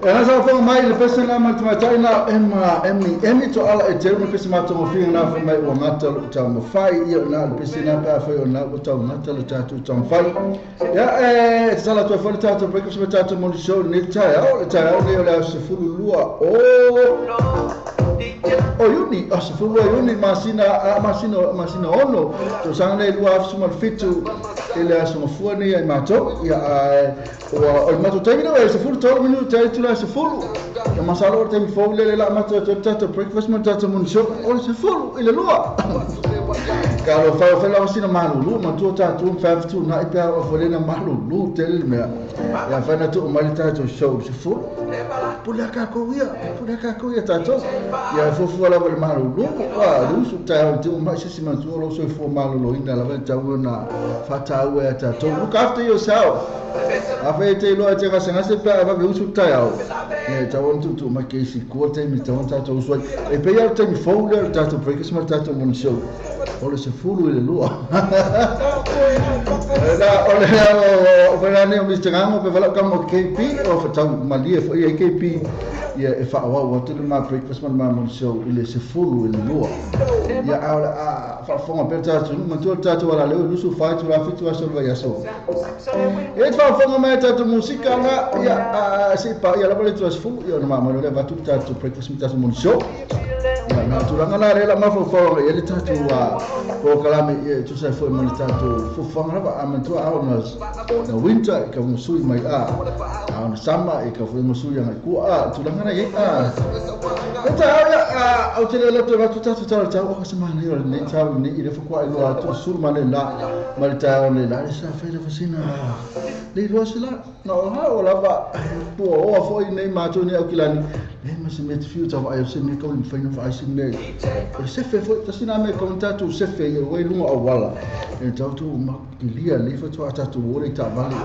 Ana sa fa mai le pesa na matai na emi to ala e termo pesa mato mo fing na fa mai o ngata ta mo fai ia na le pesa na pa fa na o ta ngata le tatu ta fai ya sala to fa le tatu breakfast me tatu mo show ne ta ne la se fulu lua o yuni se fulu yuni masina ono to sanga ne lua af suma fitu ele asuma fuani ai mato ya o mato taimi no se fulu to minuto tai se fulu ya masalo te mi fo le la mato tata breakfast me tata mo show o se fulu ile lua Kalau fa la sina malu ma tu tatu fa tu na ipa o fo le na malu tel me ya fa na tu malita to show se fulu pula ka ko ia tatu ya fo la vel malu lu su ta tu ma si ma tu lo so fo malu ina la ta na fa ta we tatu look after yourself afa te lo te ka sanga se pa va ve su ta ya ta won tu ma ke si ko te mi ta won ta to so e pe ya te mi fo le tatu breakfast me tatu mon show ole se fulu ile lua o verane o mistrango pe vala kamo KP o fa malie fo ia KP ia e fa wa tu ma breakfast man mon show ile se fulu ile lua ia a fa fo ma perta tu ma tu tatu wala le lu su fa tu la fitu aso va yaso e fa fo ma tatu musika na ia se pa ia la vole tu aso ia no ma le va tu tatu breakfast me tatu mon show na turanga na rela ma fo ele tatu wa ko kalame tu se foi mo tatu fo fanga ba amantu a na winter ka mo sui mai a na summer ka fo mo sui ngai ku a turanga na ye eta ya au tele la tu tatu ta o ka semana yo ne ta ni ile fo ko ai lo tu sur ma le la malta le la sa fe le fasina le lo sila no ha o la ba po o fo nei ma tu ni akilani le ma se met fiu ta ai se me ko in fa fa sin ne se fe fo ta sina me contato se fe yo we lunga awala e tautu ma kilia le fa tu ata tu ole ta vali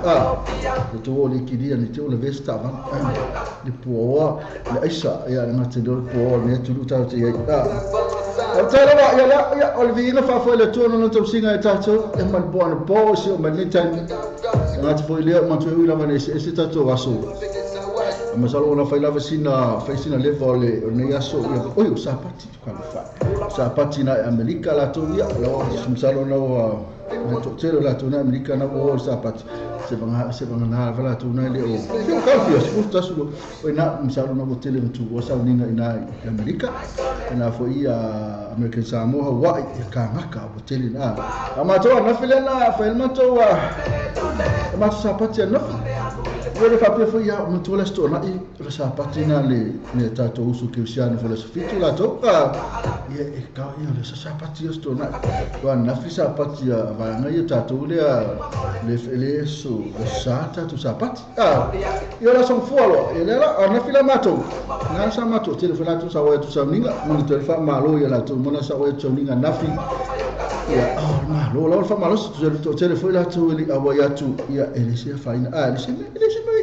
tu ole kilia ni tu le vesta va le po le aisa ya na te do po ne tu ta te ya o tala wa ya olvina fa fo le tu no tu singa e tatu e mal buona po si o manita na te fo le ma tu ila va se tatu vaso ma salo na fai lava sina le vole ne aso o sapati sapati na Amerika la to ya lo salo na to tero la to na Amerika na o sapati se banga na vala to na le o ka fio se fusta su o na salo na hotel tu o sa ninga ina Amerika na fo ia American Samoa Hawaii ka ngaka hotel na ama to na file na fa elma to wa ma sapati na Ora fa pe fo ia mo tola sto na I sa patina le ne tato usu cristiano fo le fitu la to ia e ka ia le sa patia sto na wa na fi sa patia va na ia tato le so sa tato sa pati ia la son fualo e la na fi la mato na sa mato te fo la to sa wa to sa ninga mo te fa malo ia la to mo na sa wa to ninga na fi ia ma lo fa malo to te fo la to li awa tu ia ele se fa ina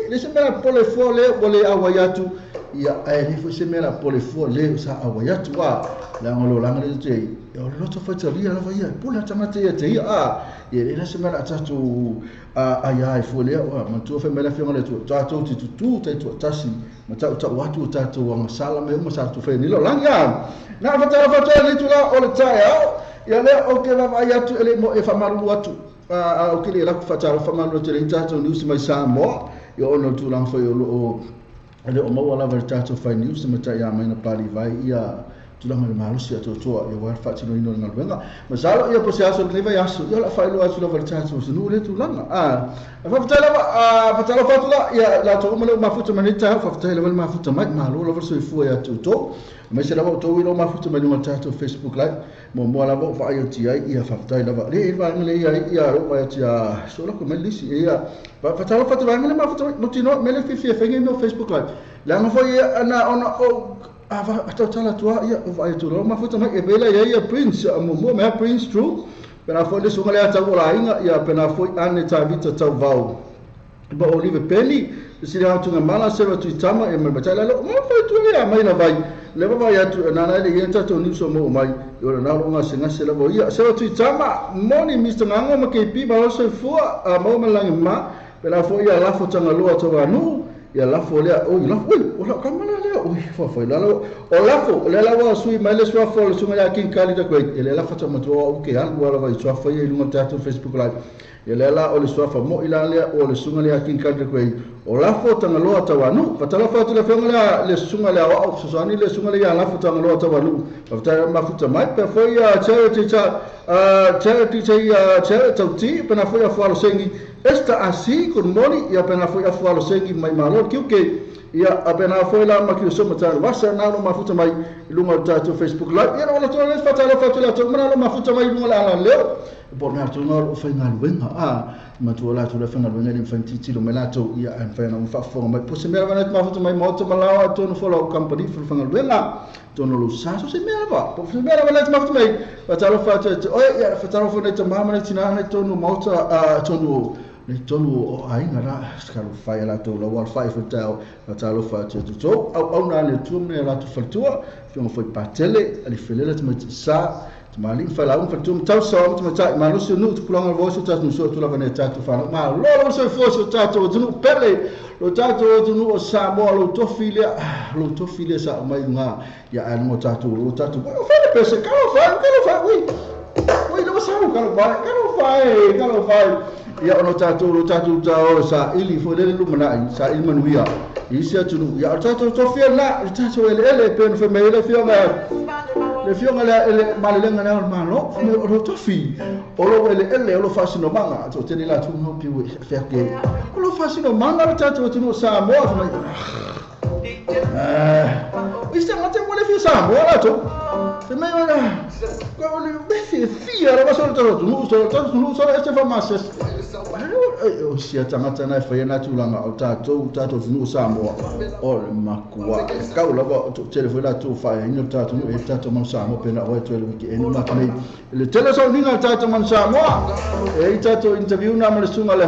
le se mera pole fole bole awayatu ia ele fo se mera pole fole sa awayatu la ngolo la ngale te o lo to fa tsalia la fa ia pula tamate ia te le se mera tatu ai fole ma to fa mera fianga le tu tatu tu tasi ma tatu watu tatu wa masala me ma sa tu fe ni lo langa na fa le tu la o le taya ia le o ke va ayatu ele mo e fa malu watu o ke le la fa malu te le tatu ni usi mai sa mo yo ono tu lang foi o ale o mau ala vertato fai news me ta ya mai na pali vai ia tu lang ma lusia to yo wa fa tino ino ngal wenga ma salo ia posia so leva ya so yo la fai lo asu la vertato so nu le tu lang fa tala fa tu la ya la to mo le ma futa manita fa tala wal ma futa mai ma lo la verso fu ya to ma se la to wi lo ma futa mai no tato Facebook live mo la fa yo ti ai ia fa tala va le va ngale ia ro va ti so la ko melisi ia fa tala fa tu va ngale ma futa no ti no me le fi fengi no Facebook live la no foi ana ona o ava tala tua ia vai tu lo ma futa mai e bela ia Prince mo me Prince true pena foi de sungale ata ola inga ia pena foi ane ta vita tau vau ba Oliver Penny si le atu mala se tu tama e me batala lo mo foi tu ia mai na vai le vai atu na na le yenta to ni so mo mai yo na lo nga singa se la bo ia se tu tama moni Mr Nganga ma ke pi ba so fu mo me lang ma pena foi ia la fo tanga lo to va nu ia lafo lea oi lafo oi o la kamala lea oi fa la o lafo le la wa sui mai le swafa le sunga ya king kali da koe le la fata mo o ke alu ala vai swafa ia lunga tatu Facebook live ia le la o le swafa mo ila lea o le sunga ya king kali da koe o lafo tanga loa tawanu fatala fa le fenga le sunga le o susani le sunga le ya lafo tanga loa tawanu fatala mafuta mai pe foi charity charity pena foi a falo sengi esta asi con moni ia pena foi a falo sengi mai malo kiuke ia apena foi la makio so mata wasa na no mafuta mai lunga tatu Facebook live ia wala tole fatala fa tole to mana no mafuta mai lunga la leo por na to no foi ngal wenga matu la to le fenga wenga ni fantiti lo melato ia an fa na fa fo mai po se mera vanat mafuta mai moto malawa to no follow company for fenga wenga to no lo sa so se mera va po se mera vanat mafuta mai fatala fa to oi ia fatala fa na to mama na tina na to no mota to no le tonu o ainga ra skalo fai la to la wal fai fotel la talo fa to au na le tu me la to fatua fio foi patele ali felele te sa te mali fa la un fatum tau so te mata ma no se no tu planga voce ta no so tu la vane ta tu fa ma lo so fosse ta to tu pele lo ta to tu no sa mo lo to filia sa mai nga ya an mo ta tu lo ta tu fa le pese ka fa ui lo sa ka fa ia ono tatu tau sa ili fo le lu mana sa il manuia isia tunu ia tatu to fia na tatu ele pen fe me le fia ele malelenga na malo o to fi o lo ele lo fasino manga to teni la tu no pi fe ke o lo fasino manga tatu tunu sa mo fa isia mate mo le fia sa mo la to fe me ora ko le fia ra so to no so este fa masses o sia tangata na fa yana tulanga o tato vinu Samoa o le makua ka ula ba to telefona tu fa ino tato no tato man Samoa pena o to le wiki eno na mai le teleso ninga tato man Samoa e tato interview na mo le sunga le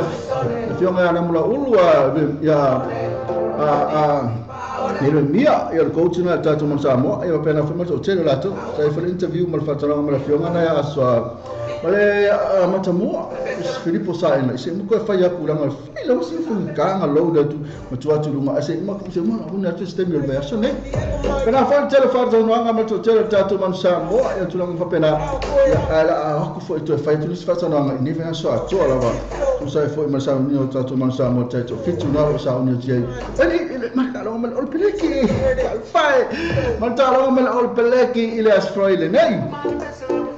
fionga na mo la ulua ya ele mia e o coach na tato man Samoa e pena fa mo to tele la to sai fa interview mo fa tala mo le fionga na ya so Ole matamua Filipo sai na se mo ko fa ya kulanga lo se fu kanga lo da tu matu lunga ase ma se ma una tu stem yo verso ne pena fa telefone no anga matu tele tatu man sa mo ya tu lunga fa pena ala ko fo to fa tu fa no anga ni vena so to ala va tu sai fo ma sa ni tatu man sa mo tatu fitu na sa ni ti ani ma ka lo mal ol peleki fa ma ta lo mal ol peleki ile as froile nei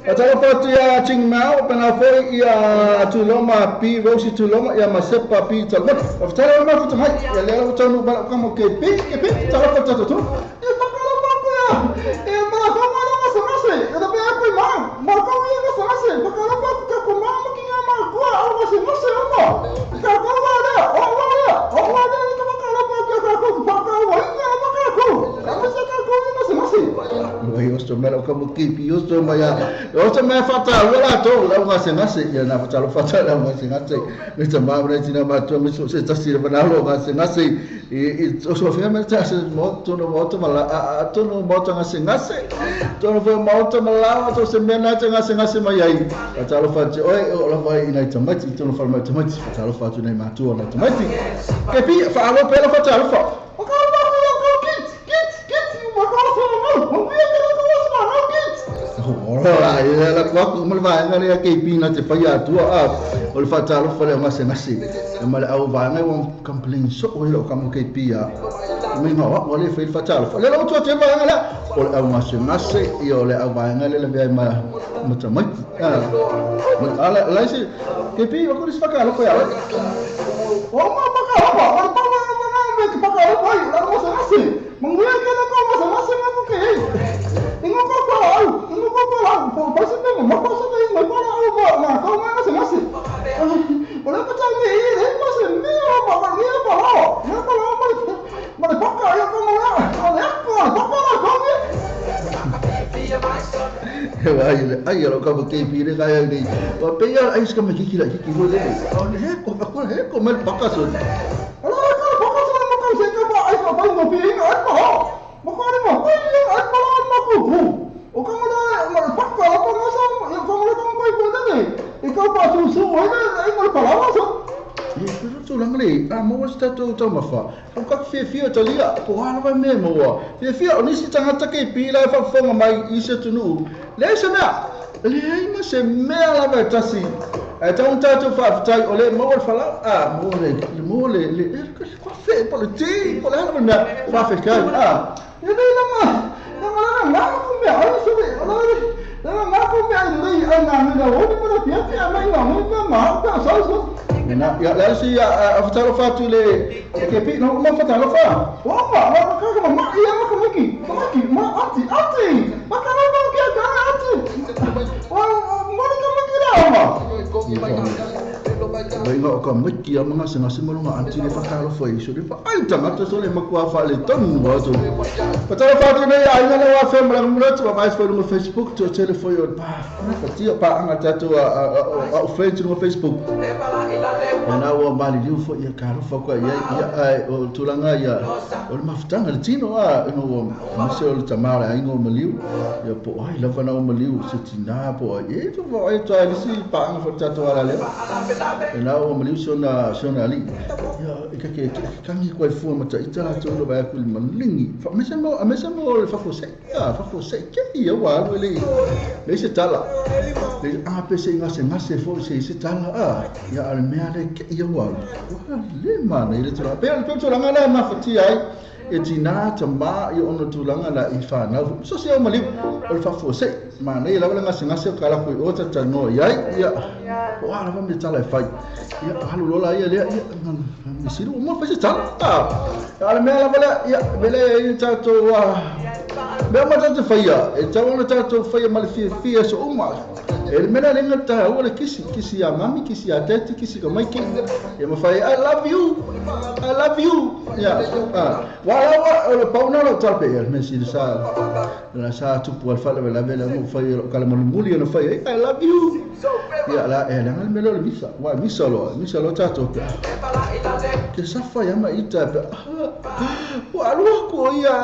Atau apa tu ya cing mau pernah foi ya tuloma pi rosi tuloma ya masepa pi talmat. Atau apa tu hai ya lelo tu nu balak kamu ke pi tahu apa tu tu? Ya makalo aku ya. Ya makalo mana masa. Ya tapi aku makalo ya masa. Makalo aku mau mungkin ama aku aku masa apa? Kalau ada, ada itu makalo aku makalo aku. Kamu sekarang aku masa. Yo sto melo kamu kipi yo sto maya yo sto me fata wala to la ngase ya na fata lo fata la ngase ni tamba bre tina ma to mi se ta sir bana lo ngase e so fe me ta se moto no moto mala to no moto ngase to no fe moto mala to se me na ngase mai ai fata lo fata oi lo vai ina tamati to no fa ma tamati fata lo fata nei ma to na tamati che pi fa lo pe lo fata lo fa ora ia la ko mo va ngale ke pina te fa ya tu o le fa talo fa le ngase ma le au va ngai won complain so o lo kam ke pia me no o le fa talo le lo tu te va ngala o le au ngase io le au va ngale le ma tamai ala la si ke pi o ko si fa ka lo ya o ma pa ka o pa me ke pa ka lo la ngase mangula ke na ko ngase ma ko ke Ingo ko po pasa tengo ma pasa tengo ma ko ma ngase ora pa tau me mas me ma paka yo ko ma ai lo ka ke pire ka ya ni pa pe ya ai ska me ki lo de he ko me paka so ala ka paka so ma ka se ka ba ai ka ba mo pire ai pa mo ko ni mo ai pa ma ko o ka ma paka la pa ngasa yo ko mo ko ko de ikaw pa susu ai mo pa la so tu lang le mo sta tu tu ma fa ka fia to lia po ala vai me mo fia o nisi tangata ke pi la fa fonga mai isa tu nu le se mea le ai ma se mea la vai tasi e ta un tato fa tai o le mo fa la mo le fa fe po le ti po la me fa fe ka e le la ma ko me ai so la ma ko me ai le ana me la o me la pia mai la mo ma ka so na ya la si afatalo fatu le ke pi no mo fatalo fa o ma ka ma ya ma ko ma ati ma ka no ma ke ka ati o mo ka ma ki la ma Bainga ka miki ya mga sanga malunga anti le fatalo fa iso le fa ai tanga to so le makwa fa le ton wa to fatalo fatu ne ya ina wa fe mala mula to ba fa no Facebook to telefone yo pa fatia pa anga tatu a friend no Facebook na wa mali liu fo ya karo fa ko ya o tulanga ya o mafutanga le tino no maseo le tamara ingo maliu ya po ai la fa na o maliu se tina po e to va e to ali si pa anga fa tatu ala le na o maliu sona ali ya ke kangi ko fu ma ita to lo ba ku malingi fa mesa mo le fa ko se ke ya wa le se tala le a pe se ngase fo se tala ya al mea le ke ia wa le mana ile tula pe al to langa la ma fati ai e tina tama i ono tulanga la i fa na so se o mali o fa fo se mana ile la ngase kala ko o ta no ya wa la me tala fa ya halu lola ia le mi siru mo fa se tala al mea la bala ya bele ta to wa me ma ta fa ya e ta ona ta to fa ya mal fi so uma ele mena lenga ta wala kisi ya mami kisi ya tete kisi ka mai ki ya ma fai I love you ya wala pauna lo talbe el mesi sa la sa tu por fa la bela mo fai kala muli no fai I love you ya la la melo le misa lo ta to ke sa fa ya ma ita wa lo ko ya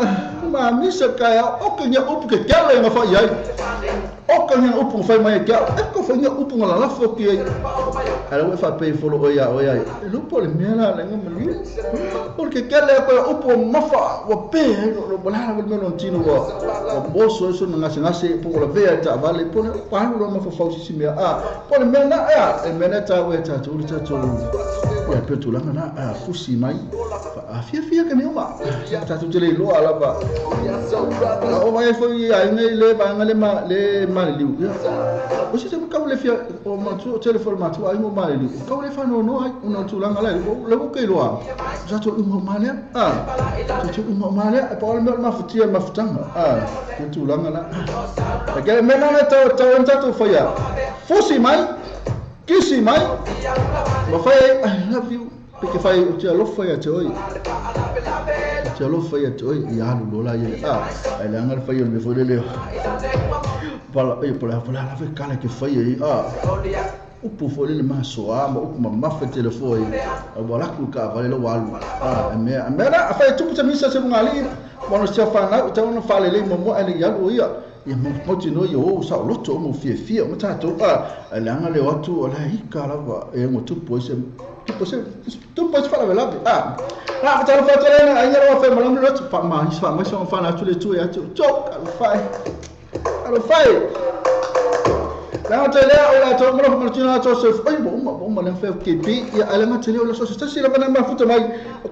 ma misa ka ya o ke nya op ke kala ma fai ai o ka nya op fai mai ko fa nya upu ngala la fo ki ala we fa pe fo lo ya lu po le mena la ngam li porque kala ko upu mafa wa pe lo bola la no tino wa boso so no ngase po la ve ta vale po pa lo mafa fa si me po le mena e mena ta we ta tu ya pe tu la na fusi mai fia ke me ma ta tu le lo ala ba o mai fo ya ngai le ba ngale ma li o si ka le fia o ma tu telefone ma tu ai mo mai li ka le fa no ai no tu la ngala le ko ke lo za tu mo male tu mo male pa o ma futia ma futanga tu la ngala ke me na ta tu fa ya fusi mai kisi mai ma fa I love you porque fa o te lo fa ya te oi ya lo la ya ai la ngal fa yo me fo le pala la fe kala ke fa ya upu fo le ma so ma upu ma fa telefone wala ku ka vale lo walu me na fa tu puta misa se ngali mono se fa na ta no fa le mo ali ya lo ya mo tino yo sa lo to mo fia mo ta to la ngale watu la hika la va mo tu po se fa la vela la ta fa to le ai ya fa mo lo tu fa ma so fa na tu le tu ya tu chok al fai la tele o la to mo martina to se foi mo na fe ke pi ya ala ma tele o la so sta si la bana ma futa mai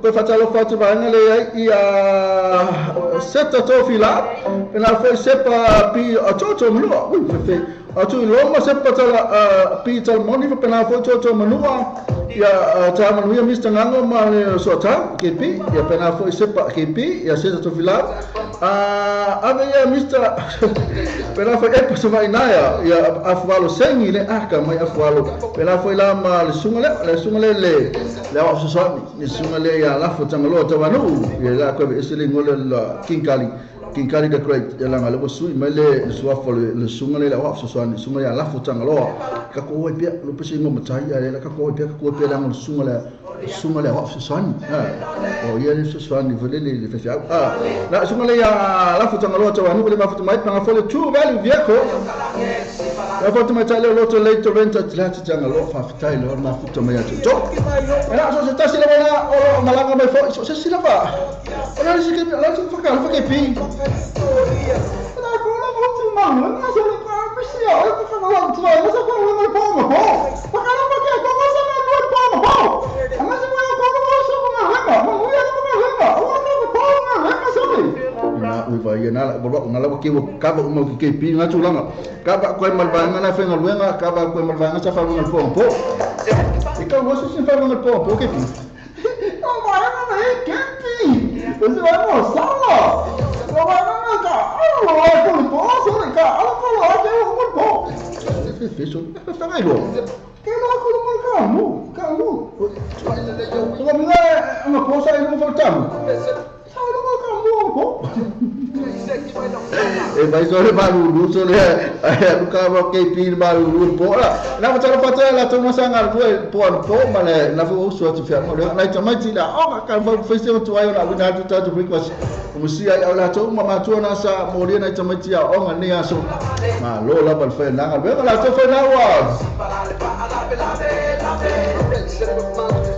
ko fatalo fatu ba ngale ya setta to fila na fe sepa pi a toto mo fe a tu lo ma sepa tala pi tal moni fa na fo toto manua ya ta manu ya mista ngango ma so ta ke pi ya pena fo sepa ke pi ya setta to fila ave ya mista pena fo e so vai na ya afwalo sengi le aka mai afwalo pela foi la ma le sungale le wa so ni sungale ya la fo tangalo to wanu ya la ko esele ngole la kinkali the great ya la ngale bo sui mai le suafo le sungale la wa so ni sungale ya la fo tangalo ka ko we pe lo pese ngo matai ya la ka ko pe la ngol sungale wa so ni o ya le so ni vele le fe la sungale ya la fo tangalo to wanu le ma fo mai pa fo le tu vale vieko Apa tu macam lo tu late rent lah jangan lo fafitai lo na futa mai atu. Jo. Ena so kita sila mana o malanga mai fo so sila ba. Ora si ke la tu fakal fa ke pi. Ena ko la ko tu mang na so le ka pisi o ko fa lo tu ai so ko lo po mo ho. Fakal pa ke ko mo sa na lo po mo ho. Ama se mo ko mo so ko ma ha mo mo ya ko ma ha. O ko po ma ha so ni. Na ui vai na la bo na la ko ka ba mo ke pi na tu langa. Kaba koe malvanga na whenga luenga, kaba koe malvanga sa whaunga pōmpo. Ika wasu sin whaunga pōmpo, ke pi? O maana na he, ke pi? Ese vai mo sama. O maana na ka, alo ai kuli po, sori ka, alo kolo ai ke o po. Feso, whanga ilo. Ke lo kulu mo ka mu. So minga, anga posa ilo mo whautamu. Sa ilo mo ka mu po. Vai sore baru sore luka ro KP baru po la na macam apa la tu masa ngal po male na fu so tu fia mo na chama tila o ka festival tu ayo na bina tu tu breakfast mesti ai la tu mama tu na sa mo dia na chama tia o ngani aso ma lo la bal fe na ngal la tu fe na wa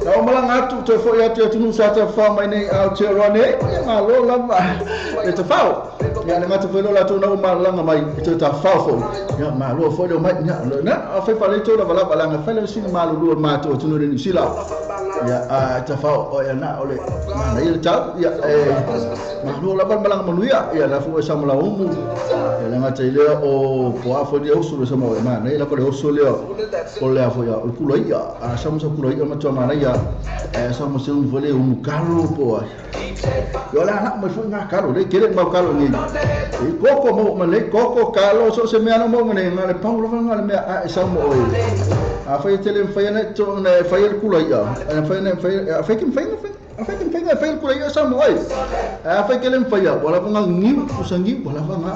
na malang atu tu fo ya tu nu sa ta fa mai nei au che ro ne ma lo la ba e te fa ya na mata felo la tu na malanga mai tu ta fa fo ya ma lo fo do mai na fa fa le tu la bala bala fa le sin ma lo ma tu nu ni sila ya ta fa o ya na ole ma na il ta ya ma lo la bala bala ma ya la fu sa ma la umu ya na mata ile o po a fo di o su le sa ma ma na la ko le o su le o le a fo ya o ku lo ya a sa mo sa ku lo ya ma tu ma na ya sa mo se un vole un carro po yo la anak mo fu nga carro le kere ma carro ni e koko mo mane koko kalo so se me ano mo mane ngale paulo ngale me a sa mo oi a fa tele fa ne to ne fa el kulo ya a fa ne fa kim fa el kulo ya sa mo oi a fa kelem fa ya wala pa ngi usangi wala pa nga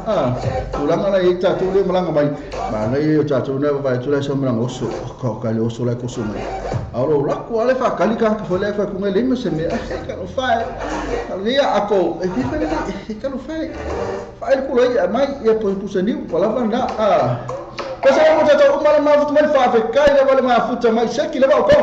ulang ala ita tu le malanga mai ba ne ta tu ne ba tu le sa mo oso ko ka le oso la ko so mai alo la ko ale fa kali ka fo le fa ku ngale me se me ka no fa dia ako e ka no fa el kulo ya mai ya po pusani wala fa na Kasi mo tato umala mafuta mai fa fe kai le wala mafuta mai seki le ba ko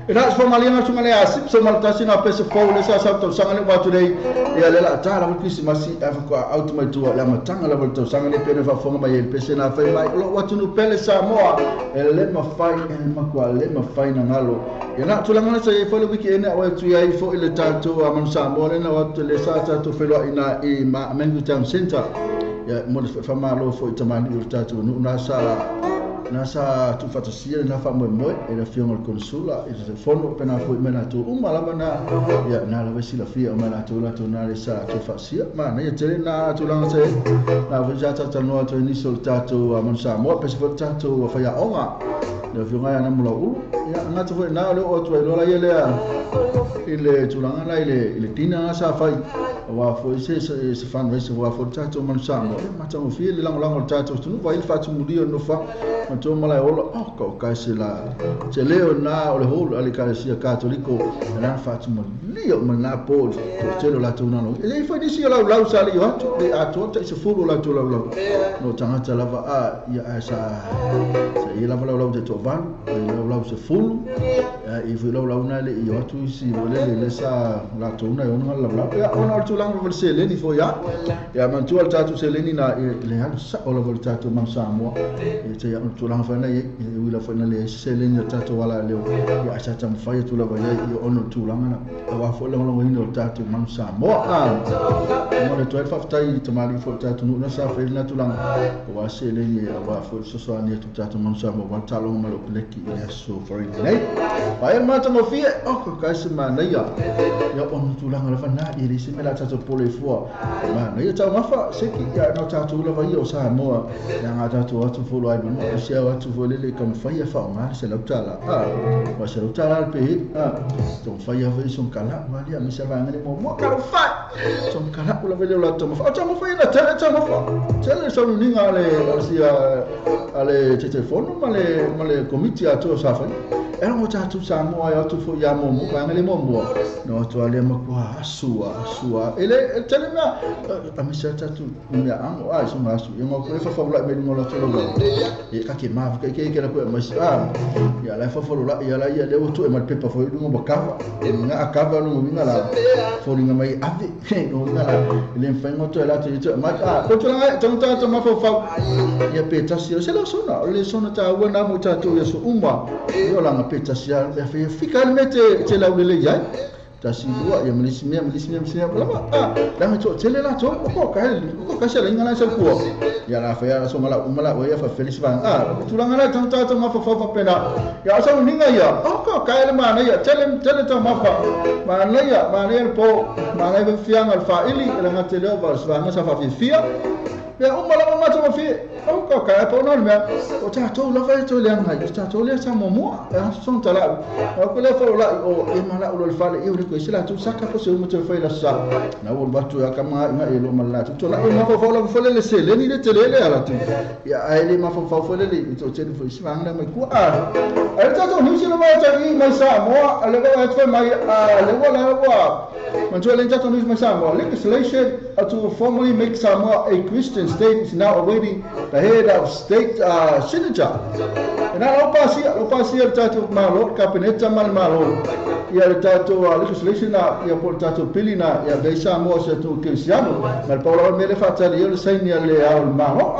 Ina so malinga so ngale asip so maltasi na pese fo le sa to sanga le watu dei ya le la tara ko kisi masi afa ko auto mai tu la matanga la volto sanga le pene fa fonga mai pese na fa mai lo watu no pele sa moa le ma fai ma kwa le ma fai na ngalo ina tulanga sa fo le wiki ene wa tu ya fo ile tato aman sa mo le na watu le sa to felo ina e ma mengu town center ya mo fa ma lo fo itamani ur tato no na sa tu fatasia na fa mo e na fionga al consula e se fondo pena fo mena tu lama na ya na la vesi la fia mena tu la tu na le sa tu fasia ma na ya tele na tu langa se na va ta no tu ni sol tato amon sa mo pe se fo tato fa ya onga na fionga ya na mo u ya na tu na le o tu lo la yele ile tu langa la ile tina sa fa wa fo se fan vesi wa fo tato man sa mo ma ta mo fie le langa tato tu va il fa tu mudio no fa to mala ola ko ka se la se leo na o le hol ali ka sia katoliko na fa tu mo lio ma na po to te lo la tu na no e fa di sia la sa li yo to de ato te se fu la tu la no tanga ta lava a ya sa se la la te to van la se fu e fu la na le yo tu si le sa la tu na yo na la ya ona tu lang vo se le ni fo ya man tu al tatu se le ni na le ha sa o la vo tatu man sa mo e te ya tu lang fa na ye wila fa na le se le ni tatu wala le ya sa tam fa tu la va ya yo ono tu lang na wa fo le ngo ni tatu man sa mo mo le tu fa tai to mali fo tatu no sa fa na tu lang wa se le ni wa fo so ni tu tatu man sa mo wa talo mo lo pleki ya so for it nei wa ya ma mo fi ko ka se ma na ya ono tu lang la fa na e le se me la tatu pole fo ma na ya ta ma fa se ki ya no tatu la va yo sa mo ya nga tatu wa tu fo lo ai mo sia wa tu fo le kam fa ya fa ma se la tala wa se la tala pe to fa ya fa son kala ma dia mi se va ngani mo ka fa son kala la vele la to fa mo fa na tele ta mo fa tele so ni ngale sia ale telefono ma le committee a to sa fa era mo tatu sa mo ya tu fo ya mo ka ngale mo no to ale mo kwa sua ele tele na mi se tatu mi amo so ma su yo ko fa la me mo la to lo e ka ke ma ke la ko ma ya la fa la ya la ya le o to e ma pepa fo du mo kava nga akava no mo ngala fo ringa mai ave no ngala le fa ngoto la to ma ko to la to ma fo fa ya peta si se lo sona le sona ta wona mo ta to ya so yo la peta si ya fa finalmente te la le ya ta si dua ya milismia lama dan to tele la to ko ka se la ngala se ko ya la fa ya so mala ya fa feliz bang tu la ngala to ma fa pena ya so ninga ya ko ka le ma na ya tele to ma fa ma na ya po ma na be fiang al fa'ili la ngate le va sa fa fia ya mala ma to fi ko ka po no me o ta to la fa to le ngai ta to le sa mo son tala ko le fa la o e mala o le fa le ko sila tu saka po se mo te fa la sa na o batu ya kama nga e lo mala to la e ma fa la fa le se le ni le tele le ala tu ya ai le ma fa le to te fo si vanga mai ku ai ta to ni se lo ma ta i mai sa mo le ba fa mai le wala wa man to le ta to ni mai sa mo legislation to formally make Samoa a Christian state is now awaiting the head of state senator. And now opasia tato malo cabinet malo ya tato legislation ya por tato pilina ya de Samoa se tu cristiano mal paulo me le fatali yo sai ni le al malo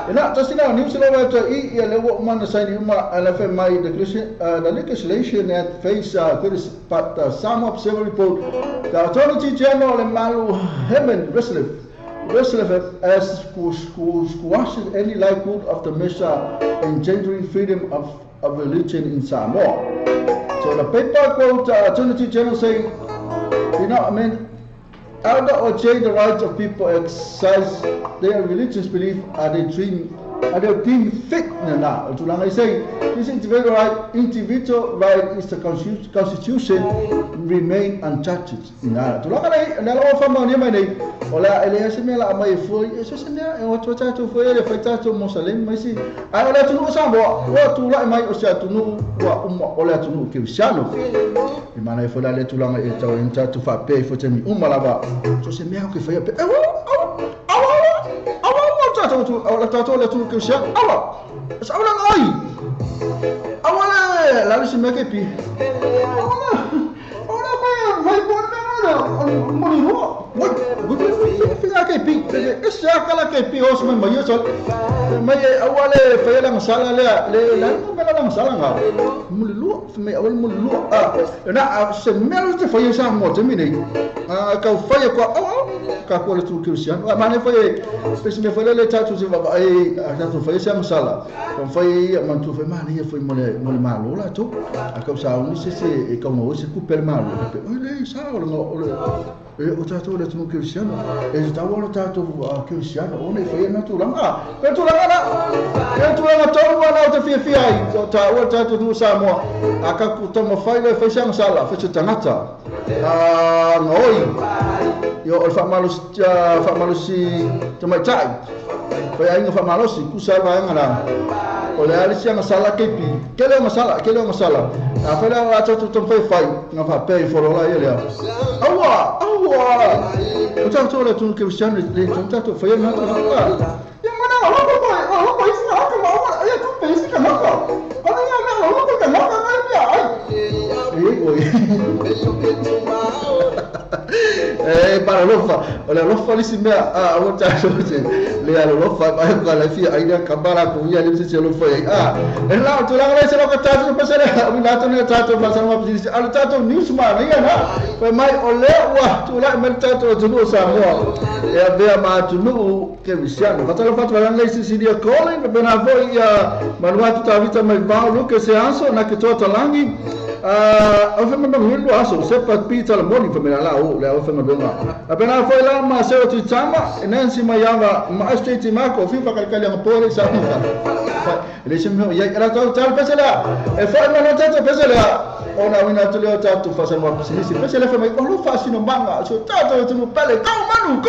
ina tasina ni se lo to I ya le wo man sai ni ma ala fe mai the legislation that face but some observer report the authority general malo Hemen Resliff as squashes any likelihood of the measure engendering freedom of religion in Samoa. So the paper quote Attorney General saying, elder or change the rights of people exercise their religious belief are they deemed fit na. Tulanga say this individual right is the constitution remain untouched. Tulanga na lo fama ni mai nei ola ele semela mai foi eso semela o to foi ele feita to Mosalem mai si ai ola tunu sambo o tu la mai o sia tunu wa ola tunu ke siano e mana foi la le tulanga e tau encha tu fa pe fo temi lava so semela ke foi pe tato le tu ke sia awa sa ola ngai awala la se me ke pi ola vai bon mo fica ke pi esa kala ke pi os me mai so mai awale fa la masala le no me la masala nga mululu me awal mululu na se melo te fa sa mo te mini ka fa ko ka ko le tu cristiano ma ne fa spesi me fa le tatu se va ai tatu fa sa masala fa man tu fa ma ne fa mo le malo la tu ka sa un se e ka mo se ku per malo le sa o tatu le tu cristiano e sta vuole tatu cristiano o ne fa na tu langa per tu langa to wala te fi ai ta o tatu tu sa mo aka ku to mo fa le fa sa masala fa tangata ngoi yo o fa malusi tamai tai fa ai nga fa malusi ku sa va ngara o le ali sia masala kepi kele masala a fa la ata tu to fa nga fa pe fo la ele awa o ta to le tu ke sian le tu to fa na to ya mana lo isi na ka ma ya tu pe isi ka ma ka ana ya na lo ka ma ka ya ai para lofa lisi mea o tato le alo lofa mai ko la fia aina kabara ko ia le se lofa e la tu la le se lo ka tato pasare mi la to tato pasare ma pisi al tato news ma ia na pe mai o le wa tu la me tato tu no sa mo e avea ma tu no ke visiano fa tolo fatto la lei si dia calling pe na voi manua tu ta vita mai ba lu ke se anso na ke to talangi o fe mama hindu aso se pa pizza la moni fe la o le o fe mama apena foi la ma se o titama enansi ma yava ma state ma ko fi fa kalkali ma pole sa le se me ya era to tal pesela e fa ma no tato pesela ona wina to le tato fa se ma si pesela fe mai o lo fa sino manga so tato tu pale go manu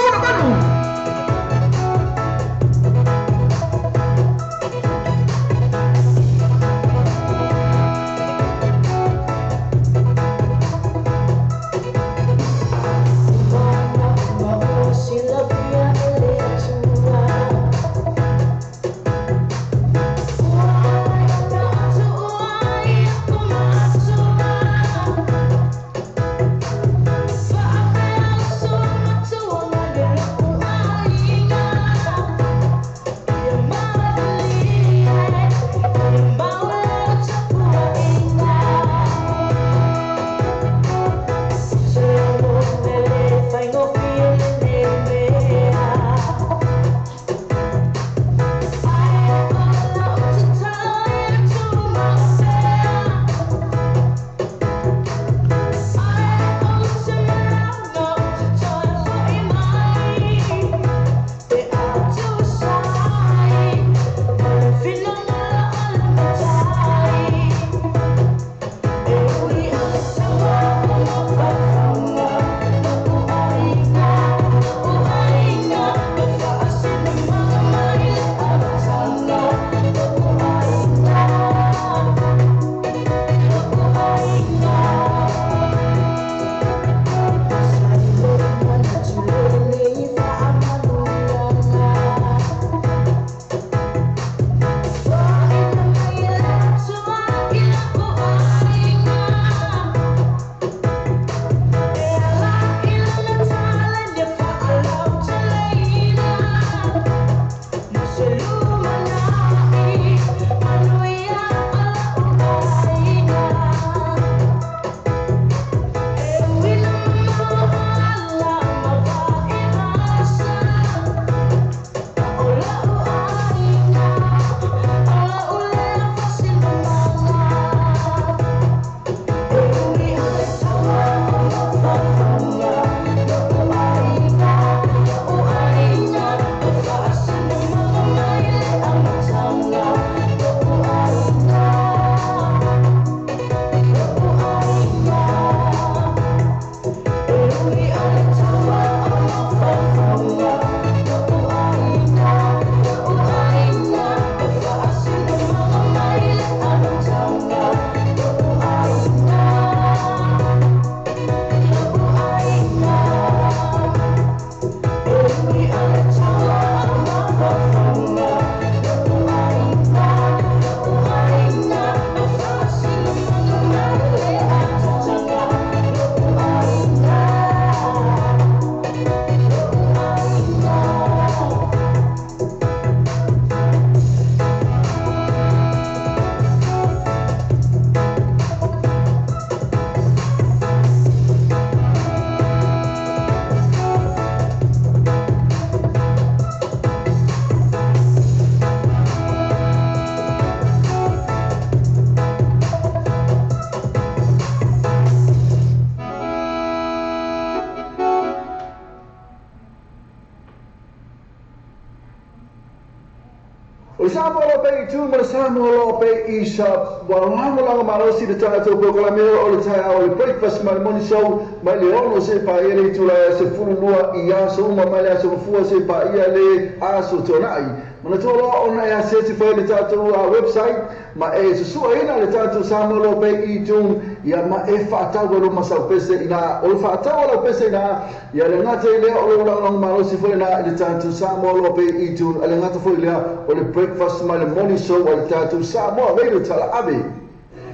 O Samoa lo pe tu mo Samoa lo pe isa wa mo la malo si de tato proclamero o le taia o le breakfast ma moni show ma le ono se pa ele tu la se fulu lua I aso ma ma le aso fu se pa ia le aso tonai mana tolo ona ya se ti fa le tato a website ma e se sua ina le tato Samoa lo pe I tu ia ma e fa tago lo ma sa pese ina o fa tago lo pese ina ia le ngate le o lo malo si fo na le tato Samoa lo pe I tu le ngate fo le o le breakfast ma le morning show o le tatu Samoa radio tala ave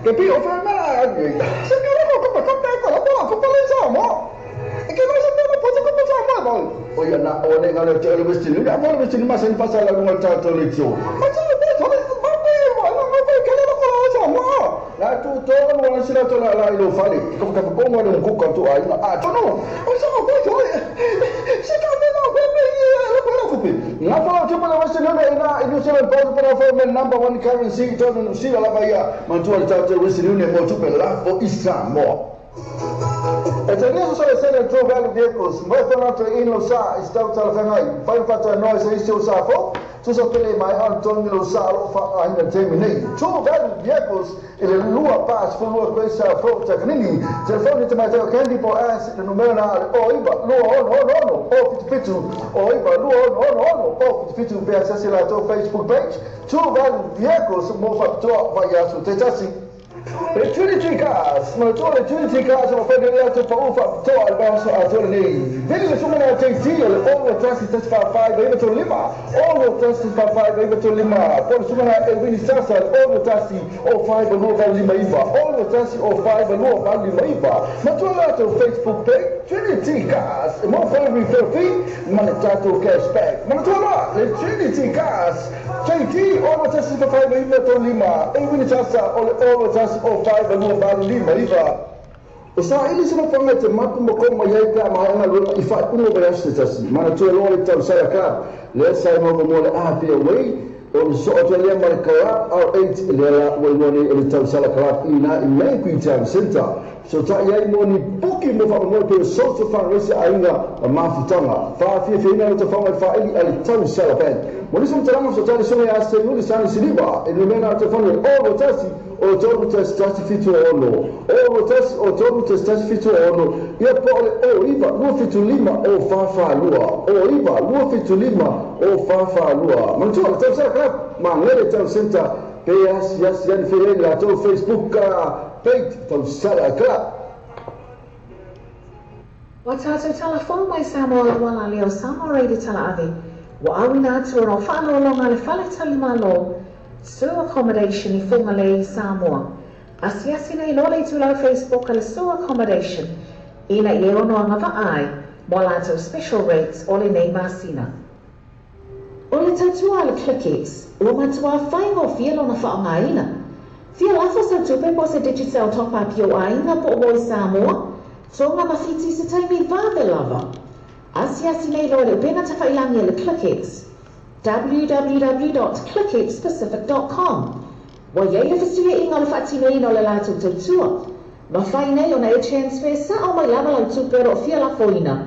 ke pi o fa mala se ke ro ko ko le Samoa e ke no se me po ko Samoa o ya na o le ngale te le vestino ya mo le vestino ma se pasa la no tatu le tio ma se le to le ma pe ke le ko le Samoa la tu to no se la to la lo fale ko ka ko mo le ko ka to ai a to no o se ko to se ka me no pe nga fa tu pala wasa na ina se le pau para for men number 1 currency to no si la baia man tu alta te wisi ne mo tu pe la o Samoa e te ne so se le tro vale vehicles mo fa na te ino sa sta tala kangai fa fa no se iste o sa fo tu so pele mai Antonio sa lo fa ainda terminei tro vale vehicles ele lua pass for lua questa fo ta kanini telefone te mai te candy po as no numero na o iba no o fitu o iba no o fitu pe access la to Facebook page tro vale vehicles mo fa to vai asu te tasi Trinity Cars, ma tu le Trinity Cars ma fai delle altre paufa to al basso a tornei. Vedi le sue TT le all trust test for 5 even to lima. All trust for 5 even to lima. Poi su una e quindi stassa all trust o 5 no va lima iva. All trust o 5 no va lima iva. Ma tu la to Facebook page Trinity Cars, ma fai refer fee, ma le tato cashback. Ma tu la le Trinity Cars. JT all trust for 5 even to lima. E quindi stassa all trust o 5 no vale lima iva. O sa ili sino fanga te mapu mo ko mai ka ma ona lo I fa uno be aste tasi mana to lo le tau sa ka le sa mo mo le a pe away o so o le mar ka R8 le la wo no le tau sa ka ina I mai ku town center so ta ia mo ni puki mo fa mo pe so to fa resi ainga a mafutanga fa fi ina to fa fa ili al tau sa ben mo ni so tama so ta so ya se no sa ni siliba e no mena to fa no o tasi o tobu test fitu ono o test o tobu test fitu ono ia po o iva no fitu lima o fa lua o iva no fitu lima o fa lua man tu ta sa ka ma ngere ta center PS yes yan fere la to Facebook page to sala ka Watato telefon mai Samoa wala leo Samoa reidi tala ave wa awina tu no whano longa le whale talima lo Sewer accommodation I Whongale Samoa. Asiasi nei lole tu lau Facebook ale sewer accommodation ina I ono anga ai mo lato special rates ole nei masina. Ole tatua le clickix o matua whai mo fielo na whaanga ina. Fia lafo sa tupe po se digital top up yo ainga po o Samoa tonga mawhiti se taimi vave lava. Asiasi nei lole pena ta whailangi le clickix www.clickitspecific.com Wa yei le fisia inga le whatinei no le lato tautua. Ma whai nei o na e transfer sa o mai lava lau tupe ro fia la foina.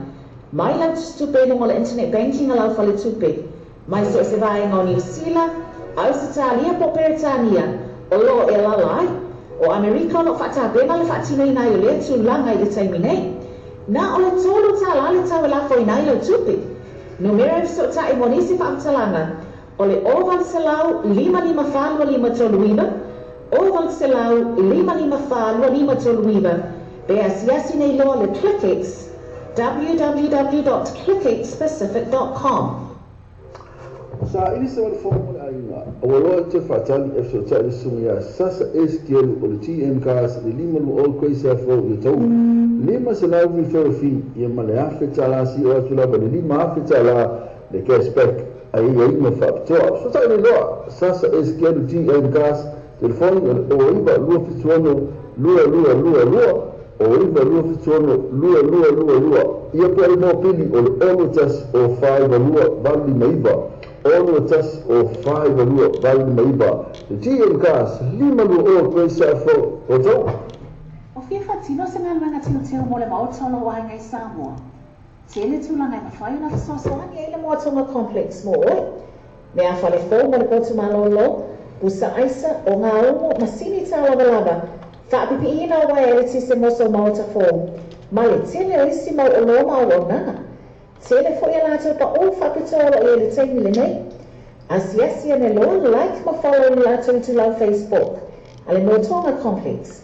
Mai lau tupe no le internet banking a lau whale tupe. Mai so se vai ngā New Zealand, Australia po Peritania, o lo e la lai. O Amerika no whata bena le whatinei nai o le tu langa I le taimi nei. Na o le tolu ta la le tau la foina I lau tupe. Numero so ta I monisi pa amtalanga. Ole oval selau 55 toluiba. Oval selau 55 toluiba. Be asiasi nei lo le ClickX. www.clickitspecific.com Sa ini se wal fomo le ainga. O lo te fatali e so ta le sumia sasa SQL o le TM cars le lima lu all quaisa fo le tau. Lima se lau vi fi ye male afeta la si o tu la ba lima afeta la le cashback ai ai me fa to so ta le lo sasa SQL TM cars telefone o iba lu fi sono lu o iba lu fi sono lu ia po mo pili o le tas o 5 lu vali maiba Ono tas o 5 lua vale maiba. TM cars lima lua o quaisa fo o tau. O fia whatino se ngā luenga tino teo mo le maotolo wai ngai Samoa. Tele tūlanga I mawhai na whasosoani e le moatonga complex mo oi. Me a whale fō ma le kotu malolo, pusa aisa o ngā ongo masini tā lava. Whaapipi ina wai ele tise moso mauta fō. Ma le tele o isi mau o loa mau o nanga. Tele fo ia lātou pa o whapitoa o ele teimi le nei. Asiasi ane loa like ma follow ni lātou i tu lau Facebook. Ale Motonga Complex.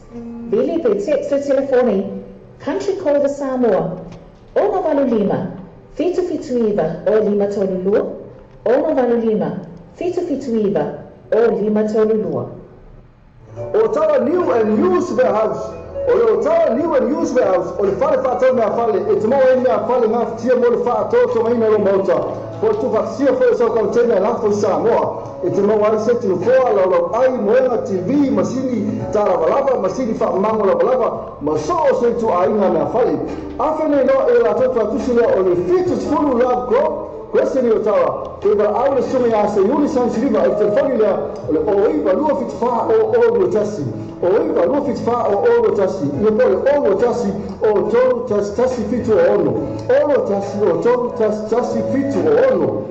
Bili pe text o telefoni. Country Code Samoa. Ono valu lima. Fitu iwa o lima tolu lua. Ono valu lima. Fitu iwa o lima tolu lua. O tawa new and used warehouse. O tawa new and used warehouse. O le fale whaatau mea fale. E te moa e mea fale ngā fitia mo le whaatau to maina lo mauta. Po tu whaksia fo e sau kautena e lafo i Samoa. E te mau ai se tino foa lau ai moenga TV, masini tāravalava, masini whaamango lavalava, ma so o se tu ainga mea whale. Awhene no e la totu atusi lea o le fitus fulu love crop, kweseni o tawa, e wa au le sume a se yuri sansiriva, e te whani lea o le oiwa lua fitu wha o oro tasi. Oiwa lua fitu wha o oro tasi. Ia po le oro tasi o toru tasi fitu o ono. Oro tasi o toru tasi fitu o ono.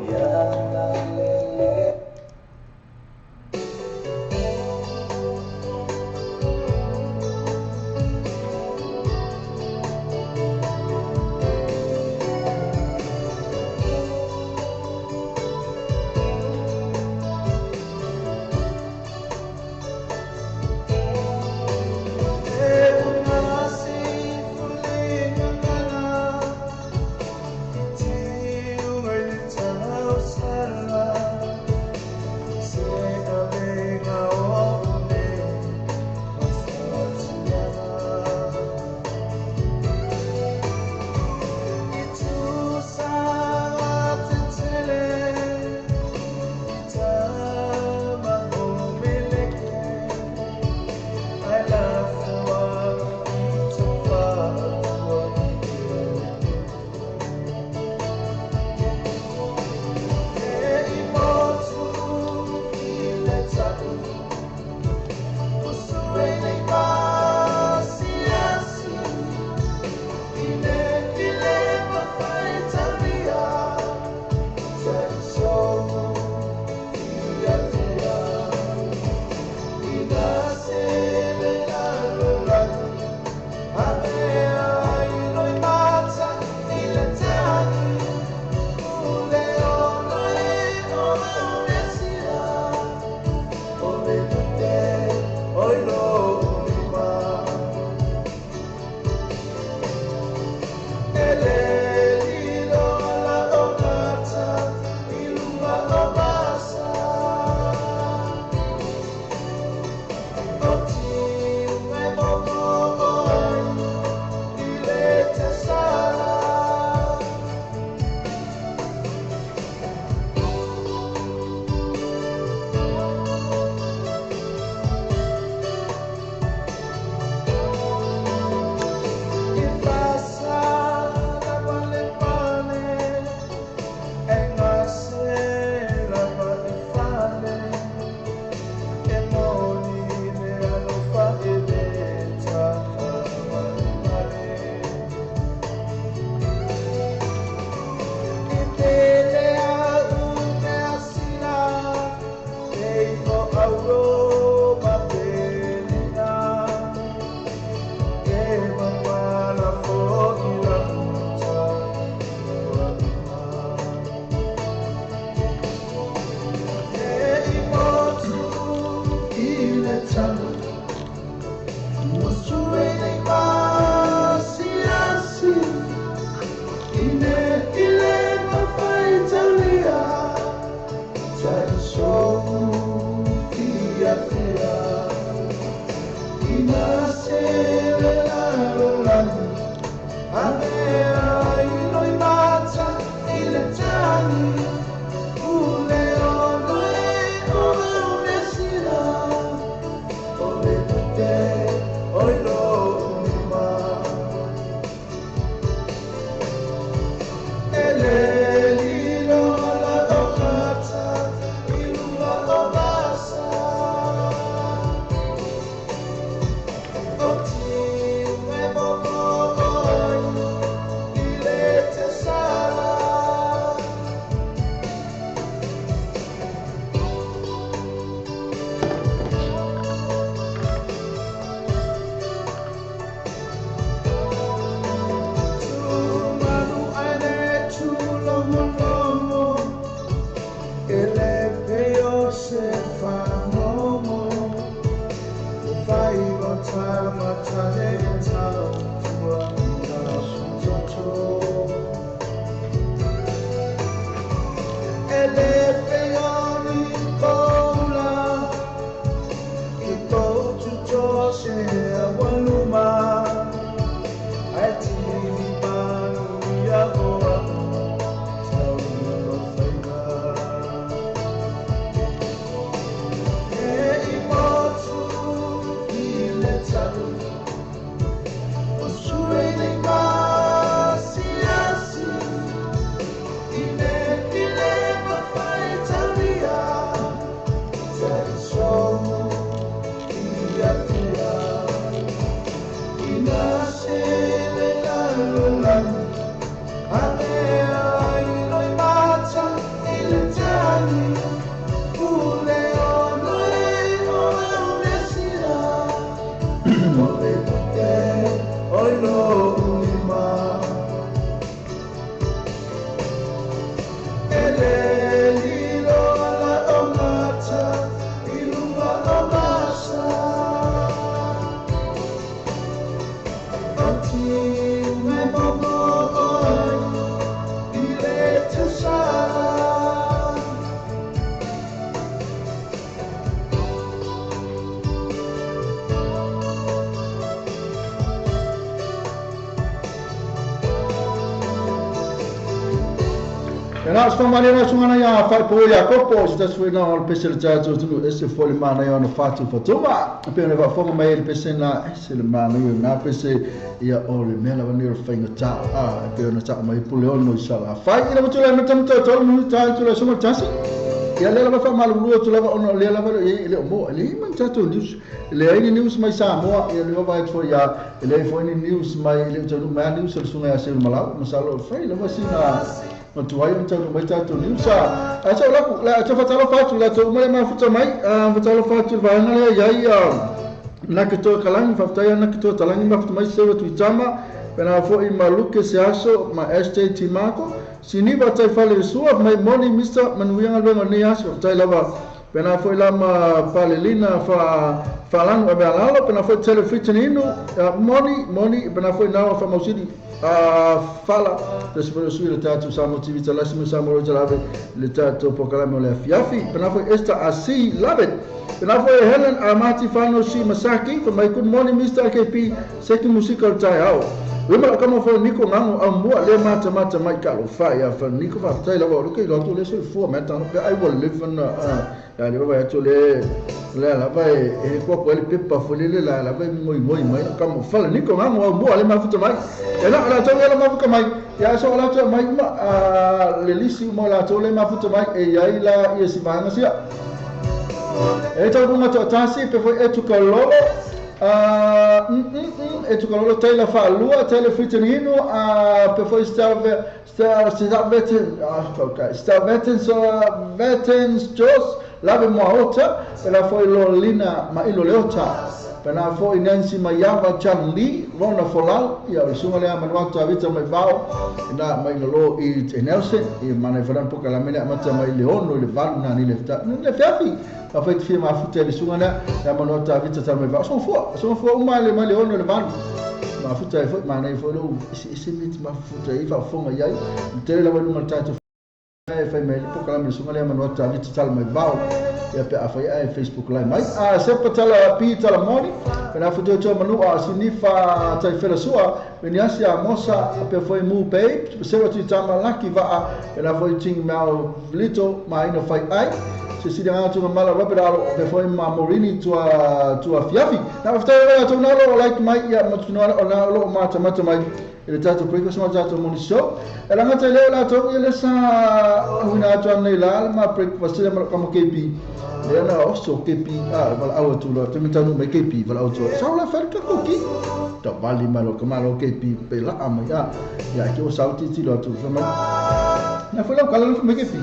Era sto male na sungana ya fa po ya kopo sta suena al pesel jato tu esse fole mana ya no fatu fatuma pe ne va fonga mai pesel na esse le mana yo na pese ya ole mela vanir fainga ta pe na ta mai pule ono sala fa ina mutula na tamta tol mu ta tu la suma tasi ya le la fa mal lu tu la ono le la le mo le man jato news le ai news mai sa mo ya le va fo ya le fo ni news mai le tu ma news sunga ya sel malau masalo fa le va sina tu ai então no meio tanto nimsa acha lá acha fatalo fatu lá tu mai ma futa mai fatalo fatu vai na ya ya na que to kalang fatai na que to talang ma futa mai se tu chama pena fo I maluke se aso ma este timako sini va tai fale sua mai moni mista manuianga lo ni aso tai lava pena fo la ma palelina fa lang e belalo pena fo telefitino moni pena fo na fa mausidi fala después subir el teatro samo TV talasimo samo rojalabe le teatro proclama le fiafi pena foi esta assim labet pena foi Helen Amati Fano si Masaki for my good morning Mr. KP second musical tai ao Wema kama foi Nico ngango amua le mata mai kalo fire for Nico fa tai la lo ke lo to le so for meta no I will live in ya le va to le la vai e ko ko le pepa fo le la vai moi kama fala Nico ngango amua le mafuta mai ela la to le mafuta mai ya so la to mai le lisi mo la to le mafuta mai e ya ila ye si vanga sia e to bunga to tasi pe foi etu kalolo etu kalolo tela fa lua tele fitinino pe foi vetens jos lave moota ela foi lolina ma ilo leota pena foi Nancy Mayava Chanli rona folal ia sunga le manuata avita mai vao na mai lo I Nelson e mana faran poka la mena mata mai leono le val na ni le fiafi fa fait firma futa le sunga na manuata avita mai vao son fo uma le mai leono le val ma futa e foi mana e foi lo ese mit ma futa e fa fonga ia tele la wanu mata fai mai poka la mena sunga le manuata avita mai vao ya pe afai ai Facebook live mai sepa tala pi tala moni pena futu to manu sinifa tai fela sua peniasi mosa pe foi mu pe sewa tu tama laki va pena foi ting mal lito mai no fai ai se si danga tu mala rapidalo pe foi ma morini tu a fiafi na futu to no like mai ya matuno ona lo mata mai ele tato preko sama tato moni show ela ngata leo la to ele sa una to nei la ma preko fasile ma como KP le na osso KP val au tu lo te metanu me KP val au tu sa la fer ka koki to vali malo kamalo KP pe la ama ya ki o sauti ti lo tu sama na foi la kala me KP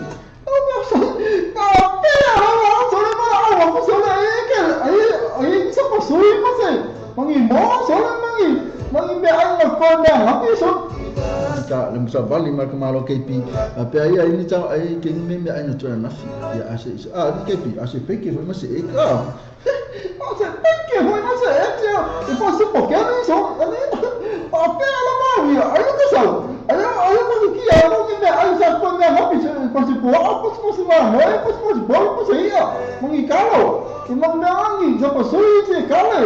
ai sa pasoi mase mangi mo sola mangi be ai ko na hapi so ta le musa vali mar kamalo KP pe ai ni ta ai ke ni me ai no to na fi ya ase KP ase pe ke foi mase e ka ase pe que foi nessa época, e fosse porque nem só, até ela vai, aí eu que sou, aí eu faço que eu não me aí já quando minha mãe fosse boa, fosse uma mãe, fosse boa, fosse ia, mangicalo, e mandangi, já passou isso, cara,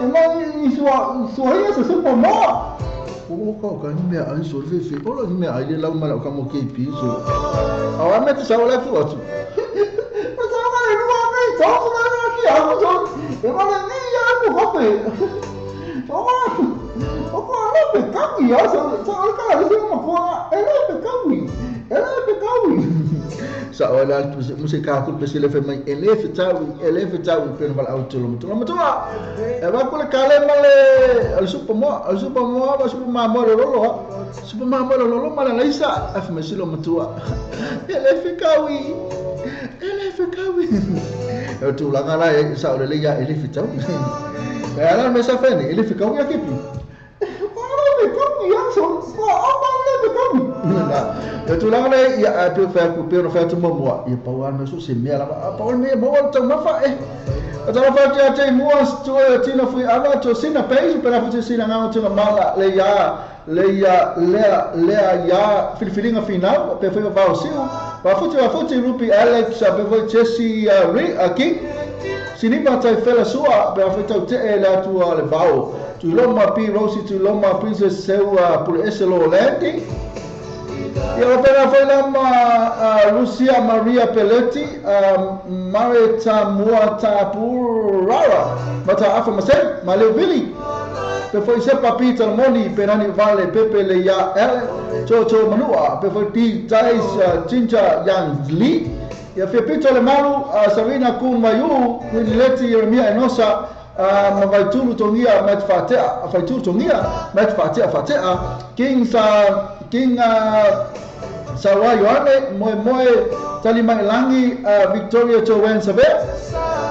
e man sua ia se super mó. O kau ni me ai so fe o ni me ai le lau mala ka mo ke piso awa me te sa ola fu atu mas awa le no me to na na ki a so e ma le ni ya ku hope o ko no pe ka mi ya so ka le so mo ko ela pe ka mi sa ola musika ku pe le fe mai ele fe tawi pe no val auto lo mo to e va ko le kale male al super mo va super mama lo mala laisa af me silo mo to ele fe kawi e tu la ngala e sa ola le ya ele fe tawi e ala me sa fe ni ele fe kawi akipi ya tu lang na ya tu fa ku pero fa tu mo ya pawan na su se me la pawan me mo ta ma fa ata fa ti ate mo tu ti na fu ala to sina page para fu sina nga tu mala le ya filfilinga final pe fa ba o siu pa fu ti rupi Alex pe fu Jesse aqui sini ba tai fela sua pe fu te la tu le vao tu loma pi Rosie tu loma princess seu por esse lolente e opera foi la Lucia Maria Pelletti Marita Muata Purara mata afa masel malevili pe foi se papita moni penani vale pepe le ya chocho manua pe foi ti tais chincha yang li ya fe pito le malu Sarina kun mayu kun leti Yeremia enosa ma vai tulu tongia met fatea fai tulu tongia met fatea king sawa yoane moe talima langi Victoria Jowen sabe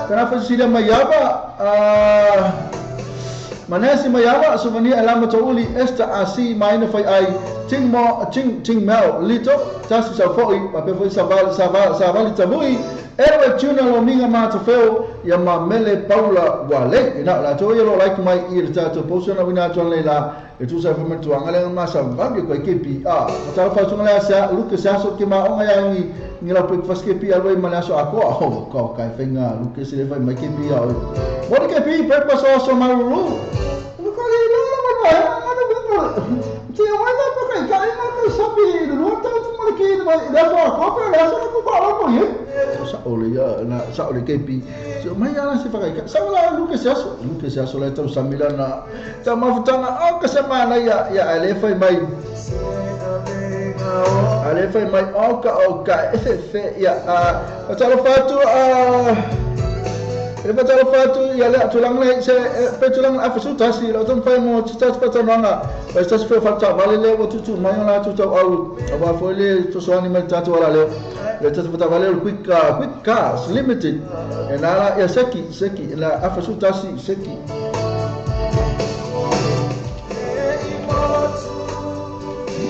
kana fa sida mayaba manasi mayaba sumani alama touli esta asi maina fai ai ting mel lito tasi sa foi pa foi savali tabui ewe tuna lo minga mata feo ya ma mele Paula wale ina la to yelo like mai irta to poso na wina to lela e tu sa fama tu angale ma sa vangi ko ekipi ta fa tu ngala sa Lucas so ki ma onga ya ni la pek fas kepi alwai mana so ako ko kai fenga Lucas le vai mai kepi mo de kepi per paso so maruru ko le no ti vai na ko kai ma ko sabi no ta tu mo ke da ko ko da so ko ko mo ye sa ole ya na sa ole kepi so mai ala se fakai sa la Lucas ya so la ta samila na ta mafutanga ka semana ya ale foi mai oka fe ya patalo fatu ya le tulang le se petulang afasu tasi lo ton fai mo tata patananga pa tasi fe fata vale le wo tutu mai la tutu au aba foi to so animal tatu wala le tata pata vale quick cars limited and ala ya seki la afasu tasi seki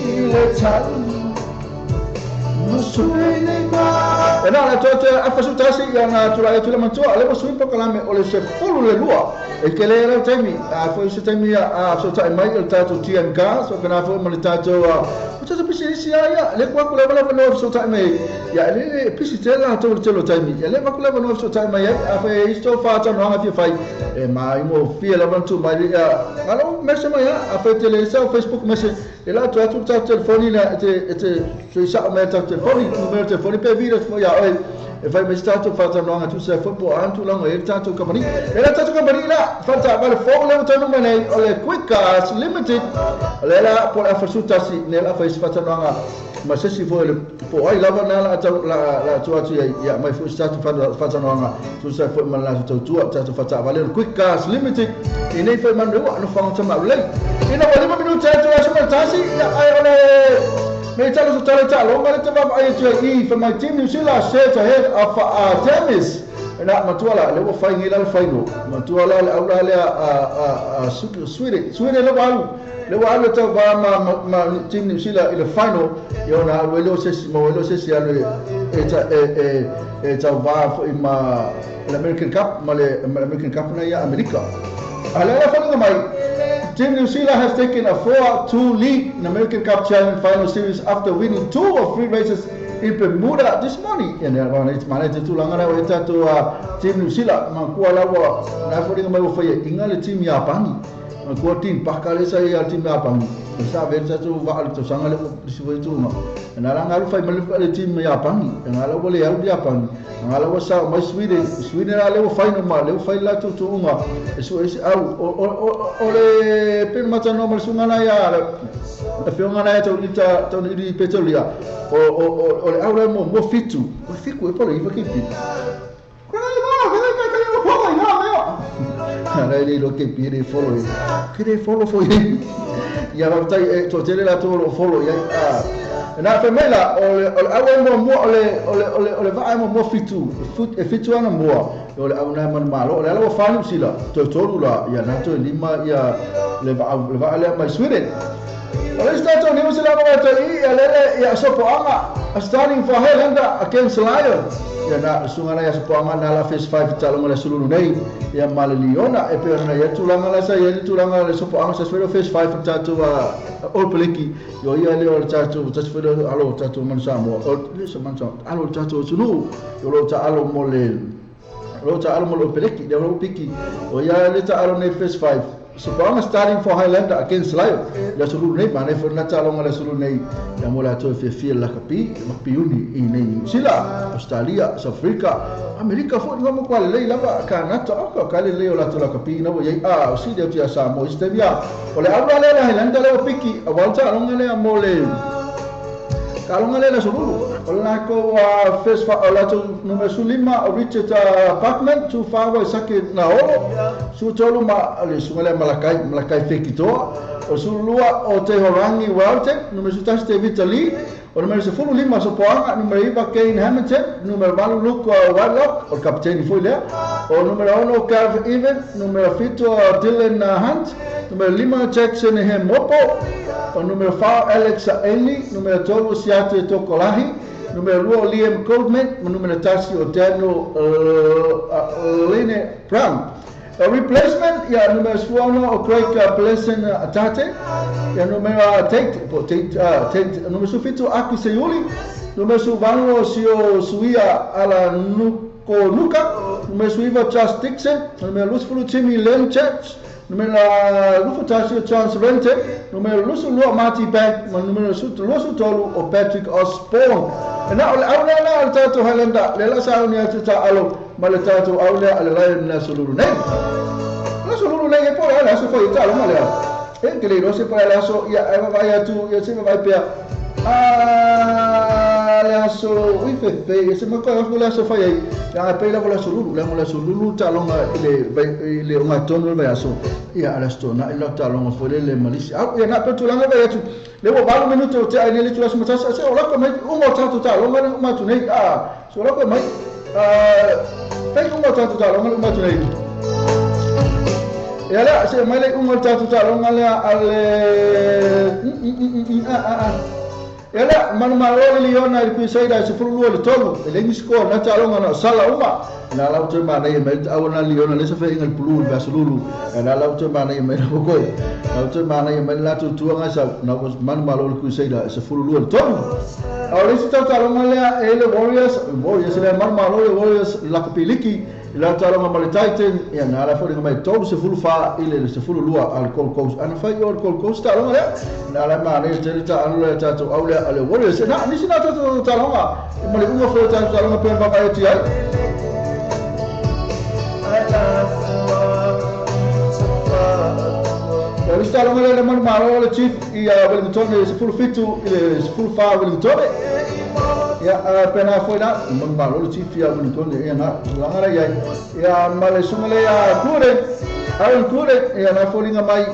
ile tali ena la tote afasu tasi yang tula mantua le posu po kalame ole se fulu le lua e ke le era taimi foi se taimi so tai mai el tato TMK so kana foi mal tato tato pisi ya le kwa kula bala no so tai mai ya le pisi tela to telo taimi ya le kula no so tai mai a foi isto fa ta no nga fai e mai mo fia la bantu mai ya alo message mai a foi tele Facebook message e la to ta telefoni la ete so sa me ta telefoni numero telefoni pe video ya e vai me stato fata longa tu se football antu longa e tanto company e la tanto company la fata vale fo le to no mane ole quick cars limited la por a fasuta si nella fai fata longa ma se si vuole po ai lava nella la tua ya mai fu stato fata longa tu se fo man la tua tanto fata vale quick cars limited e nei fai man no fa un tema lei e no voleva minuti tanto la sua tasi ya ai ole me talo so talo ma le tava ai tu i for my team New Zealand set ahead of tennis na matuala le wa fai ngila le faino matuala le aula le a Sweden le wa alu tau ba ma team New Zealand ile final yo na welo se ale e tau ba fo ma l'American Cup ma le American Cup na ya America ala la fa mai Team New Zealand has taken a 4-2 lead in the American Cup Challenge Final Series after winning 2 of 3 races in Bermuda this morning. And it's managed to langana weta to Team New Zealand mangkua lawa na fodinga mai wafaya ingale team ya pangi mangkua team pakale sa ya team ya pangi sa versa tu va al to sangale disiwe tu ma na langa lu fai male team ya pangi ngala bole ya dia pangi ngala wasa mai Sweden ale wo fai no ma le fai la tu unga eso au ole pen mata no mal sungana ya a fiona na to lita to ni petrolia o le aula mo fitu o fiku e pole iva kipi ara ele lo che pire follow che dei follow for him ya va tai to tele la to follow ya na femela o aula mo ole va mo fitu fitu ana mo ole auna man malo ole ala fanu sila to la ya na to lima ya le va ale ma Sweden. Well, it's New Zealand ya sopoanga starting for Highlander against Lion. Ya na sungana ya sopoanga na la face 5 talong la sululu nei ya maliliona e pe na ya tulanga la sa ya tulanga la sopoanga sa face 5 tatu all peliki yo ya le tatu tasfero alo tatu man samo le so man so alo tatu sulu yo lo ta alo mole lo ta alo mole peliki de lo piki o ya le ta alo nei face 5 Sopoanga starting for Highlander against Lion. Ya sulu nei mane for na talong la sulu nei ya mola to fe la kapi mapiuni in New Zealand, Australia, South Africa, America fo ngamo kwale lei lava kana to ka kale lei la to la kapi na wo ye si de tia sa mo istevia. Ole abra le la Highlander le piki awalta long le amole. Kalonga le la sulu. Ola ko first fa ola to numero sulima Richard Parkman to fawa sake na olo su tolu ma le sungale malakai fekito o sulua o te horangi Walter numero sutaste Vitali o numero sefulu lima sopoanga numero iba Kane Hamilton numero balu Luke Warlock o kapteni foi le o numero 1 Calvin Even numero fito Dylan Hunt numero 5 Jackson Hemopo o numero 4 Alex Ainley numero 12 Siate Tokolahi numero 2 Liam Coleman, numero 3 Daniel Lene Brown. A replacement ya numero 1 Craig Blessing Atate, ya numero 8 numero 5 Aki Sayuli, numero 1 Sio Suia ala Nuka, numero 5 Charles Dixon, numero 2 Timmy Lemchurch, numero Lufatasio Charles Rente, numero lusu lua Marty Bank, numero lusu tolu o Patrick Osborne. Na aula tatu Highlander le la sa unia ta alo male tatu aula ale Lion na sululu nei. Na sululu nei e poi ala so foi talo male. E che le se poi ala so ya vai tu ya se vai per ala so ui fe se mo ko la so foi ya pe la la sululu talo le una tono vai so ya ala sto na ilo talo foi le malisi ya na pe tu la vai tu le wo balu minuto te ai le tu la smata se ola ko mai umo tatu talo ma tu nei so ola ko mai fai umo tatu talo ma tu nei ya la se mai le umo tatu talo ngale ale Ela manu maroli liona il pisaida se furu le tolu le misko na talonga na sala uma na la uto mana ye met awna liona le se fe ngal pulu ba sululu na la uto mana ye met ko na uto mana ye met la tu nga sa na was manu maroli pisaida se furu le tolu awle se talonga le ele warriors le manu maroli warriors la kapiliki la talonga mal titan ya na la fori mai tolu se fulu fa ile se fulu lua al Gold Coast ana fa yo Gold Coast talonga le na la mana ye terita anu ta to awle ale warriors na ni sina to talonga mali unga fo ta talonga pe ba ba ti ai ya sta talonga le man maro le chief ya Wellington se full fitu ile se full fa Wellington ya pena foi na man maro le chief ya Wellington ya na langara ya male sumale ya kure Aaron Kure ya na folinga mai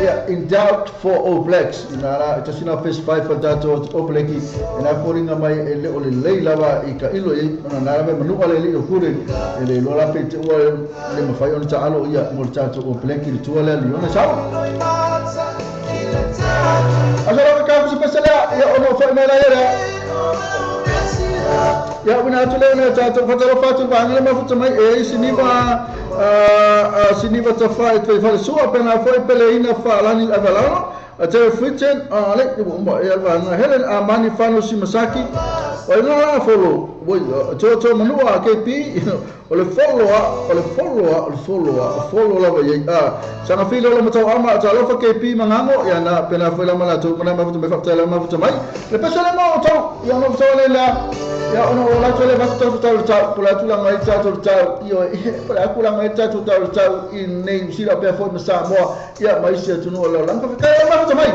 Yeah, in doubt for All Blacks. Just first five for that All Blacks. And I'm calling on my little Leila, Ilo, and I have a Manual Leo Kurin, and the Lola Pit, the Mafayon Talo, Mortato, All Blacks, the Tuala, Leona Shaw. I don't know if it's a ya una tule na tato fatalo fatu bangla ma futu mai siniva tafa e fa sua pena foi pele ina fa lani avalano a te fiten ale ke bomba e alvana Helen Amani Fano Shimasaki o no la follow voi to manua KP o le follow la vai sana filo la mata ama ta lo fa KP mangango ya na pena foi la mala to mana ma futu me fa tele ma futu mai le pesale mo to ya no so la ya ono la tole va to pula tula mai to io pula kula mai to in name sila pe foi masa mo ya mai sia tu no la langa ka ma to mai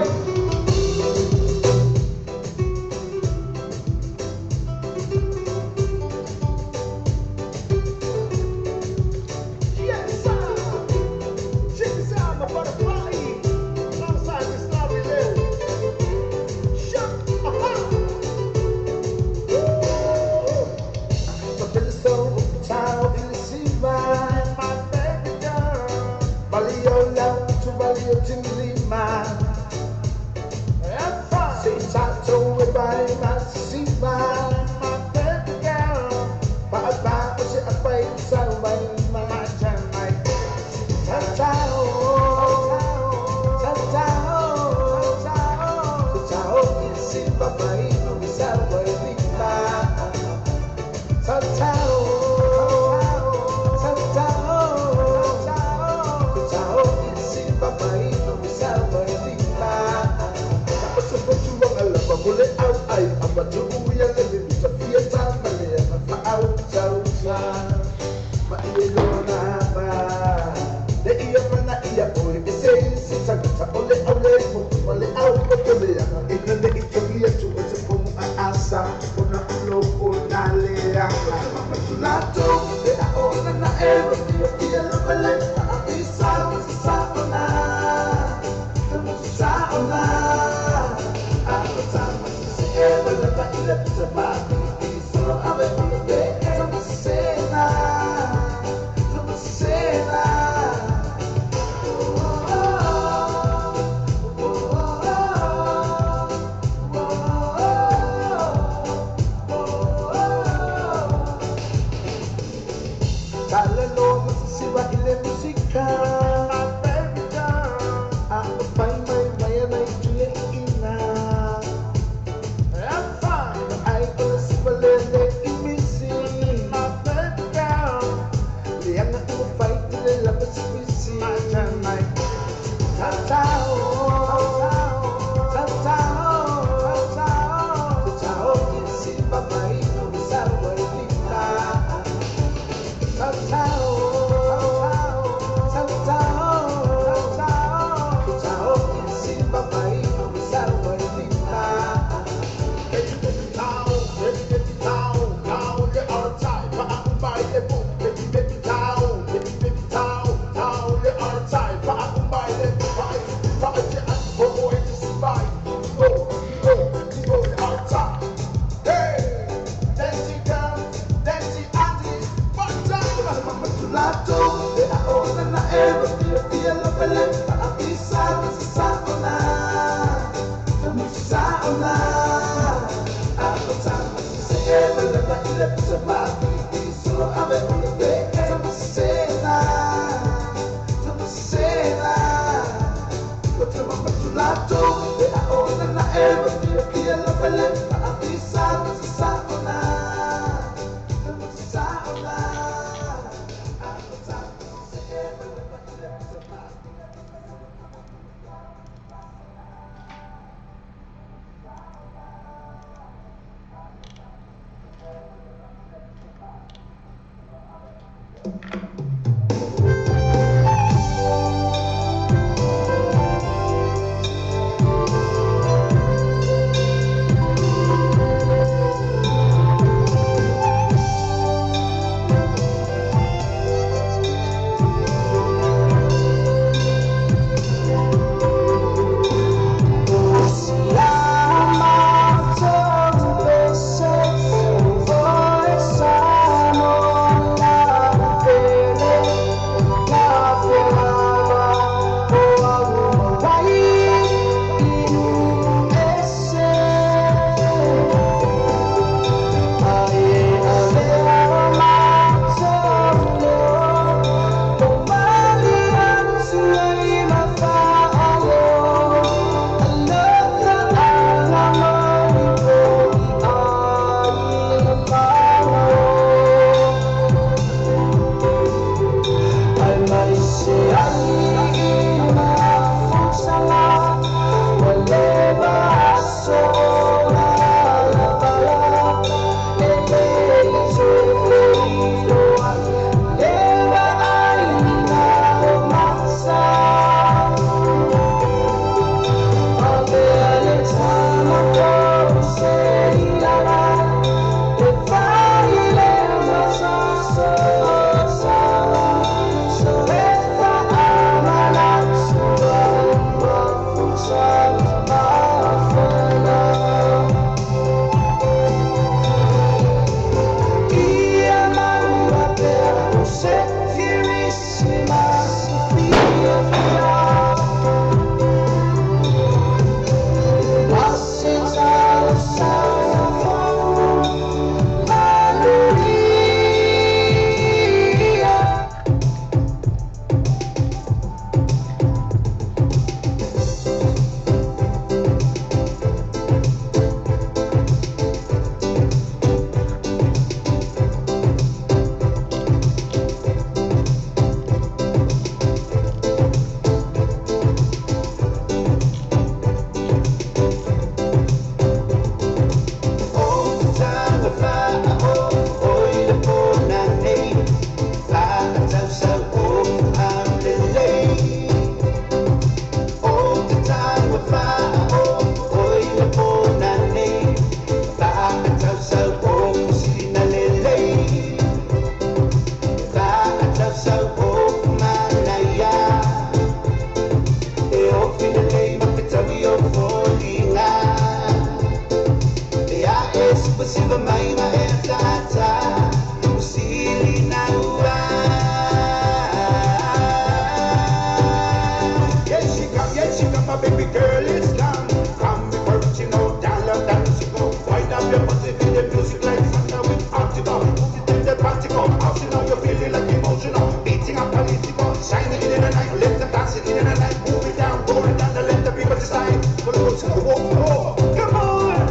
Baby girl, it's gone. Come be working out, dance, you go. Wind up your body, feel the music like thunder with article. Move it in the particle, now you're feeling like emotional. Beating up political, shining in the night, let them dance in the night. Move it down, let the people decide. For the words of the war, come on.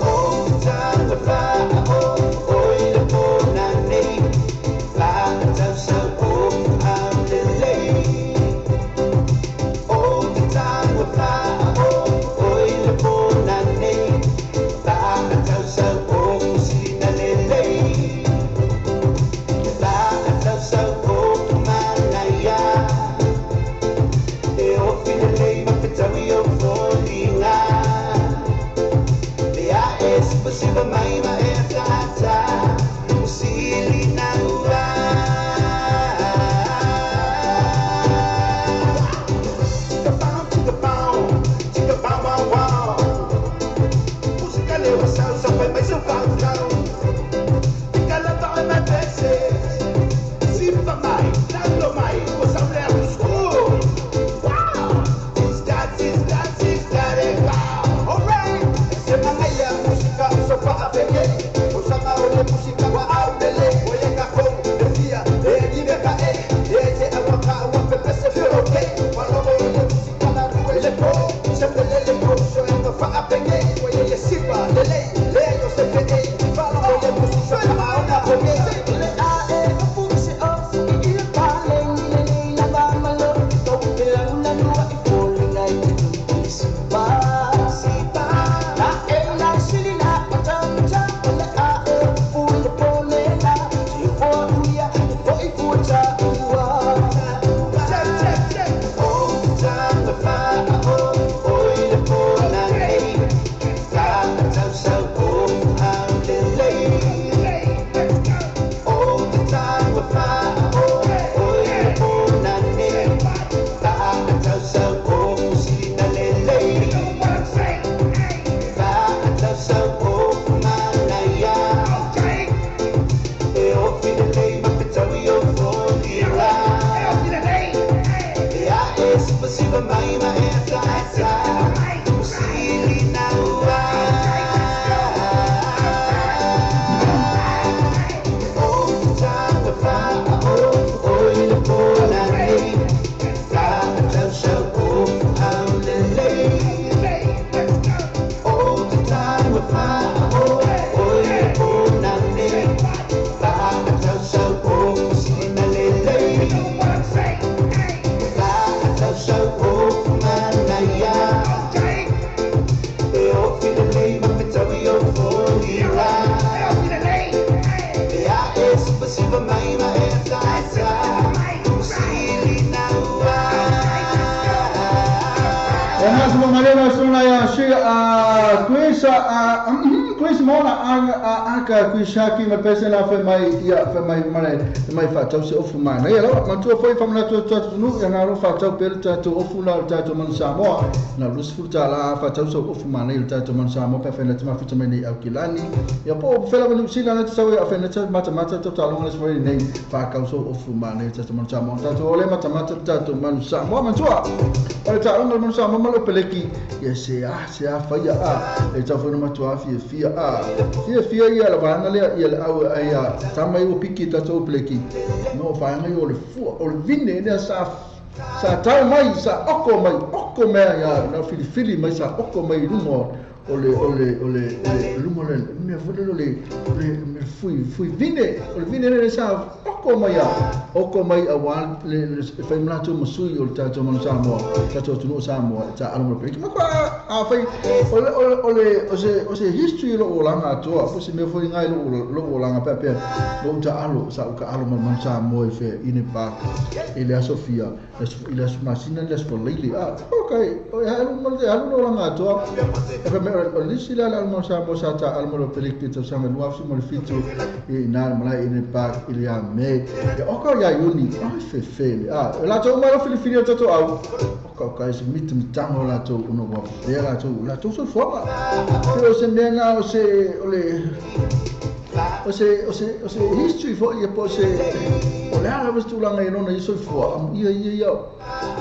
Oh, time to fly, oh, the phone I need. Fly, touch, so, I'm delayed. Aka kuishaki ma pese na fe mai ia fe mai mai fa tau se ofu mai nei lo ma tu foi fa na tu nu ya na ro fa tau per tu ofu na tu man Samoa na lus futa la fa tau se ofu mai nei tu man Samoa pe fe na tu ma fita mai au kilani ya po fe la ni sina na tu a fe na tu mata tu ta longa foi nei fa ka so ofu mai nei tu man Samoa tu ole mata tu man Samoa man tua o ta longa man Samoa ma lo peleki ya se a fa ya a e ta foi ma tu a fia ia la vanga le ia la au ia tama i o piki ta tau pleki no vanga i o le fu o le vine ne sa tau mai sa oko mai ia na fili mai sa oko mai rumo o le rumo le me vole le fui vine o le vine ne sa oko mai a wan le fai mna tu masui o ta man Samoa ta tu no Samoa ta alo pleki ma a fai o se history lo langa to a se me foi ngai lo langa pepe lo ta alo sa ka alo man Samoa fe ine pa ile Sofia ile masina les for lili okay o alo man alo lo langa to e me o lisi la mo sa ta al mo peliki to sa mo afu mo fitu e na mala ine pa ile a me e o ko ya yuni ai fe la to mo filifili to au ko ese mitu tango la to uno wa la to so forma pero se mena o se history fo ia po se o le ala vestu langa i nona iso fo am ia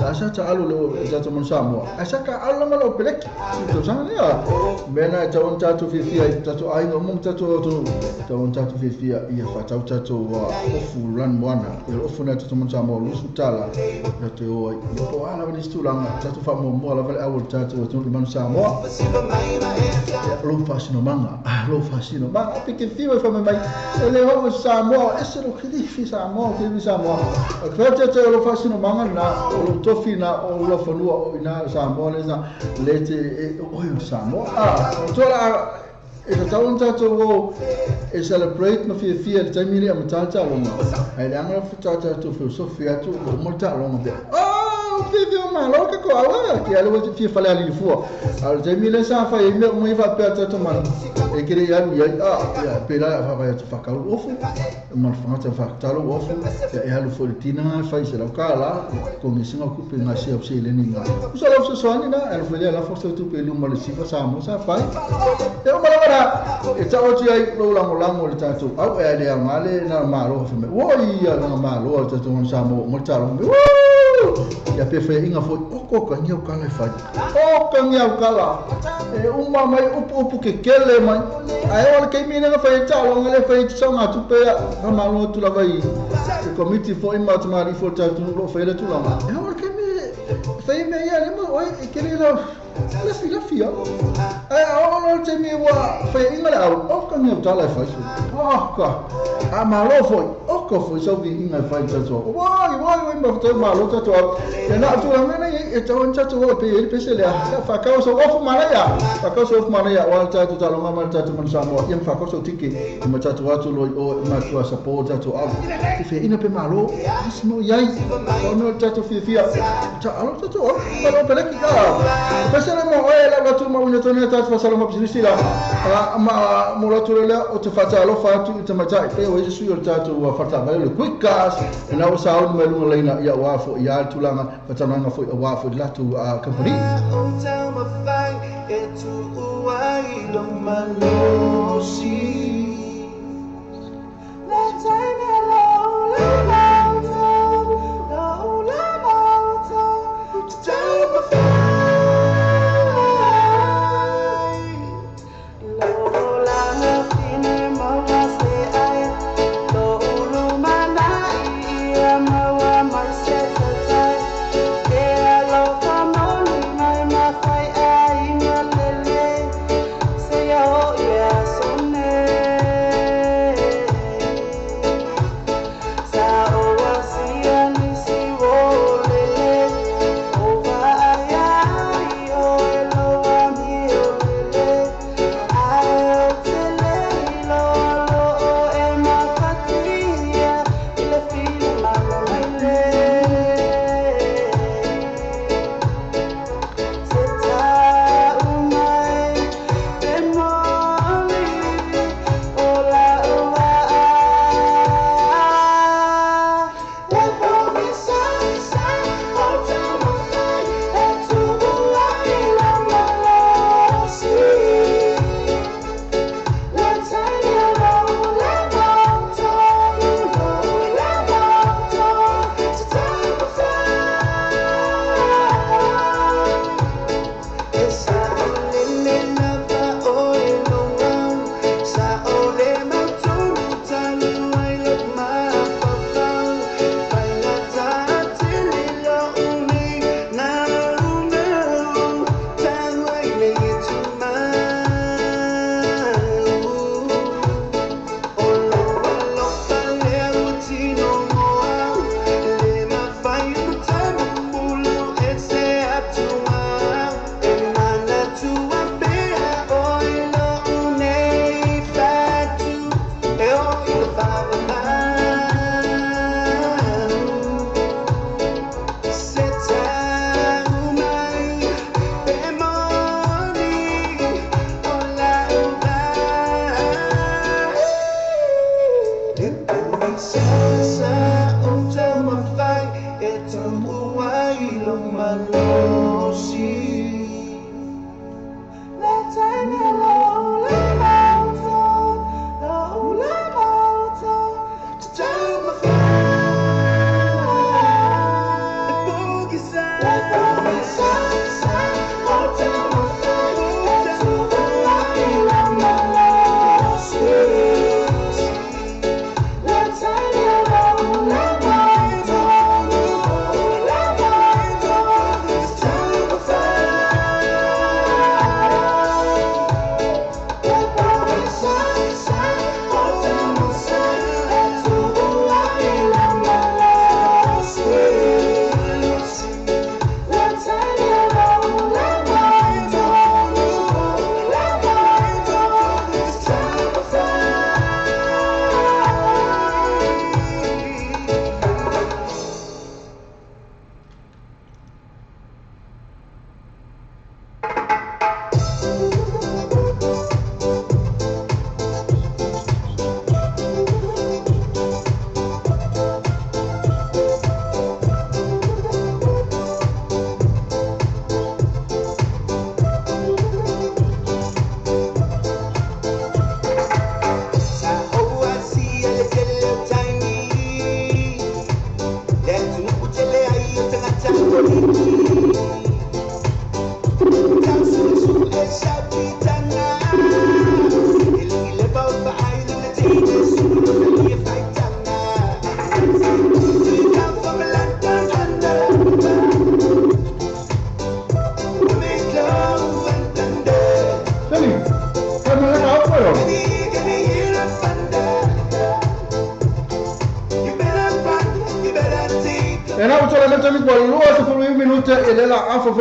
la sa ta alu lo jato mon samo asa ka ala malo pelek to sana ia mena ta on tatu fifia tatu ai no mum tatu to ta on tatu fifia ia fa tatu wa ofu ran mwana ia ofu na tatu mon samo lu sutala na te o ia po ala vestu langa tatu fa mo la vale awul tatu to mon samo lo fasino manga pike fiwa fa mai ele ho Samoa ese lo khilifi Samoa o kwete te lo fasino manga na o tofi na o lo fanua o ina Samoa lete o Samoa tola e ta unta to e celebrate no fia le tamili am tata longa ai langa futata to filosofia to mo ta longa vive uma louca com a que ela vai te falar ali fora al jamila sa fa e mo iva perto to man e que ya pela vai te facar o ofu mal fanta factalo o ofu e ela foi tina fa isso lá cala com isso não ocupa na se opse ele ninga só lá se soani na ela foi lá força tu pelo mal se fa sa mo sa fa e o malagara e ta o ti ai lo la le tanto au e le male na malo fa me o ia na malo ta to on sa mo talo ya pe fe inga foi o ka ngia kala fa o ka ngia kala e uma mai upu ke kele mai ai ol ke mina fa ta lo ngale fa ta nga tu pe na malo tu la vai e committee for in matmari for ta tu lo fa tu la ma e ol ke me fa me ya le mo e ke le la fia ai ol te me wa fa inga la o ka ngia kala fa o ka a malo foi o ka foi so vi inga fa ta so wai ma fa malo ta to ya na tu ngana e tawon tatu o pe se le fa ka so of mana ya wa tatu talo mama tatu man samo yam fa ka so tiki ma tatu watu lo o ma tu support tatu au ti fe ina pe malo asmo yai ono tatu fia ta alo tatu o pa lo peleki ka pa se mo o la watu ma una tona tatu fa salo ma bisisi la ma mo la tu le o te fa talo fa tu te ma tai pe o je su yo tatu wa fa ta ba le quick gas na o sa on me lu leina ya wa fo ya tu langa patananga foi a wa foi latu a company Tamu ai long malosi. Let's take it low, let out to tell my friend. The boogie side.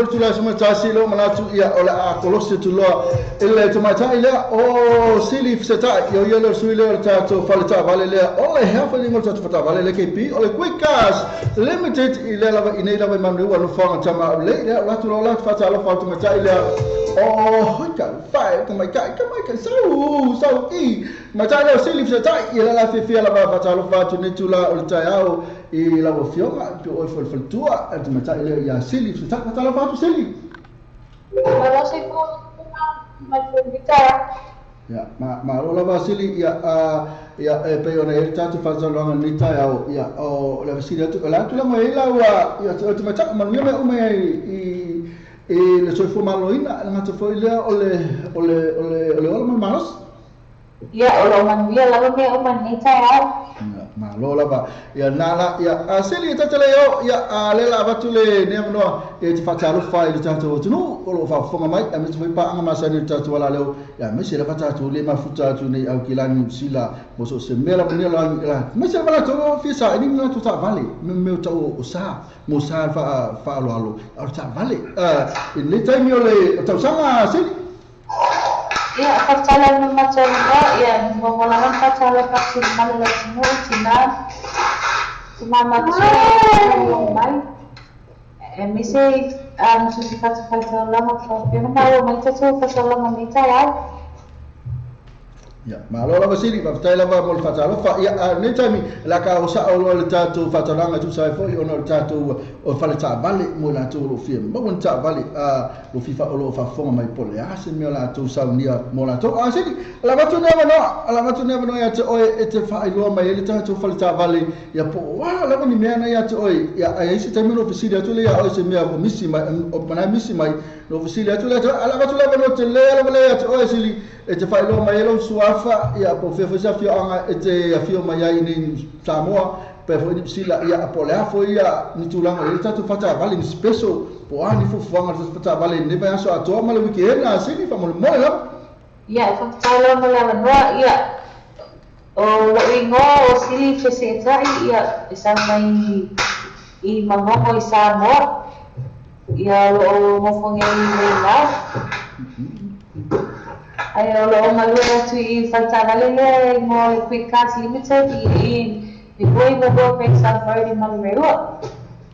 Tula semua tasilo manatu ia oleh kolose tuloa ile tomata ile o silif seta yo yelo suile tato falta vale le ole hafa ni ngol tato falta vale le KP ole quickcast limited ile lava ine lava mamru wa fanga tama le la tulo la fata la falta mata ile o hoka fai kama ka so i mata ile silif seta ile la fifia lava fata la fata ni tula ulta yao i la fioma to o faltua at mata ile ya silif seta fata la fata silif. Kalau saya pun macam bicara. Ya, ma ba sili ya pe ona el tatu fazal longa nita ya o la sili tu la tu la mo ila wa ya tu mata man me i le so fu maloina nga tu foi le ole manos Ya, ole man dia la me o man nita ya. Ma lo la ba ya nala ya asili tatale yo ya le la batule ne no e ti fatalu fa i tatu tu no o fa fonga mai a mi foi pa anga masani tatu wala le ya me se la fatatu le mafuta tu ne au kilani sila mo so se mela ne la me se bala to fi sa ni na tu ta vale me ta o sa mo sa fa lo au ta vale ni time yo le ta sama sili Ya, pacaran macam ya, mengolakan pacaran vaksin malah semua Cina macam mai. Misi mesti pacaran lama tapi mau macam tu pacaran kita ya. Ya, malo la basili ba ftai la ba mol fatalo fa ya ne tami la ka usa o lo tatu fatalanga tu sai fo ono tatu o fale ta vale mo la tu lo film ba won ta vale lo fifa o lo fa fo mai pole se me la tu sa unia mo la to sili la ba tu ne no ya te o e te fa lo mai le tatu fale ta vale ya po wa la ni me na ya te o ya ai se tami lo fisili tu le ya o se me o misi mai o pana misi mai lo fisili tu le ala ba tu la ba no te le la ya te o sili e te whaelo mai elo suafa ia po whewhisa fio anga e te fio mai ai ni Samoa pe fo ni sila ia po lea fo ia ni tulanga e tatu whata vale ni speso po ani fufuanga tatu whata vale ni vai aso atoa male wiki e na sini wha mole mole lam Ia whakataula mala manua ia o ingoa o sili fese e tai ia e sa mai i mangongo i Samoa ia o mofonge i Reina ai o malua tu i whataralele mo Quickcast Limited i boi mo bo pensa Verde Malmerua.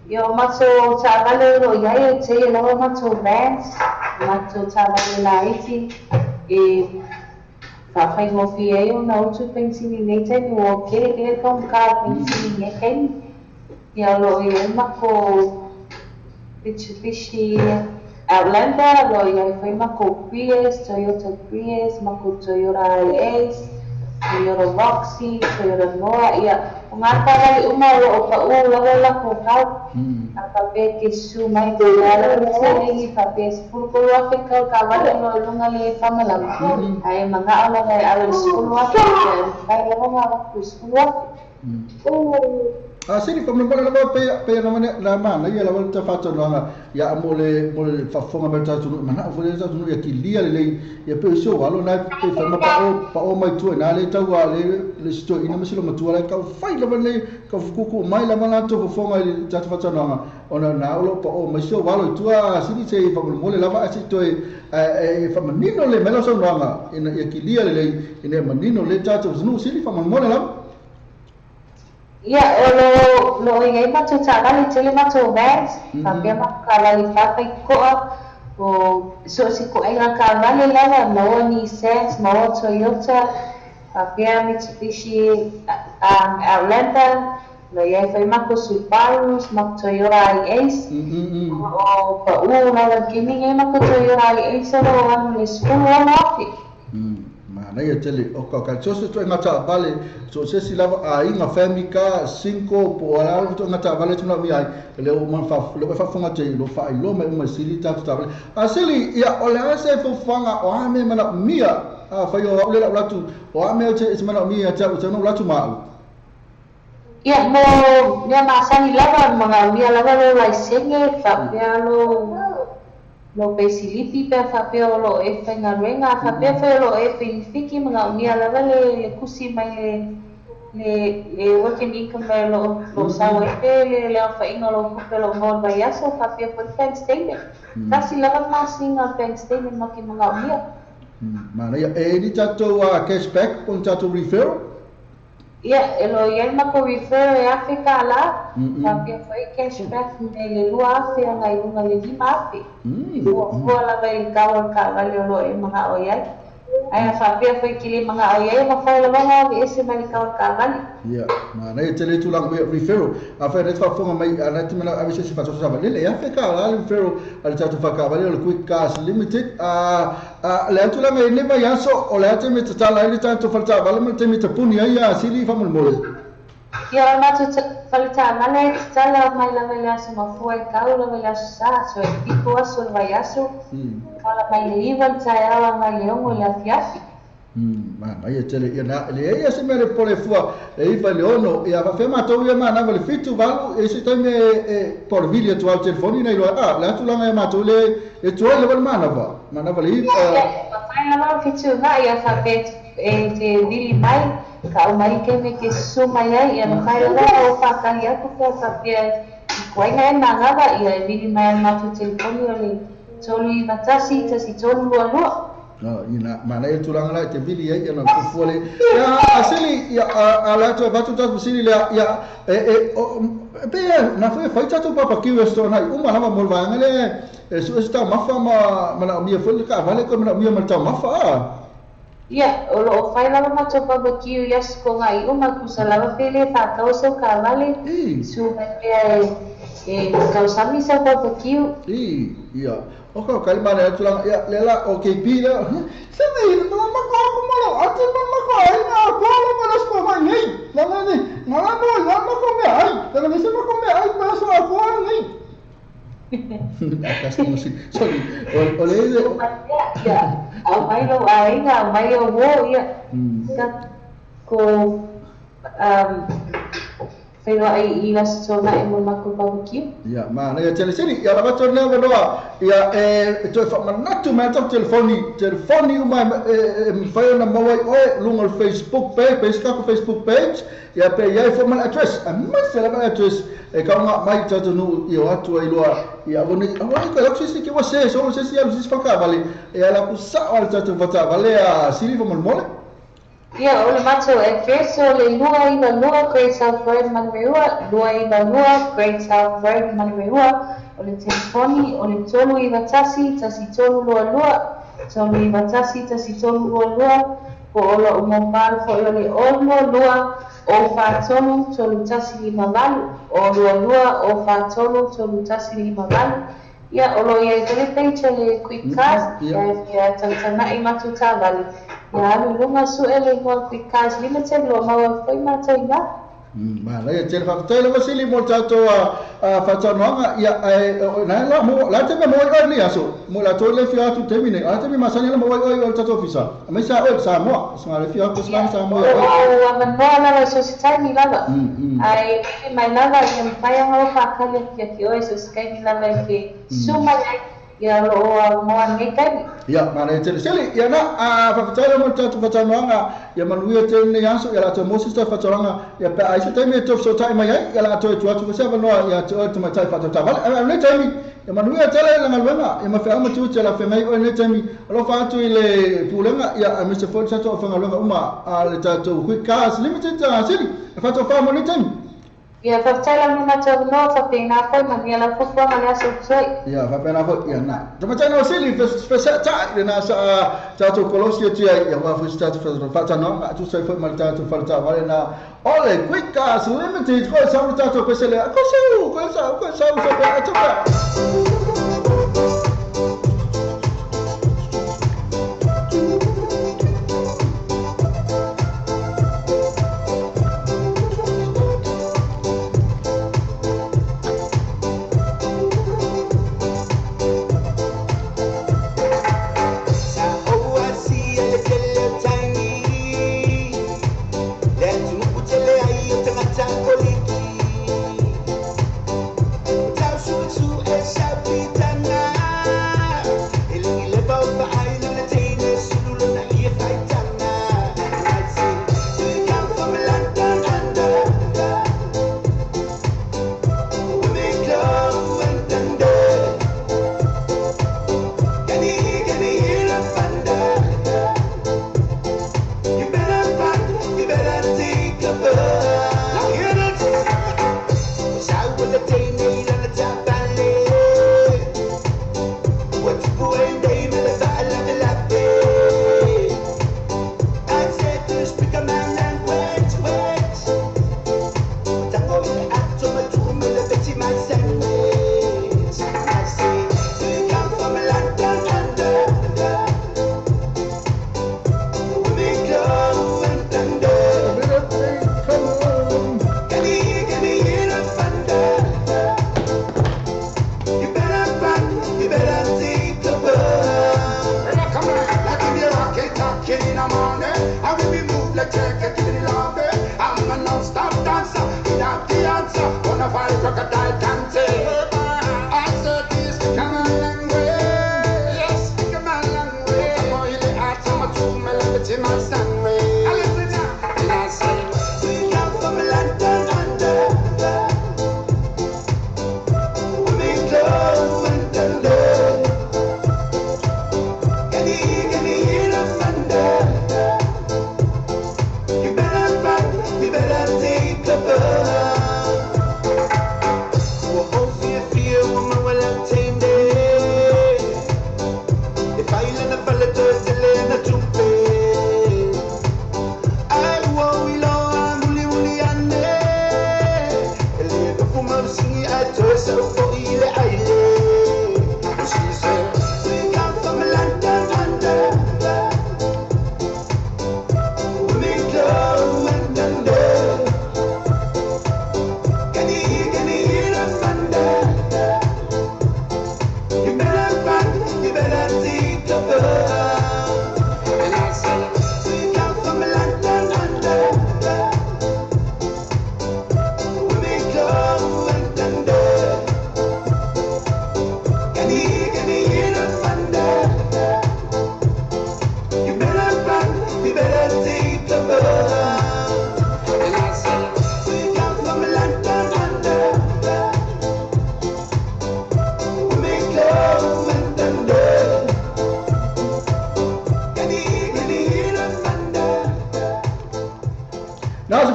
Yo mato tawale ro iai te e lawa mato vans, mato tawale la iti e whawhai mo fie o na utu pensini nei tenu o kere kong ka pensini e keni. ia lo i mako Mitsubishi Outlander, lo ia foi mako Prius, Toyota Prius, mako Toyota IS, Toyota Roxy, Toyota Noah, ia ngata lagi uma lo pa la ko kau. Apa ke su mai de ala sini pa pe sepuluh ke kau kawan lo lunga le famala. Ai manga ala ngai ala sepuluh ke kai lo nga sepuluh. Sini kau nampak lama pe nama ia lawan terfaton lama ya mole fafonga berta tunu mana boleh tunu ya kilia le ya pe so walo na pe fama pa o mai tu na le tau le sto ina masilo matua le kau fai lawan le kau kuku mai lawan na tu fafonga le terfaton lama ona na lo pa o mai so walo tu sini se fa mole lava asi tu fa manino le melo so lama ina ya kilia le ina manino le tatu sunu sini fa mole lama. Ia, lo ingai mato cakali cili mato vans, tapi mak kalau lipat koa, so si koa yang kawali lama mau Nissan, mau Toyota, tapi Mitsubishi Outlander, lo ia fai mako Subaru, mak Toyota IS, o pa lawan kini ingai mako Toyota IS lo wan sepuluh afi. Mana ya tele o ka so tu ngata vale so se si lava a inga family ka 5 po ala tu ngata vale tu na mi ai le o man fa le fa fonga te lo fa lo me uma sili ta tu vale a sili ya ola se fo fanga o ame mana mia a fa yo le la tu o ame te is mana mia ta tu no la tu ma ya mo dia masa ni lava mga mia lava lo lai senge fa ya lo pesilipi pe fa pe lo e fenga renga fa pe lo e fiki mga mia lava le kusi mai le working income lo sawe le fa inga lo pe lo ngol bayaso fa pe for bank statement kasi lava masinga bank statement maki mga mia mana ya di tato cashback pun tato referral. Ia, elo iai mako refer e afe ka la, tapi foi cashback le lua afe ngai lunga le lima afe. Fua la vai kawa ka vale lo e mga o iai. Ai fa pia foi kili mga o iai ma fa la mga o ese mai kawa ka vale. Ia, mana e tele tulang me referral. Afa re fa fonga mai ana timana avise se fa so sa le afe ka la referral al tatu fa ka vale lo quick cash limited le tulang e neva yaso o le ate me tala ile tanto falta vale me te puni ia sili fa mol. Ia ma tu falta male tala mai la vela se ma foi ka la vela sa so e tipo aso vai aso. Kala mai le ivan tsaya mai le ongo la fiafi. Mana ia tele ia na le ia se mere pole fua e iva le ono ia fa fema to ia mana vale fitu valu e se tame por video tu al telefoni nei lo la tu langa ma to le e tu le val mana va mana vale ia fa la fitu na ia fa pet e te vili mai ka mai ke me ke suma ia no fa la o fa ka ia ku fa pia ko ia na ngava ia vili mai ma tu telefoni le tolu batasi tasi tolu lo no ina mana e tulang la te vili ai na ku fole ya asili ya ala to batu tas sili ya pe na foi tatu papa ki resto na uma lama mol va ngale su esta mafa mana mi fole ka vale ko mana mi marta mafa ya o fai lama ma to papa ki yes ko ngai uma ku sala pele ta ka so ka vale su e ka sami sa papa ki iya oka kalimana tulang ya lela OKP la sabi mama ko malo ate mama ko ai na ko malo so ma nei lama ni mama ko me ai lama ni sama ko me ai malo so ko nei akas mo si sorry ole ya mai lo ai nga mai o wo ya ko pero ai ilas so na mo mako barbecue ya mana ya tele sini ya la torna veloa ya to fa manatu ma to telefoni uma mi fai na mo oi lungo Facebook page ya pe ya formal address mas la address e ka nga mai to no yo atu ai loa ya boni ko la sisi ki você so sisi ya sisi fa ka vale ya la ku sa al to vota vale a sili formal mole. Ia, ole mato e keso le lua Great South Road Manureua, Great South Road Manureua, ole telefoni, ole tolu iwa tasi tolu lua, tolu iwa tasi tolu lua, ko o lo'o mopal fo'i o le ono lua o whātonu tolu tasi lima walu, o lua o whātonu tolu tasi lima walu. Ia o lo ia tele peiche le quick cast, ia tangtana i matu tāwali. Ia alu lunga su ele ngua quick cast limited lo maua fo'i mātai ngā. Mana ya tel fakta le masili mo tato fakta noanga ya na la mo la te mo oi ni aso mo la to le fia tu termine a te mi masani la mo oi tato ofisa me sa oi sa mo sa le fia ko sa mo oi o man no la so sitai ni lava ai mai lava ni mai ho fa kale ki oi so skai ni lava ki suma ya lo mo ngai kai ya mana ya tel seli ya na fakta le mo tato fakta noanga ya manuia te ni aso ya la to mo sista fakta noanga ya pa ai se te me to so tai mai ya la to tu tu se no ya to tu mai tai fakta ta vale ne tai ya manuia te le la ngalwenga ya ma fa ma tu te la fe mai o ne tai mi lo fa tu ile pulenga ya Mr. Ford sa to fa ngalwenga uma le tato quick cars limited ta seli fa to fa mo ne tai ia whakataila muna tau no whapena koe mani ala whakua mani aso kusoi. Ia whapena koe, ia nā. Tama tau no sili, whasa ta, i nā sa tātou kolosia tia, ia wafu si tātou whatano, ngā tu sai whai mali tātou whalata wale nā, ole, quick cars limited, koe sauru tātou koe sele, koe sau, atoka.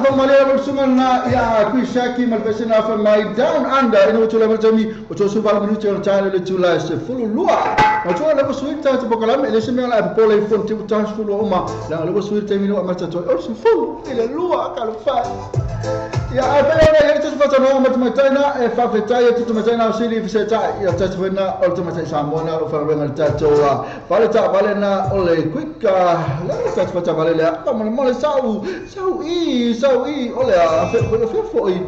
fa malia mo sunga na ya ku shaki mal pesina fa mai down under ino chula mo tami o to su val minuti o tale le chula se fulu lua o to le suita to pokala me le se me la pole fonti utas fulu oma la le suita mino amata to o su fulu ile lua ka fa ya apela ya tu fa tano mo tamaina e fa fetai tu tamaina sili fi seta ya tu fa na o tamaina samona o fa venga tato vale ta vale na ole quick la tu fa vale la ma mo le sau ole a fe foi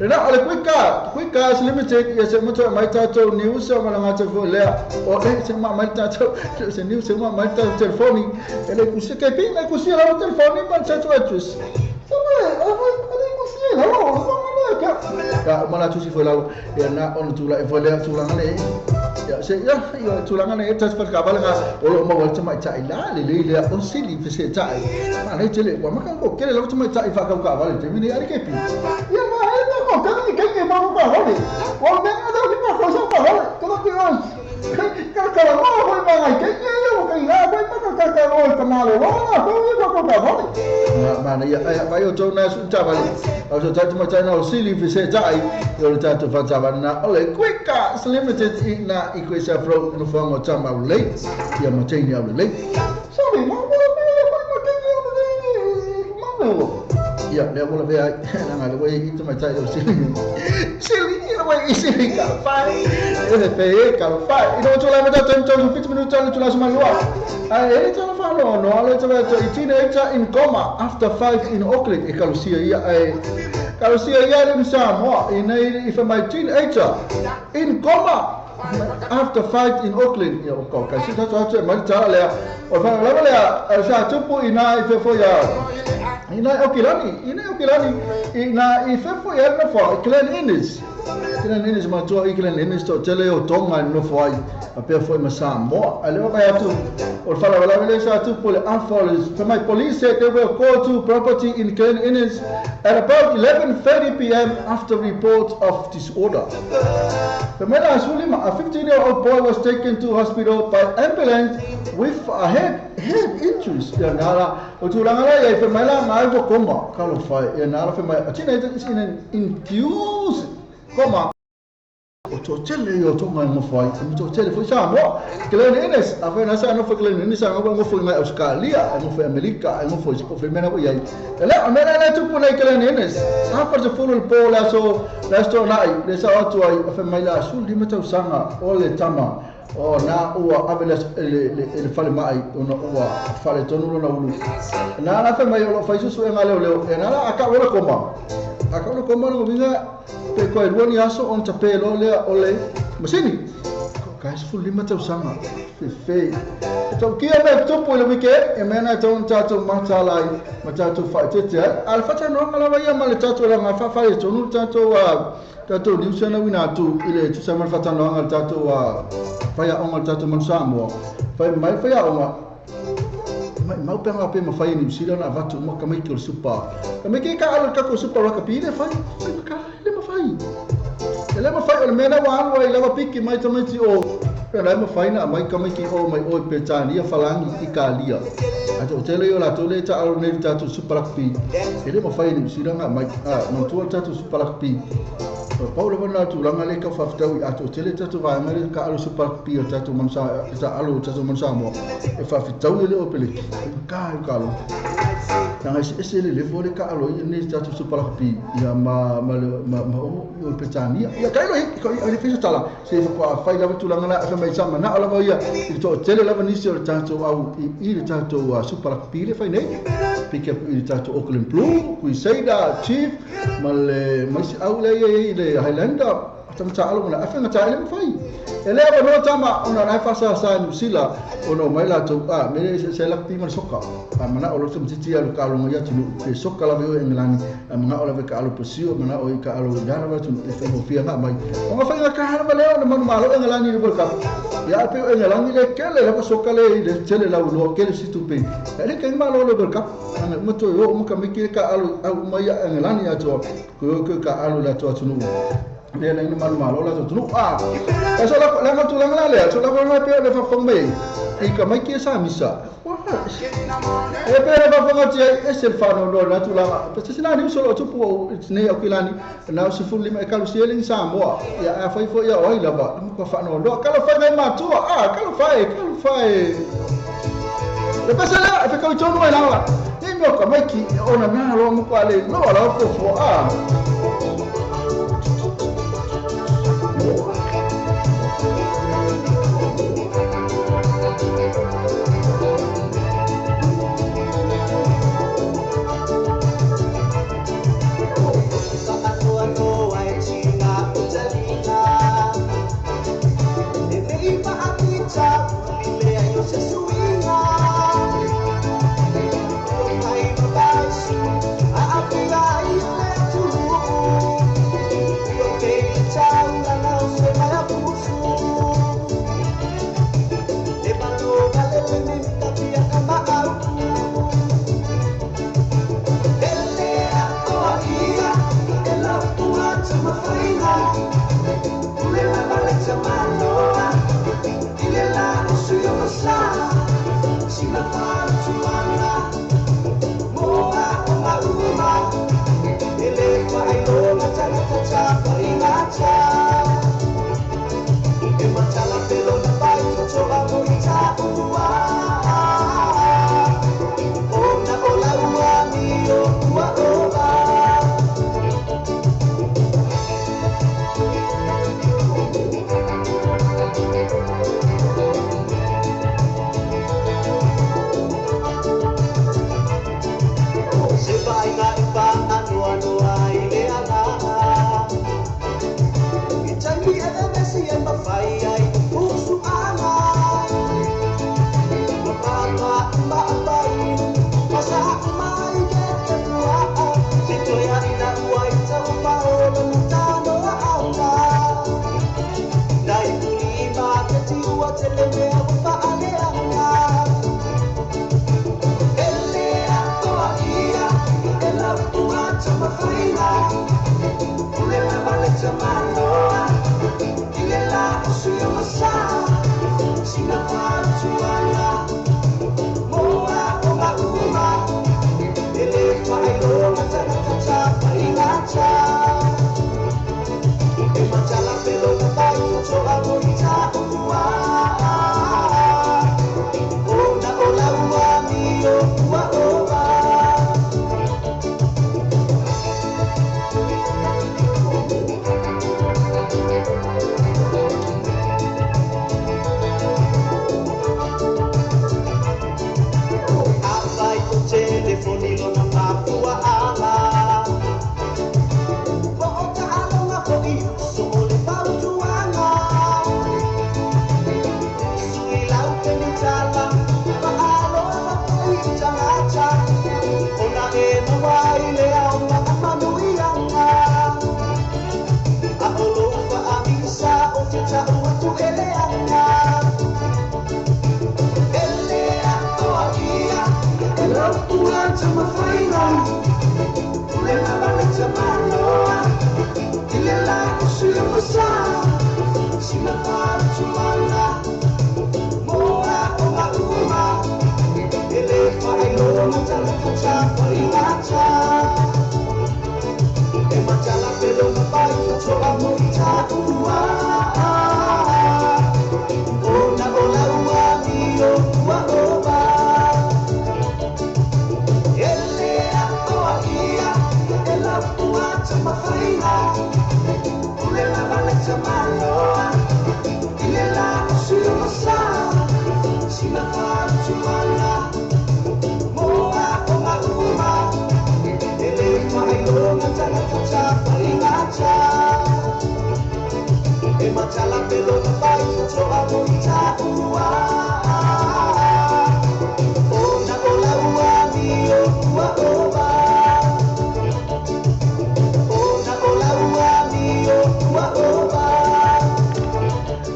na ole quick limited ya se mo to mai tato news o ma ngata fo le o se ma mai tato se news se ma mai tato telefoni ele ku se ke pin ku se la telefoni pa tato atus ya mana tu si foi lalu ya na on tu la foi le tu la ngale ya se ya tu la ngale tas per kabal nga olo mo wal tama cha ila le on sili fi se cha ma le tele wa makan ko kele lo tama cha ifa ka kabal te mini ari ke pi ya ma ele ko ka ni ke ma ko ka hole wa me ada ki ma ko sa ka hole ko ko on ka mo ko ma ngai ke ye yo ka ila ko ma ka lo ka ma lo wa ko ka hole ma na ya ba yo to na su cha ba au so tatu matana o sili fi se tai yo tatu fatava na ole quick limited na ikwesa pro no fango tama le ya mateni au le sorry ma ya le bola ve na ngale we itu matai o sili we sili ka fa e pe ka fa ino to la meta tempo 50 minutos to la suma lua ele to fa no ale to teenager in coma after fight in Auckland e kalusia ya kalusia ya le Samoa in if my teenager in coma after fight in Auckland ya ko ka si to mai tala le o fa la le sa tupu ina ife fo ya ina okilani ina ife fo ya no fo Glen Innes ma to Glen Innes to tele o tonga no fo ai a pe fo ma Samoa ale ba ya tu o fa la le sa tupu le unfollows for my police said they were called to property in Glen Innes at about 11:30 p.m. after report of disorder. The man a 15-year-old boy was taken to hospital by ambulance with a head injuries. Ya nara o tu langa ya fe mala ngai ko koma kalo fa ya nara fe mai a teenager is in an induced coma. O to tele yo to mai mo fa o to tele fo sa mo Glen Innes a fe na sa no fo Glen Innes a mo fo mai Australia mo fo America mo fo mena ko yai ele a mena na tu puna Glen Innes a par de full ball so resto nai le sa atu ai a fe mai la sul di meta usanga o le tama o na ua avelas ele fale mai ona ua fale tonu na ulu na fe mai o fa su e ngale leo e na aka wala koma no binga pe ko ruani aso on tape lo le ole masini ka su lima tau sanga fe to kia me tupu le wike e mena to tato matalai matato fa tete al fata no ngala wa ya male tato la ngafa fa to no tato ni usana wina tu ile tu sama fata no ngal tato wa fa ya on tato man samo fa mai fa ya on mau penga pe ma fai ni sila na vatu mo kamai ko supa kamai ke ka alo ka ko supa wa kapine fai ka le ma fai o mena wa wa le ma piki mai tamati o le ma fai na mai kamai ki o mai o petani falangi ikalia ato tele yo la tole ta alo ne ta tu supa pi ele ma fai ni sila na mai no tu ta tu supa pi Paulo vana tu langa le ka faftau ato tele ta tu va America alo supa pi ta tu mansa ta alo ta tu mansa mo e faftau le o pele ka lo nanga ese le vole ka alo ni ta tu supa pi ya ma o petania ya kai lo ko ni fisa tala se ko fai la tu langa la fa mai sama na ala ya to tele la ni se ta tu au i ta tu supa pi le fai nei pick up i ta tu Auckland Blue ku saida chief mal mais au le Highlander tam taalo na afenga taale fai ele ba no tama ona na fasa sa New Zealand ono mai la to me se la pi man soka mana o lo tum titi alu ka lo ya tinu pe soka la veo England mana o la ve ka alu posio mana o ka alu dana ba tu fe mo fia mai o fai ka ha ba le o man malo England ni bolka ya pe England le kele la soka le tele la lo kele situ pe ele ke malo lo bolka ana mo to yo mo ka me ki ka alu mai England ya to ko ka alu la to tinu dia nang malo la tu ah so la tu lang la le so la na pe le fa fong me I ka mai kia sa misa e pe ba fonga ti e se fa no na tu la pe se na ni so lo tu pu ne o kilani na se fu lima e ka lu seling sa mo ya a fa fo ya oi la ba ko fa no ka lo fa ngai ma tu ka lo fa e le pa se la pe ka tu no la ni mo ka mai ki ona na lo mo kwa le no la fo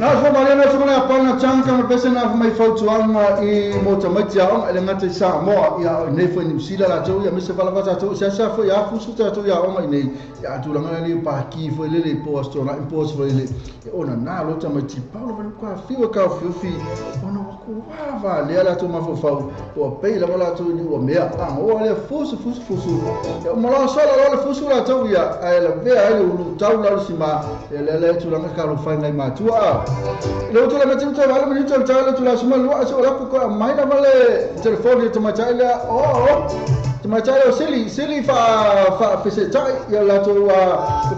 Na so malena so na pana changa ma pese na mai fautuanga I mo tamaiti a onga ele ngata I Samoa ia nei foi ni sila la tau ia mese fala fata tau sia foi a fusu tau ia onga nei ia tulanga ni pa ki foi lele posto na imposto foi lele ona na lo tamaiti paulo va kwa fiwa ka fifi ona ku va le ala tu ma fo fau o pe la wala tu ni o mea o le fusu ia mala so la le fusu la tau ia ala ve ai u tau la sima ele tulanga ka lo fa ngai matua lo tu la metim tu wala meni tu tala tu la sima lo aso la ko mai la vale telefone tu machaila tu machaila sili fa fese tai ya la tu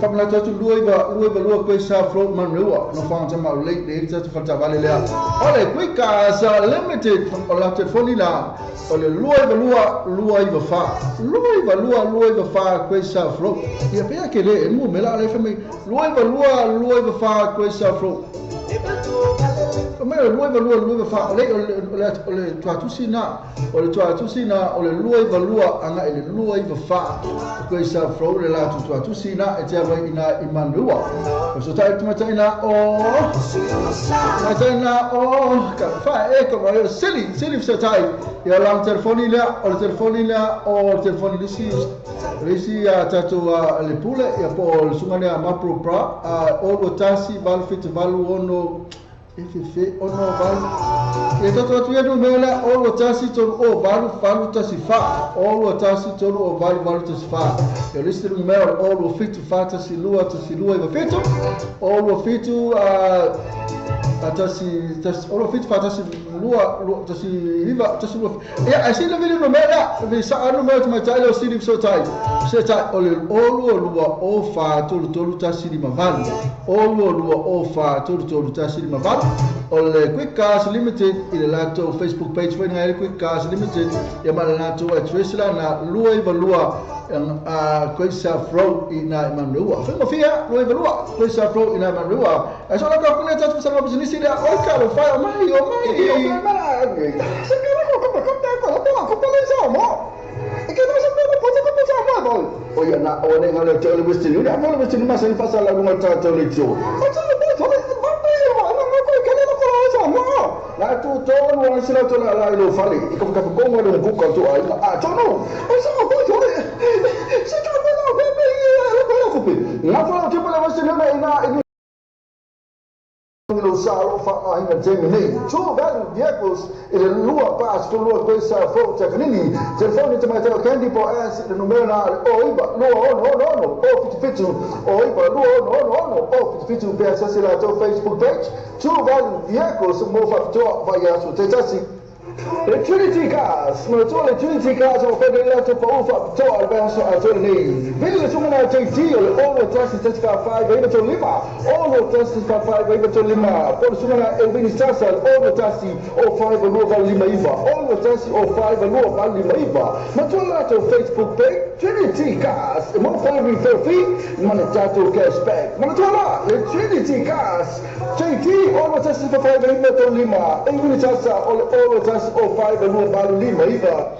fa mala tu lu ko sa float man lo no fa ta ma late de tu fa ta vale la ole quick as limited on la telefone la ole lu fa ko sa float ya pe ke le mo me la fa me lu fa ko sa float Come lua fa ole tu sina ole lua anga ele lua fa ko sa fro le la tu sina e te vai ina imanua so tai tu mataina ka fa e ko vai sili sa tai ya la telefoni la o telefoni lisi a tatu le pule ya po sumane a mapro pra o tasi val fit valu ono FF ono val e toto tu no mela o tasi to o valu tasi fa o tasi to o valu tasi fa e lisi no mela o fit fa tasi lua e va feto o fitu tasi o fit fa tasi lua tasi viva tasi lua e a si la vile no mela vi sa ano mela ma tai o si so tai se tai o lua o fa tolu tasi di mavali o lua o fa tolu tasi di mavali o le Quick Cars Limited I le lato Facebook page foi ngai Quick Cars Limited e ma le lato address la na lua ko sa fro ina manua foi mo fia lua ko sa fro ina manua e so la ka kuna tatu sa business ida o ka lo fa mai e che non sapeva cosa poi o ya na o ne ngale tele western ida mo western ma sen fasa la lunga ta tele tio la tu tono la sila to la lo fale I ko ka ko mo lo buka to ai tono o sa ko to se ka me la ko la fa ke pala western ina lo sa fa ina terminate two value vehicles ele lua pass to lua ko sa fo teknini telefone te mai candy po as the numero na o iba no o fitu o iba no o fitu pe asa la to Facebook page two value vehicles mo fa to vai aso te tasi Trinity Cars, ma to le Trinity Cars o fede la to fa to al verso a to nei. Vedi su una JT o lo testi 5 vai to lima. O lo testi 5 vai to lima. Por su una e vedi stasa o lo testi o 5 lo va lima iva. O lo testi o 5 lo va lima iva. Ma to la to Facebook page Trinity Cars. Mo fa vi fi ma ne tato cashback. Ma to la le Trinity Cars. JT o lo testi 5 vai to lima. E vedi stasa o lo testi o 5 lo va lima iva.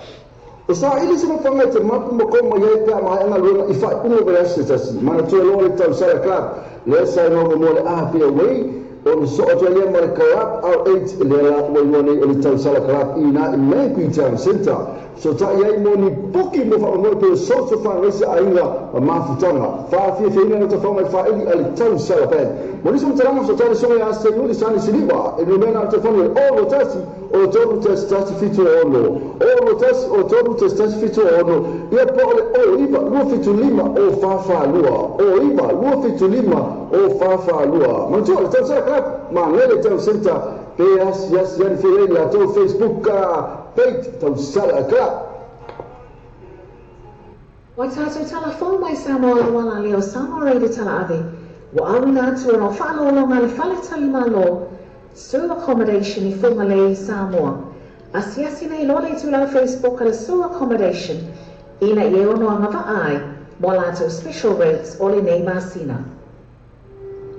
Sa ili sino pangete mapu mo ko mo ye pa ma nga lo I fa uno be asa tasi. Ma to lo le tau sa club. Le sa no mo le pe away. O so to le mo le club au 8 le la wo le tau sa club ina me ku town center. So ta ye mo ni poki mo fa mo pe so fa resa ainga ma futanga. Fa fi ina to fa mai fa ili al tau sa pen. Mo ni so taranga so tare so ya se no di sani siliba. E no mena to fa o lo tasi o toru testi fitu ono o lo testi o toru testi fitu ono ia pole o iva lu fitu lima o fa lua o iva lu fitu lima o fa lua ma tu le tsa ka ma le tsa senta PS yes yan fere la to Facebook page to sala ka Wa tātou telefon mai Samoa wala leo Samoa reida tala ave wa awina atu no whalo longa le whale talima lo Sue accommodation I Fumalei Samoa. Asiasi nei lole tu la Facebook ala Sue accommodation. Ina I ono anga ai mo lato special rates o le nei masina.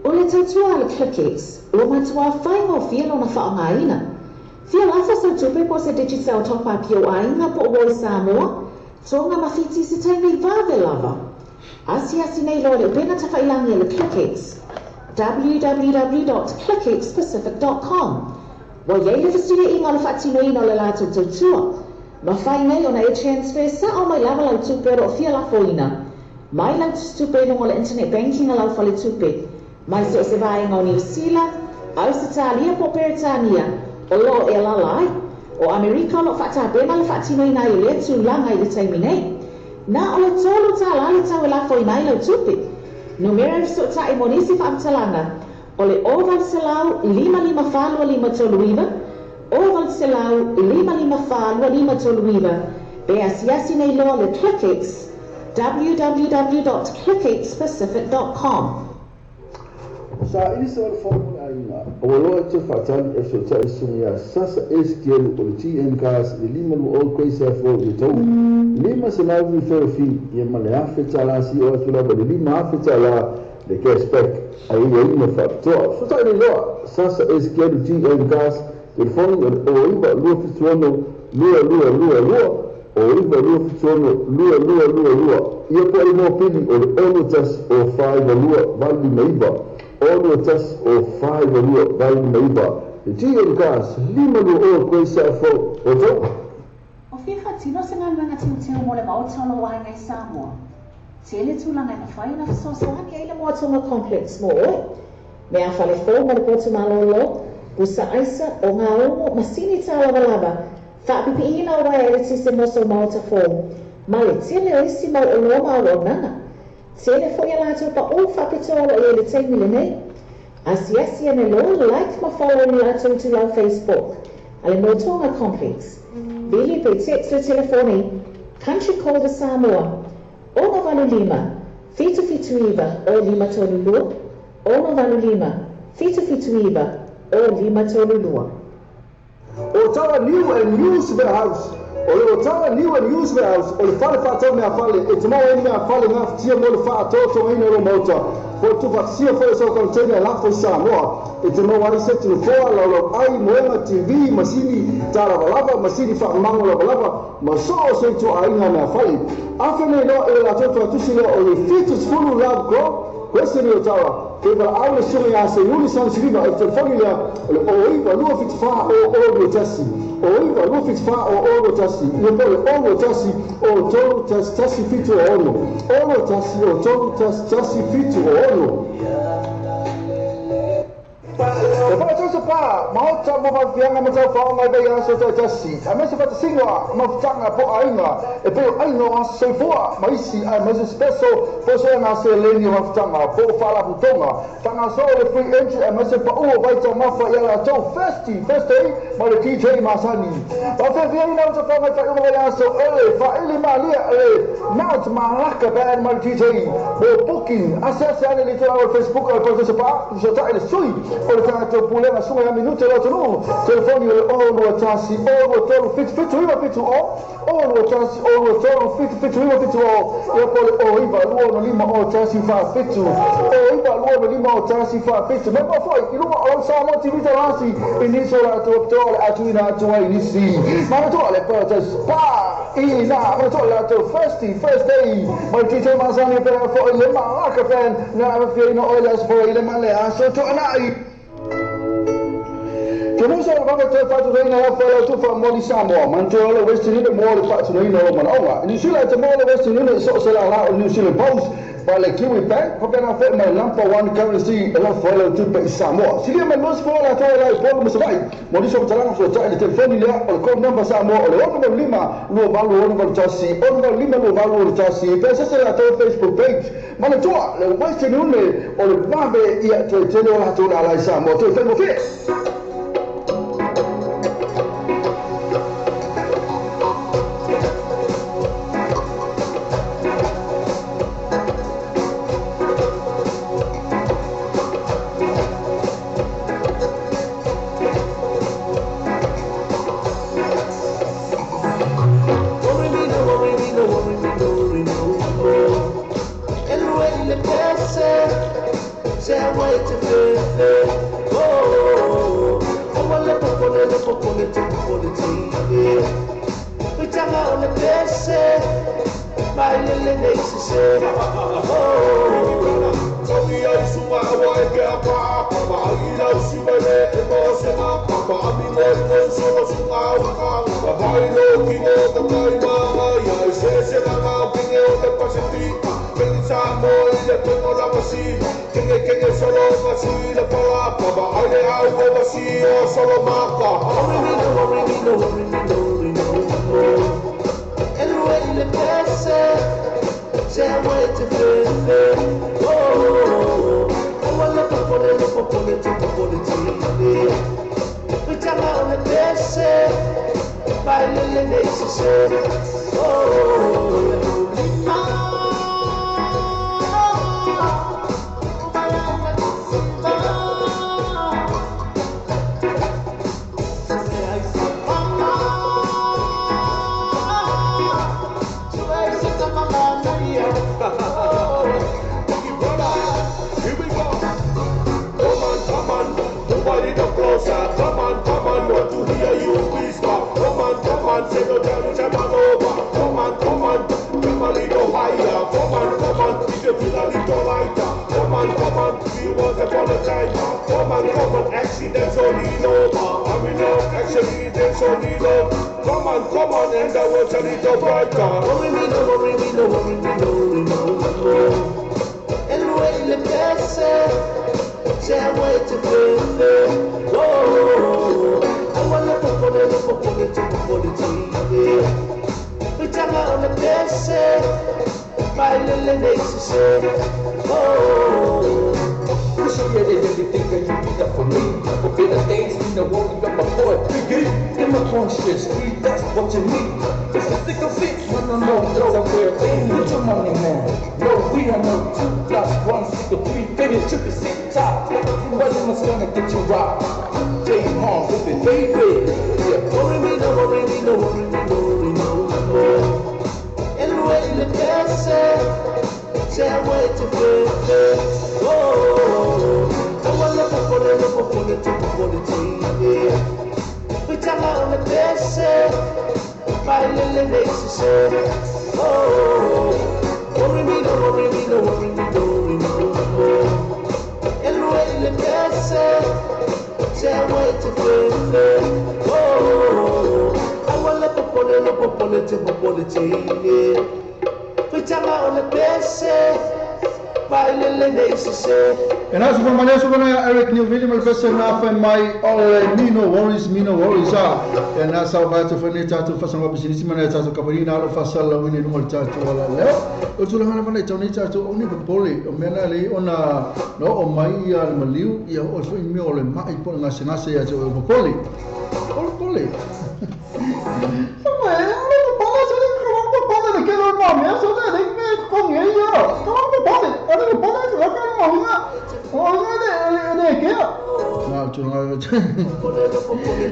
O le tautua ala clickets, o matua whaingo fiano na whaonga ina. Fia lafa sa tupe po se digital top up yo ainga po o Samoa. Tonga mawhiti se tainei vave lava. Asiasi nei lole pena ta whailangi ala clickets. www.clickexpacific.com. Wa yei le fasile inga le whaatinoina o le lātou tautua. Ma whai nei o na e transfer sa o mai lava lau tupe o fia la foina. Mai lau tupe no le internet banking a lau whale tupe. Mai so se vaenga o New Zealand, Australia po Peritania, o lo e la lai. O Amerika lo whaata bema le whaatinoina i le tu langa i le taimi nei. Na o le tolu ta la le tau e la foina i lau tupe. Numera so ta e monisi whaamtalanga. O le oval se lau 55 toluiva, oval se lau 55 toluiva, be asiasi nei loa le ClickX, www.clickexpacific.com. Sa ili se ole fōmu a inga, o loa te whatani e so tai sungia sasa eskielu o le TN Cars i limalu o koe se fō i tau. Lima se lau mi whewhi i e male awhi tala si o atula ba le lima awhi tala le cashback a i e ina whakatoa. So tai ni loa, sasa eskielu TN Cars telefoni o iwa lua fituano lua, o iwa lua fituano lua. Ia po i mō pili o le ono tas o 5 o lua vali meiva. Ono tas o 5 o lua vali meiva. Le TN Cars lima lua o koe sa fo o tau. O whiwha tino se ngā luenga tiu mo le maotolo wa ngai Samoa. Tele tūlanga i mawhai na whasosoani ai le moatonga complex mo oi. Me a whale fō ma le potu malolo, pusa aisa o ngā ongo masini tā lava. Whaapipi ina o wai ele tise moso maota fō. Ma le tele o isi mau o loa mau o nanga. Tele fo ia lātou pa o whapitoalo i ele teimi le nei. Asiasi ane lo like ma follow ni lātou tu lau Facebook. Ale motonga complex. Bili pe text le telefoni. Country call the Samoa. Ono valu lima. Fitu iwa o lima tolulua. Ono valu lima. Fitu iwa o lima tolulua. O tawa new and used warehouse. O le o tawa new and used warehouse. O le whale whaatau mea whale. E te mau eni mea whale ngā tia mo le whaatoto ina ro mauta. Po tu whaksia whale sau container lafo i Samoa. E te mau ai se tunu whoa lau ai moenga TV, masini tā lava, masini whakamango lava. Ma so o se tu ainga mea whale. Awhi nei no e la tōtua tusi leo o le Fetus Fulu Love Grow. Kwesini o tawa. Ke wala au le sunga ya se uli san siriva o telefoni lea o le o iwa lua fitwha o oro tasi. O iwa lua fitwha o oro tasi. Ia po le oro tasi o tolu tasi fitu o ono. Oro tasi o tolu tasi fitu o ono. E whai tausa pā, maota mo whawhianga mo tau whao mai vei aso tau tasi. A mese whata singoa, ma whtanga po ainga, e peo ainga o aso soifua, ma isi a mese speso, po soa ngā se leni o whtanga, po whala putonga. Tanga so le free entry, a mese pa ua waita mawha i ala tau first day, ma le TJ Masani. Wa whewhianga mo tau whao mai whai vei aso, whaili ma lia, naut ma laka band ma le TJ. Mo booking, asese ane li tōna o Facebook, a tausa pā, so ta ele sui. O le tātou pulenga sunga ya minute la tonu. Telefoni o le olu atasi, olu atolu fitu iwa fitu o. Olu atasi, olu atolu fitu iwa fitu o. Ia po le o iwa lua no lima o tasi wha fitu. O iwa lua no lima o tasi wha fitu. Me pa foi, i luma o Samoa TV Tarasi. I niso la tō le atu ina atu ai nisi. Mana tō le pērtas pā. Ina, mana tō le atu first day. Mai TJ Masani pēra foi le malaka fan. Nga awhia ina o le aso foi le male aso tō anai. Ke musa o kaka te whatu reina la whai au tuwha moli Samoa. Manto ala Western Union mo le whatu reina o manaonga. New Zealand te mo le Western Union so se la la o New Zealand Post. Pa le Kiwi Bank, pa pena whai mai lampa one currency e la whai au tuwha i Samoa. Silia mai los whai la toa la i polo masawai. Moni so talanga so tae le telefoni lea o le code number Samoa o le 105 lua valu o valu tasi. 105 lua valu o tasi. Pesa se la toa Facebook page. Mana toa le Western Union o le vabe ia te tele o la toa la i Samoa. Te whai mo fie. En as van meneer so van Eric Neil William al beste na van my all Mino worries en as sal vai te fane tatu fa sanga business man tatu kapani na fa sala wini no tatu wala leo o tu langa van tatu ni tatu oni ko poli o mena le ona no o mai al maliu ia o foi mi o le mai po nga senase ia o poli poli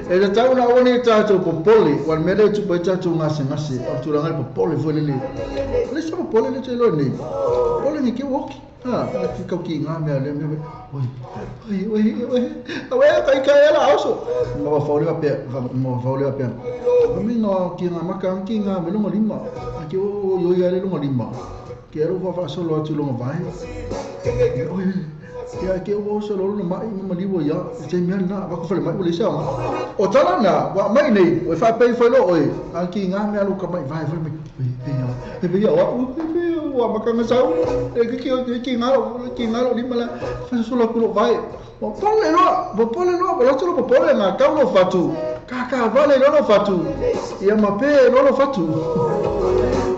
e tau na oni tatu popoli wan mele tu pai tatu ngase tu langa popoli foi le sa popoli le te lo ni poli ni ke woki ki ka ki nga me le me oi awe kai ela auso mo fauli va pe mi no ki nga maka ki nga me lo lima ki o yo ya le lo lima quero va solo tu lo vai ya ke o solo lo mai mali wo ya te me na va ko fale mai bolisa o tala na wa mai nei o fa pe foi lo oi anki nga me alu ka mai vai foi me ya wa maka nga sau ki nga lo lima la fa solo ko vai o pole lo ba solo ko pole na ka lo fatu ka vale lo fatu ya mape lo fatu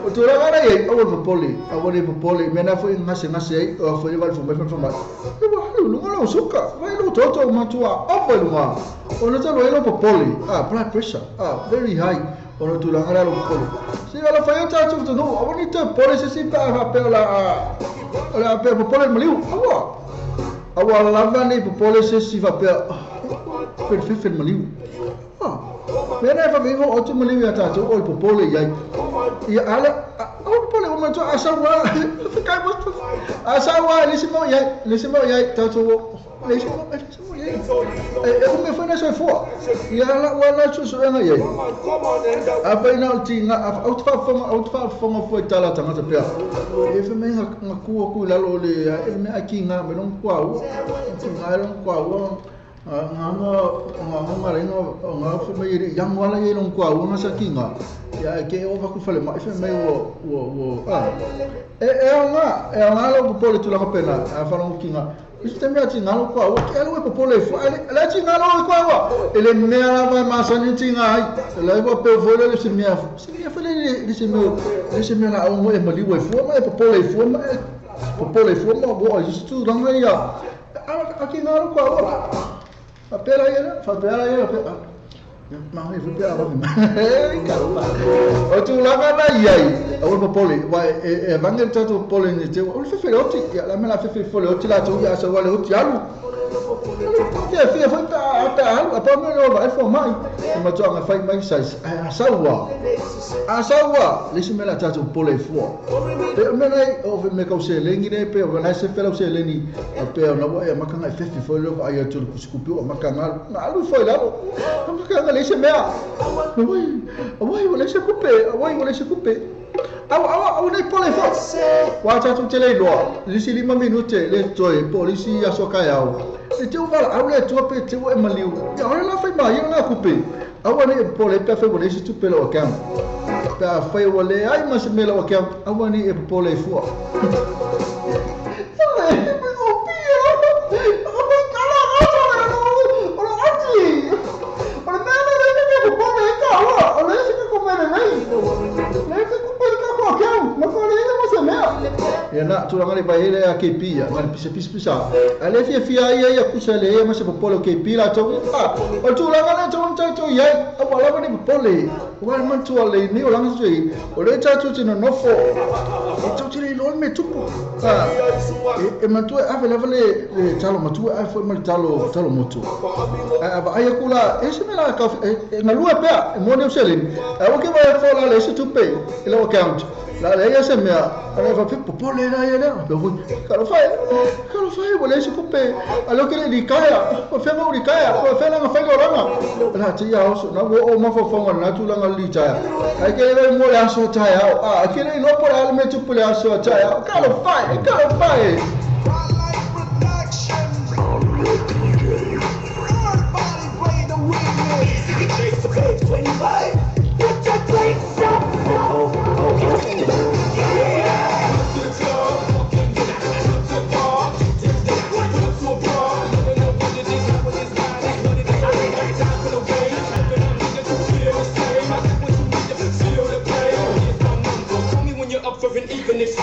o tu la gara ye o popoli mena foi ngase ai o foi vai foi mai lu ngalo suka vai lu toto matua o foi lu ma o no talo elo popoli blood pressure very high o no tu la gara lo popoli si ala fai tatu tu no o ni te pole se si pa pe la pe popoli maliu awa lava ni popoli se si va pe fifen maliu mena fa vivo o tu maliu tatu o popoli ia ala o popoli o tu asawa kai mo asawa lisi mo yai tatu lisi mo yai o me foi na so fo ya la wala su so nga yai apa ina tinga out fa foi tala tanga pe e fe me nga ku la lo le e me aki nga me non kwa u nga non kwa u nga rengo nga fu me yang wala ye non kwa u nga sakinga ya ke o va ku fale ma fe me wo nga lo po le tu la pena fa non kinga isso também tinha algo com a outra ela vai popole fu ela tinha algo com a outra ele me ela mas não tinha ai ela vai pe vole ele se me foi ele se me na o mo li fu mas popole fu mas boa isso tudo não é aqui não algo com a outra papel aí Mau ibu dia apa ni? Caramba. Otu lama na iai. Awal popole. Wai bangel satu pole ni tu. Ol fefe oti. Ya lama la fefe pole oti la tu ya sawale oti alu. Ya fefe foi ta alu. Apa me lo vai formar? Mas tu anga fai mais size. Asawa. Lisi me la satu pole fu. Pe me nai o me kau se lengi ne pe o na se fela se leni. Pe na wa ya makanga fefe foi lo ai tu kuskupi o makanga. Alu foi lá. Makanga lesi mea. Awai wala se kupe. Au nei pole fo. Wa tu tele lo. Lisi 5 minute le toi polisi asoka yao. Se tu vala au le tu pe te o maliu. Ya ora la fai mai na kupe. Au nei pole pe fe wala se tu pelo cam. Ta fai wala ai mas melo cam. Au nei pole fo. Ya nak tu orang ni bayi le KP ya, ngan pisa. Ale fia ya kusa le masa popolo KP la tu. O tu orang ni tu ya, awala ni popole. Wa man tu ale ni orang tu. O le tu tino nofo. Tu tiri lo me tu. E man tu avele le talo matu a foi mal talo motu. Aba ai kula ese me la ka na lua pe mo ne selin. O ke vai fola le se tu pe. Ele o account. La lei se mea, ale fa popole na ya na. Kalau fai boleh se kupe. Alo ke ni kaya, o fe ma ni kaya, o fe na fa goranga. La ti ya o na o ma fo fonga na tu la ngali cha. Ai ke le mo ya so cha ya. Ke le no por al me tu pule aso cha ya. Kalau fai. Even if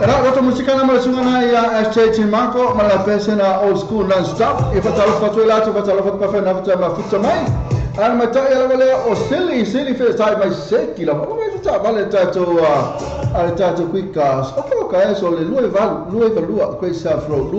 Era roto musikana ma sungana ya SJ Marco ma la persona old school non-stop. E fatalo fatto lato fatalo fatto pa fena fatto ma futto mai. Ana mata ela vale o silly fe sai mai sekila. Ma come sta vale tato al tato quickas. O ka eso le lui valua questa fro.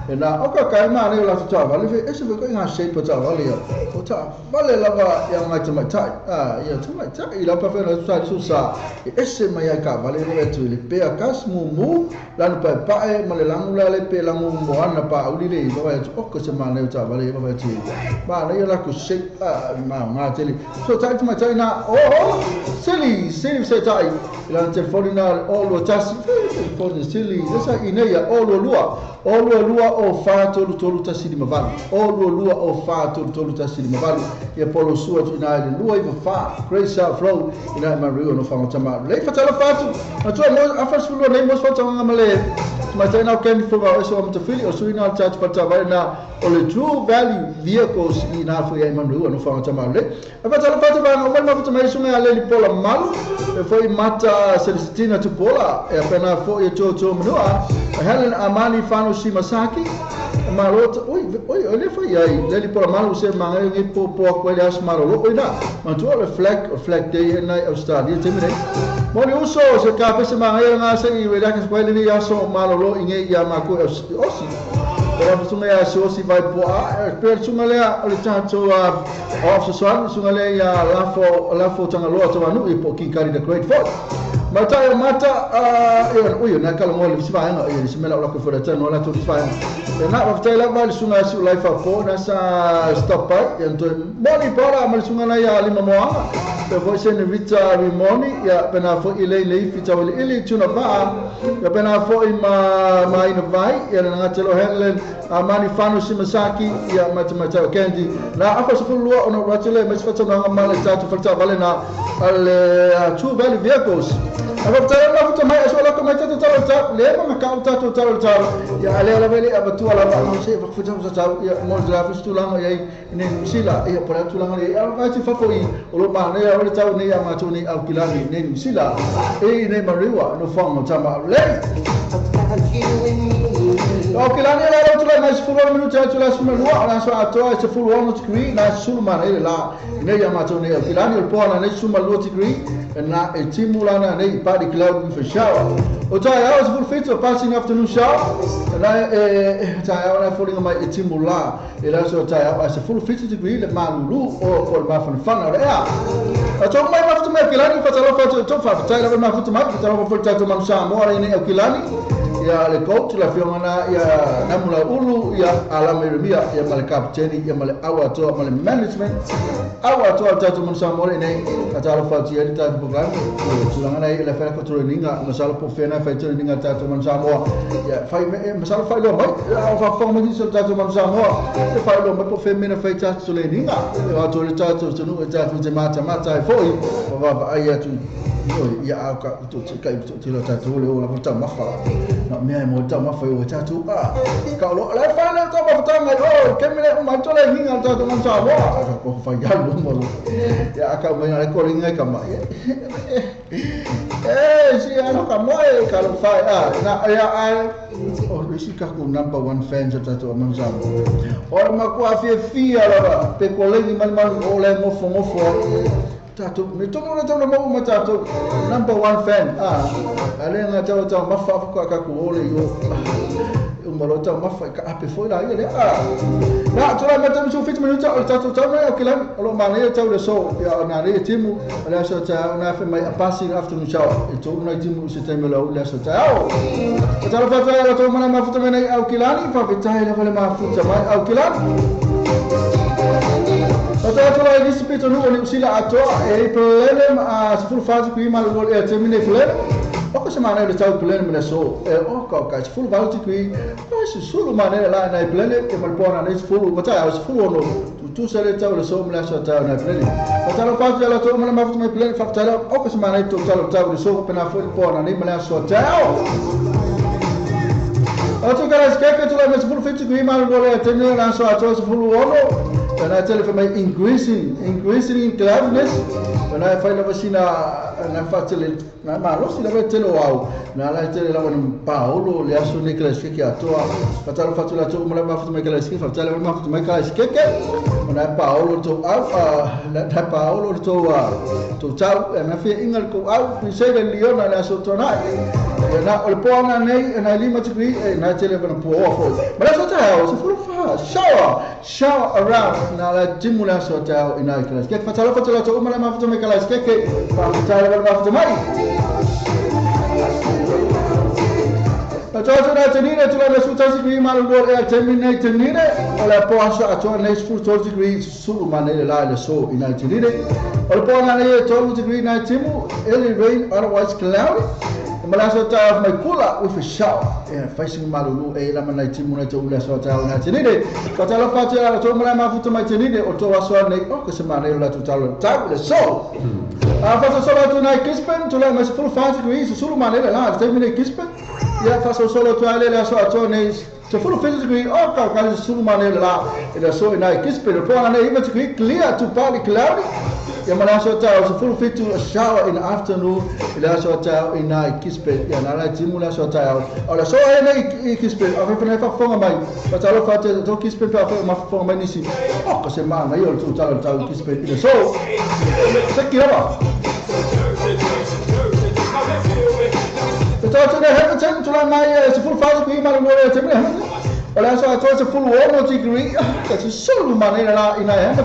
E na o ka ma ne la tata vale fe eso ko nga shape tata vale ya. O ta vale la va ya mai tama ya tama ila pa fena su sa. Esse mai ka vale le tu le pe akas mu la no pa ma le langu la le pe langu mo ana pa uli le va ya o ko se ma ne ta vale va ti. Ma ne la ku shape ma tele. So ta ma ta na silly se tai la telefoni na o lo tasi for the silly esa ineia o lo lua o fa tolu tasi di mavalu o lo lua o fa tolu tasi di mavalu e polo sua tu na le lua i fa grace flow ina ma rio no fa tama le fa tala fatu ma tu mo afa sulu ne mo fa tama male ma ta na ken fo ba so am te fili o su ina chat fa tama na o le true value vehicles ina fo ya man rio no fa tama le fa tala fatu ba no ma fa tama sunga le pola malu e foi mata Celestina Tupola e appena foi Jojo Manoa Helen Amani Fano Shimasaki Marota olha foi aí ele por malu se mangai ngi po ko ele as marolo oina mantu reflect day na Australia temine moni uso se kape se mangai nga se i wela ka kwele ni aso marolo inge ya mako osi Pero sunga ya si vai po per sunga le ole tato of so sunga le ya lafo tanga lo to anu i po ki kari the great fort mata uyo na kala mo le sifa nga uyo simela la ko fora tano la to sifa e na of tela mal sunga si life po na sa stop by ento moni para mal sunga na ya lima moanga pe vo se ne vita rimoni ya pena fo ile fita wale ile tuna ba ya pena fo ma ina vai ya na telo Helen Amani Fano Shimasaki ya mata Kendi na afa so lua ona ratele mas fata na mala tatu fata vale na al two value vehicles afa tala na fata mai so la ko mai tatu tala le ma ka tatu tala ya ale vele abatu ala ba no se fata fata ya mo la fistu la ya ni sila ya para tu la ya va ti fa foi o lo ma ne ya o tau ne ya ma tu ni au kilani ne sila e ne mariwa no fa mo tama le Okay, la ne la tu la mais full minuto tu la suma lua la so ato se full 1 degree na suma ne la ne ya ma tu ne okay la ne po na ne suma lua degree na e timula na ne pa di cloud for shower o ta ya was full fit of passing afternoon shower na ta ya na falling my timula e la so ta ya as full fit degree le ma lu o for ma fan ya ato mai ma tu me kilani fa talo fa to fa ta la ma fu ma ta la fa ta to man sa mo ne kilani ya le coach la fiona ya namula ulu ya ala meremia ya male kapteni ya male awa to male management awa to tatu mansamore ne atalo fati ya tatu program tulangana ile fa ko traininga masala po fena fa traininga tatu mansamoa ya fa masala fa lo mai fa forma di so tatu mansamoa e fa lo mai po femina fa tatu traininga ya to tatu tunu tatu de mata foi va ayatu ya aka to kai to tilo tatu le ola mata mafa na me mo ta mafa o tatu ka lo la fa na to ba ta ngai o kemile ma to le hinga tatu man sa wa ko fa ya lo mo ya aka me na ko ringa kama si ano ka mo e ka lo fa na ya o risi ka ko number 1 fan tatu man sa o ma ko afia fia la pe ko le ni mal o le mo fo Tato, me tomo na tau mo matato number 1 fan. Ale nga tau mafa ko ka ko ole yo. Umalo tau mafa ka ape foi la ile. Na tu la metam so fit minuto o tato tau na kilan. Olo mane tau le so ya na re timu. Ala so tau na fe mai passing afternoon shower. Ito na timu se teme la ole so tau. Tau fa tau tau mana mafuta mena au kilani fa vitai la vale mafuta mai au kilani. Tatu la disipito no ni usila atoa e problema a se full fase qui mal gol e termine problema o ko se maneira de tau problema na so e o ka se full valti qui se solo maneira lá na problema e mal pona na full bota se full no tu se le tau le so mla so tau na problema tatu fase la to mal mafuta mai problema fa tau o ko se maneira to tau de so pena full pona ni mla so tau Outro cara esquece que tu vai mais full fit qui mal gol e termine na so atoa se full ono and I tell you for my increasing in cloudness, when I find a vacina and I fatally, na malos ila tell wow, na I tell you when Paolo Liaso Nicholas Kiki atoa, patalo fatula to mala mafu Nicholas Kiki, fatalo mafu Nicholas Kiki, when I Paolo to out, let Paolo to tau, and I feel Ingal go out, we say that Leona and I so tonight. Na ulipona nei na lima degree na tele bana po off but that's what I was full of shower around na la timula so tao ina class ke fatala to umala mafuta me class ke pa fatala bana mafuta mai Ato na tenire tu la suta degree malu do e terminate tenire ola po aso ato na full degree sulu manele la le so ina tenire ulipona nei 12 degree na timu early rain otherwise cloudy Malaso of my kula with a shower and facing Malulu, a Lamanai Timuna to Lasota and Tinide. But I love Fatala to Malamafu my Tinide or to Wasone, Ocasamana to tell the soul. After solo tonight, Kispen to let my full 5 degrees, Suluman, and 10 minute Kispen. Yeah, for solo to Alea so attorneys. To full 50 degree, all Kaka Suluman in a so night Kispen upon an even degree clear to partly cloudy. Yamanaso Hotel is full fit to a shower in the afternoon. Ilaso Hotel in night Kispe, Yanara Timula Hotel. Or the so I Kispe, I've never formed my but I love to Kispe for many see. Oh, because a man, I also tell Kispe in the soul. Secure. The daughter of heaven to my full 5 degree, my lawyer. Well, that's why I told a full 1 degree. That's a solo man in a hammer.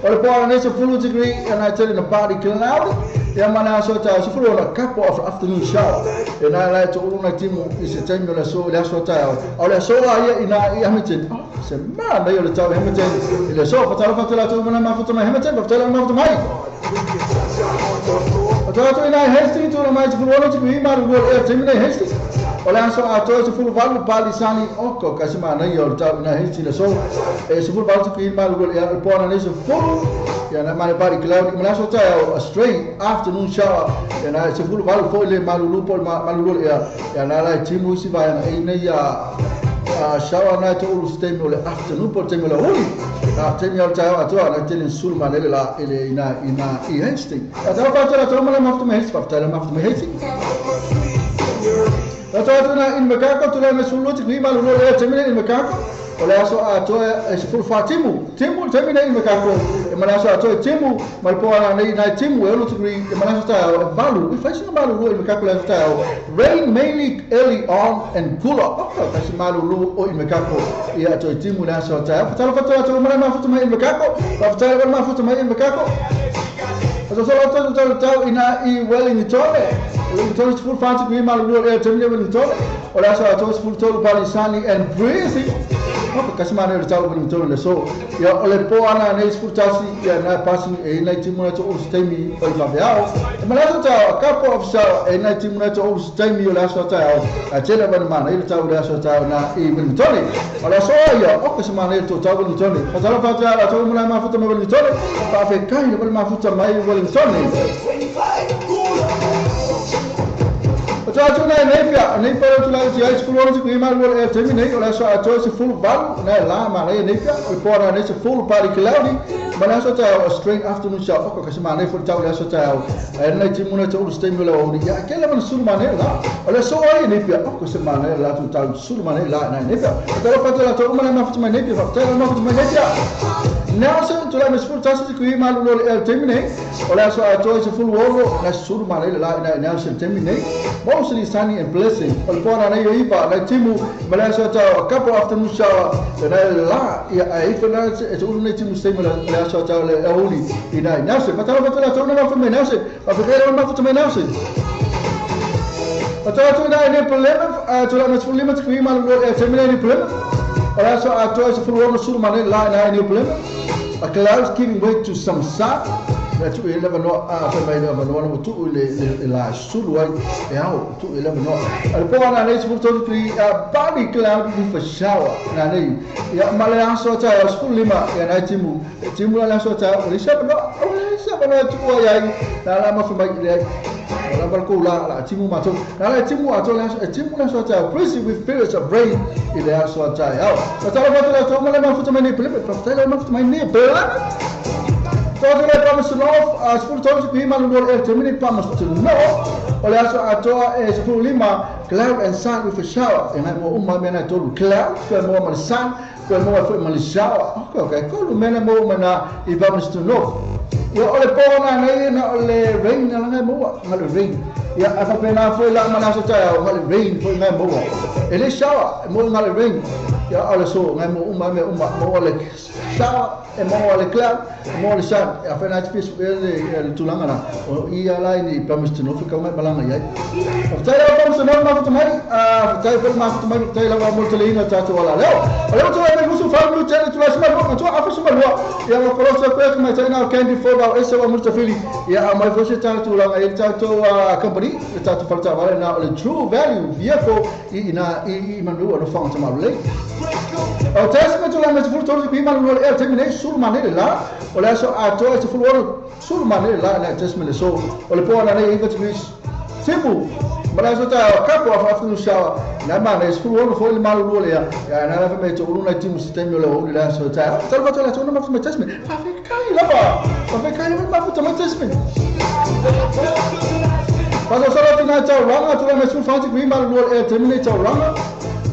Or the boy is a full degree, and I tell you the body cloud. The man also tells a full on a couple of afternoon shower. And I like to all my team is a 10 minute so that's what I or the so I in Hamilton. I said, man, they will tell Hamilton in the so, but I'll tell you when I'm after my Hamilton, but tell him after my. But I hasty to the mighty full 1 degree, my will 10 minute hasty. Olha só, a toa se full value palisani oko kasimana yo ta na hiti so se full value que malu ya pona nesse full ya na mari bari cloud mas so ta a straight afternoon shower ya na se full value for le malu pol malu ya na la timu si vai na ina ya shower na to ulu stem le afternoon por tengo la uli temi al ta a toa na tele sul manele la ele ina I hesti ata fatela to mala maftu me hesti fatela maftu me hesti Tatuna in Macaco to let me salute me, my lord, terminate in Macaco. Or also I told a full far Timu terminate in Macaco. And Manasso I told Timu, my poor night Timu, well to agree, the Manasso style, Balu, if I see Malu in Macaco style, rain mainly early on and cooler. That's Malu or in Macaco. Yeah, to Timu Nasso style. Fatala to Manama to my in Macaco, but tell my foot to my in Macaco. As a solo to tell in a well in the toilet. It's full fancy green malu air terminal in the toilet. Or that's why I told full total body sunny and breezy. Because man is out when you turn the so. Yeah, ole poana and full taxi, yeah, not passing a 19 minutes old stemi by Fabiao. And last a couple of shower a 19 minutes old stemi last hotel. I tell you man, I tell last hotel now even Tony. Or I saw you, because man to tell when you turn it. But I told him my foot when you turn it. But I kind of my foot on my well in Tony. Chacho na nepia, nem para tu lá de aí escolheu de clima agora terminei, olha só a choice full val, né lá mas nepia, o fora nesse full party cloudy, mas só tá straight afternoon shower, porque se mané for tá olha só tá, aí na time não tá o stimula ou dia, aquela mas sul mané lá, olha só aí nepia, porque se mané lá tu tá sul mané lá na nepia, então para tu lá tu uma na foto mais nepia, para tu uma foto mais nepia. Nelson tu lá mas full tá de clima agora terminei, olha só a choice full wall, na sul mané lá na Nelson terminei. Mostly sunny and blessing. Alpona na iyo iba na timu malasa ta a couple afternoon shower na la ya ifana e ulu na timu stay malasa ta le uli ina nase patala ta na fa nase pa fa na fa nase patala tu na ne problema tu la mas problema tu ima lo terminate problema also a choice for one sur mane la na ne problema a cloud giving way to some sun. Tu eleva no vai leva no tu le la sulwa e ao tu eleva no al po na nei sul to tri body cloud with a shower na nei ya mala so ta sul lima ya na timu la so ta o le sa no tu ya na la ma fa mai la barco la timu mato la timu ato la timu la so ta crazy with spirits of brain ile aso ta ya ta la foto la to mala ma foto mai pele ta la ma foto mai ne pela todo le promise to love as full time to be man will terminate promise to know ole aso ato e full lima cloud and sun with a shower and I mo mena to cloud so mo mal sun so mo foi mal shower okay ko mena mo mana I promise to know ya ole pona nei na ole rain na ngai mo ngal rain ya apa pena foi la mana so ta ngal rain foi ngai mo ele shower mo ngal rain ya ole so ngai mo mo ole shower e mo ole cloud mo ole sun ya pena space ele tulanga na o ia la ni promise to no fica mai balanga ya ta la promise to no ma futu mai ta foi ma futu mai ta la mo telina ta to wala leo ole to e musu fa lu tele tu la sima no to afa sima lo ya ko lo so ko mai ta na candy for ba ese wa mustafili ya mai fosse ta tu la ai ta to company ta tu falta vale na le true value vehicle ina I manu no fa ta ma le o tesma tu la me fu to ki manu no e termine sul manere la o la so a to se fu sul manere la na tesma le so o le po na nei va tu simple Mas eu tá capo a fazer no chão na mano esse fulano foi mal no olho ya na fa me to una timu sistema le olho lá só tá salva toda a não mas tesme fa cai lá fa cai mas fa também tesme mas eu só na tá ranga tu mas fu faz que mal no olho termine tá ranga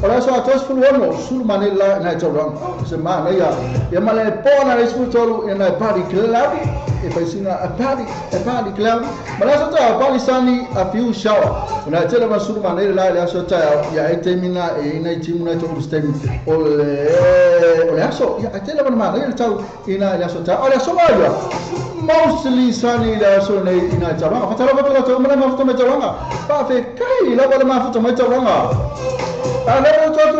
Ora so atos fulano sul manela na tá ranga se mana ya male pona esse fulano na party club e fai sina a party club mas essa tá party sani a few shower na tele ma sul manela la so tá ya termina e na timu na to stem ole aso ya tele ma manela tá ina la so tá olha só olha mostly sani la so na ina tá ranga fatala fatala to ma futa ma tá ranga pa fe kai la wala ma futa ma tá ranga ana to to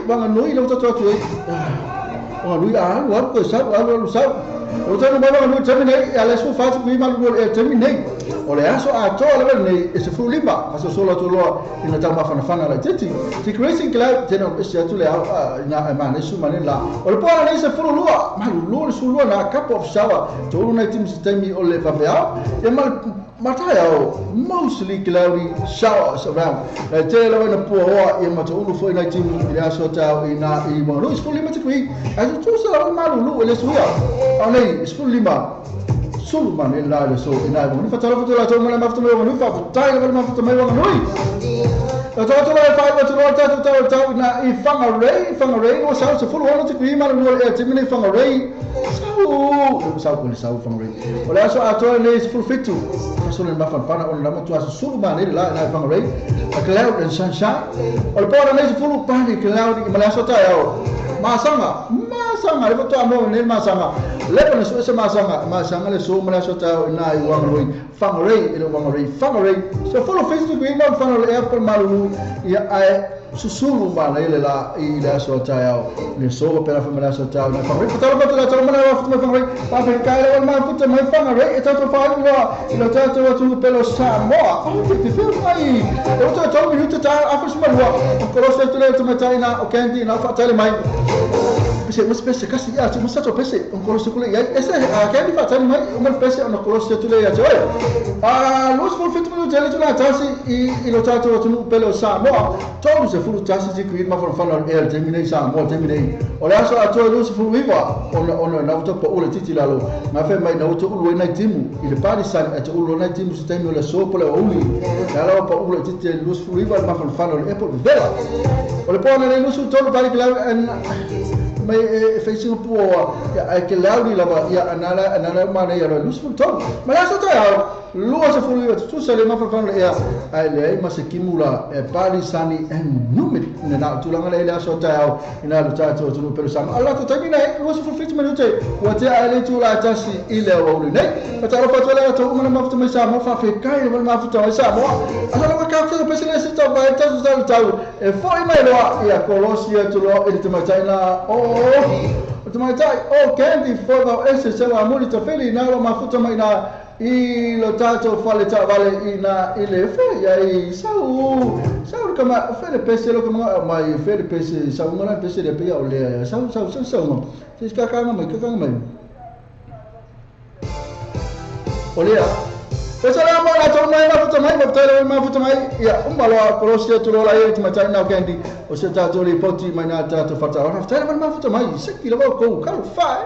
vai nui lo to to lui luar ko sa lu sa o tano baba lu terminei ala su fatu ki mal lu terminei ole aso a to ala nei e se fu limba aso solo to lo ina ta ma fana la teti ti crazy club teno sia tu le na ma ne su manela ole po ala nei se fu lu ma lu su lu na cup of shower to lu nei tim sistemi ole favea e mal mataya mostly cloudy showers around na tele na po ho e ma to lu foi na tim ina so ta ina I mo lu is fully limited we as tu sa ma lu ele su ya Olha, escolhi lima. Sulu manela le so ina mo ni fatala fatala to mo na mafto mo ni fa tai le mafto mo wa nui. To le fa to lo ta na I fanga ray no sa so full one to be mal no e timini fanga ray. Sa ko fanga ray. Ola so ato le is full fit to. So le mafan pana on la mo to so sulu manela na fanga ray. A cloud and sunshine. Ola pa na le full pani cloud I mala so ta ya. Masanga le to amo ne masanga. Le ko so se masanga le so mala so ta na I wang ray. Fanga ray so full Facebook we man fanga le airport malu ya ai susulu mana ile la ile so ta ya le so pela família so ta na fanga ray tala tala tala mana wa fanga ray pa pe kai le ma puta mai fanga ray eta to fa ile ta to tu pelo sa mo ti feel mai to minuto ta afis malwa ko lo se tu le tu metaina o candy na fa tele mai pese mas pese kasi ya tu musa to pese on ko se kule ya ese candy fa tele mai o mal pese on ko lo se tu le ya lo se fit minuto tele tu na tasi I lo ta to tu pelo sa mo to se fulu tasi di qui ma fa no el termine sa mo termine o la so ato lo se fulu viva on na to po ole titi la lo ma fe mai na to lo na timu il pari sa ato lo na timu se temi le so po le oli la lo po ole titi lo se fulu viva ma fa no e po vela o le po na lo su to pari la mai facing po ya ke laudi la ba ya anala mana ya lo su to ma la so ta lo se fulu tu se le ma fa no ya ai le ma se kimula e pari sani en numit na tu la le so ta ina lo ta to tu per sang alla to termina lo se fulu 50 minute wa te ai tu la tasi ile wa uli nei fa ta ro fa la to ma ma fa sa ma fa fe kai ma fa ta sa mo ala ma ka fa pe se le ta ba ta su ta e foi mai lo ya colosia tu lo e te ma na candy for the esse se la mulita feli na lo mafuta mai na I lo tato fale ta vale ina ile fe ya I sau kama fele pese lo kama mai fele pese sau mana pese de pe o le sau no se ka mai olha Pasal mo na tong may mafutamay, magtala may mafutamay. Ya, umbalo prosia tulola ye tumatai na kendi. O se tato ripoti mai na tato fata. Ora tala mai mafutamai. Sekila ba ko kalfai.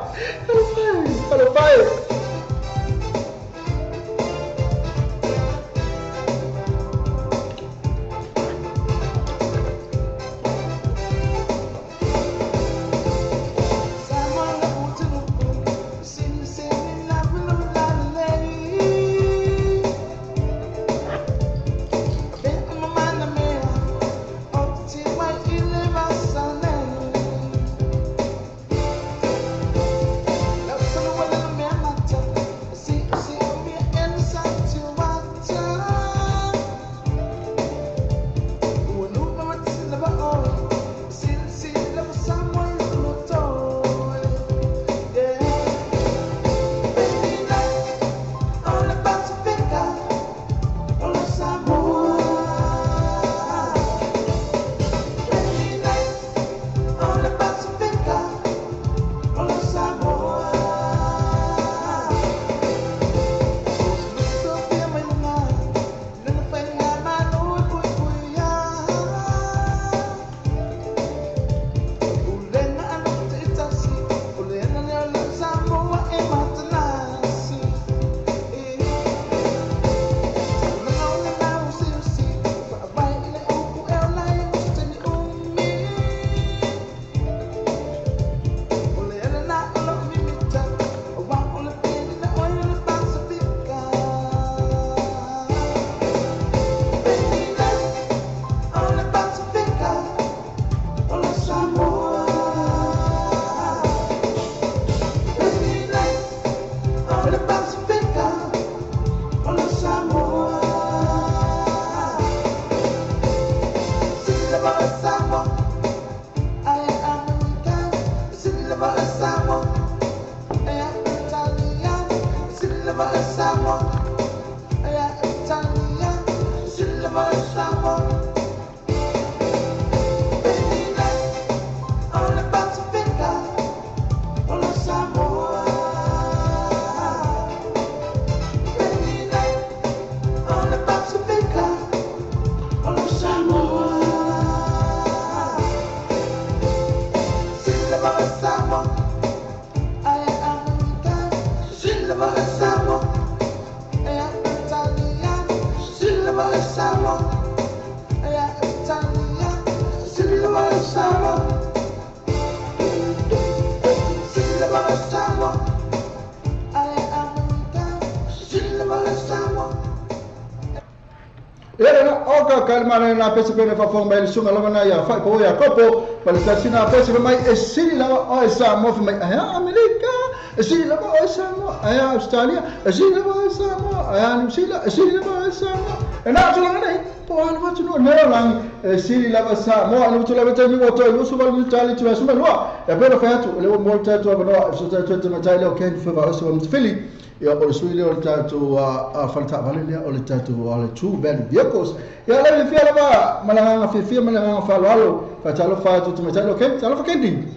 Oka kalmana na pesa pena fa fong mai sunga lava na ya fa ko ya kopo pala sina pesa mai esili lava o esa mo fa mai aya Amerika esili lava o esa mo aya Australia esili lava o esa mo aya New Zealand esili lava o esa mo na tu langa nei po ala watu no nero lang esili lava sa mo ala tu lava tani o to lu su val militari tu su lo ya pero fa tu le mo ta tu no so ta tu mai le o ken fa va so mo fili ya o sui le o tatu a falta vale le o le tatu o le two value vehicles ya le fia ba malanga fia malanga fa lo fa talo fa tu me talo ken talo fa kendi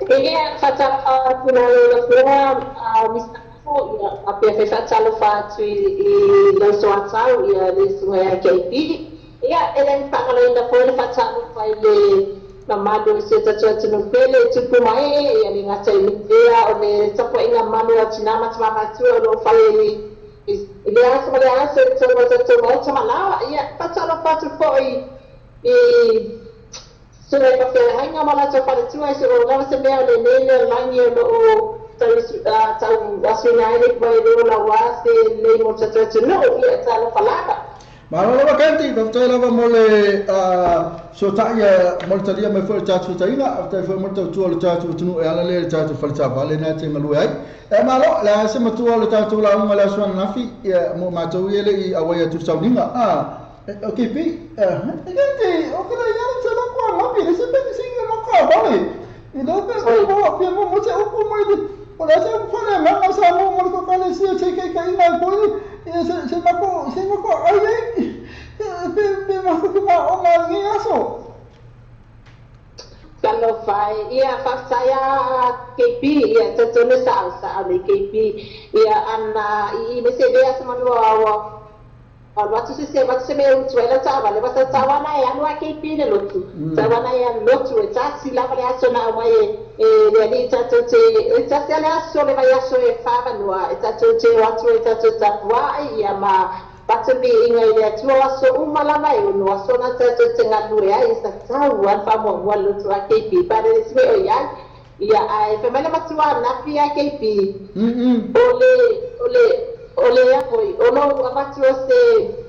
Ia fata kuna le fua misafu ia apia fa talo fa tu I lo so atau ia le suya KP ia ele pa kala inda fo le fata fa le Namado se tatu no pele tupu mai ia ni ngata ia o ne tapo inga manu a tinama tama tu lo fai ile asa male asa to mo tama la ia patalo patu foi so le pa hanga mala to para tu ai so la se me le le langi o tau wasina ile vai le la wase le mo tatu no ia talo falaka Malo lava kanti, kaftai lava mole so taia mole talia me foi tatu tainga, after foi mole tatu le tatu tunu e ala le tatu falta vale na te malu ai. E malo la se matu le tatu la uma la swan nafi mo matou ele I awaya tu sauninga. Okay pi. Kanti, o kana ya se la kwa mapi, le se pe singa no kwa vale. I do pe mo se o ko mai Ola se fone mama sa mo ko kale si se ke kai na ko se mako ai pe mako ko ma o ma ni aso Kalau fai ia saya KP ia tertulis salsa ada KP ia ana ini dia sama luar waktu saya mau jual cawan lepas cawan ya anu KP ni lotu cawan ya lotu cak sila pada asona awai jadi cak saya sole vaya sole fava noa cak waktu cak ia ma Patsabi ingay dia tua so umalama yun waso na sa tengah dua isa tawan pamo walu tua KP pada isme oyan ia ai pemana matua na pia KP ole ya foi ono amatua se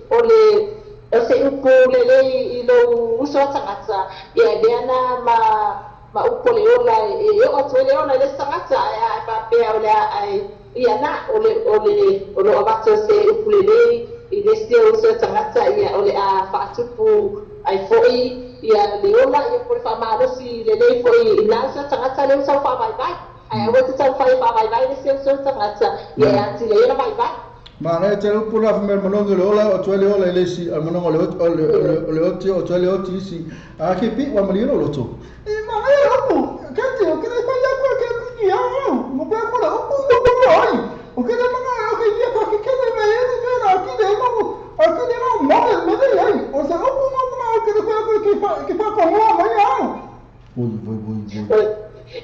ole upu lele ilo uso tangasa ia dia na ma upu leola yo otwe leola le tangasa ya pa pia ole ai ia na ole amatua se upu lele Idestia uso tangata ia oleh fa'atupu ai foi ia leola ia por famado si lele foi ina uso tangata le uso fa vai ai awatu tau fa vai desse uso tangata ia anti leola vai mana te upu la me monongo leola o tuele ola lesi al monongo le oti o tuele oti si a ke pi wa malino loto e ma e upu kati o kene pa ya ko ke ya mo pa ko la upu mo ai o kene ma o ke dia ko ke kene me aqui dentro mas aí ou seja não que para com amanhã oi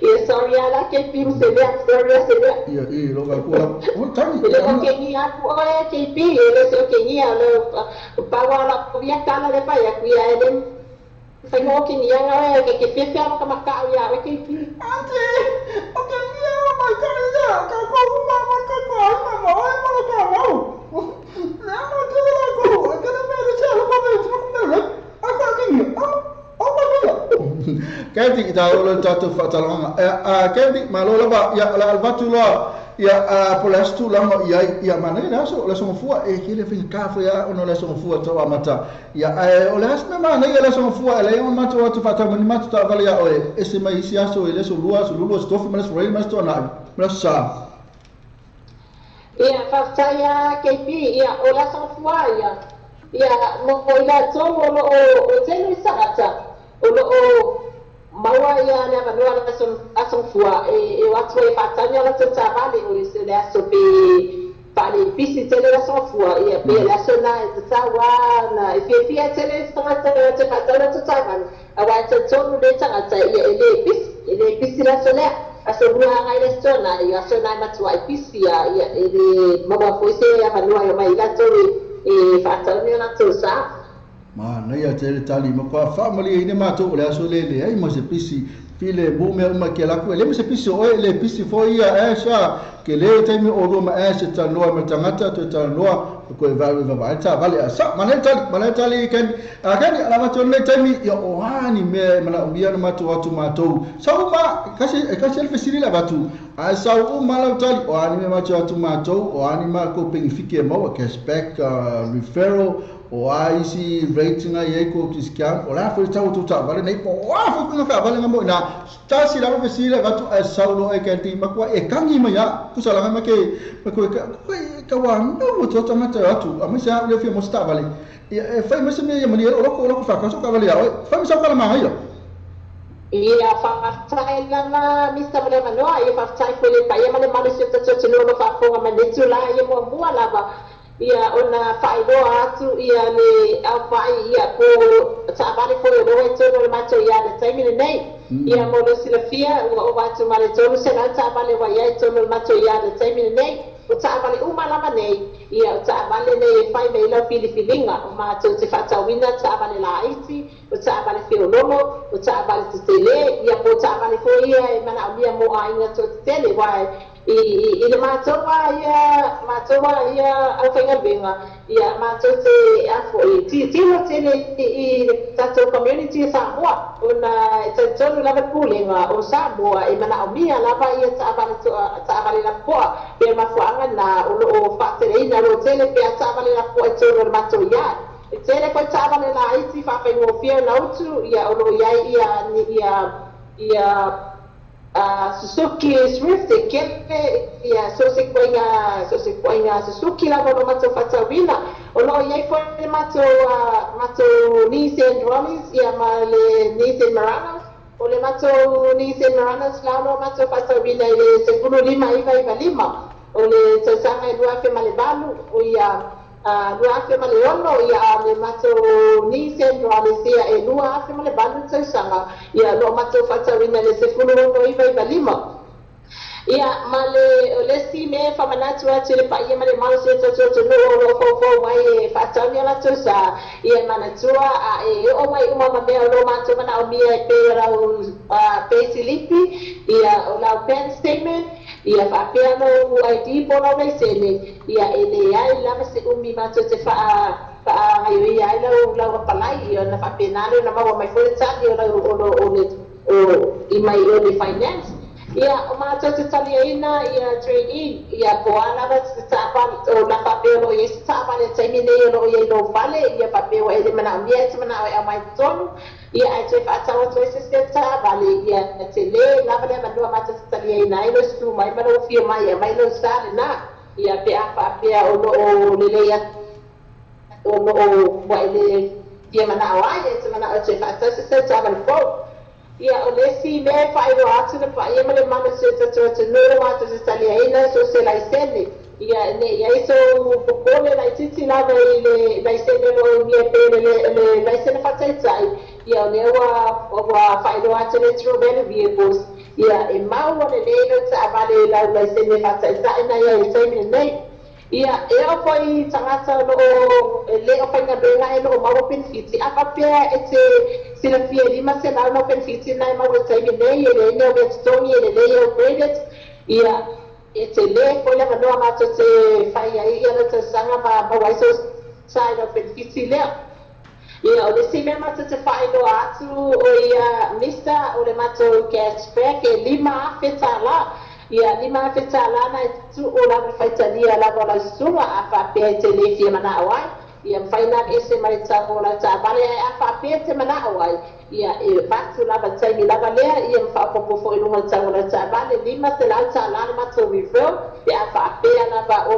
e sorry ala que pim se vê e logo agora tá ele que ni aku olha que pim ele se que ni ala para lá via cana de pai aqui ele foi no que ni ala que fez para como cá ia que pim ante o que ni ala mais cara que como uma Kenti kita ulang jatuh fatalanga. Kenti malu laba ya la albatu la ya polastu lama ya mana ya so la somfua kile fin kafu ya ono la somfua tawa mata ya ole asme mana ya la somfua la yama mata watu fatamani mata ta vale ya ole esema isia so ele so lua stofu mas roel mas to na masa ia faftaya KP ia ola somfua ia mo ila tomo o tenu sagata o maua ia na vanua na asomfua watu e fatanya la tsabale o se la sope pale pisi tele la somfua ia pe la sona tsawa na ifia tele tsata tsata tsabale awa tsono de tsata ia ele pisi la sona asobua ngai le sona ia sona matua pisi ia ele mama foise ya vanua ya mai la tole fatanya na tsosa mana ia te tali ma kwa family ine ma to le aso le ai mo se pisi file bo me uma ke la ko le mo se pisi o le pisi fo ia sha ke le te mi o ma se ta no ma tangata to ta no ko va ta vale asa mana tali kan ala ma to ne te mi ya o hani me mana ubia ma to watu ma to sa ma kasi el fesiri la batu asa o ma la tali o hani me ma to watu ma to o hani ma ko pengifike mo cashback referral o ai si rating ai ko kiskan o la foi tau tu ta vale nei po wa fo ko ka vale ngamo na ta si la ko si la batu ai saulo ai kanti ma ko e kangi ma ya ku sala ma ke ko ka wa no to ta mata atu a ma sa le fi mo sta vale e fai ma se me ya mani o ko fa ka so ka vale ya fa mi sa ka ma ya ia faafai lava misa ma le manoa ia faafai foi le paia ma le malu se tatotino no faafoga ma le tula ia muamua lava ia ona whaeroa atu ia le au whai ia ko taavale foi o roe tono le matou ia le taimine nei ia mo le silafia ua o watu ma le tonu sena taavale wa ia tono le matou ia le taimine nei o taavale uma lava nei ia o taavale nei e whai mei lau filifiliga o matou te whaatauina taavale laiti o taavale whiololo o taavale te tele ia po taavale foi ia e mana aumia mo aiga to te tele wae i le matoa ia au whaingabenga ia matou te afo i tino tele i tatou community Samoa ona tautonu lava pulenga o Samoa e mana aumia lava ia taavale lapoa pe mafuanga na o whaateleina lo tele pe taavale lapoa i tonu le matou ia e tele koe taavale la iti whawhaingofia na utu ia ono iai ia Suzuki Swift kepe ia so se koinga Suzuki la no mato fatawina o lo ia foi mato Nissan Rollies ia ma le Nissan Murano o le matou ni se marana slano matou fatawina i le sepulu lima iva lima o le tausaga e lua afe ma le valu o ia lua afe ma le ono ia le matou ni se noalesia e lua afe ma le valu tausaga ia loo matou fatawina le sepulu ono iva lima ia ma le si me famanatu atu le paia ma le mau se tatu no o fo mai fatawina la tausa ia manatua e o mai uma ma mea lo matou mana o mia e pe rau Silipi ia o lau pen statement ia whapea no ID pono nei sene ia e le ai lama se umi matou te ngai ia ai lau apalai ia na whapea nare na maua mai fole tani o i mai o le finance ia o matou te taliaina ia trade-in ia poana va te tāpani o na whapea no ia se tāpani taimi nei o ia no vale ia whapea o ele mana mia te mana o e mai tonu ia ai te whaatawa toi se tāpani ia te le lava le manua matou te taliaina ai no stu mai mana o fia mai e mai no sale na ia pe a whapea o lele ia o wa ele fia mana o ai te mana o te whaatawa se tāpani po ia o le si me whaero atu na whaia ma le mana se tatu nuru matou te taliaina so se laisene ia ia iso popole na titi lava i le laisene no mia pe le laisene whataitai ia o le wa whaero atu le true value vehicles ia e mau o le leino ta amale lau laisene whataitai na ia i taimine nei ia e o koi tangata no le o koi na benga e no mau benefiti a papea e te sila fia lima se lau no benefiti na mau e taimine nei e le neo e toni e le o credit ia e te le koi la manoa matou te whai ai ia na te sanga ma waiso side of benefiti leo ia o le si me matou te whai no atu o ia mista o le matou cashback e lima afe tala ia lima afe tala na tu o la faitalia la bola sunga a whapea te le fia mana awai ia mwhaina e se marita o la ta vale a whapea te mana awai ia e vatu lava taimi lava lea ia mwhapopo fo ilunga ta o la ta vale lima te la ta lana matou referral ia a whapea lava o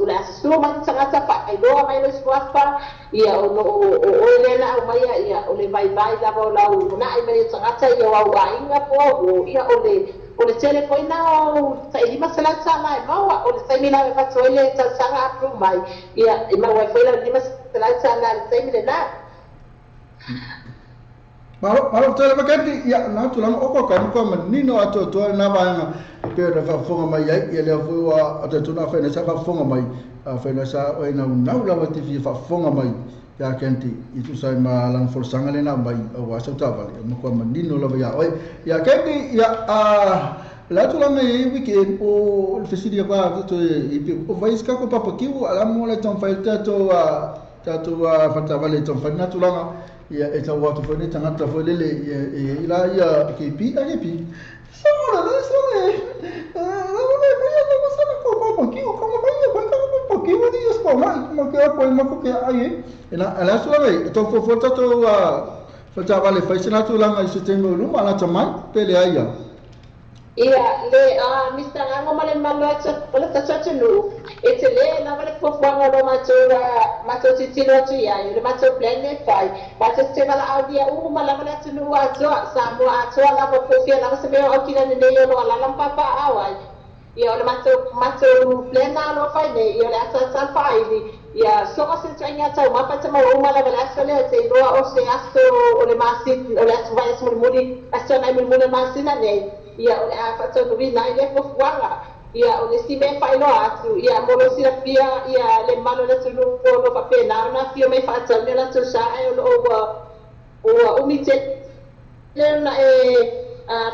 le a sua mani tangata whakailoa mai lo swafa ia o lena au maia ia o le vai lava o lau na i mai tangata ia wau ainga po ia o le telefoina o tailima se la tala e maua o le taimina e fatoile ta sanga apru mai ia e maua e foila lima se la tala le taimile na Malo tele makati ia na tu lama oko kan ko manino ato to na vanga pe ra fa fonga mai ai ia le fua ato tu na fa na sa fa fonga mai fa na sa o na la wati fi fa fonga mai ya kenti itu sai ma lang for sanga le na mai o wa sa ta vale mo ko manino la ya oi ya kenti ya la tu lama e weekend o le fesidia ba to e o vai ska ko papa kiu ala mo le ton fa tato fa ta vale ton fa na tu lama ia e tau watu whene tangata whelele ila ia KP a KP Samora, la sone Lamone, kaya na masana ko papakiu Kama kaya kwa kama papakiu Di yas kwa mai, kuma kaya kwa ima ko kaya aye Ina, ala suame, ito fofota to Fata vale, faisina tu langa isi tengo luma ala tamai, pele aya ia le Mr. Ngango male malo o le tatu nu e te le na vale fofuanga lo matou titino tu ia le matou plan ne fai matou te vala audia mala vale tu nu ato sa mo ato la po fia la se me o kina ne yo no la lampa pa awai ia le matou plan na lo fai ne ia le asa fai ia so se tanya tau mapa te mo mala vale aso le te roa o se aso o le masit o le aso vai so muri aso na muri masina ne ia o le a whataunuwi nai le fofuanga ia o le si me whaino atu ia molo sila pia ia le malo le tunu no whapena na fio me whaatauni la tu sa e o umite le na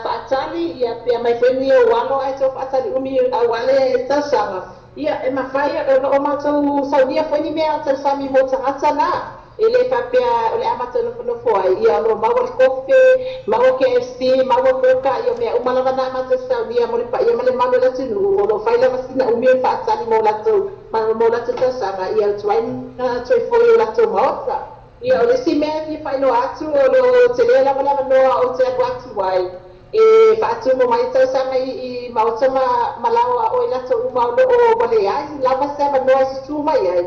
whaatali ia pia mai wheni o wano ai tau whaatali umi a wale tausanga ia e mawhai o mātou saunia wheni mea tau sami mo tangata na ele papea ole amata no foi ia no mau kofe mau KFC mau coca ia me uma lava na mata saudia mo pa ia male mano la tinu no fai lava sina umi fa tsani mo la to mo la to sanga ia twain foi foi la to mota ia ole si me ni fai no atu o tele lava no o te atu wai e fa atu mo mai to sanga I mauta malawa o la to uma o wale ai lava sa no su mai ai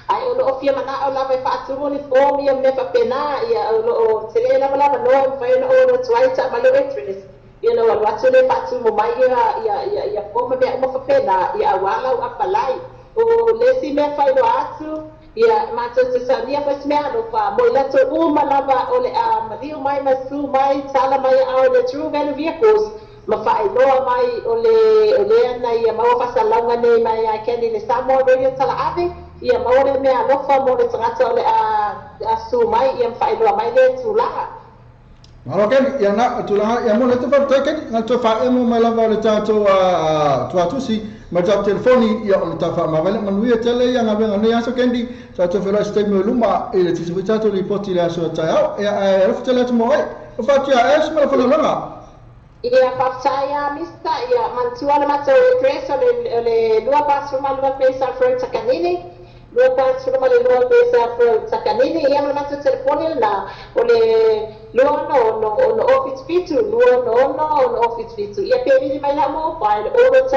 ai o loo fia mana o lava e whaaturu ni fōmi o me whapena ia o loo te le lava lava noa e whai o lo tuai ta malo veterans ia no alu atu le whaaturu mo mai ia fōma mea uma whapena ia awala o apalai o lesi mea whai lo atu ia mātou te saunia whais mea no wha mo ilato uma lava o le a mariu mai masu mai tala mai a o le true value vehicles ma whai loa mai o le ana ia maua whasalanga nei mai a Kenny le Samoa Radio tala ave ia maua mea alofa mo le tangata o le a su mai ia whai loa mai le tulaha. Malo Kenny, ia na tulaha ia mo le te whaptai Kenny, ngā tō wha emo mai lava o le tātou tuatusi ma tau telefoni ia o le tawha mawele manuia tele ia ngā wenga nei aso Kenny tātou whelai stay mo luma i le tisi wi tātou li poti le aso tai au ia e rafu tele atu mo ai o whatia e sima le whanalanga. Ia whaptaia mista ia mantua le matou address o le lua pasruma lua pesa for Takanini lua pasruma le lua pesa for Takanini ia le matou telefoni na o le lua no office fitu lua no office fitu ia peri mai la mo file o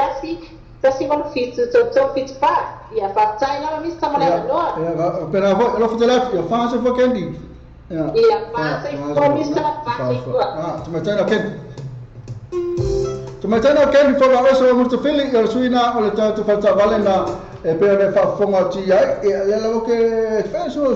tasi mo fitu to fit fa ia whaptaia mista mana noa Ia pera vo lo fotela ia fa so fo Kenny. ia fa so mista fa tu mai tana Kenny. Tumatana Kenny for our so much feeling your suina o le tatu falta valena e pe ne fa fonga ti ai e le la ke fa so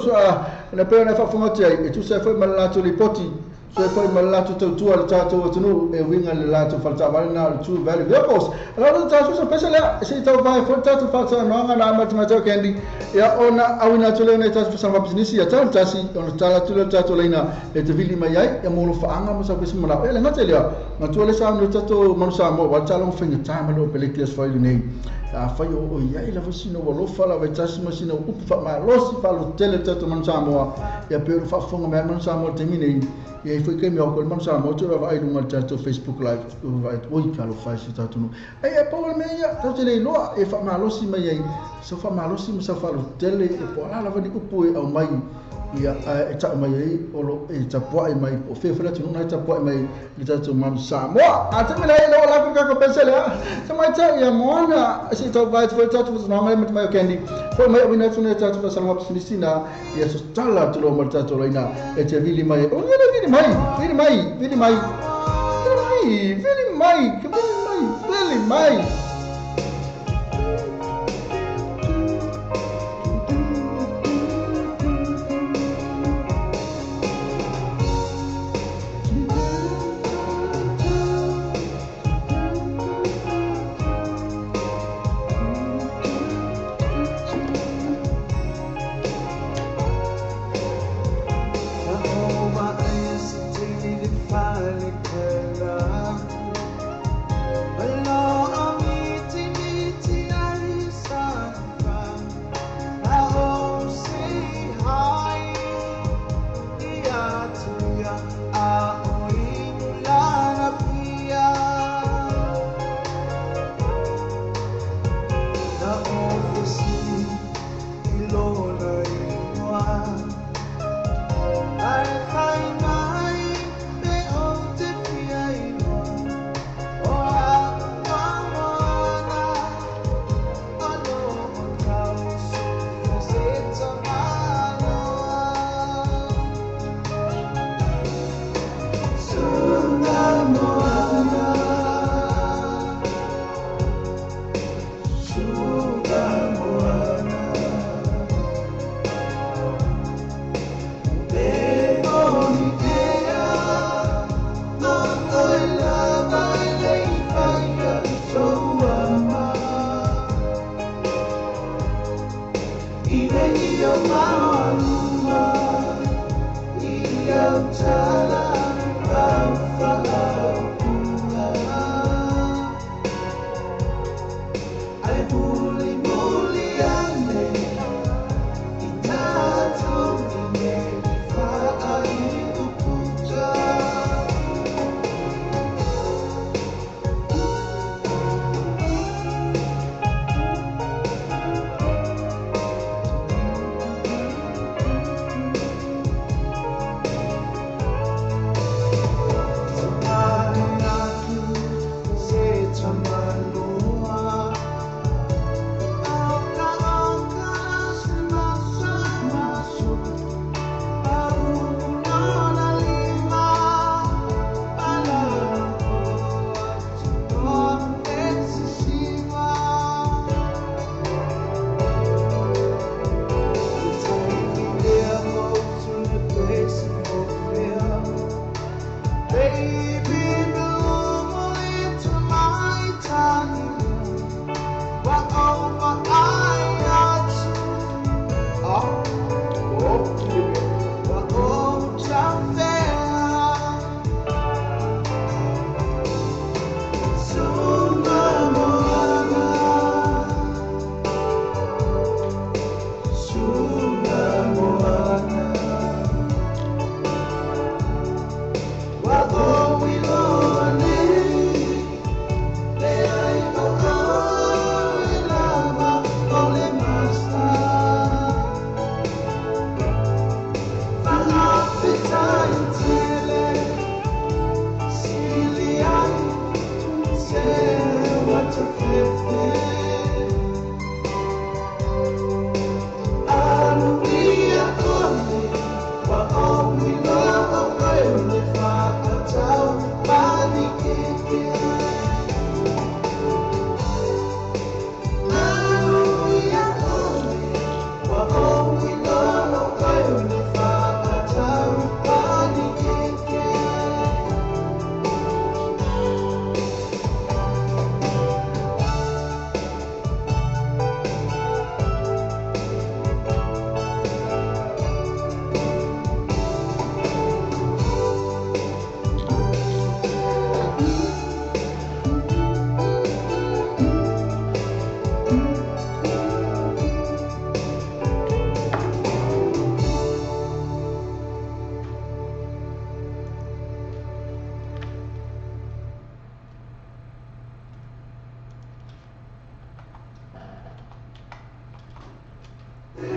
ne pe ne fa fonga ti ai e tu se foi malato li poti se foi malato tu al tatu tunu e winga le lato falta valena tu very vehicles la tatu so pesa le se tau vai for tatu falta no nga na matemato Kenny ya ona awina tu le ne tatu sa business ya tau tasi ona tala tu le tatu leina e te vili mai ai e mo lo fa anga mo sa pesa mala e le ngate le ma tu le sa no tatu mo sa mo wa tala finga time lo pelekles fa nei a fai o ia ila fasino lo fa la vetasi mo sino upu fa ma lo si fa lo tele tatu mo sa mo ya pe fa fonga me mo sa mo te mine ia foi ke me o ko mo sa mo tu va ai lunga tatu Facebook live vai oi ka lo fa si tatu no ai e pa me ia tatu le lo e fa ma lo si mai ai so fa ma lo si mo sa fa lo tele e po la va di upu e au mai ia e ta mai ai o lo e ta po ai mai o fe fa tu no ta po ai mai i tatu mo sa mo a te me lai lo la ka ko pensele sa mai ta ia mo na si ta vai foi tatu no mai mai Kenny foi mai wina tu ne tatu sa ma pisina ia so tala tu lo mo tatu leina e te vili mai o vili mai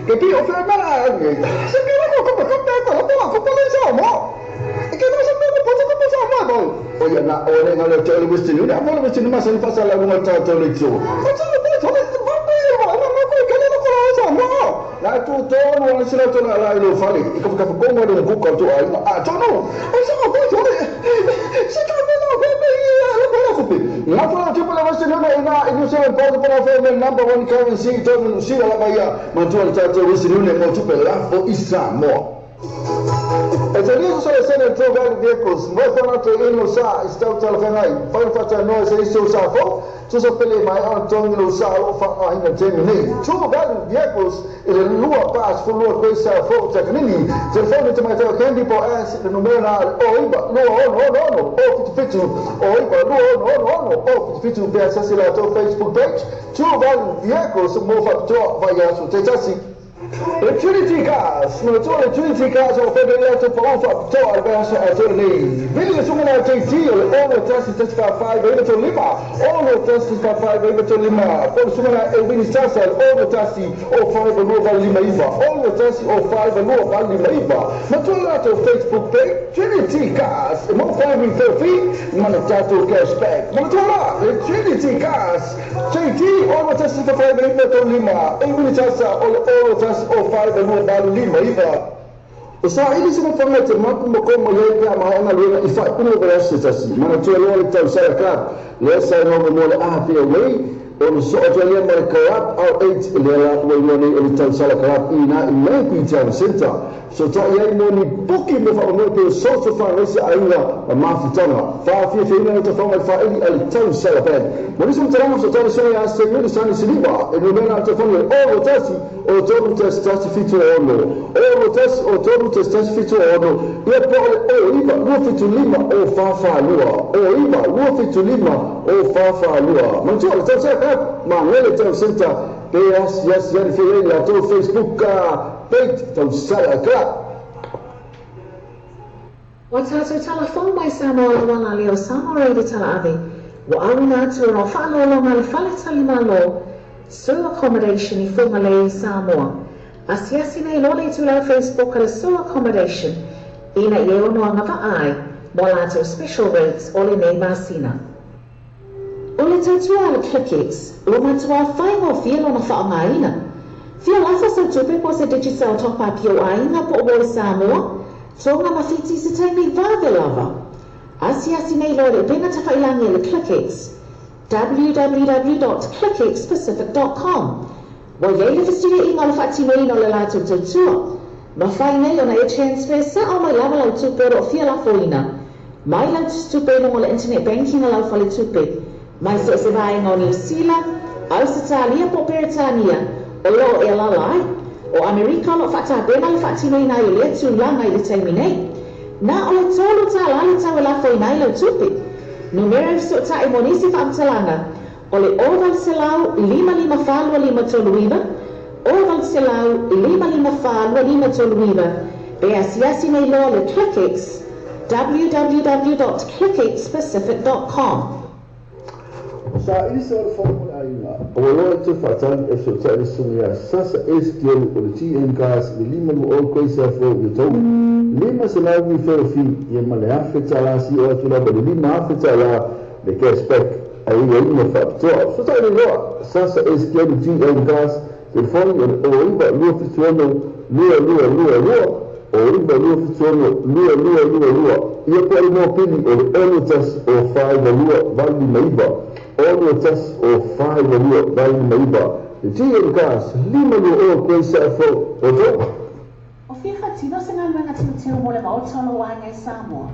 Ke pi o fe mala nge. Se pi ko sa mo. E ke no se me ko sa mo bo. O ya na o le ngalo te le westi ni na mo le westi ni ma se ni pasa la mo ta to le tso. O se le to le ba pe o na mo ko ke le ko sa mo. La tu to no se la to la lo fale. E ko ka ko mo le ko ko to ai. Ah to no. O se ko to le. Se ka me no be be la fala tipo la westi no na ino se po para fe me number 1 currency to si la ba ya ma to ta to westi no mo tu pe la fo isa mo. As a reason sono essendo trovare vehicles, noi quando io sa, sto telefonando, fai faccia noi se sto sa fo, tu sapete mai Antonio lo sa lo fa in termini. Trovare vehicles e le lua pass fu lua questa fo tecnici. Telefono ti metto candy po as the numero o iba no o fitu o iba no o fitu per accessare la tua Facebook page. Trovare vehicles mo fa to vai su te tassi. Electricity cars, no to electricity cars o federale for over to alberso attorney. Billy sumana TT all the test 5 over to Lima. All the test 5 over to Lima. For sumana e Winnie Sassel all the test o 5 over Lima Iva. All the test o 5 over Lima Iva. Matula to Facebook page Trinity cars. Mo 5 in 30 manatato cashback. Matula Trinity cars. TT all the test 5 over to Lima. E Winnie Sassel all the test o 5 over Lima Iva. Sa ini semua format mampu makom mereka mahanga lena ifai kuno berasa tasi mana tu lo tahu saya kan lesa no mo le afi away on so Australia mereka au 8 lela we ni tahu saya kan ina in town center so ta ia mo ni buki me fa mo pe so fa resa ainga ma fi tanga fa fi ina to fa fa ili al tahu saya kan mo sum terang so ta saya ya se ni sani siliba e no mena to fa o tasi o todo test fitu ono o test o todo test fitu ono e poi o iba lo fitu lima o fa lua o iba lo fitu lima o fa lua ma tu ta sa ka ma ngele ta senta yes ya fi la to Facebook page to sala ka Watato telefon mai sama wana leo sama reidi tala ave wa auna tu no falo lo mal fale talima lo so accommodation I Fungalei Samoa. Asiasi nei lole tu la Facebook ala so accommodation ina yeo no ngava ai molato special rates ole nei masina. Ole tatua ala clickets lo matua whaingo fielo na whaamaina. Fia lafa sa tupe po sa digital top up yo aina po o Samoa tonga mawhiti se taimi vave lava. Asiasi nei lole benga tawhailangi ala clickets www.clickexpacific.com Wa yele festiga inga fati nei no le lato tutua. Ma fai nei ona e transfer sa o mai lava lau tupe ro fia la foina. Mai lau tupe no le internet banking lau fale tupe. Mai se vai no New Zealand, Australia po Britania. O lo e la lai. O Amerika lo fata bena le fati nei na le tu langa i le taimi nei. Na o le tolu ta la le tawe la foina lau tupe. Numero so ta e monisi fa amtalanga. Ole oval selau 55 falwa 5 toluiva. Oval selau 55 falwa 5 toluiva. Be asiasi nei lo le ClickX. www.clickexpacific.com Sa ini soal formula aina. Awalnya tu fatan esok saya sungai sasa SQL oleh TN gas 5 all kuasa for itu. 5 selalu fi yang malah fetala si orang tu lah beri 5 fetala de cashback. Ayo ini faktor. So tak ada sasa SQL TN gas telefon yang orang baru fetala lua. Orang baru fetala lua. Ia perlu mau pilih oleh jas or 5 lua bagi maiba. All test o 5 lua bagi maiba. TN gas 5 lua kuasa for itu. O fiha tino se ngai manga tino mo le maotolo wa ngai Samoa.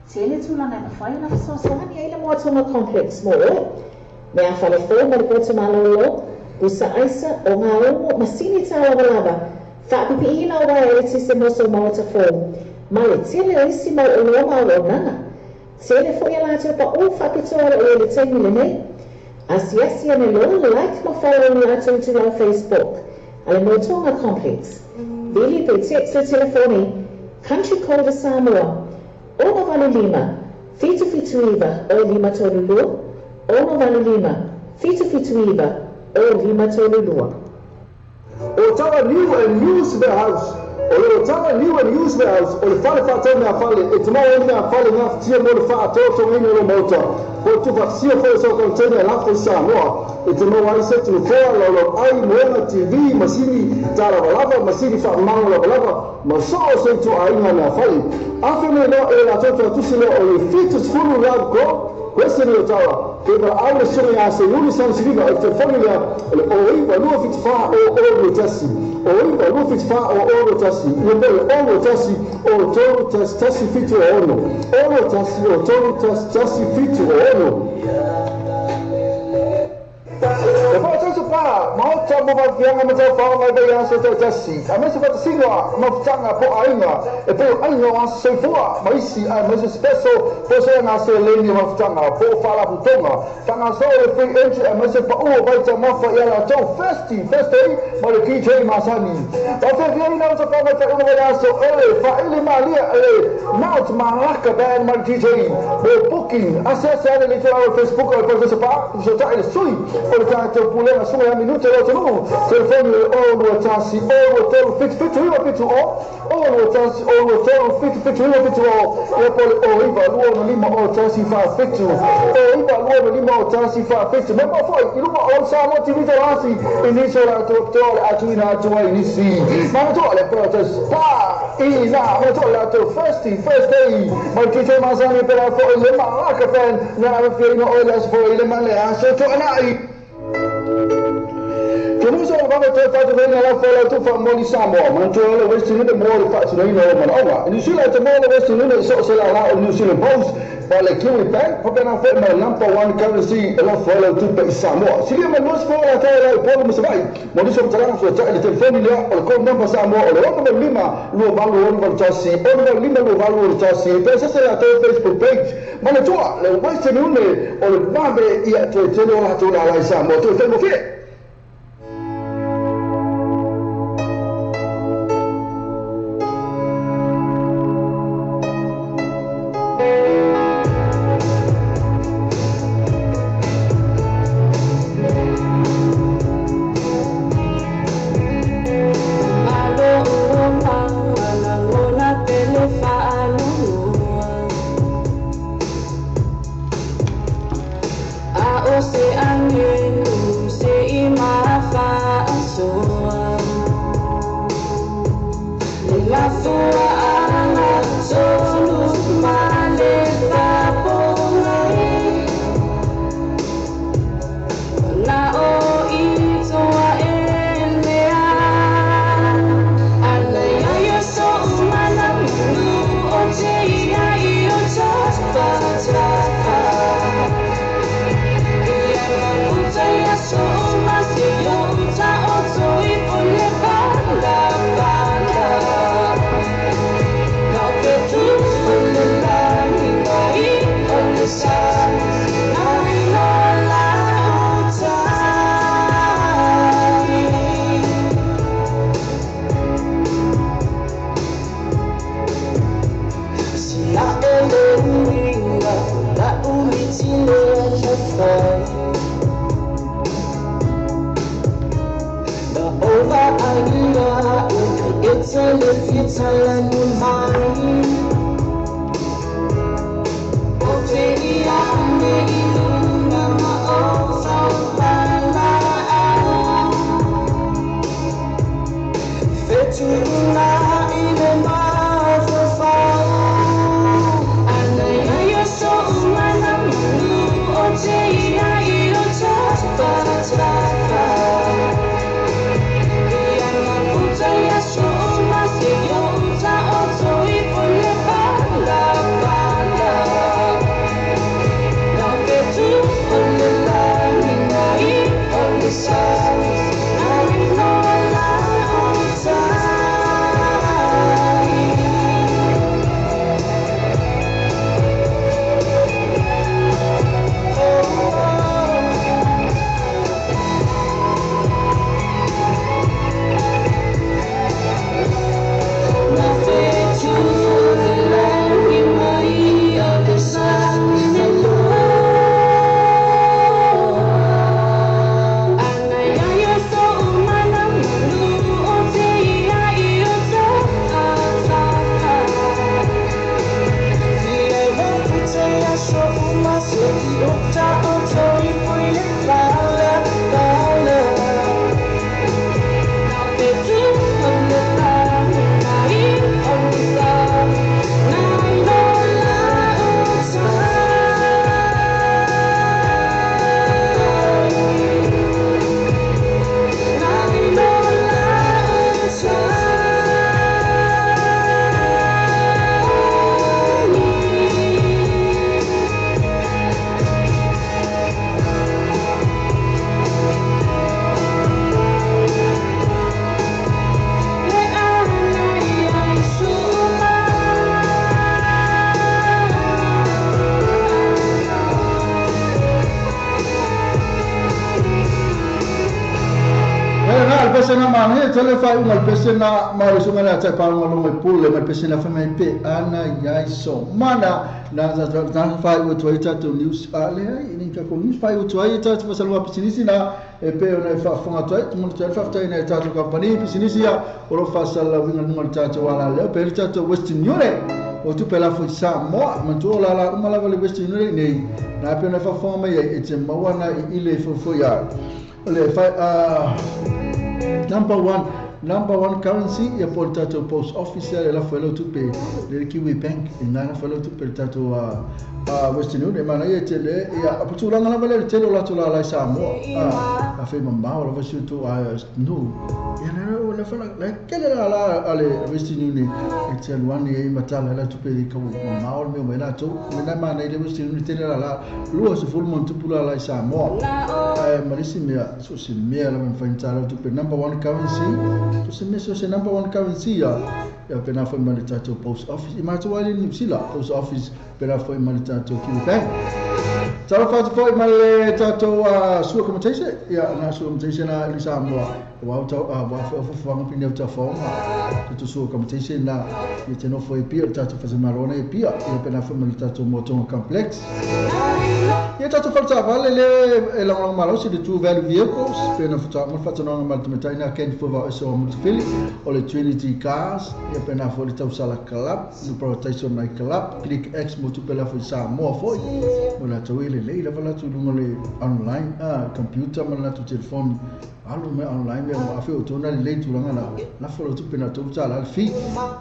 Tele tula ngai mawhai na so sani ele mo tonga complex mo. Me a fale fo mo le kota malolo. Busa aisa o ngā omo masini tala walava. Whapipi ina o wai e tise mo so maota fo. Male tele o isi mau o loma o nanga. Tele fo ia lato pa o whapitoa o le taimi le nei. Asiasi ane lo le like ma follow ni ato tu la Facebook. Ale mo tonga complex. Billy pe text le telefoni, country code Samoa, Ono Vale Lima, Fitu Iva, o Lima Tolulua, Ono Vale Lima, Fitu Iva, o Lima Tolulua. O tawa new and used warehouse. O le tawa new and used warehouse. O le fale whātau mea fale. E te mau e mea fale ngā tia mo le whātoto ngini o le mauta. Ko tu whaksia fo e so kontene a lafo i Samoa. E te mau ari setu le fōa lau ai moena TV, masini tā lava, masini whamango lava, ma so o se tu a inga mea fale. Awhi me no e la toto atusi leo o le fitus fulu love go. Questa è la tawa, che per aure sono a se non sono si viva e per famiglia o lo fit fa o lo tassi o lo fit fa o lo tassi io bello o lo tassi o to tassi fitu o lo tassi o to tassi fitu o e poi c'è su pa ma ho già ma vianga ma già fa ma dai anche to tassi a me si fa singua ma tanga po ainga e poi ainga se fuà ma isi ma spesso forse na se leni ma tanga po fala putonga tanga so le free entry e ma se fa o vai già ma fa ia to festi ma le DJ Masani ma se vieni na so fa ta uno vai so fa ele malia now ma racca band ma DJ o booking accessa le trovare Facebook o per se fa so ta il sui o ta te pulena su una minuto e no telefoni o lo tassi o lo telo fit o lo tassi o lo telo fit e poi o iva l'uomo lima o tassi fa fit o iva l'uomo lima o tassi fa fit ma poi il uomo o sa mo ti vitalasi inizio la dottore a tu in alto inizi ma tu le proteste pa ina ma tu la to first day ma che c'è Masani per la fo le ma che pen na fieno o le sfo le ma le aso to anai che non so come te fate bene la folla tu fa moli Samoa ma tu le questi ne moli faccio noi no ma ora in Sila te moli questi ne so se la in Sila post ma le chiudi bank proprio na ferma number one currency la folla tu per Samoa si ma non sfola te la poi mi sai ma di so tra so il telefono lì o con number Samoa o lo lima lo valore lo tassi o lo lima lo valore tassi pensa se la tua Facebook page ma le tua le questi ne o le vabbè io te lo la tua la Samoa tu fermo che Yo, pesena mana e tele fai uma pesena ma so ngana tai pa ngalo mai pule mai pesena fa mai pe ana yai so mana na fai o toi tatu news ale ai ni ka ko news fai o toi tatu pa salwa pisinisi na e pe ona fa fonga toi mo toi fa tai na tatu company pisinisi ya o fa sala winga no tatu wala le pe tatu Western Union o tu pela foi sa mo ma tu la uma la vale Western Union nei na pe ona fa fonga mai e te mawana I le fo ya ole fa number one currency ya portato post office la felo tu pe le Kiwi Bank na felo tu pe tato Western Union mana ye tele ya aputula ngala vale tele la tu la sa mo a fe mamba o la vasu tu no ya na la fela la kele la ale Western Union e tele one ye matala la tu pe ka mamba o me la tu me na mana ile Western Union tele la lu so full mon tu pula la sa mo marisi me so se me la me fa intala tu pe number one currency to se meso se number one currency ya pena foi malitato post office imatu wali ni sila post office pena foi malitato Kiwi Bank tara fa foi malitato sua komentase ya na sua komentase na lisa mo wa fa pina ta forma to sua komentase na ye no foi pia tato fa marona e pia pena foi malitato moton complex ye tato fa vale le la malo si de two value vehicles pena fa no maltimenta ina ken for so multifili o le Trinity Cars e pena foi le tausala club no protection night club click x mo tu pela foi sa mo foi mo la tawile le la vala tu le online computer mo la tu telefone alu me online me ma fe to na le tu la folo tu pena tu sala fi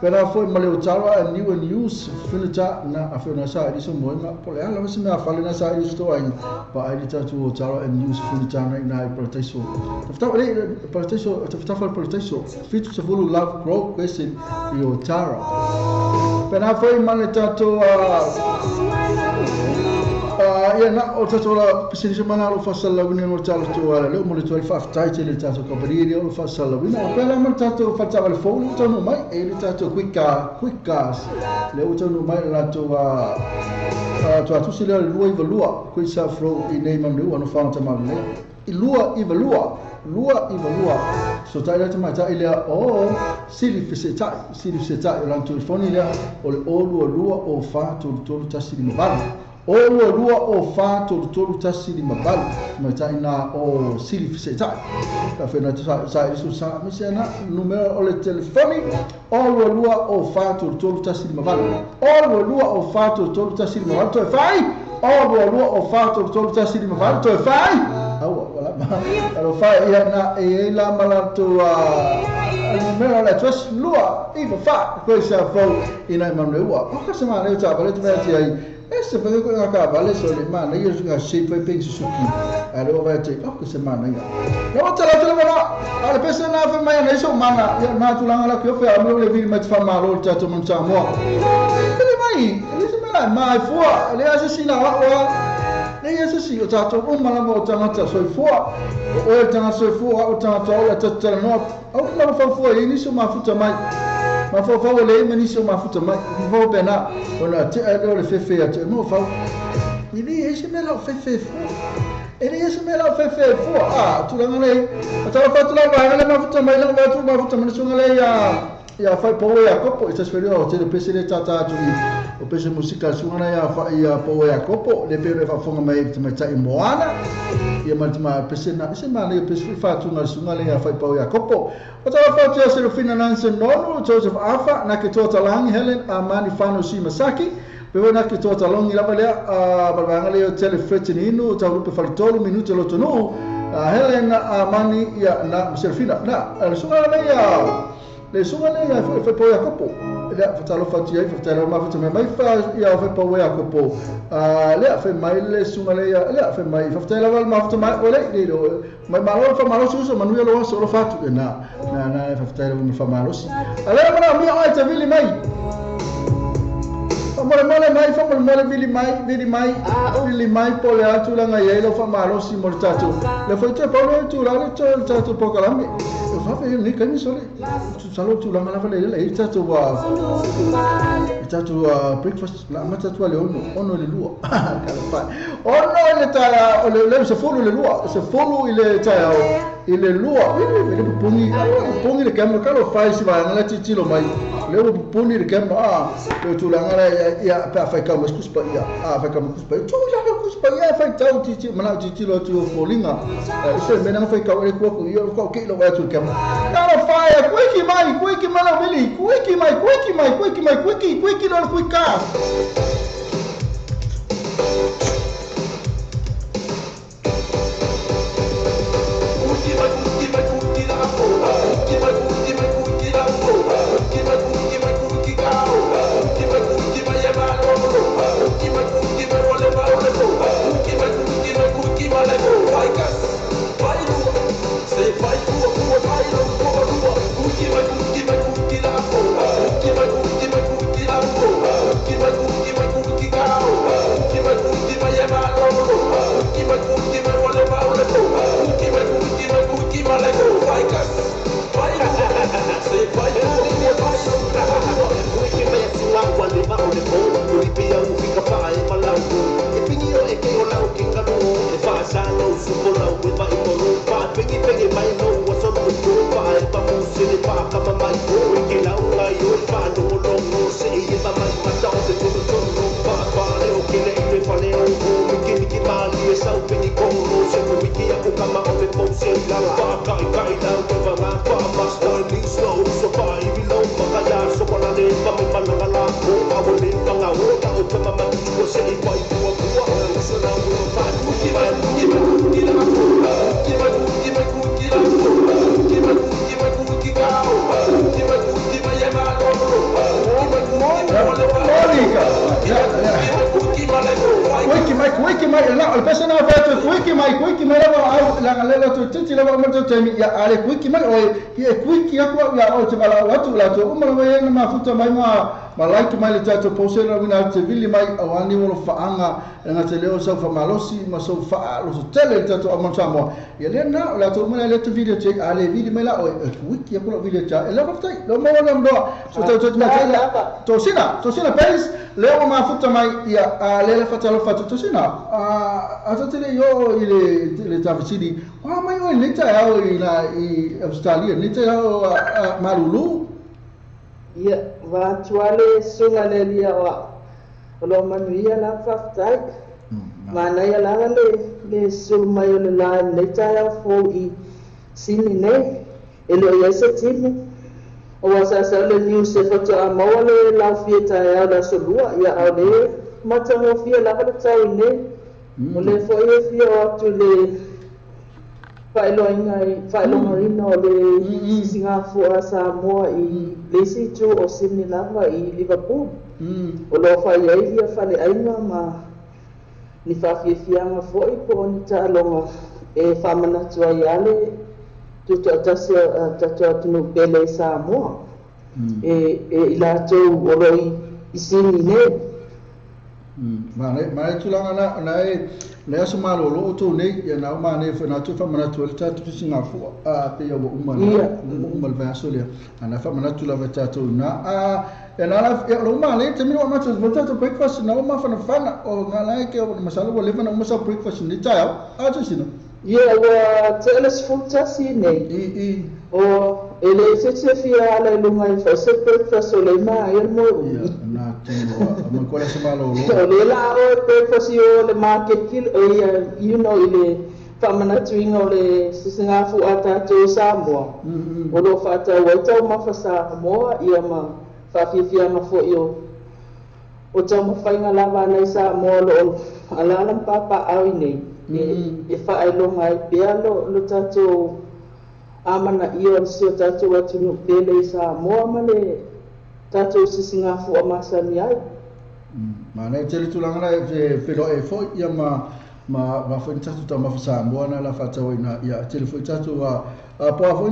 pena foi mo le utala a new and use finita na a fe na sa ri so mo ma po le ala mo se me a fale na sa ri sto ai pa ai ta tu utala and use finita na protection tafta le protection tafta protection fit se volu love grow question io tara pena foi manetato ia na o tato la pisini mana lo fasala wini no tala tu ala le mo le tu fa tai te le tato kabiri lo fasala wini pela man tato fa tava le phone to no mai e le tato quick gas le uto no mai la tu tu si le lua i valua qui sa fro I nei man no fa ta ma le I lua i valua so tai la mata ile sili fiseta la telefoni ile o le lua o fa to tasi di mabali o lua o fa to tasi di mabali mata ina o sili fiseta la fe na sa isu sa misena numero o le telefoni o lua o fa to tasi di mabali o lua o fa to tasi di mabali to fai o lua o fa to tasi di mabali to fai wala alo fa ia na e la malato numero la tres lua I fa questa fo ina manuela o che se ma le ta vale tu ai esse per che ka vale so le mani io sono shape poi pensi su chi allora vai te o che se ma io no te la ma alle persone na fa mai ne so mana io na tu la che io fa le vi met fa male ta to non sa mo che mai le se mai fu le assassina wa nei asasi o tato o malama o tangata soi fua o tanga soi fua o tangata o tatara no o la fa fua I ni so mafuta mai ma fa fa le mani so mafuta mai vo bena ona te o le fefe a te no fa ni ese me la fefe fua e ni ese me la fefe fua tu la ngale o ta fa tu la va le mafuta mai la va tu mafuta mai so ngale ya fai po ya kopo ita sferio o te pese le tata tu o pese musika sungana ya po ya kopo le pe fa fonga mai te mai tai moana ia maltima pese na se mana pese fa tu na sungale ya fai po ya kopo o ta fa tu se fina nanse nono Joseph Afa na ke tota langi Helen Amani Fano si Masaki pe na ke tota longi la vale balanga le hotel Fretinino ta rupe faltolo minuto lo tono Helen Amani ya na Serfina na sungala ya le sungale ya fa po ya kopo le fatalo fati ai fatalo ma fati mai fa ya fa po ya kopo le fa mai le sungale ya le fa mai fatalo val ma fati mai ole le mai malo fa malo su manuel lo so lo fatu na fatalo mi fa malo si ale ma mi ai te vili mai mole mai fa mole vili mai po le atu la ngai lo fa malo si mortato le foi te po tu la le tato po kalambe fa fe ni kan sole tu salo tu la mala le tato wa tatu breakfast la mata tu le ono le lua ono le ta le se fulu le lua se fulu ile ta ile lua ile pungi le kama kalo fai si va ngala titilo mai le pungi le kama le tu la ngala ya pa fai kama kuspa ya fai kama kuspa tu la kuspa ya fai tau titi mana titilo tu folinga se mena fai kama ko ko ke lo va tu kama kalo fai kuiki mana vili kuiki mai no kuika Kuiki mai la pesa na fa kuiki mai la tu titi la ma tu temi ya ale kuiki mai o ye kuiki ya kwa ya o te bala watu la tu umma we na mafuta mai ma like mai le tatu posela wina te vili mai awani wo faanga na te leo sa fa malosi ma so fa lo tele tatu amonsamo ya le na la tu umma le tu video check ale vili mai la o kuiki ya kwa video cha la fa tai lo mo na ndo so tu ma to sina pais leo mafuta mai ya le fa talo fa tu sina atatele yo ile tafsiri wa mai o leta yao i Australia leta yao marulu ia watuale sunga le lia wa lo manuia la faftai mana ia la le sul mai le la leta yao fo i sini ne ele ia se timi o wasa sa le news se foto a mole la fieta yao la solua ia au le mata mo fia la ka tau ne o le foi fia o tu le whaelongarina o le Singapore a Samoa i lesi tu o Sydney lava i Liverpool. O lo whaiaihia whale ainga ma ni whawhiawhianga fwoi po o ni tālonga e whamanatua i ale tutu atasio tatu atunu pele Samoa. E i lātou o roi i Sydney ne. Ma tulanga na aso malolo to nei ya na ma ne fa na tu fa mana tu ta tu Singapore pe yo umma va solia ana fa mana tu la va ta tu na ya na la lo ma le te mi ma tu volta to breakfast na ma fa na fa o ngala ke o masalo bo le fa na ma sa breakfast ni ta ya tu sino ia wa teles futa si nei o ele se fia ala lunga i fa se breakfast o le ma ia mo na tingo ma ko la se malo o le la o breakfast o le market kill you know ile famana tuinga o le Singapore ata to Samoa o lo fata wata ma fa Samoa ia ma fa fia ma fo yo o tamo fainga lava nei Samoa lo ala lam papa au nei e fa ai lo mai pialo lo tato amana ia se tato watu no pele Samoa male tato Singapore amasani ai ma nei tele tulanga na fe lo e fo ia ma foi tatu ta ma fa Samoa na la fata ina ia tele foi tatu po a foi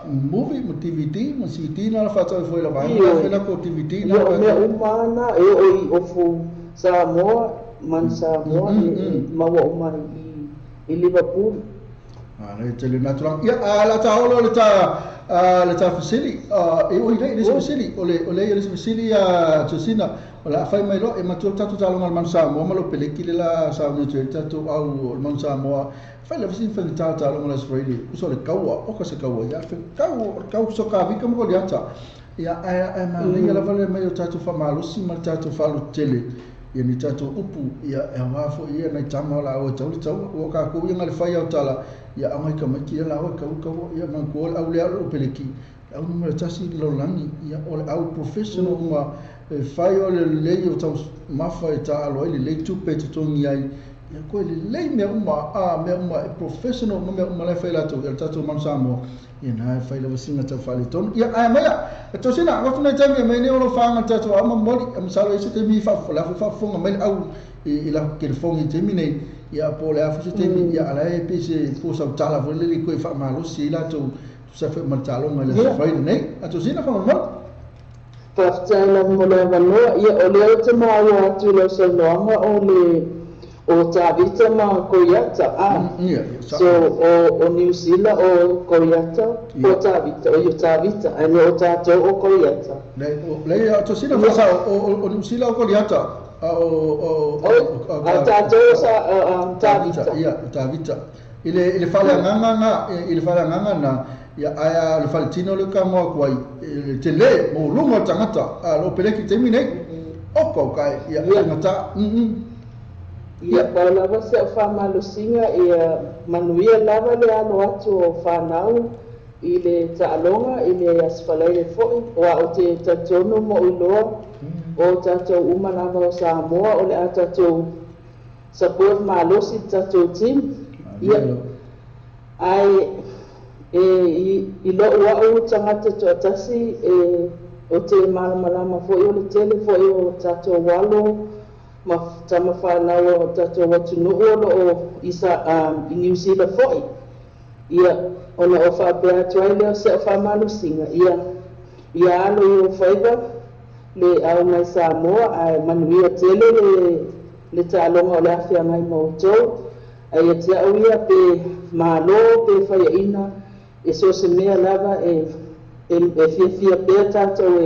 movie mo DVD mo CD na la fata foi la vai na ko DVD na me umana e o fu Samoa man Samoa ma wa umai i Liverpool le tele natural ia la taolo le ta fasili e o ile fasili o le fasili tosina o la fai mai lo e matu tatu talo mal mansa mo malo peleki le la sa no te tatu au mansa mo fai la fasili fa talo mal Australia so le kaua o ka se kaua ia fe kau so ka vika mo le ata ia ai ma le la vale mai o tatu fa malo si mal tatu fa lo tele ia ni tatu upu ia e wafo ia na tama la o tau o ka ko ia ngale fai au tala ia amai ka mai kia la o ka ia man ko au le au peleki au numero tasi lo langi ia o au professional ma fai o le o tau mafa e ta alo le tu pe tu ngi ai ia ko le me uma professional me le fai la tu el tatu man samo ia na fai la singa ta fai ton ia ai mai to sina ko tuna tangi me ne o fa nga tatu ama moli am salo ise te mi fa fonga me au ila ke fongi te mine ia po le afu te mi ia ala e pese po sa tala vo le ko fa malo si la tu sa fa matalo me le fai nei to sina fa mo Faftala mo le vanoa ia o le te maua atu le sa noanga o le o tavita ma koiata so o New Zealand o koiata o tavita o tavita ai o tato o koiata le to sina fa o New Zealand o koiata o tato sa tavita ia tavita ile fala nganga na ia ai le faltino le ka mo kwai te le mo lunga tangata lo peleki te mine o ko kai ia ngata ia pa lava se fa malusinga ia manuia lava le alo atu o whanau i le taalonga i le asfalaile foi wa o te tatono mo iloa o tatou uma lava o Samoa o le a tatou support malosi tatou team ia ai i lo ua o tangata to atasi o te malamalama foi o le tele foi o tatou walo ma tama whanau o tatou watunu o isa i New Zealand foi ia ona o whapea tuai leo se o whamalusinga ia alo i o whaiva le au mai Samoa ai manuia tele le talonga o le awhia ngai mautou ai te au ia pe malo pe whaiaina e so se mea lava e fia pea tatou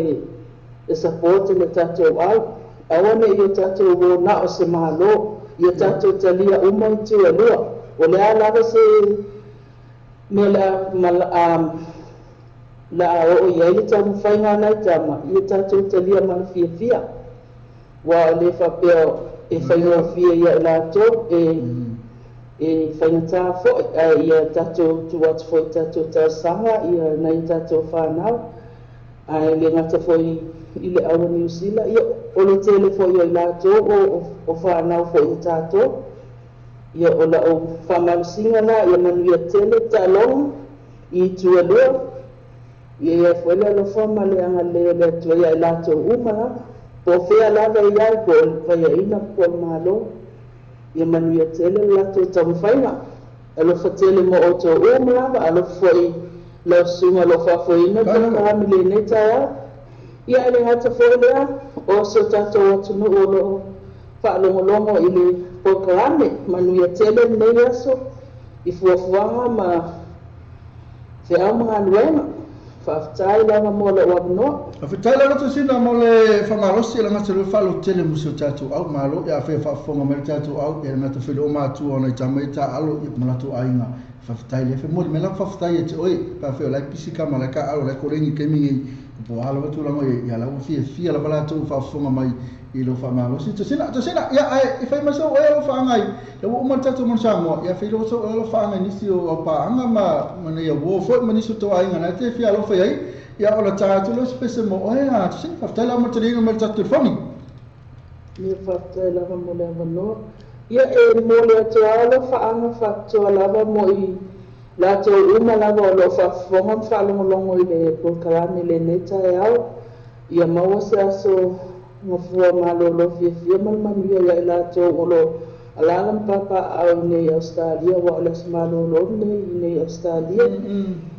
e support le tatou au awane i o tatou o na o se malo i o tatou talia uma i tu alua o le a lava se me la o iai le tamu whainga nai tama i o tatou talia mana fia wa le whapea e whainga fia ia la tō e whainga tā fo ia tatou tuatu fo i tatou tausanga ia nei tatou whanau ai le ngata fo i le awa New Zealand ia o le tele fo i la tō o whanau fo i tatou ia o la o whamalusinga na ia manuia tele talonga i tualua ia whaile alo whamaleanga le atua ia la tō umana po whea lava i ai po whaiaina po malo ia manuia tele la tō tamu whainga alo whatele mo o tō umana alo fwoi la sunga lo whafoina karami le netaya ia ele hata whailea o so tatou atunu o lo whaalongolongo i le pokarame manuia tele nei aso i fuafuanga ma whea mga anuenga whaafitai langa mo le wabnoa whaafitai langa to sina mo le whamalosi langa te le whalo tele muso tatou au malo ia whea whaafonga me tatou au ia ngata while o mātua ona i tamai ta alo i malatu ainga whaafitai le whamori me lang whaafitai e te oi pa wheo lai pisika ma lai ka alo lai korengi kemingi po alo watu lango ia lau fia la wala tu whaafonga mai i lo whamalosi to sina ia ai i whai maso o e o whaangai ia wo umar tatou man Samoa ia whi lo so o lo whaangai nisi o paanga ma nei a wo fo ma nisu to ainga na te fia lo whai ai ia o la tātu lo spese mo o ea to sina whaftai la mataringa me tatou whani ia whaftai lava mo le avanoa ia e mo le atua alo whaanga whaktua lava mo i la tau uma lava o lo whafonga whalongolongo i le polkarami le neta e au ia maua se aso ngafua malo lo fia malmanuia ia i la tau o lo alalam papa au nei Australia wa ala smalo lo nei Australia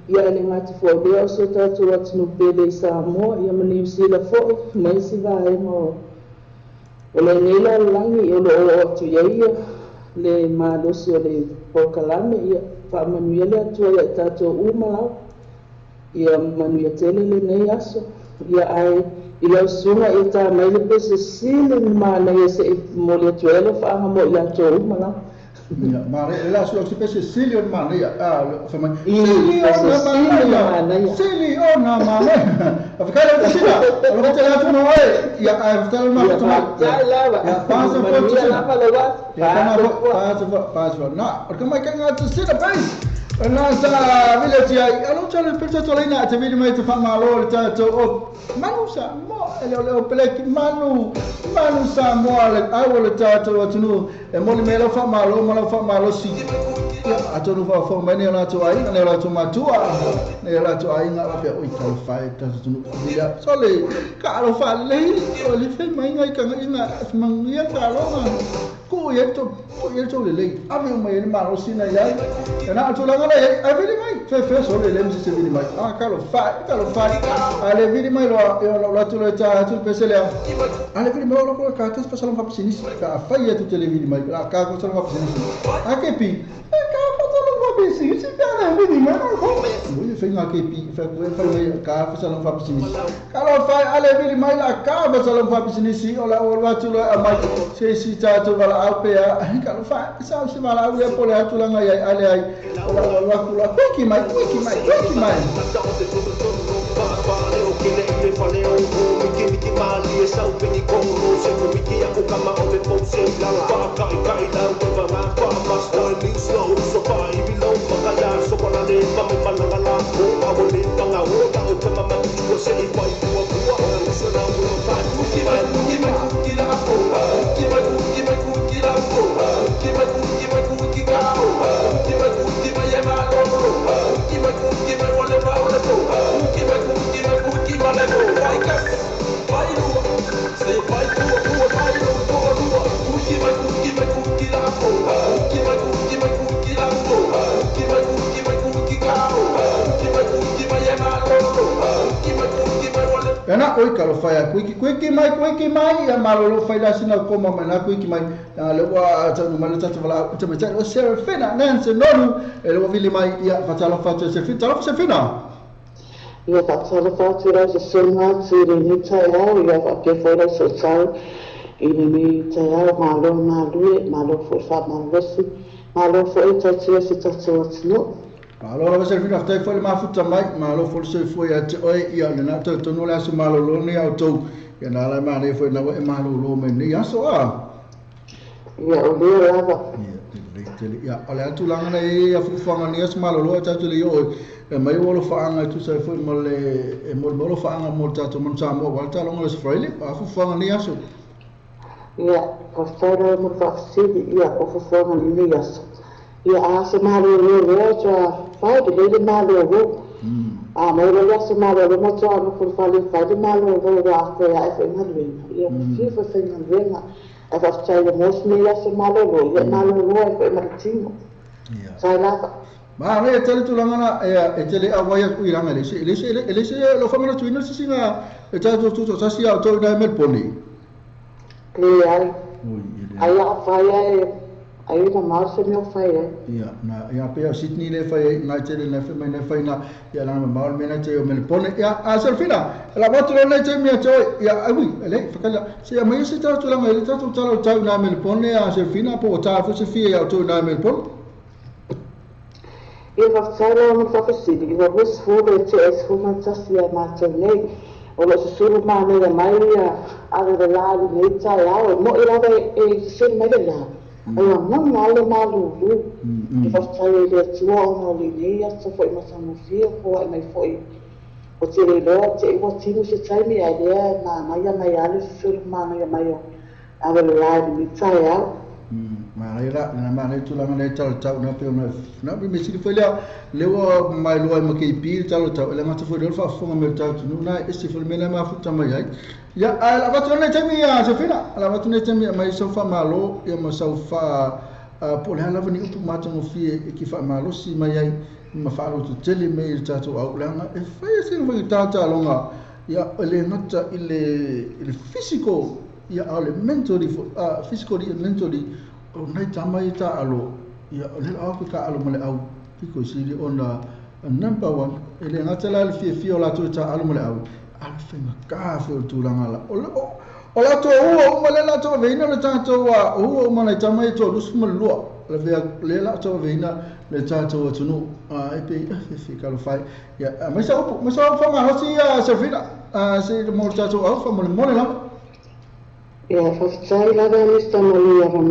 ia le ngati fo leo so tatou atunu pele i Samoa ia ma New Zealand fo mai si vae mo o le nela langi o lo atu ia le malosi o le pokalame ia whaamanuia le atua ia tātou umalau ia manuia tele le nei aso ia ai i lau sunga i tā mai le pese sili mānei e se i mo le atua elo whaanga mo i le atua umalau Mare, la sua si pese sili on mana ya, fama. Sili on mana. Afkara kusina. Kalau kita lihat tu nawa, ya afkara mana tu nawa. Ya pas apa? Ya pas. Nah, orkamai kan ngatu sila pas. Nasa village ya, alo chala pesa tolina ate vidi mai te fama lo ta to manu sa mo ele peleki manu sa mo ale awole ta to tunu e mo le melo fama lo si ya ato no fa mani na to ai na la to matua ne la to ai na la pe o ta fa ta tunu ya sole ka lo fa le o le fe mai ngai ka ina mangia ka lo ko ye to le ave mai ni ma lo si na ya na to la a vidi mai fe solo le msi vidi mai kalo fa ale vidi mai lo tu le ta tu pesele ale vidi mai lo ko ka tas pasalam fa sini ka fa ye tu tele vidi mai ka ko solo fa sini akepi ka ko solo fa sini si ka na vidi mai ko mo fe nga akepi fa ko mai ka pasalam fa sini kalo fa ale vidi mai la ka pasalam fa sini si ola tu le mai se si ta tu vala alpea kalo fa sa si vala u po le tu la ngai ale ai la wiki mai. Yana oi kalo faya kuiki mai ya malo fai la sina koma mana kuiki mai le wa tanu mala tatu wala tama tatu o serfina nanse nonu le wa vili mai ya fatalo fatu serfina ia fatalo fatu ra se sona tsiri ni tsaya ia fa ke fora so tsai ini ni tsaya malo fa malo fo tsaya se tsaya tsno Malo la serfina ftai foi ma futa mai malo fo se foi ate oi ia na to no la su malo lo ni auto ya na la ma ne foi na e malo lo me ni aso ia o le lava ya ala tu langa na ia fu fanga ni as malo lo ta tu le yo e mai wo lo fanga tu se foi mo le e mo lo fanga mo ta to mon sa mo wa ta lo se foi le fu fanga ni aso ia ko fora mo fa ia ko fanga ni aso ia ase malo le cha fa de malo ro mo le ase malo le mo cha no por fa le fa de malo ro ra ko ya e na le ia fi fa se na venga e fa cha le mo le ase malo ro ia malo ro e ma tino sai la ma ne tele tu langa e tele a waya ku iranga le se lo fa mana tu no si singa e cha tu sa si auto na me poni le ai fa ya ai na marse meu fai ia na ia pe Sydney le fai na tele na fe na fai na ia na mal mena te o Melbourne ia a serfina la moto le te mi to ia ai le fakala se a mai se ta tu la mai ta tu ta na Melbourne a serfina po ta fu se fia auto na Melbourne ia va tsara mo fa se di va bus fu le te es fu man tasia ma te nei o lo suru ma ne mai ia a le la ni ta ia mo ira e se mai la Ela não male malu, e você ele tua uma linha, só foi uma sanofia, foi mais foi. O tire lo, te o tiro se sai me ideia na mai ali sur mana ya mai. Ave lá de tsaya. Maria na mana tu la mana tal na pe na bi me si foi lá, lewa mai lo ma ke pi tal ele ma foi fa fonga me tal tu na esti foi me na ma futa mai ai. Ya ala watu na temi ya sefina ala watu na temi mai sofa malo ya masofa por ela vani upu mata no fie ki fa malo si mai ai ma fa lo tu tele me tatu au langa e fa se no vai tata longa ya ele nota il fisico ya ale mentally physical mentally o nei tama I ta alo ia o le au ka alo male au piko siri ona number 1 ele ngata la le fia o la tu ta alo male au al fenga ka fe o tulanga la o la to o male la to veina le tato wa o male tama I to lusu male lua le vea le la to veina le tato tunu e pe fi ka lo fai ya ma sa fa ma hosi ya servina se mo tato au fa mole la ya fasai la da lista malia no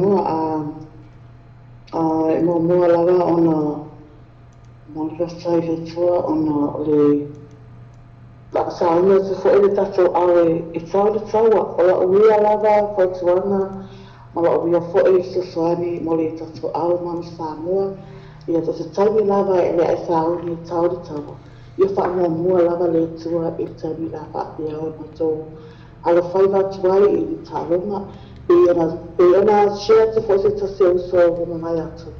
mo mo lava ona mo fasai le tua ona le la sauna se foi le tato ale e tau ola uia lava fatuana mala uia foi se soani mo le tato ale man Samoa ia to se tau lava e le sauni tau ia fa mo lava le tua e tau lava ia o to ala faiva tuai I talonga e ana share te fose ta se so mo mai atu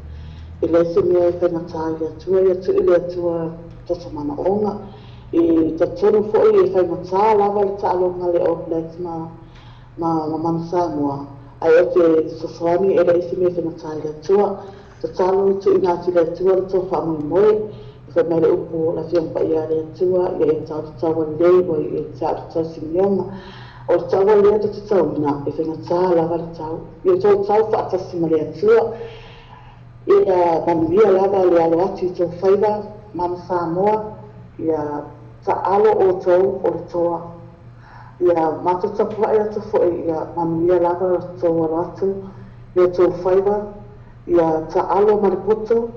e le se mea e pena taia tua ia tu ile tua ta samana onga e ta tonu fo e fai mata lava le talonga le All Blacks ma Samoa ai e te soswani e le se mea e pena taia tua ta talo tu ina ti le tua le tofa mo moe fa mele upo la fiampa ia le tua e ta tawa le o e ta simiona o tawa lea te tau ina e whenga tā lava le tau. I tau tau whaatasi ma lea tua. Ia manuia lava le alo atu I tau whaiva mana Samoa. Ia ta alo o tau o le toa. Ia matutapua ia tu fwoi ia manuia lava o tau alo atu. Ia tau whaiva. Ia ta alo mariputo.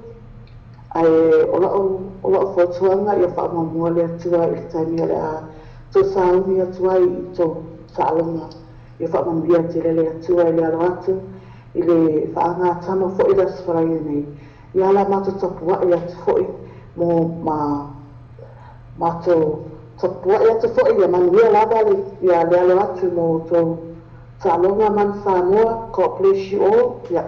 Ai o lao whautuanga ia whaamamua lea tua I taimia lea tau sauni atua I tau Salonga ia fa mambia te lele atua le alo atu I le whaanga tama fo I la sfarai nei ia la mato tapua ia te fo mo mato tapua ia te fo ia manuia lava ia le alo atu mo tau Salonga man Samoa God bless you all ia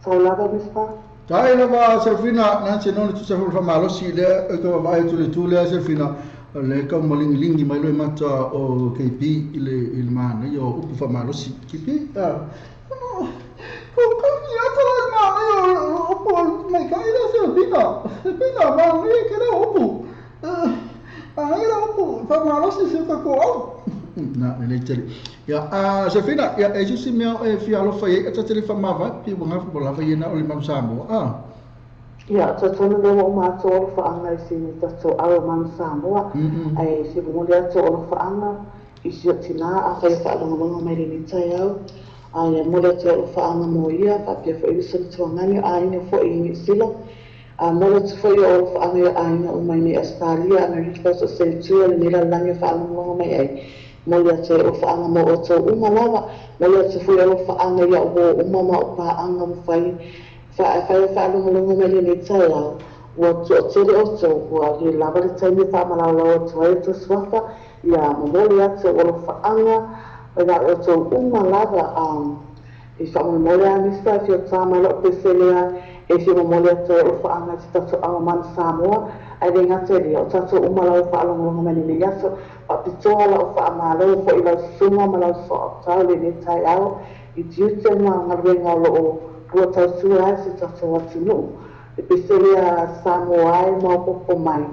tau lava mispa tai lava Servina nanse nonu tu sa fa malosi le ko vai tu le Servina le ka malingi mai lo mata o KP ile mana yo upu fa malosi KP ko ni ata la mana yo upu mai ka ila Servina ma ni ke na upu ila upu fa malosi se ka ko na le tele ya Servina ya e jusi me e fi alo fa e ta tele fa ma va pi bo ngafu bo la fa yena o le mam Samoa ia ta tonu le o mato o whaanga I sini tato awa man Samoa ai si mo le ato o whaanga I si tina a whai whaalonga mai le nitai au ai mo le ato o whaanga mo ia whapia wha iwisa le tuangani a ina fo I ni sila mo le ato whai o whaanga a ina o mai ni Australia Amerika so se tua le nila langi whaalonga mai ai mo le ato o whaanga mo o tau uma lava mo le ato whai o whaanga ia o uma ma o paanga mo whai whaalonga mai le tai au ua tuatele o tau ua le lava le taimi whaamalaula o tua e tu swafa ia mamole atu o lo whaanga ina o tau uma lava I whaamamole anisa I fio tāmala o peselea e fio mamole atu o lo whaanga I tato awa man Samoa ai le ngatele o tato uma lau whaalonga mai le yaso whapitoa lau whaamalau fo I lau sunga ma lau so tau le ne tai au I tiute ma ngaruenga o lo Ua tau sua se tato atu no. E peselea Samoa ai mau popo mai.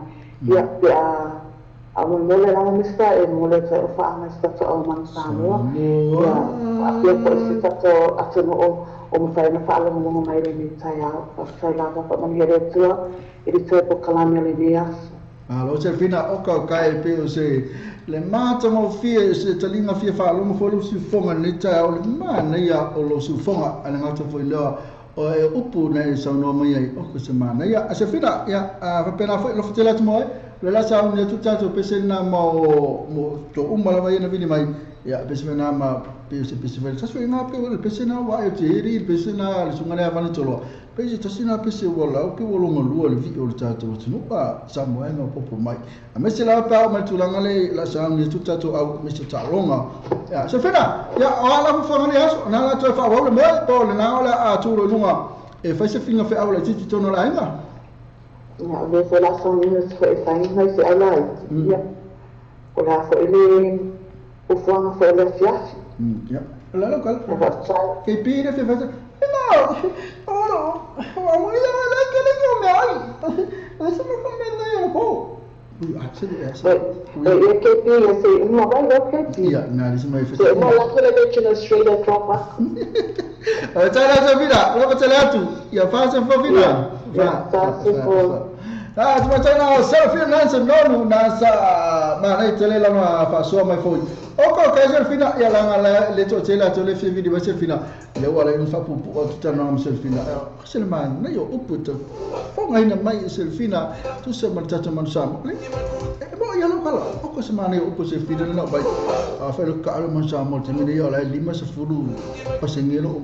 Ia pe a mole langa mista e mole te o whaanga se tato au man Samoa. Ia a pia po se tato atu no o mwhai na whaalonga monga mai le ni tai au. Whai lava pa mani ere tua e di tue po kalami le ni aso. Lo Servina o kai pe o se le mata mo fie se talinga fie fa lo mo fo lo si fonga ni ta o le mana ia o lo si fonga ana ngata fo lo o e upu nei sa no mai ai o ko se mana ia Servina ia fa pena fo lo fotela tu mo le la sa un tu tanto pese na mo to umala vai na vini mai ia pese na ma pese sa so na pe o pese na wa e tiri pese na le sunga le avani tolo pese tasina pese wala o ke wolo ngolua le vi o le tato tu pa Samoa no popo mai a mese la pa o tulanga le la sa un tu tato au mese talonga ia Servina ia ala fo ngani aso na la to fa wa le mo to le na ola a tu ro lunga e fa se finga fe au le titi tono la inga Ia le se la son ni se foi sai mai se ala ia o la foi le o fuanga foi le fiafi ia La local. e whaatai. KP le fe fasa. No, no, vamos a la que le dio me ai. Eso no come le po. E ke pia se uma vai lo ke pia. Ya, na dis mai Se uma la kule de Australia tropa. Cara sa vida, lo pa atu. Ya fasa fo vida. Cuma na selfie nansa nonu nasa mana tele la ma fa so mai foi. Oko ka selfie ya la le to tele to le fi video selfie le wala in fa pu pu to na selfie na. Selman na yo uput. Fo ngai na mai selfie na tu se man tata man sam. Mo ya lo kala. Oko se mana yo uput selfie na bai. Fa lo ka man sam mo te me yo la 5 pasengelo.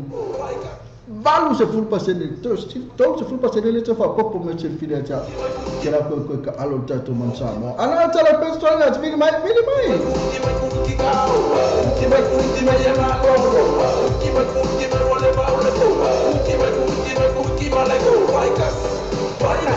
Valu se full pasene, to se full pasene le fa popo me se fili aja. Kira ko ka alo tato man samo. Ana tala pessoa na vini mai. Vai,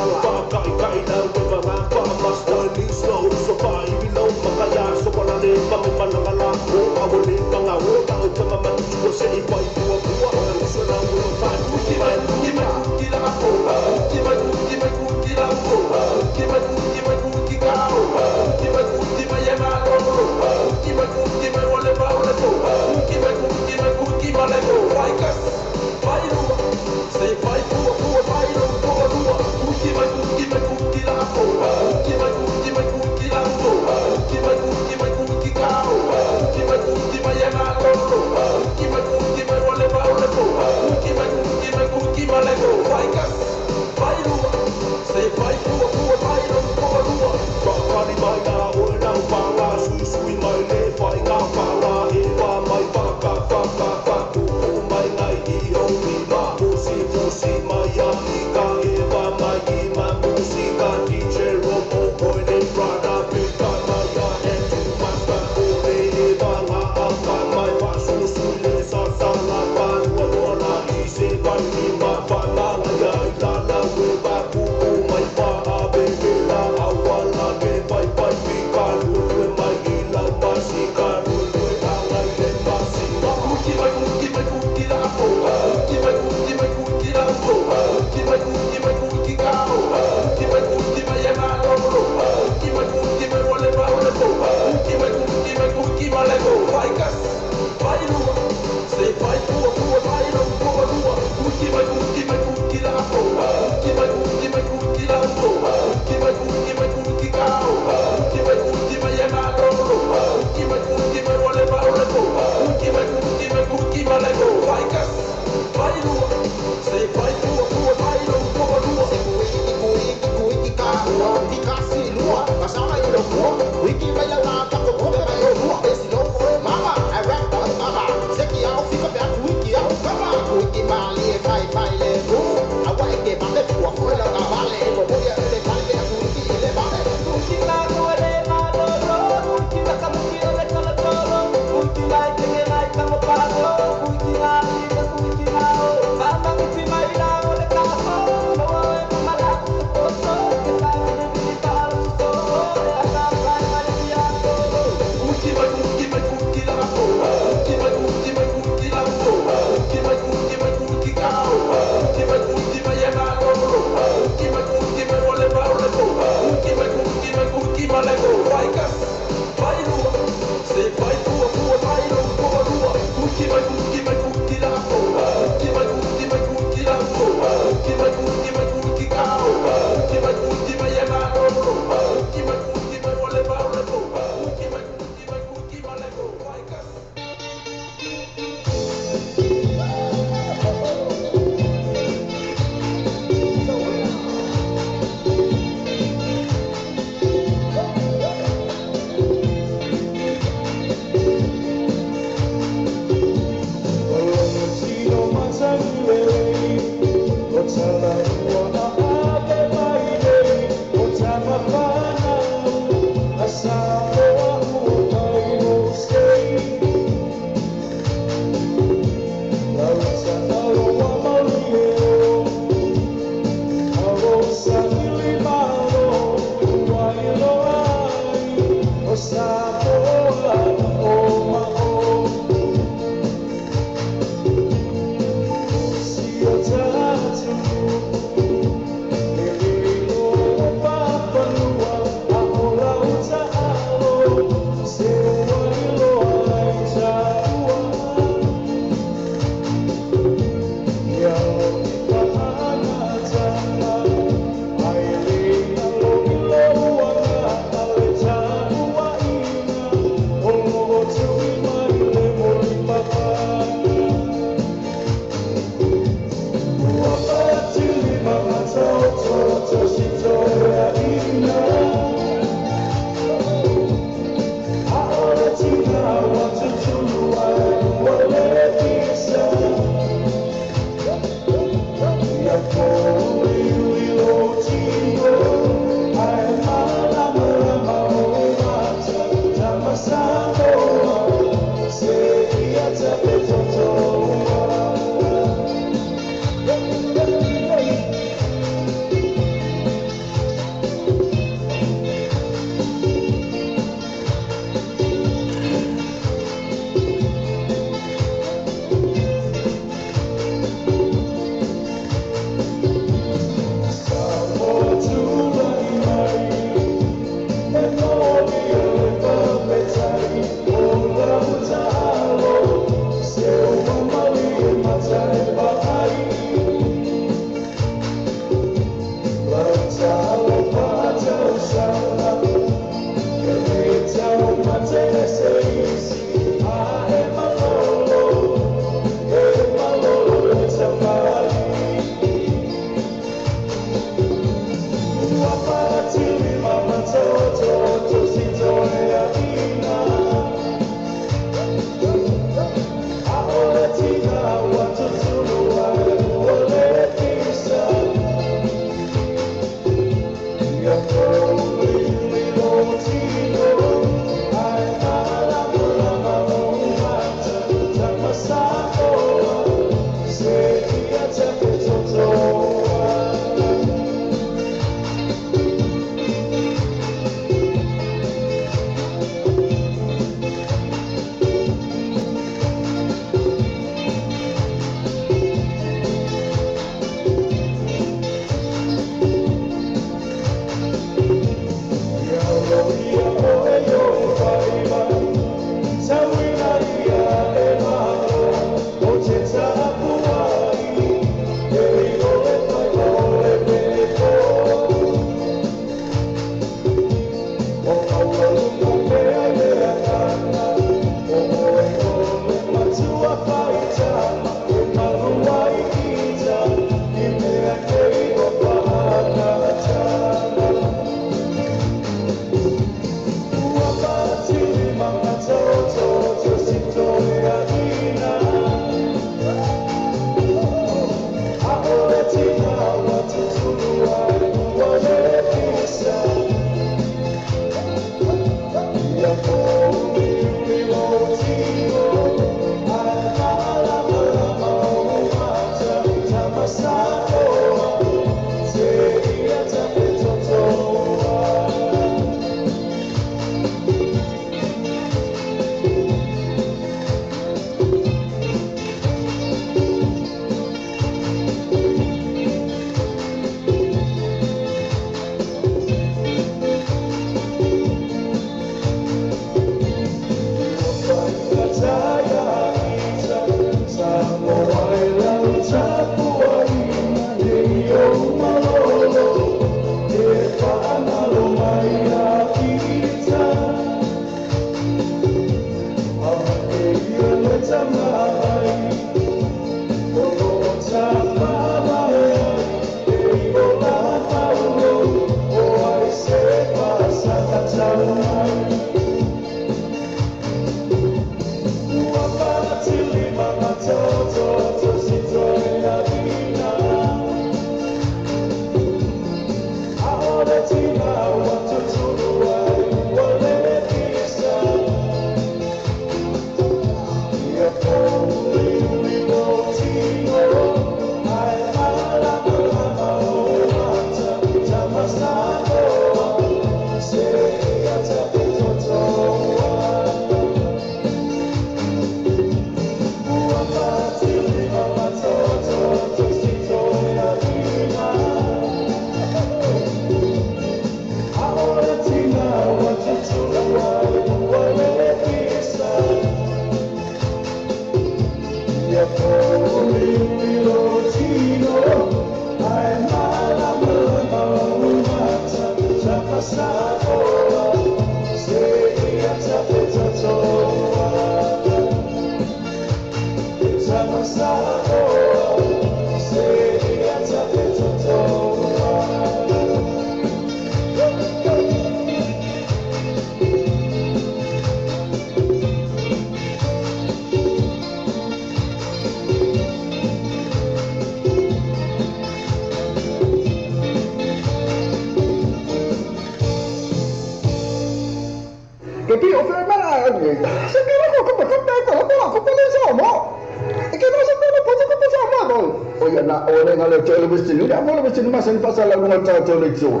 o ia na o le ngale tele vesti ni a vole vesti ma sen pasa la lunga ta tele tso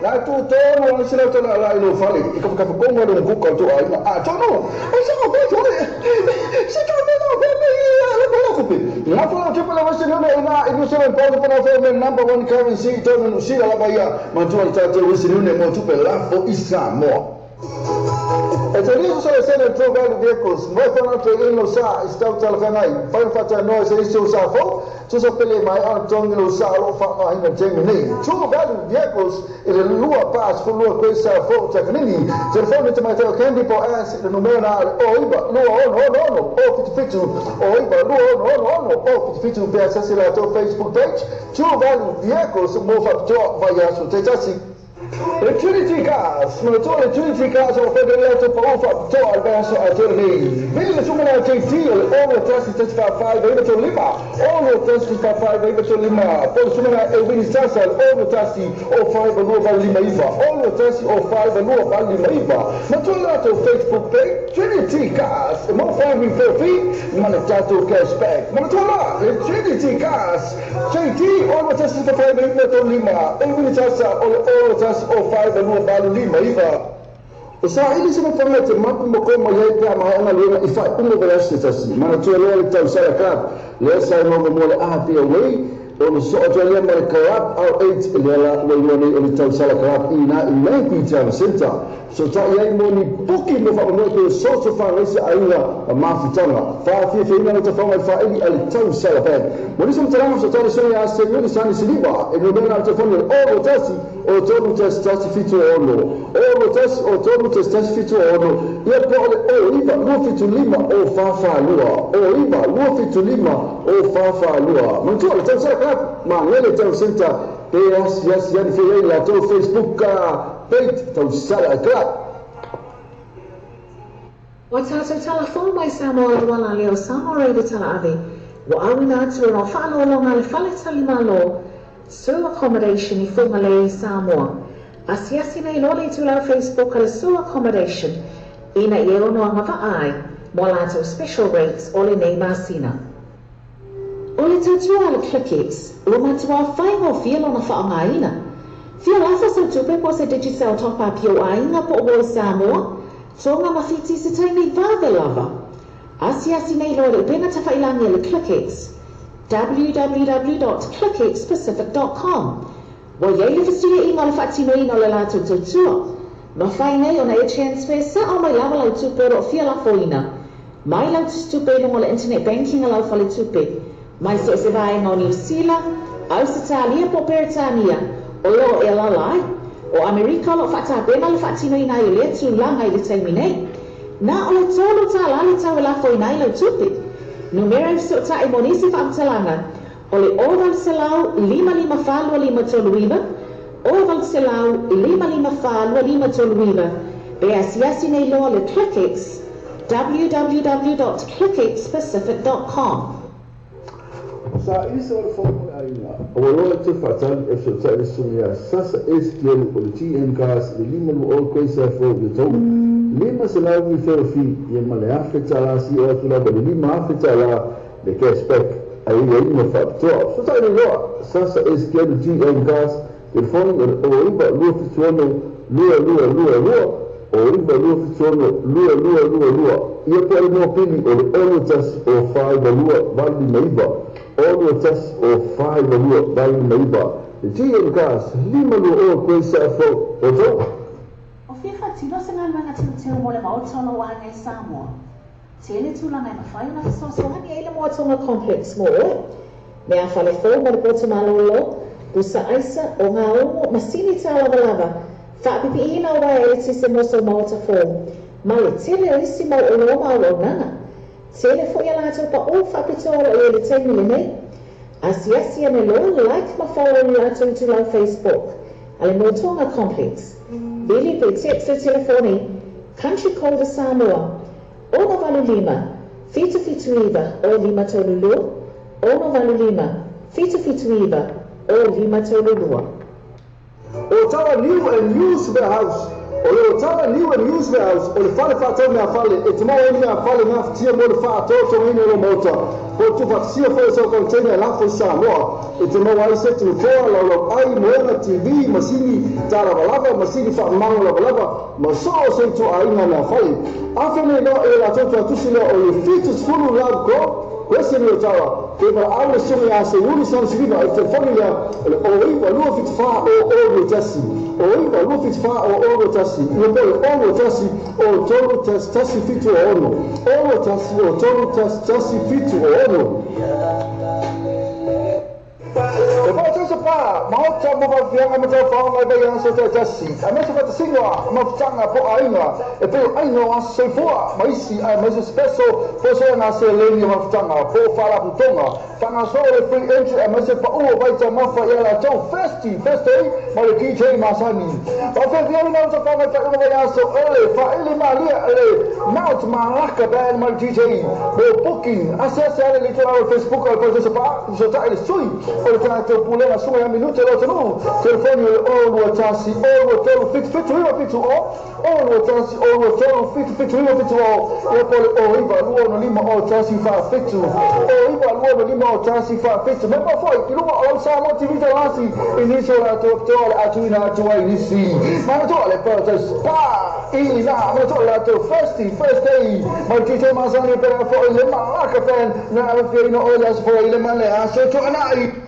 la tu to no le sila to la ilo fale I ka ka ko ngalo ko ko to ai a to no o sa ko to se to no ko pe na fo to pala vesti no na I se po para fe me number 1 currency to no si la baia ma tu ta to vesti no mo tu pe la fo isa mo As a reason so send True Value Vehicles, no tono to ino sa istau talakangai. Fai fata no se iso sa fo, tu so pele mai an tong no sa lo fa ma ina jengni. True Value Vehicles ele lua pas fu lua questa fo taknini. Telefone te mai candy po as the numero na o iba no o fitu o iba no o fitu pe asasila to Facebook page. True Value Vehicles mo fa to vaya su te tasi Trinity Cars, ma to Trinity Cars o federato pa to alberso a tornei. Vedi su una TT o testi 5 vedi to lima. O testi 5 vedi to lima. Poi su una e vedi sasa o testi o 5 nuova lima iva. O testi o 5 nuova lima iva. Ma to lato Facebook page Trinity Cars. Ma fai mi profi, ma le dato cashback. Ma to la Trinity Cars. TT o testi 5 vedi to lima. E vedi sasa o testi o 5 no balu lima iva o sa ili se mafanga te mapu mo ko mo ye ka ma ona lena I fa umo vela se tasi mana tu le tau sa ka le sa no mo le a pe away o no so to le mo ka up au 8 le la we no le tau sa ka ina I le pi tau senta so ta ye mo ni buki mo fa mo to so so fa rese aina ma fitanga fa fi ina to fa ma fa ili al tau sa ka mo ni so tara so tara so ya se ni sa ni siliba e no na to fa o tasi o todo testi fitu ono o testi o todo testi fitu ono ia pole o iba lo fitu lima o fa lua o iba lo fitu lima o fa lua non tu tau sa ka ma ngele tau senta yes ya ni fe la to Facebook page tau sa ka Wa tātou telefon mai Samoa i wana leo Samoa reida tala ave. Wa awina atu no whaano longa le whale talima lo. Sewer accommodation I Whungale Samoa. Asiasi nei lole tu lau Facebook ala sewer accommodation. Ina I ono anga ai. Mo lato special rates ole nei masina. Ole tatua ala clickets. Ua matua whaingo fielo na whaangaina. Fia lafa sa tupe po se digital top up yo ainga po o Samoa. Tonga mawhiti se tainei vave lava. Asiasi nei lole pena tawhailangi ala clickets. www.clickexpacific.com Wa yei le fisia inga le whaatino ina le lato tautua. Ma whai nei ona e transfer sa o mai lava lau tupe ro fia la foina. Mai lau tupe lungo le internet banking a lau fale tupe. Mai se vai no New Zealand, Australia po Peritania, o lo e la lai. O Amerika lo whaata bena le whaatino ina i le tu langa I le taimi nei. Na o le tolu ta la le tau la foina I lau tupe. Numero so ta I monisi whaamtalanga. O le oval selau 55 toluiva. Oval selau 55 toluiva. Be asiasi nei loa le ClickX. www.clickexpacific.com sa isa o fomo aina o lo te fatan e so ta sumia sasa eskiel o TN gas le lima o coisa fo de to lima se la mi fi e male afeta la si o tu la de lima afeta la de cashback ai e no fa to so ta lo sasa eskiel TN gas il fono o iba lo fi suono lua o iba lo fi suono lua ia po mo pili o ono tas o fa lua vali maiba All tas o 5 lua vai maiba. Tia gas lima lua o coisa fo o to. O fifa tino se ngal manga tino mo le maotono wa ngai Samoa. Tele tu la ngai mawhai na so hani ele moatonga complex mo. Me a fale fo mo le poto malolo. Busa aisa o ngā ongo masini ta lava. Fa pipi ina o wai ele tise moso maota fo. Ma le tele o isi mo o loma o nana. Tele fo ia lato pa o whapitoro e le taimi le nei. Asiasi ane lo like ma follow ni lato tu lau Facebook. Ale Motonga Complex. Bili pe text o telefoni. Country code Samoa. Ono valu lima. Fitu iwa o lima tolulu. Ono valu lima. Fitu iwa o lima tolulua. O tawa new and used warehouse o le tala New and Used House o le fale whātau mea fale e te mau e mea fale ngā whatia mo le whātoto mai no mota po tu whaksia fo so container la fo Samoa e te mau ai se tu toa lau ai moena TV masini tara balava masini whamango la balava ma so se tu ainga mea fale afene no e la toto atusile o le fitus fulu love ko Questa è il tawa, che per aule sono a se uno sono scrivo al telefono o iba lo fit fa o tassi o iba lo fit fa o tassi io poi o tassi o toro tassi fitu o tassi o toro tassi fitu o e poi senza pa ma ho già mo vianga ma già fa mai bene so tassi a me si fa singua ma tanga po aina e poi aino a se fuà ma isi ma spesso posso na se leni ma tanga po fala putonga tanga solo free entry a me se pa o vai ta ma fa ia ciao festi ma le DJ Masani ma per dire non so fa ta come vai so fa ele ma lì naut ma lacca bel ma DJ po booking accessare le tue Facebook al posto pa so ta il sui o ta to pule la sua minuto lo tenu telefono o lo tassi o lo telu fit o lo tassi o lo telu fit o e poi o iba luono lima o tassi fa fitu o iba luono lima o tassi fa fitu ma poi che lo sa mo ti vita lasi inizio la to a tuina to inisi ma to le porta spa e la ma to la to first day ma che te Masani per fo le ma che fan na ferino o las fo le ma le a so to anai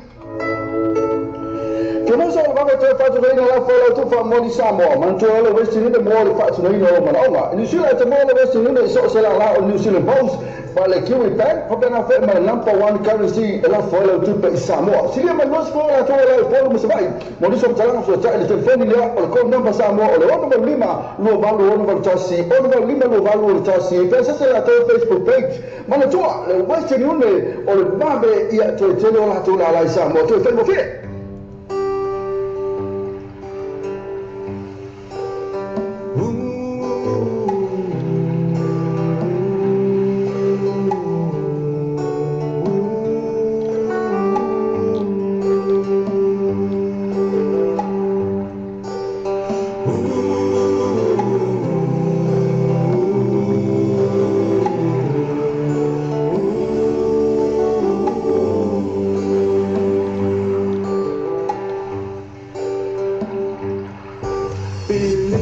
che non so quando te faccio venire la foto tu fa mo di Samoa ma non lo vesti ne mo le faccio venire ma no in New Zealand mo le vesti ne so se la New Zealand Post ma le Kiwi Bank proprio na fe ma number one currency la foto tu per Samoa si ma non so la tua la foto mo sai mo di so talanga so ta il telefono lì o con number Samoa o le otto lima lo valo o tassi o lima lo valo tassi pensa se la tua Facebook page ma la tua le vesti ne o le vabe ia te la tua la Samoa tu fai mo fe Be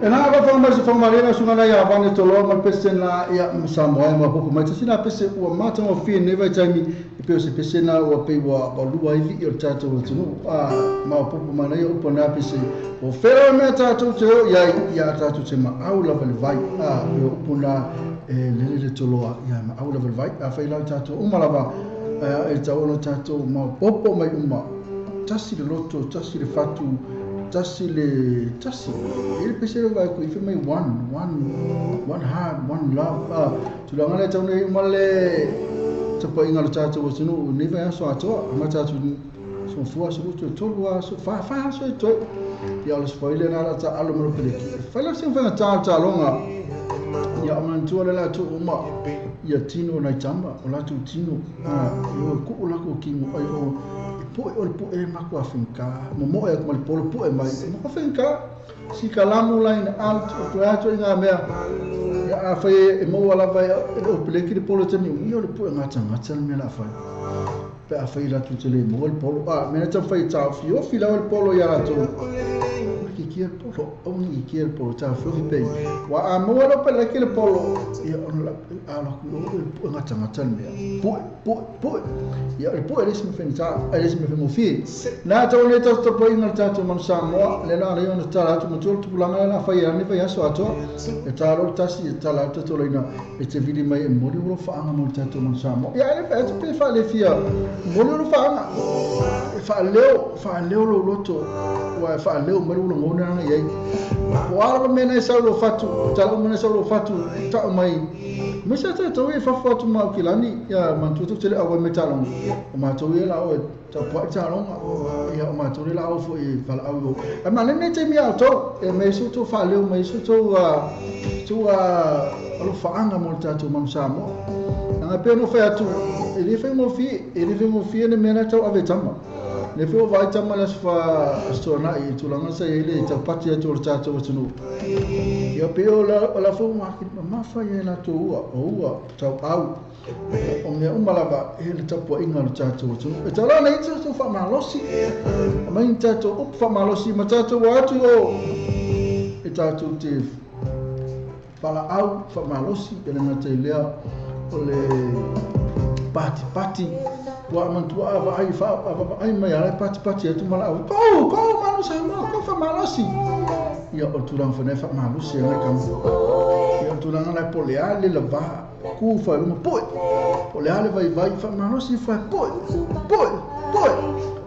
Ena ba fa mai se fa marina sungana ya vane tolo ma pese na ya Samoa ma popo mai sina pese ua mata mo fi ne vai taimi e pe se pese na ua pe ua lua i vi o tato o tunu ma popo mana ia upo na pese o fero me tato te o ya tato te ma au la vale vai pe upo na lele toloa ya ma au la vale vai fa ila tato umalava e taono tato ma popo mai uma tasi le loto tasi le fatu tasi ele pese vai ko ife mai one heart one love tulanga le tau nei male tapa inga le tatu o sinu ni vai so ato ma tatu so fua so to tolua so fa so to ya le spoiler na la ta alo mo pele fa la sin fa ta longa ya man tu la tu uma ya tino na chamba o la tu tino yo ku la ko kingo ai o po e mako afinka mo e ko polo po e mai mo afinka si kalamu line out o plato inga mea ya fa e mo wala vai o peleki de polo tani yo le po nga tanga me la fa pe a fa ila tu tele mo el polo me ta fa ta fio fila el polo ya to ki ki el polo o ni ki el polo ta fio fi pe wa mo wala peleki le polo ya on la ala ko nga tanga me po ya el po eres me fenta eres me mo fi na to ne to to po inga tato man Samoa le na le on ta to mo to langa na fa ya ni fa ya so ato e ta ro tasi e ta la to le na e te vidi mai e mori ro fa anga mo tato man Samoa ya le fa te fa le fia mori ro fa anga fa leo lo loto wa fa leo mo ro ngona nga ye wa me na sa lo fatu ta lo me na sa lo fatu ta mai mo sa ta to e fa fatu ma kilani ya man tu tele awa metalong o ma to ye la o ta pa talong ya ma to la o fo e fa la o ma ne te mi auto e me su to fa leo me su to lo fa anga mo tato mam Samoa nga pe no fa tu e le fe mo fi ne me na to ave tama ne fe o vai tama la fa sto na e tu la nga sa ele ta pati ya to tato tunu ya pe o la fo ma fa ye la to o ta au o me umalava ele tapo inga le tato tunu e ta la nei to fa malosi ma in tato o fa malosi ma tato watu o e tato te pala au fa malosi ele na te lea o le pati wa man tu ava ai fa ai mai ala pati e tu mala au ko manu sa ma ko fa malosi ia o tu ran fa ne fa malosi e kam ia tu ran na poleale la va ku fa lu poleale vai fa malosi fa poi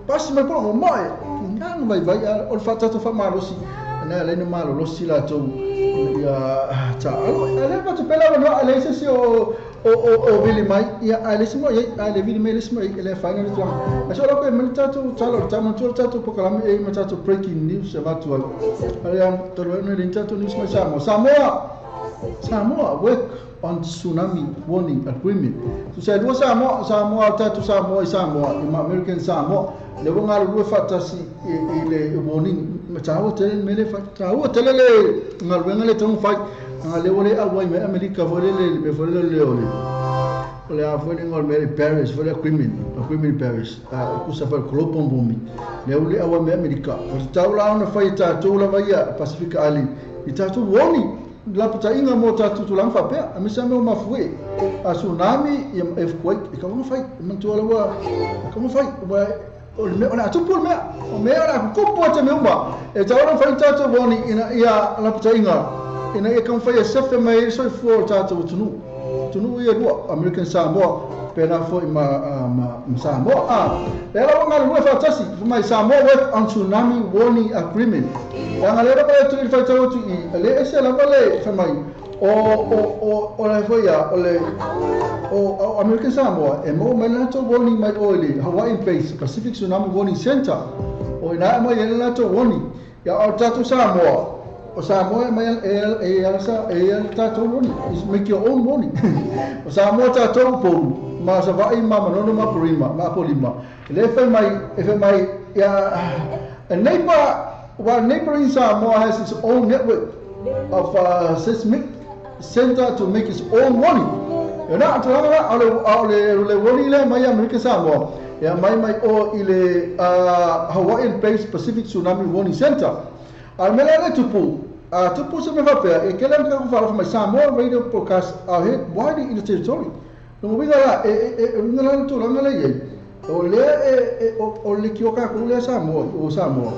pasi mai po mai ngang vai o fa tato fa malosi na le no malo lo sila to ya ta ale pa tu pela no ale se o vili mai ya ale simo ye ale vili mai simo ele fa ngani to aso lo ko men tato talo tamo to tato po kala e me tato breaking news about to ale am to lo no tato news mai Samoa work on tsunami warning agreement. Tu sai dua Samoa tato Samoa American Samoa le bonga lu fatasi ile warning matawo tele mele fatawo tele le ngalwenga le tong fight ngale wole awai me America vole le ole avole ngol me Paris vole agreement Paris ku safar kolopon bomi le ole awai me America tawla ona fight tato la vaya Pacific Island itato warning la pata inga mo tatu tulang fa pe amisa me mafue a tsunami e earthquake e ka mo fai mantu ala wa ka mo fai wa o me ona tu pul me o me ona ku po te me uma e ta ona fai tatu boni ina ia la pata inga ina e kan fai sefe mai so fu tatu tunu ia dua American Samoa pena foi ma Samoa ela wanga lu fa tasi mai Samoa work on tsunami warning agreement yang ale ba tu fa tatu le ese la vale fa mai o la foi ya o American Samoa e mo melato warning mai oile Hawaii base Pacific Tsunami Warning Center o ina mai ela to warning ya o tatu Samoa o Samoa mai el tato warning is make your own warning o Samoa tato po ma sa vai ma no ma polima le fe mai ya a neighboring Samoa has its own network of seismic center to make its own warning ya na tala ale warning le mai America Samoa ya mai o ile Hawaii based Pacific Tsunami Warning Center al melare tupu tupu se me whapea, e kele ka kuwha mai Samoa Radio Podcast ahead widely in the territory. Nungu winga la, winga la ni tūranga la iei. O lea o le ki o kākuru lea Samoa, o Samoa.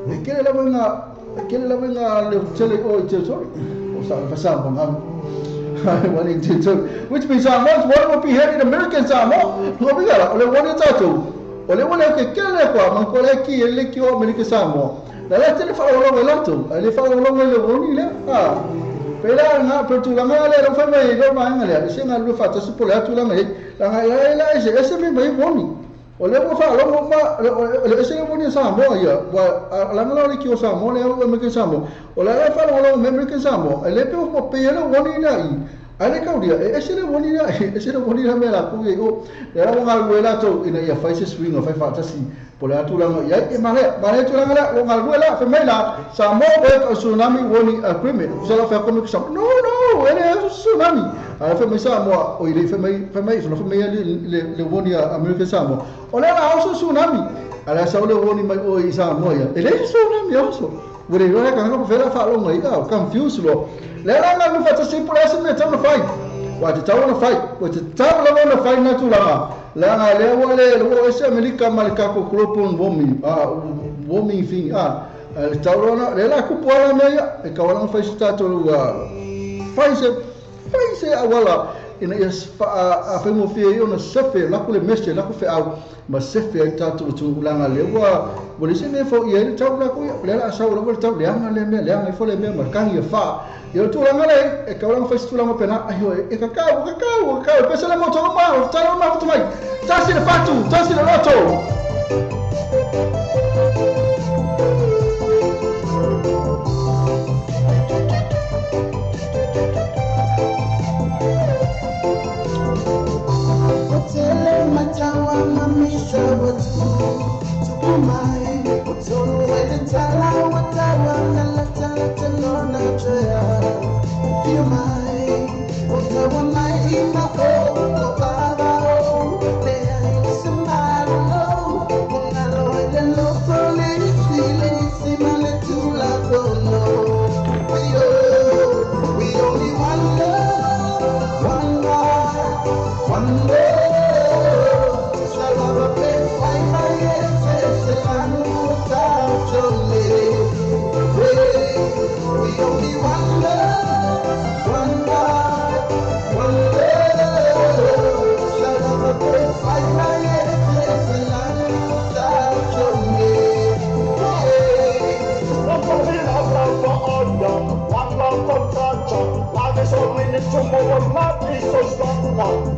E kele la winga le tele o i territory. O Samoa ngamu. One in territory. Which means Samoans, one will be here in American Samoa. Nungu winga la, o le one tatu. O le one ke kele kwa, man ko le ki e le ki o American Samoa. La le tele whaolonga e lato, le whaolonga le woni le, pela nga pertulanga le ro fa mai ro manga le, se nga lu fa tasi pole atulanga e, la nga la ese me mai woni. O le mo whaolonga ma, le ese le woni Samoa ia, wa la nga le ki o Samoa le o American Samoa. O la whaolonga o American Samoa, le pe o pe le woni na i. Ale kaudia, ese le woni na me la ku e o, le ra nga lu lato ina ia fa se swing o fa tasi pole atulanga ia e male tulanga la o ngal la fe mai la Samoa o tsunami warning agreement so la fa komi sa no ele tsunami ala fe mai Samoa o ile fe mai le warning American Samoa o le la also tsunami ala sa le warning mai o Samoa ia ele tsunami also wore ro ka ka fe la fa lo mai ka confuse lo le la nga lu fa tsi pole se me tama fai wa te tau na fai wa te tau na fai na tulanga la nga le wale lo ese America malika ko klopon bomi fin le tau na le la ku pola meia e ka wala fai stato fai se awala ina is a fe mo fie ona sefe la ku le messe la ku fe au ma sefe tato tu la nga le wa bole se me fo ie le tau la ku le la sa lo tau le nga le me le nga fo le me ma kan ye fa yo tu la nga le e ka wala fai tu la mo pena ayo e ka pesa le mo to ma tau ma tu mai tasi le fatu tasi le loto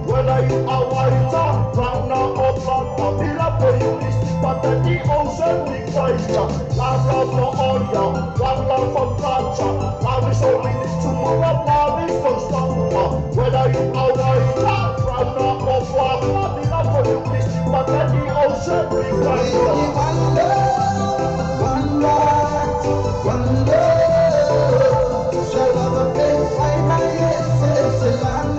whether you are white, brown or black, we love for you is but the ocean big white. Love for all ya, one love for culture. Love is all we need to move up, love is so strong. Whether you are white, brown or black, we love for you is but the ocean big white. One love, one life, one love. Shall love a big fight, my yes, it's a land.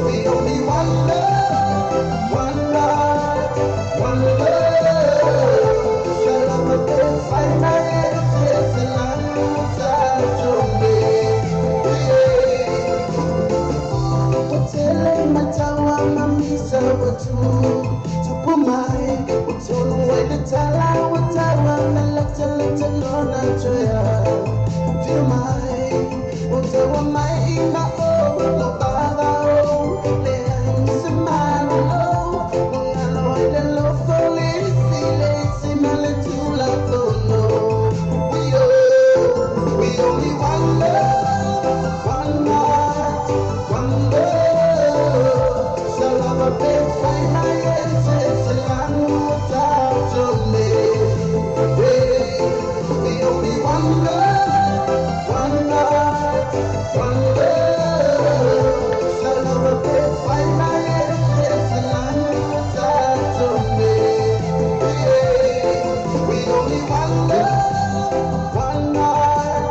We only one love, one life, one love. Shall love a big fight, my yes, and I know Hotele matawa mamisa watu tupumai utonu wedetala watawa nalata lona choya firmai utawa mai na o no baba o le semana o ngalo ile lo foli sile simale tula tono we only one love, one life, one love. Shall have a big fight, my yes, and I know without your name. We only one love, one life, one love. Shall have a big fight, my yes, and I know without your name. We only one love, one life,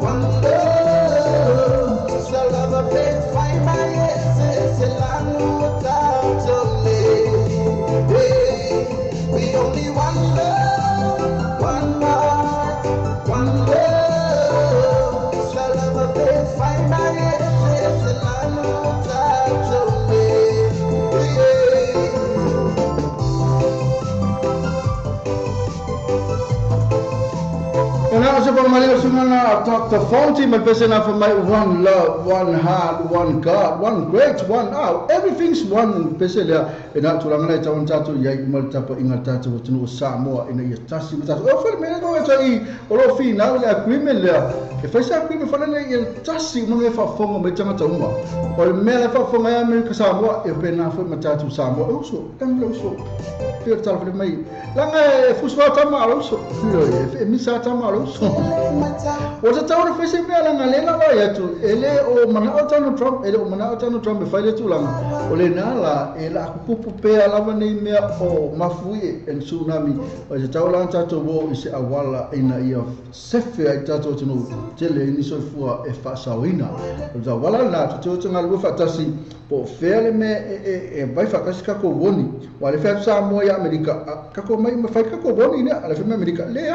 one love. Shall have a big fight, my yes, and I know without your name. We only one love. for my little sumana talk the phone team and person for my one love, one heart, one God, one great, one out. Everything's one person there. And not to Langana Tawan Tato, Yak Maltapa Ingatata to know Samoa in a Tassi. Oh, for me, I go to Orofi now agreement there. If I say agreement for the Tassi, no if I form a Tamatoma or Mela for my America Samoa, if Ben for Matatu Samoa also, can also. Fear Talk for me. Langa Fuswatama also. Misatama also. Was a town of Fishing Bell and Alena Yatu, Ele or Manautan Trump, Ele or Manautan Trump, if I did to Langa, Olenala, Ela Pupea, Lavanimia, or Mafui and Tsunami, or the Taulan Tato War is a walla in a year of Sephia Tato to know, Tele Initial for a Fasawina. The Walla to Total Rufatasi, but fairly me by Fakasco Woni, while if I have some more America, Kako may Fakako Boni, I left America, Lei,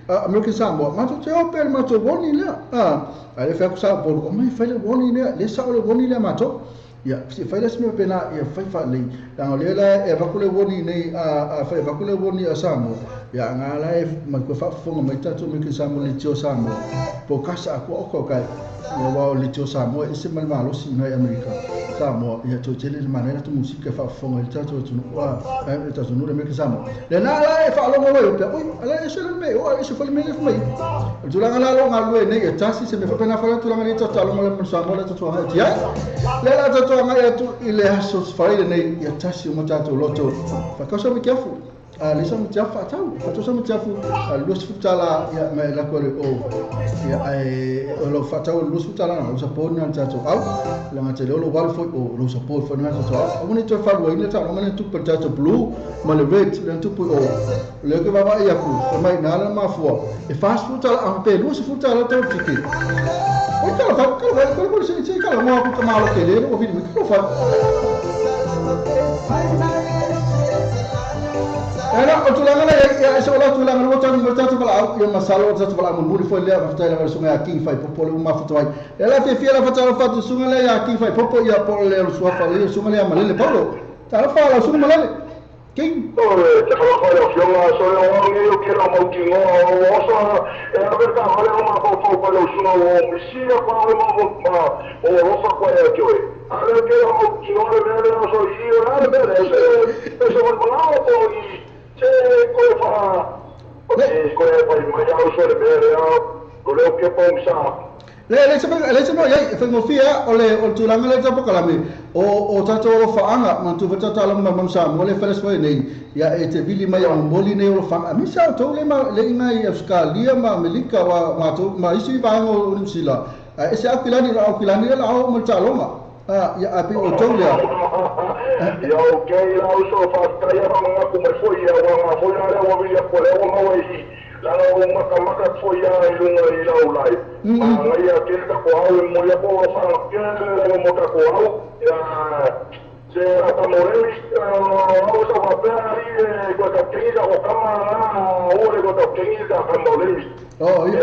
American Samoa, Mato Teopel, Mato Boni, I left Faksa, or my fellow Boni, let's all Boni Mato. Yeah, if I let me open up your faithfully, now Lela, Evacule Boni, Evacule Boni, a Samo, Yang Alive, Macofa from my tattoo making Samo Litio Samo, Pocasa, Okokai, Litio Samo, is Simon Malos in America. Samoa, yet to tell manera to music from el teatro to it doesn't know the make Samoa. Then I follow away, I shouldn't make, or I should follow me. To Langalong, I will taxis and if I never to Langanita Talon Samoa to her. Yeah, let us to Ileasos Friday, Yatashi Motato Lotto. Because I'm careful. Listen, Jaffa, for some Jaffu, Luz Futala, Melacori, I Fatao, Luz Futala, was a pony tattoo out, Lamatelo, Walford, or no support for Nato. I wanted to follow in the town, I wanted to put that blue, Malevate, then to put all. Legava Yaku, for my Nala Mafua. A fast Futala, I'm paid Luz Futala ticket. What kind of say, Kalamaka Kamala Kelly, or with Microphone? Era otulangana ya sola tulangana wotatu bala yo masalo wotatu bala muri foi le afta la sunga king fai popolo uma futoi ela fe fiela fatala fatu sunga le ya king fai popo ya por le sua fale sunga le malele paulo ta fala sunga malele king te fala yo fiona so yo quiero moutingo oso a verdade olha uma foto para o sunga o misia para o rosa kwa ya joy ale quiero moutingo le vere no so io ale vere eso volvao poi Let's know, Fengofia, or Tulanga Zapokalami, or Tato Fanga, Mantuvatalam Mamsa, Mole Felesway, Ya, it's a Billy Maya on Boline or Fang. I miss out Tolema, Lena of Scaliama, Melika, Mato, Maisi Bango, Unsila. I say Aquilani, Montaloma. Ya api otolia. Ya okay, la uso fasta ya mama kuma foi ya mama foi na wa via pole wa mawai. La no maka foi ya lunga ila ulai. Ma ya ke ka ko au mo ya ko fa ke mo ka ko au ya se ata moreli o sa va per ko ka kinga o kama o ko ka kinga ka moreli. Oh yeah.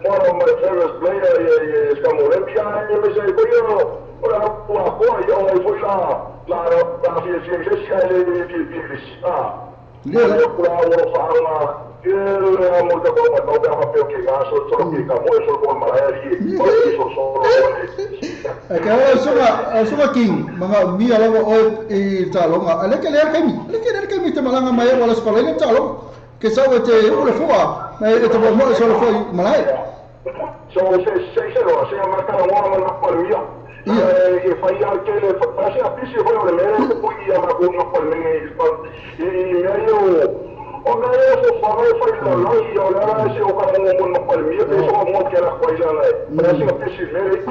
One of my favorite players is Camorelli. I say, "Boyo, ora eu fui lá Yeah. Suma king, mga mi alam o talong. Alek kami tamalanga may wala sa palay talong. Kesa wate ule fua, may ito mo so fua malay. So se marca uma palmia. E fai aquele faz a pista foi o primeiro podia marcar uma palmia e meio ona eso fai lá e olha se o cara uma palmia isso uma que era coisa lá. Parece uma pista velha.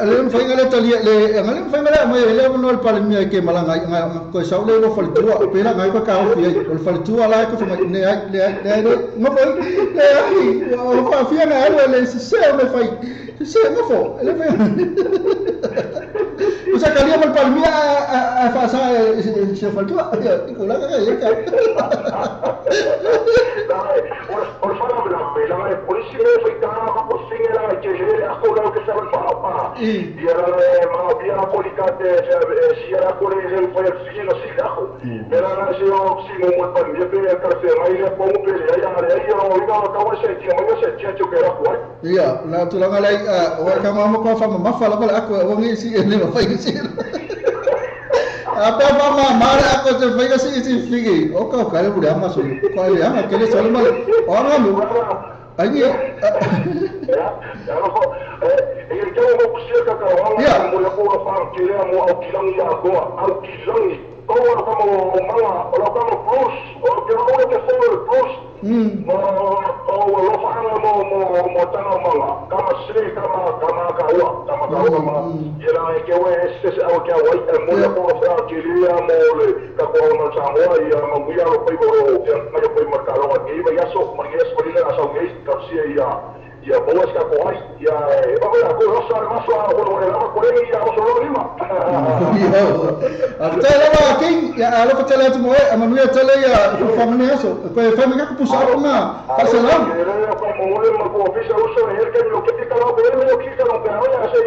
Lem fangale tali ngalem fangale mai le no palmia ke malanga ko saule no faltua pera ngai ka ka fi ko faltua la ko ne no foi o fa fi na le se me fai se no fo le fe usa kalia mal palmia a fa sa se faltua ko la ka ka por favor la polícia foi tá por fim era que ele acordou que estava para ia ma bia ko lika te si ara ko le le foi fino si daco era na si o si mo pa mi pe ka se mai le po pe le ia le o ina ka wa se ti mo se ti cho que era ko ia na tu langa lai o ka ma ko fa ma fa la ko aku o ngi si ne ma fai si apa mama mara ako se fai si figi o ka le buda ma so ko le ama ke le so ma o nga mu ai ya no e ke mo ko se ka wa mo le ko fa ke le mo au kilangi ya ko au kilangi ko wa ka mo mama o lo ka mo plus o ke no ke fo plus mo o lo fa mo tana mama kama sri kama ka wa ma ira e ke we se au ke wa mo le ko fa ke le mo le ka ko no sa mo ya mo ya lo pe ko ke ma yo pe marka lo ke iba ya so ma ya so le na sa ke ka si ya boas ka ko ai ya o la ko rosa ma so a ko le la ko le ya o so lo lima a tele wa king ya alo ko tele tu mo e manu ya tele ya fa mane aso ko fa me ka ko pusa ko ma pa se la ko mo le ma ko fisa o so e ke lo ke ka lo ko le ki ka lo ka ya se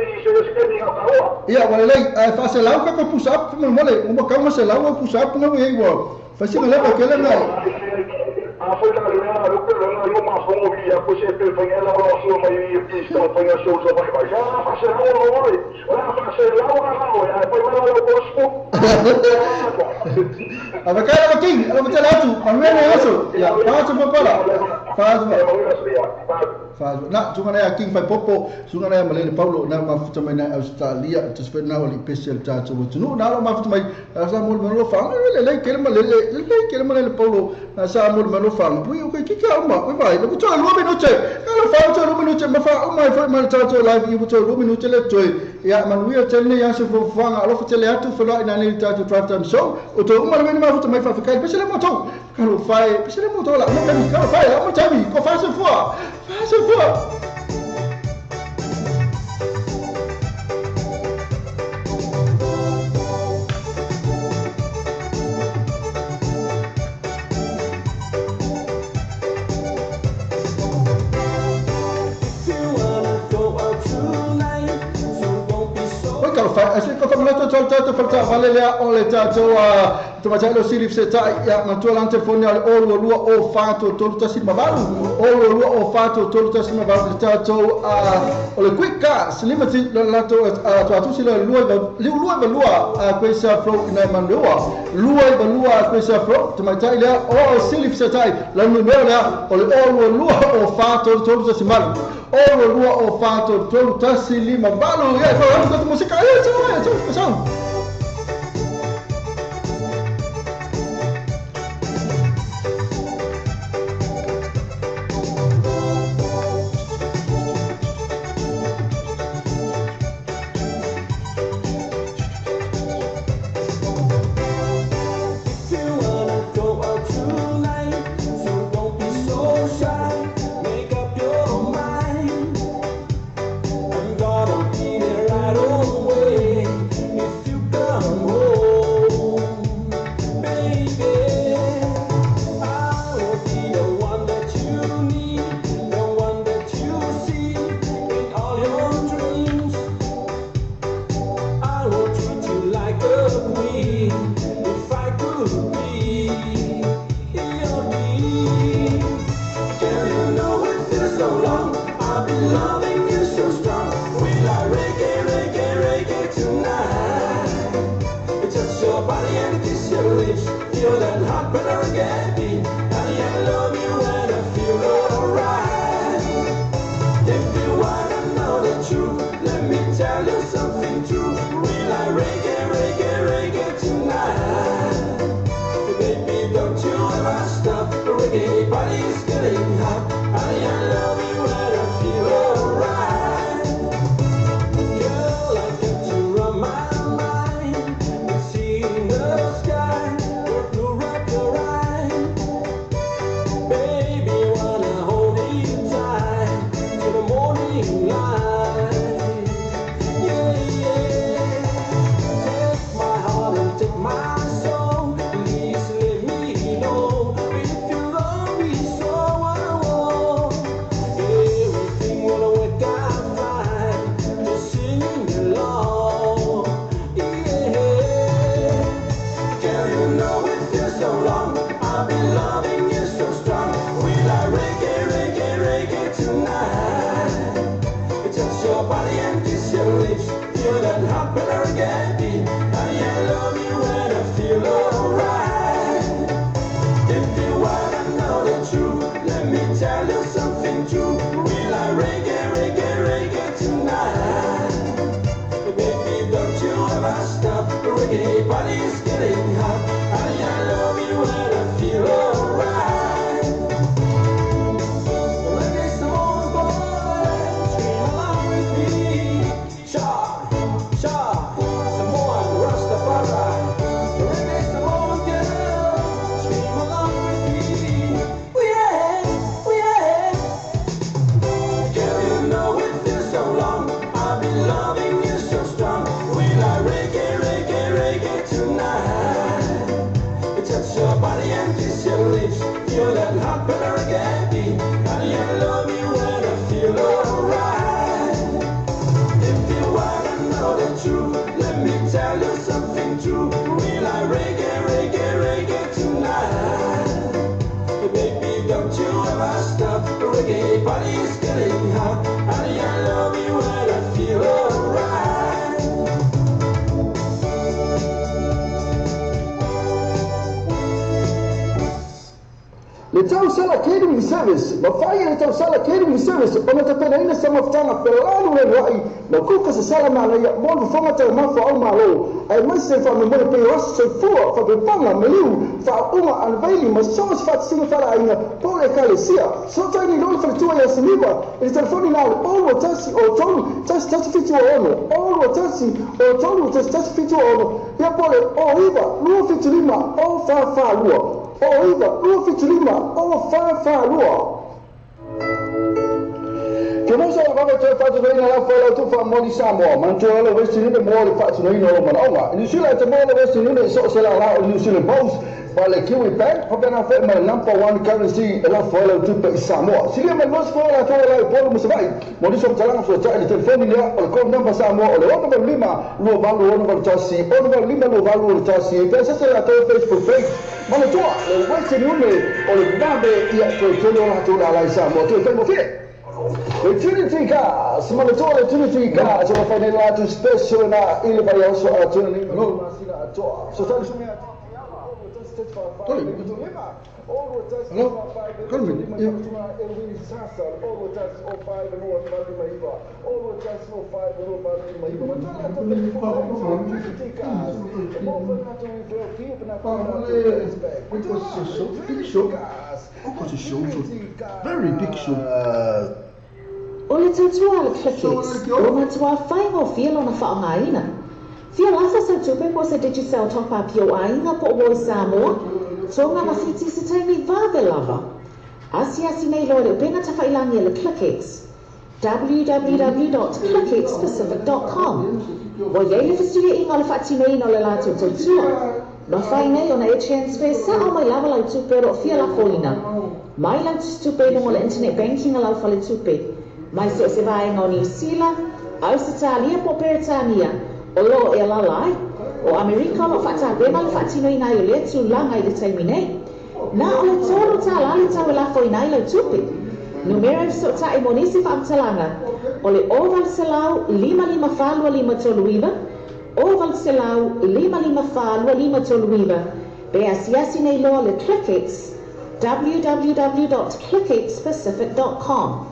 ke ni ka wa ya wala le fa se la ko pusa ko mo le mo ka mo se la ko pusa ko mo e wo fa si me le ko le na foi la reunião eu pelo não uma fomo via pois é pelo foi ela o seu mai estão foi a show vai vai já fazer lá o nome lá fazer lá o nome foi lá o posto aba kaya ba king aba tele tu amene aso ya fa tu pa la fa na tu ngana ya king fa popo tu ngana ya malele paulo na ma futa mai na australia tu spe na oli special ta tu no na ma futa mai sa mo lo fa le ke malele paulo na sa mo lo fa pui o ke ka ma vai lo tu lo minuto ka lo fa tu lo minuto ma fa o mai fa ma ta tu live you tu lo minuto le tu ya man wi tele ya se fo fa alo tele atu fa la ina ni ta tu drive time show o to uma ma futa mai fa ka pe se le mo to ka lo fa pe se le mo to la mo ka lo fa la mo tabi ko fa se fo kalau fa asli ko fa mala to fa vale le o le tato to ma lo silif se ta ya ma to lan telefoni al o lo o fato to to si ma valu o lo o fato to to si ma valu tato o le quick gas limited la to to si lo a questa pro na mandoa lo a questa pro to ma le o silif se ta la numero le o le lo o fato to to si ma o fato to to si lima valu ya fa música eso. If you popular reggae beat. Honey, I love you when I feel alright. If you wanna know the truth, let me tell you something true. We like reggae, reggae, reggae tonight. Baby, don't you ever stop. The reggae body's getting hot. Honey, I love you when I feel alright. Reggae song, boy, scream along with me. Sha, sha, Samoan, Rastafari. Reggae song, girl, scream along with me. Oh yeah, oh yeah. Girl, you know it feels so long. I've been loving you so strong. We like reggae, reggae, reggae tonight. Touch your body and kiss your lips. Feel that hot butter reggae beat. Honey, I love you when I feel alright. If you wanna know the truth, let me tell you something true. We like reggae, reggae, reggae tonight. Baby, don't you ever stop. The reggae body's getting hot. Honey, I love you when I feel alright. Le tau sala catering service, ma fai le tau sala catering service, ona te pena ina sama ftanga pelanu le rai, ma kuka se sala mana ya mo fonga te mafa au malo, ai mase fa me mo pe ras se fua fa be panga meliu, fa uma an vaili ma sos fa singa fala ainga, pole kalesia, so tani no fa tua ya siniba, il telefoni na all watasi o tonu, tas fitu ono, all watasi o tonu, tas fitu ono, ya pole o iba, lu fitu lima, o fa lua. O iba, lua fitulima, o fa lua. Ke mo sa baba te fa te veina la fa la tu fa mo di Samoa, man to la westi ni mo le fa no ino man awa. Ni sila te mo la westi ni so se la New Zealand Bows, pa le Kiwi Bank, pa na fa my number one currency la fa la tu pe Samoa. Sila man mo fa la fa la po mo se vai. Mo di so tala so ta le telefoni ni o ko number Samoa o le o number 5 lo valu o number tasi, o number 5 lo valu o tasi. Pe se la to Facebook page. Mana tua, le westi ni o le babe ia ko tele o tu la la Samoa, tu te mo fie. Le Trinity Cars, ma le Trinity Cars, sono fai nell'altro spesso na il variaso a Trinity. No, so sta su me. Very big show. O le tautua le clickets, o matua whai mo fia lona whaongaina. Fia lasa sa tupe po se digital top-up yo ainga po o Samoa, tonga na fiti se taimi vave lava. Asi nei loa le benga ta whailangi le clickets. www.clicketspecific.com. Wa yei le fisuia inga le whaati nei no le lato tautua. No whai nei o na e transfer sa o mai lava lau tupe ro fia la foina. Mai lau tupe no le internet banking a lau fale tupe. Mai se vai no New Zealand, Australia po Peritania, o lo e la lai, o Amerika lo fata bema le fatino ina i le tu langa i le taimi nei. Na o le toro ta la le tau la fo ina i lau tupi. Numero so ta i monisi fa amtalanga, o le oval selau 55 toluiva, oval selau 55 toluiva, be asiasi nei loa le Clickets, www.clicketspecific.com.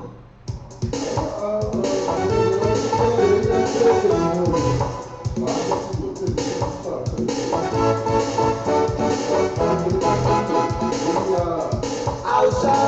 Outside,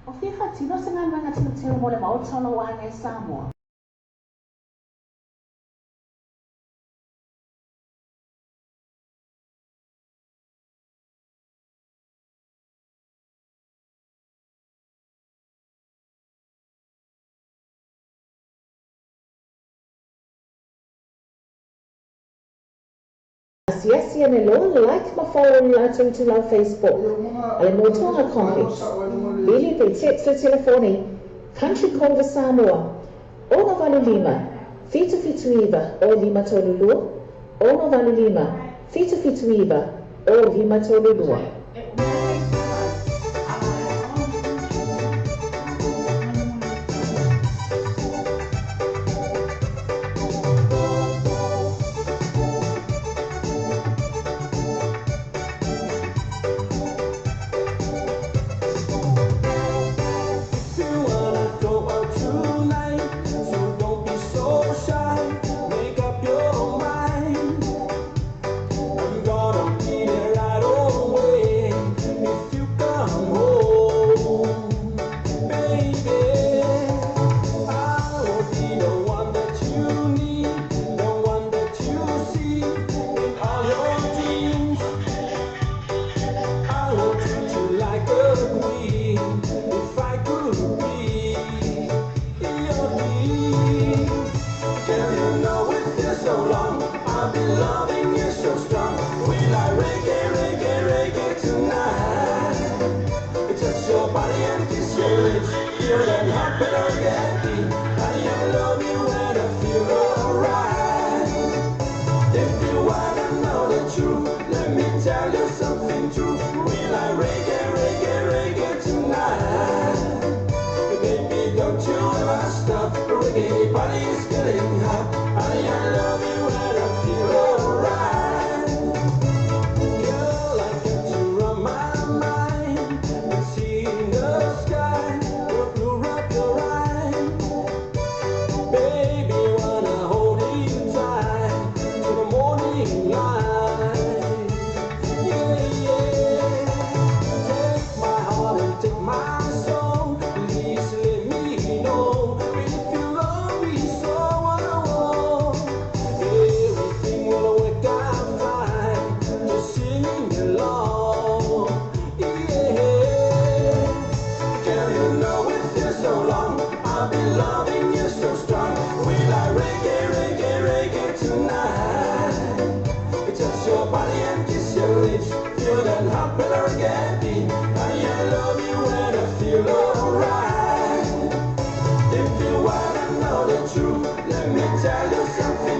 O whiwha tino se ngā ranga tino teo mo le maotala o anga e Samoa. Yes, yeah, no, like my following later to our Facebook. Ale mo tonga complex. Ili pe text telefoni. Country code Samoa. Ona valu lima. Fitu iva. O lima tolulua. Ona valu lima. Fitu iva. O lima tolulua.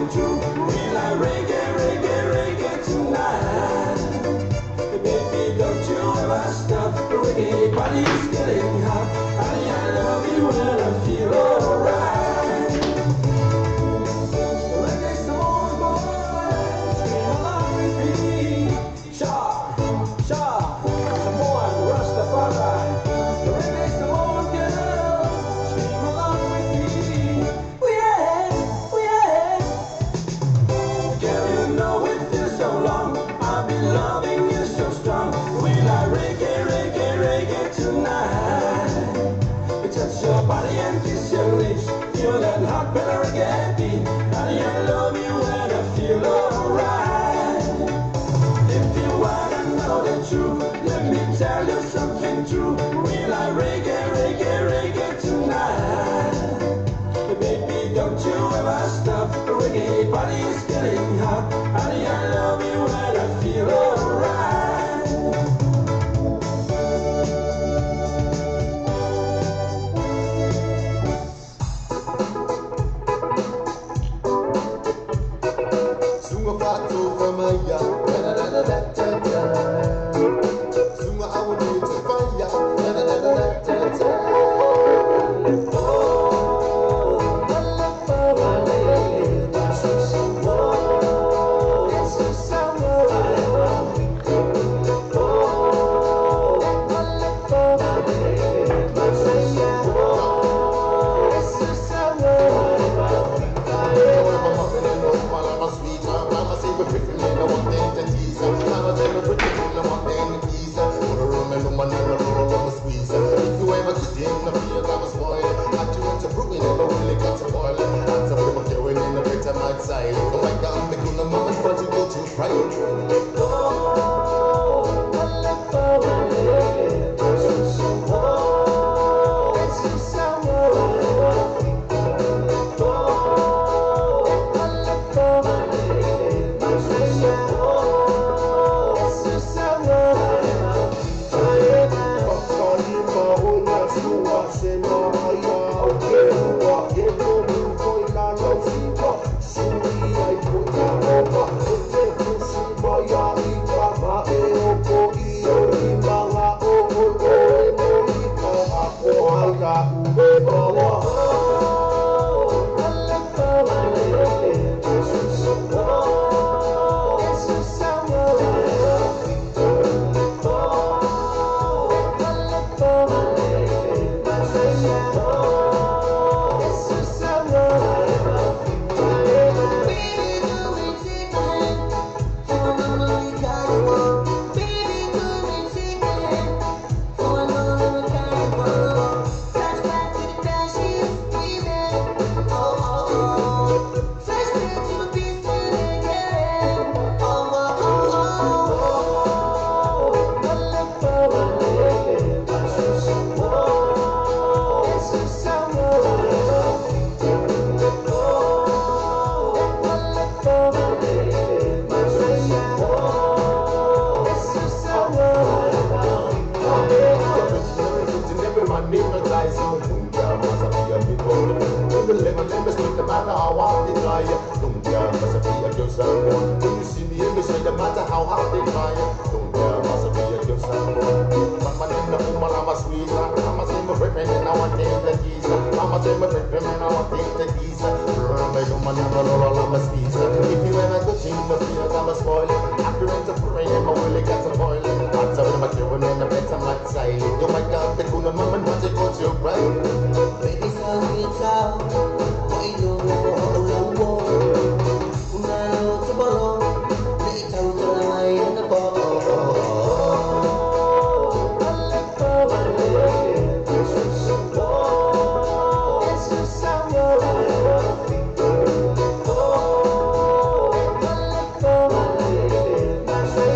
the truth. We like reggae, reggae, reggae tonight. Baby, don't you ever stop. The reggae body's getting hot. Honey, I love you and I feel alright. The reggae song, boy, scream along with me. Sha, sha, Samoan, Rastafari. The reggae song, girl, scream along with me. Oh yeah, oh yeah. Girl, you know it feels so long. I've been loving you so strong. We like reggae, reggae, reggae tonight. We touch your body and kiss your lips. Feel that hot better reggae beat. Honey, I love you and I feel alright. If you wanna know the truth, let me tell you something true. We like reggae, reggae, reggae tonight. Baby, don't you ever stop. The reggae body is getting hot. Honey, I love you and I feel alright. Sunga fato famaya, da da da da da da. Sunga awuni to fire, da da da da da da.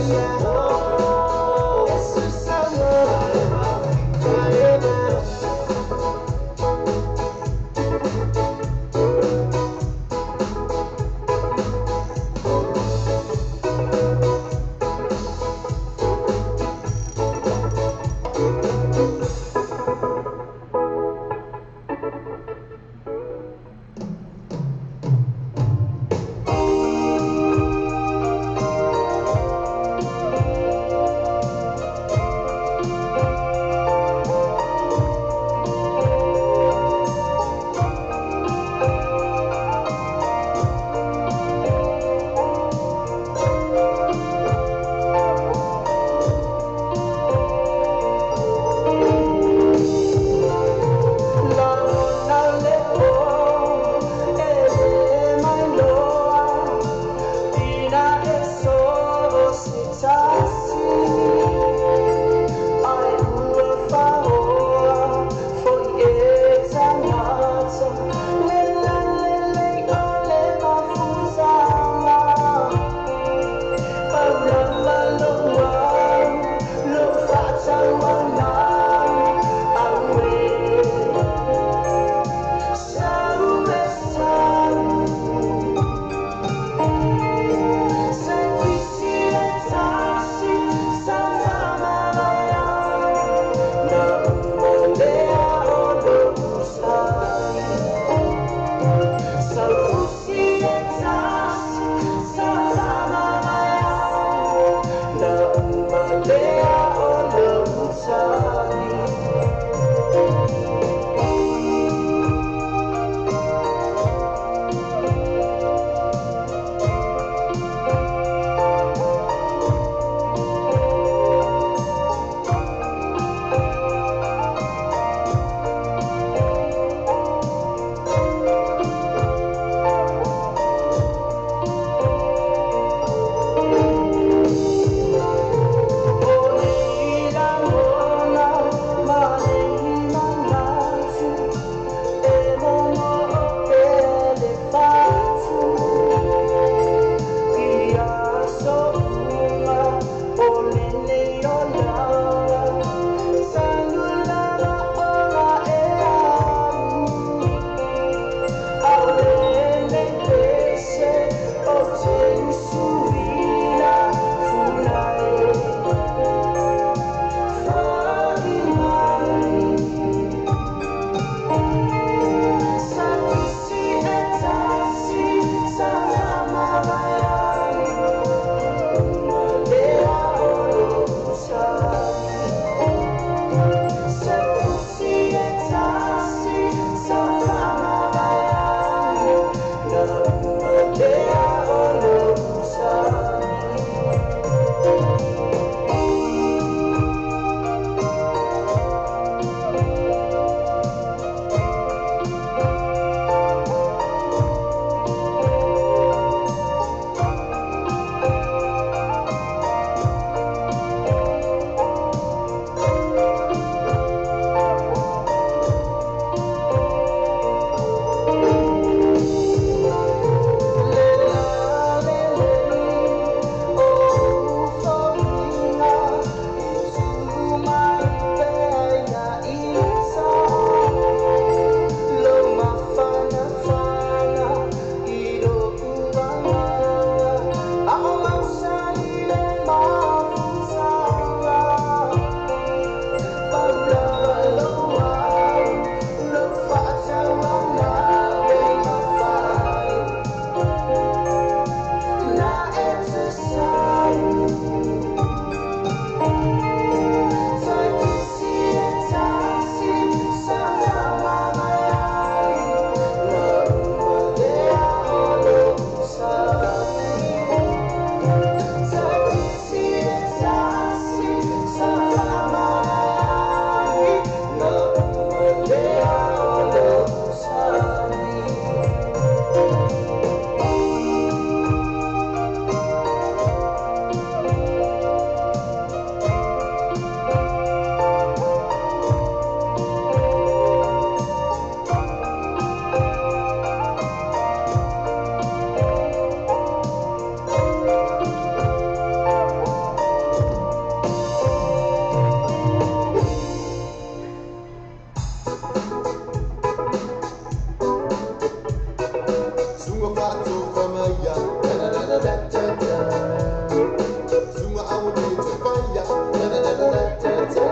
Yeah. Sunga Pato Famaya, da da da da da da da. Sunga I will need to find ya, da da da da da da.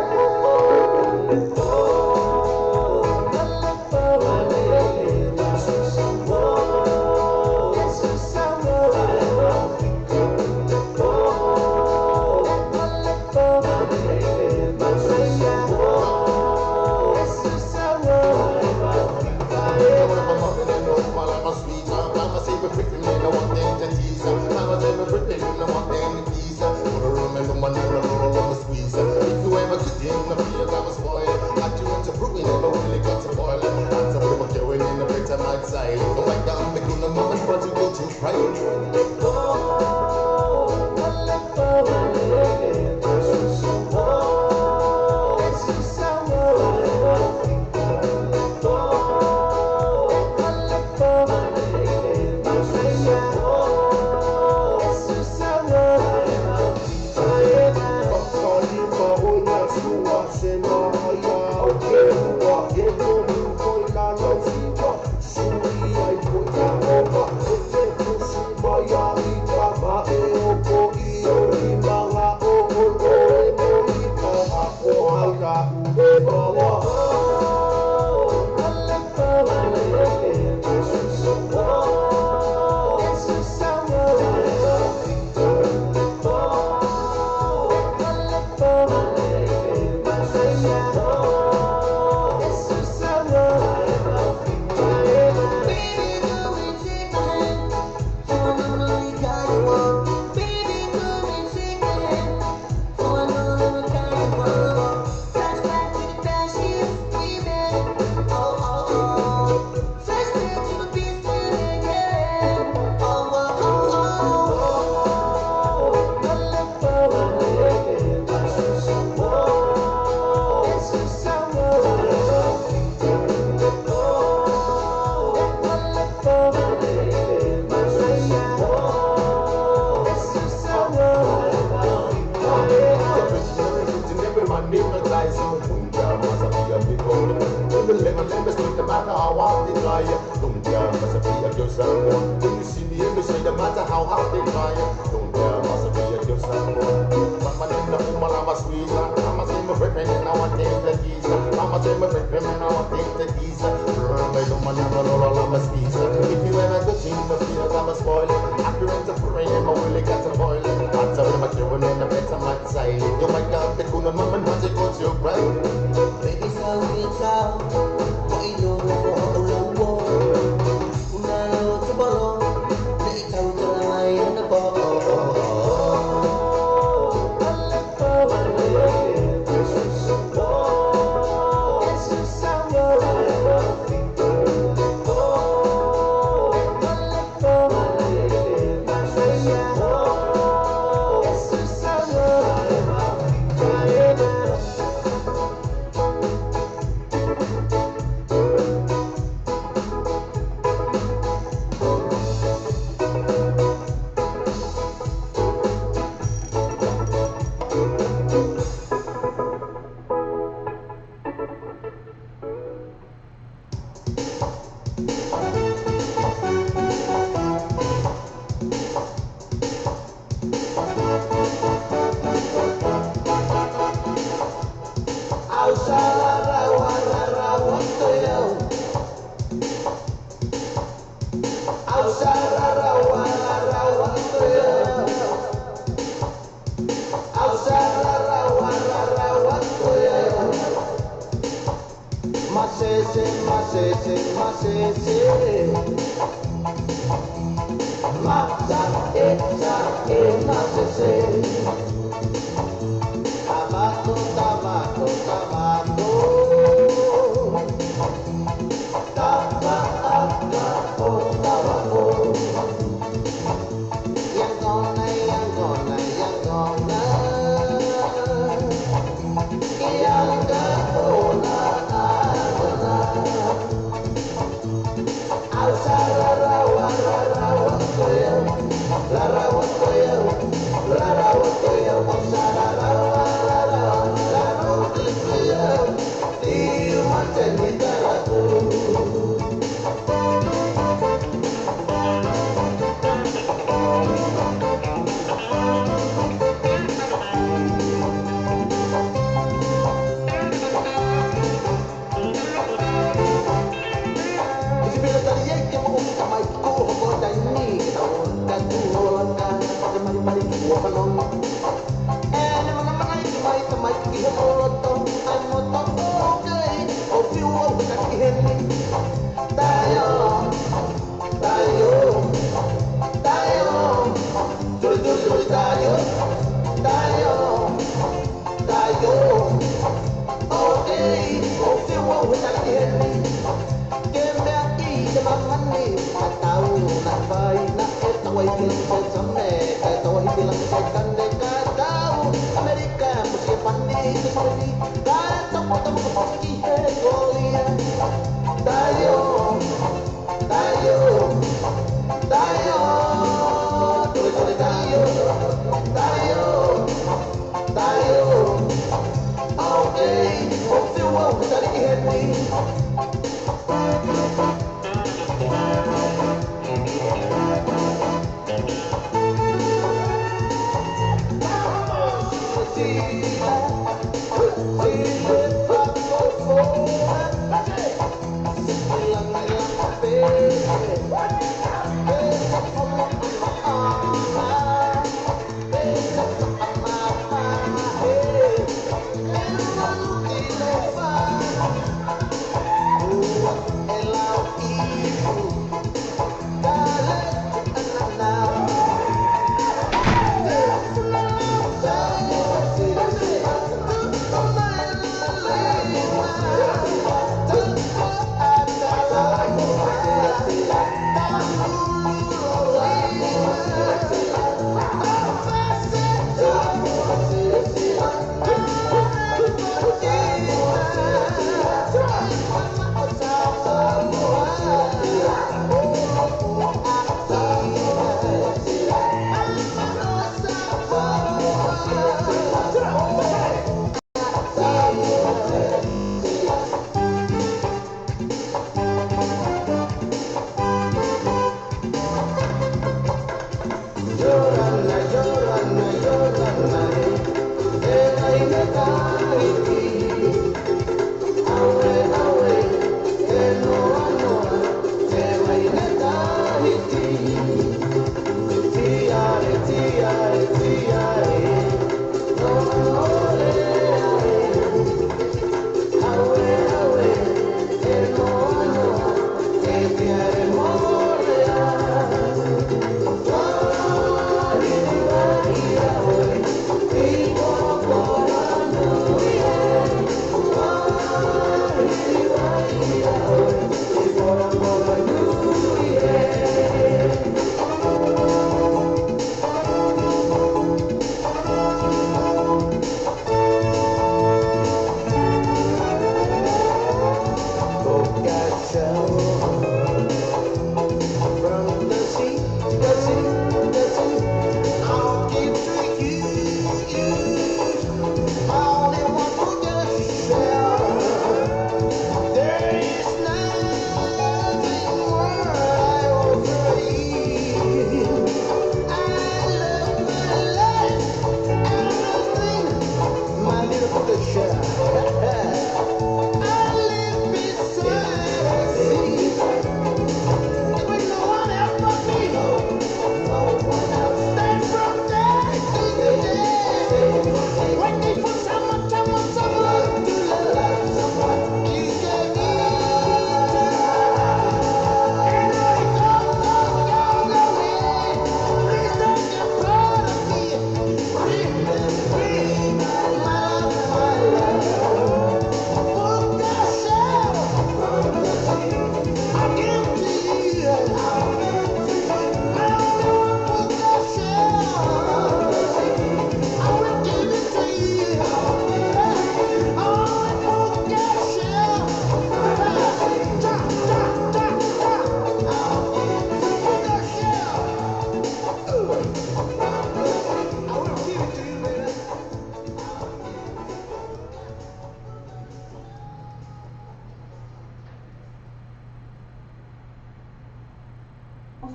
Outside.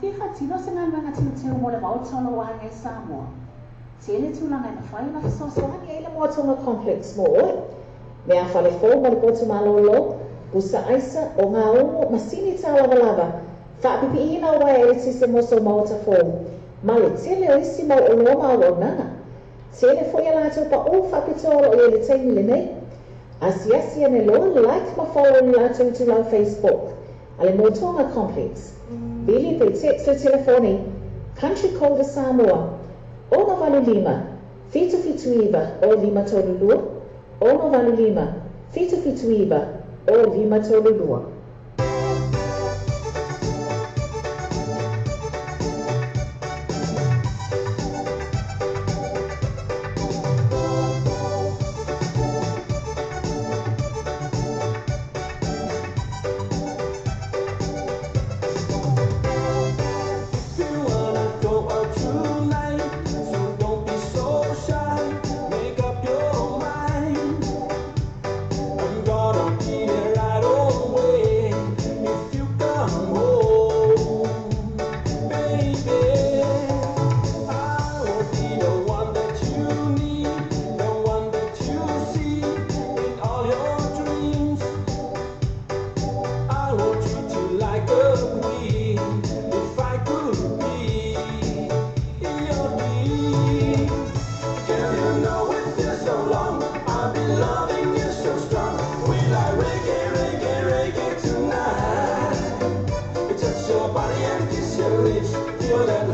Whiwha tino se ngā manga tūtū mo le mautolo wahanga e Samoa. Tēne tūlanga na whai na whasosoani e le Moatonga Complex mo oe. Mea whale fō mo le potu malolo, busa aisa o ngā ongo masini tā lava. Whaapipi ina wai e le tise moso mauta fō. Ma le tele o isi mau o loma o nanga. Tēne fo ia lātou pa o whapitoro o le teini le nei. Asiasi ane loa like ma follow ni lātou tu lau Facebook. Ale Moatonga Complex. Bili pe text o telefoni, Country Code Samoa, Ono Valu Lima, Fitu Iva, o Lima Tolulua, Ono Valu Lima, Fitu Iva, o Lima Tolulua.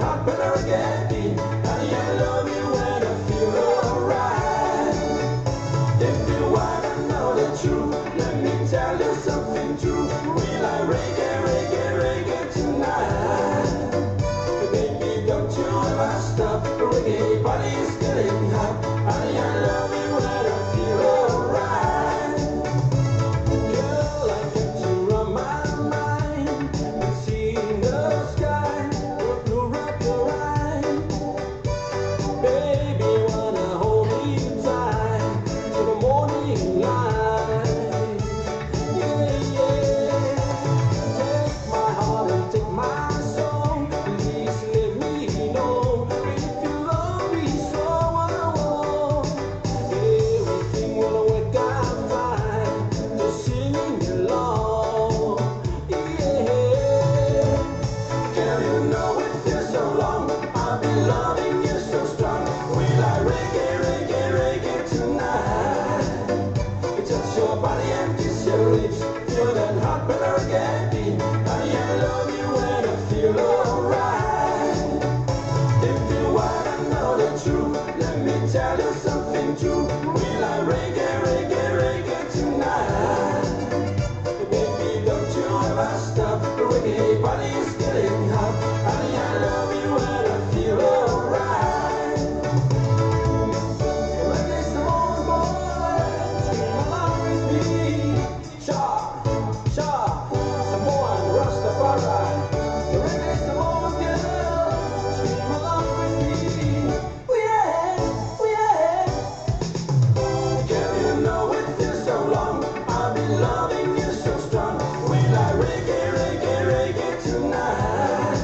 heart better get me. Honey, I love you when I feel alright. If you wanna know the truth, let me tell you something true. We like reggae, reggae, reggae tonight. Baby, don't you ever stop. Reggae body is getting hot. Honey, I love you when I feel alright. Girl, I get you on my mind. Seeing the sky, blue rock your eye. Baby, wanna hold me tight till the morning light. Yeah, yeah. Take my heart and take my soul. Please let me know if you love me so. Everything will work out fine. Just singing along. Yeah. Girl, you know it feels so long. I've been loving you so strong. We like reggae, reggae, reggae tonight. You touch your body and kiss your lips. Feel that heart better get me. Honey, I love you when I feel alright. If you wanna know the truth, let me tell you something true. We like reggae, reggae, reggae tonight. Baby, don't you ever stop. The reggae body is getting hot. Honey, I love you when I feel alright. Reggae's the morning boy, dream along with me. Sharp, sharp, Samoan, Rastafari. Reggae's the morning girl, dream along with me. Oh yeah, oh yeah. Girl, you know it feels so long. I've been loving you so strong. We like reggae, reggae, reggae tonight.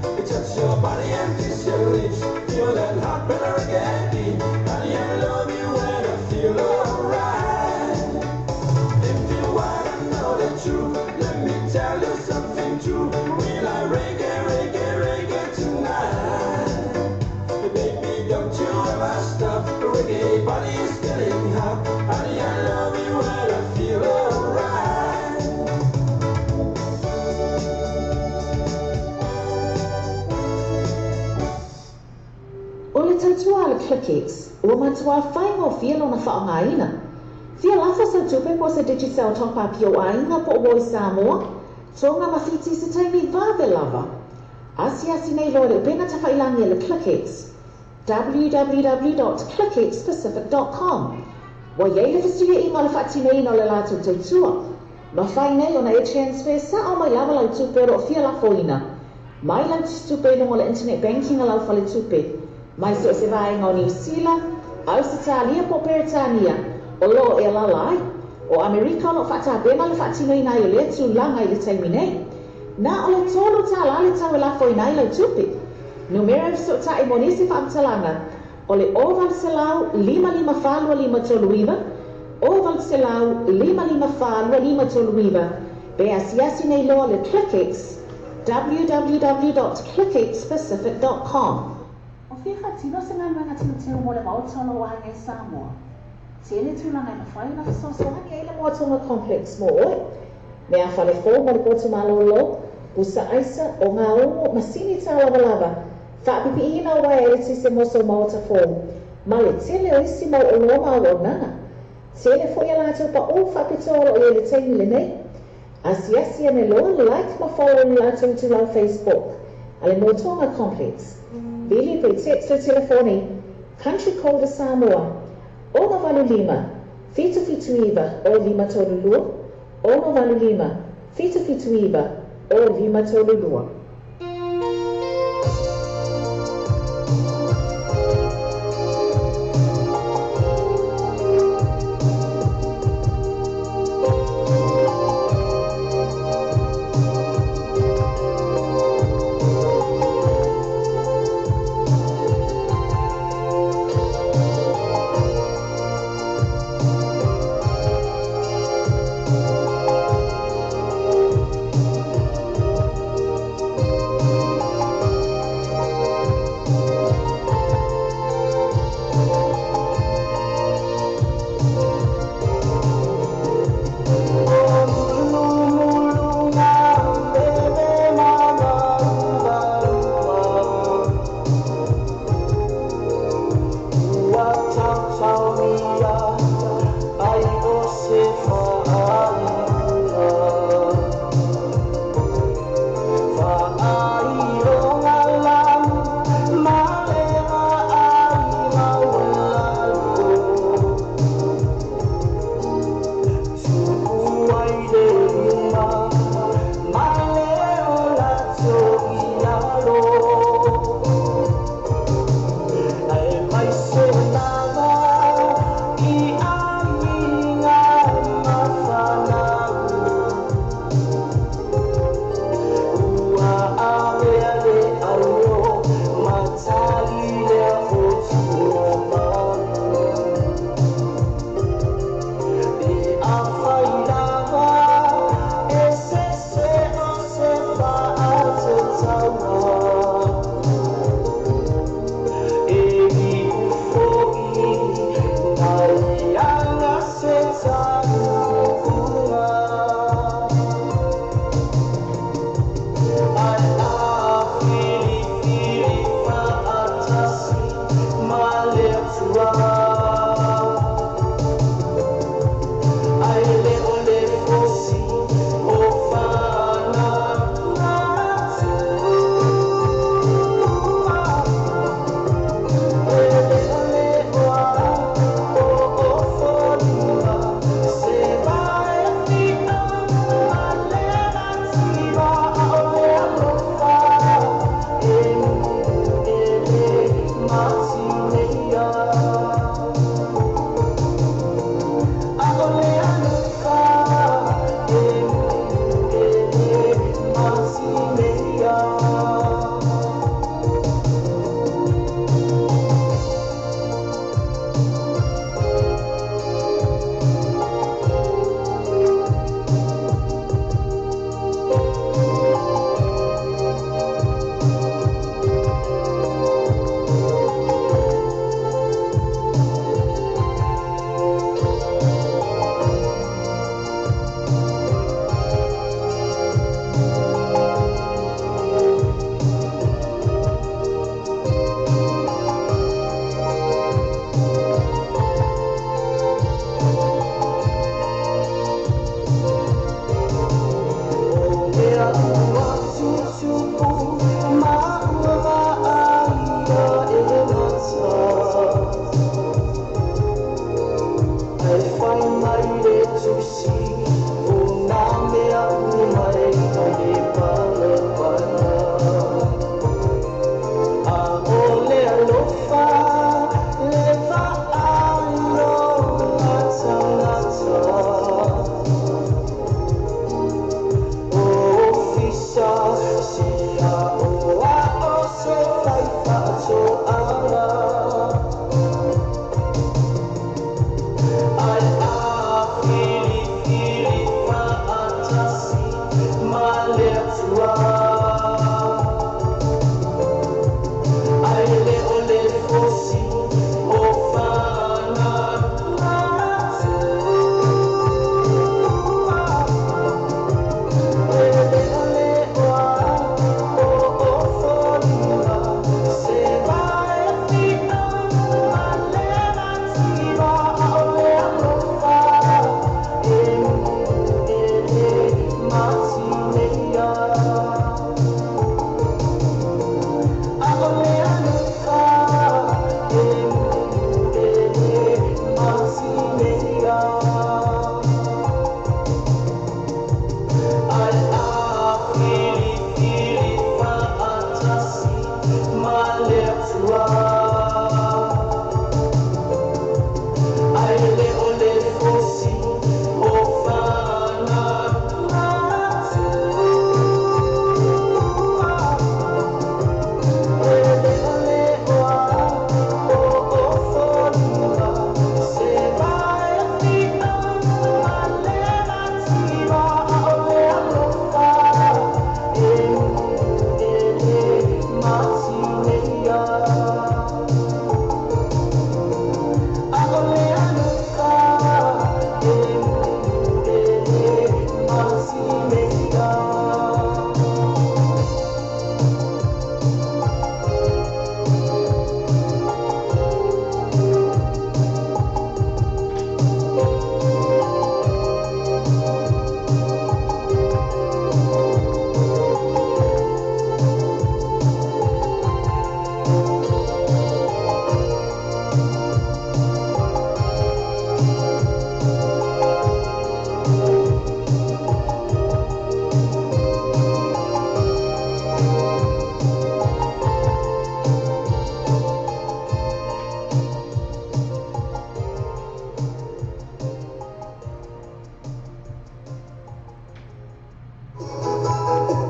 You touch your body and kiss your lips. Feel that heart better get me. Honey, I love you when I feel alright. If you wanna know the truth, let me tell you something true. We like reggae, reggae, reggae tonight. Baby, don't you ever stop. The reggae body is getting hot. Honey, I love you when I feel alright. O le tautua le Clickix, ua matua whainga o fia lona whaongaina. Fia lafa sa tupe po sa digital top-up o ainga po o Samoa, tonga mawhiti sa taimi vave lava. Asi nei loa le upena ta whailangi le Clickix. www.clickxpacific.com. Wa yei le fasuia inga le whaatinei no le lato tautua. Ma whai nei o na e transfer sa o mai lava lau tupe o fia lafoina. Mai lau tupe no le internet banking a lau whale tupe. Mai so se vaenga o New Zealand, Australia po Peritania, o lo e lalai, o Amerika no whatabena le whaatinei nai o le tūlanga i le taimi nei. Na o le tolo tā la le tau e lafo i nai lau tupe. Numero so ta e monisi whaamtalanga, o le oval selau 55 toluiva, oval selau 55 toluiva, be asiasi nei loa le Clickix, www.clickxpacific.com. O whiwha tino se ngā manga tino teo mo le mautolo o hange Samoa. Tēne tūlanga i mawhai na whasosoani e le Moatonga Complex mo oe. Me a whale fō mo le poto malolo, busa aisa o ngā ongo masini tā lava lava. Whaapipi ina o wai e tise moso maota fō. Ma le tele o isi mau o loma o nana. Tēne fo ia lātou pa o whapitolo o le teimi le nei. Asiasi ane loa like ma follow ni lātou tu lau Facebook. Ale Moatonga Complex. Bili pe text o telefoni, country code de Samoa, Ono Valu Lima, Fitu Iva, o Lima Tolulua, Ono Valu Lima, Fitu Iva, o Lima Tolulua.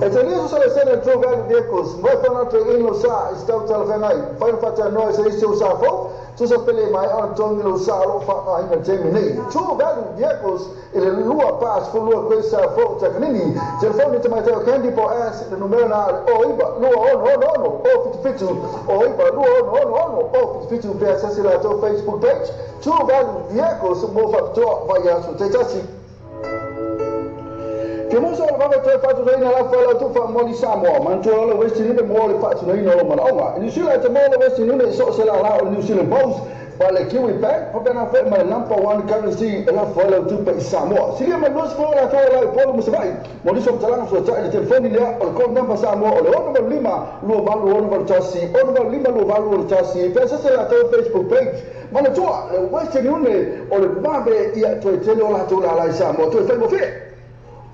Etaniso sala sena tro galu vehicles, mo fa na to ino sa stau tala venai. Fa fa ta no se isu sa fo, tu sa pele mai on tong lo sa lo fa ai na temi nei. Tro galu vehicles ele lua pas fu lua questa fo ta kanini. Telefone te mai te candy po as the numero na o iba lua no o fitu o iba lua no o fitu pe access la to Facebook page. Tro galu vehicles mo fa to va ya su te tasi. Ke mo so va to fa to reina la fa la to fa mo ni Samoa man to la west ni mo le fa to reina lo man onga ni sila te mo la west ni so se la la New Zealand Post pa le kiwi bank pa bena fa ma number 1 currency la fa la to pa Samoa sila ma los fo la fa la po mo se vai mo ni so tala so ta le telefoni le o ko number Samoa o le o number 5 lo va lo number tasi o number 5 lo va lo tasi pe se la to Facebook page mana to west ni o le babe ia to te lo la to la Samoa to fa mo fe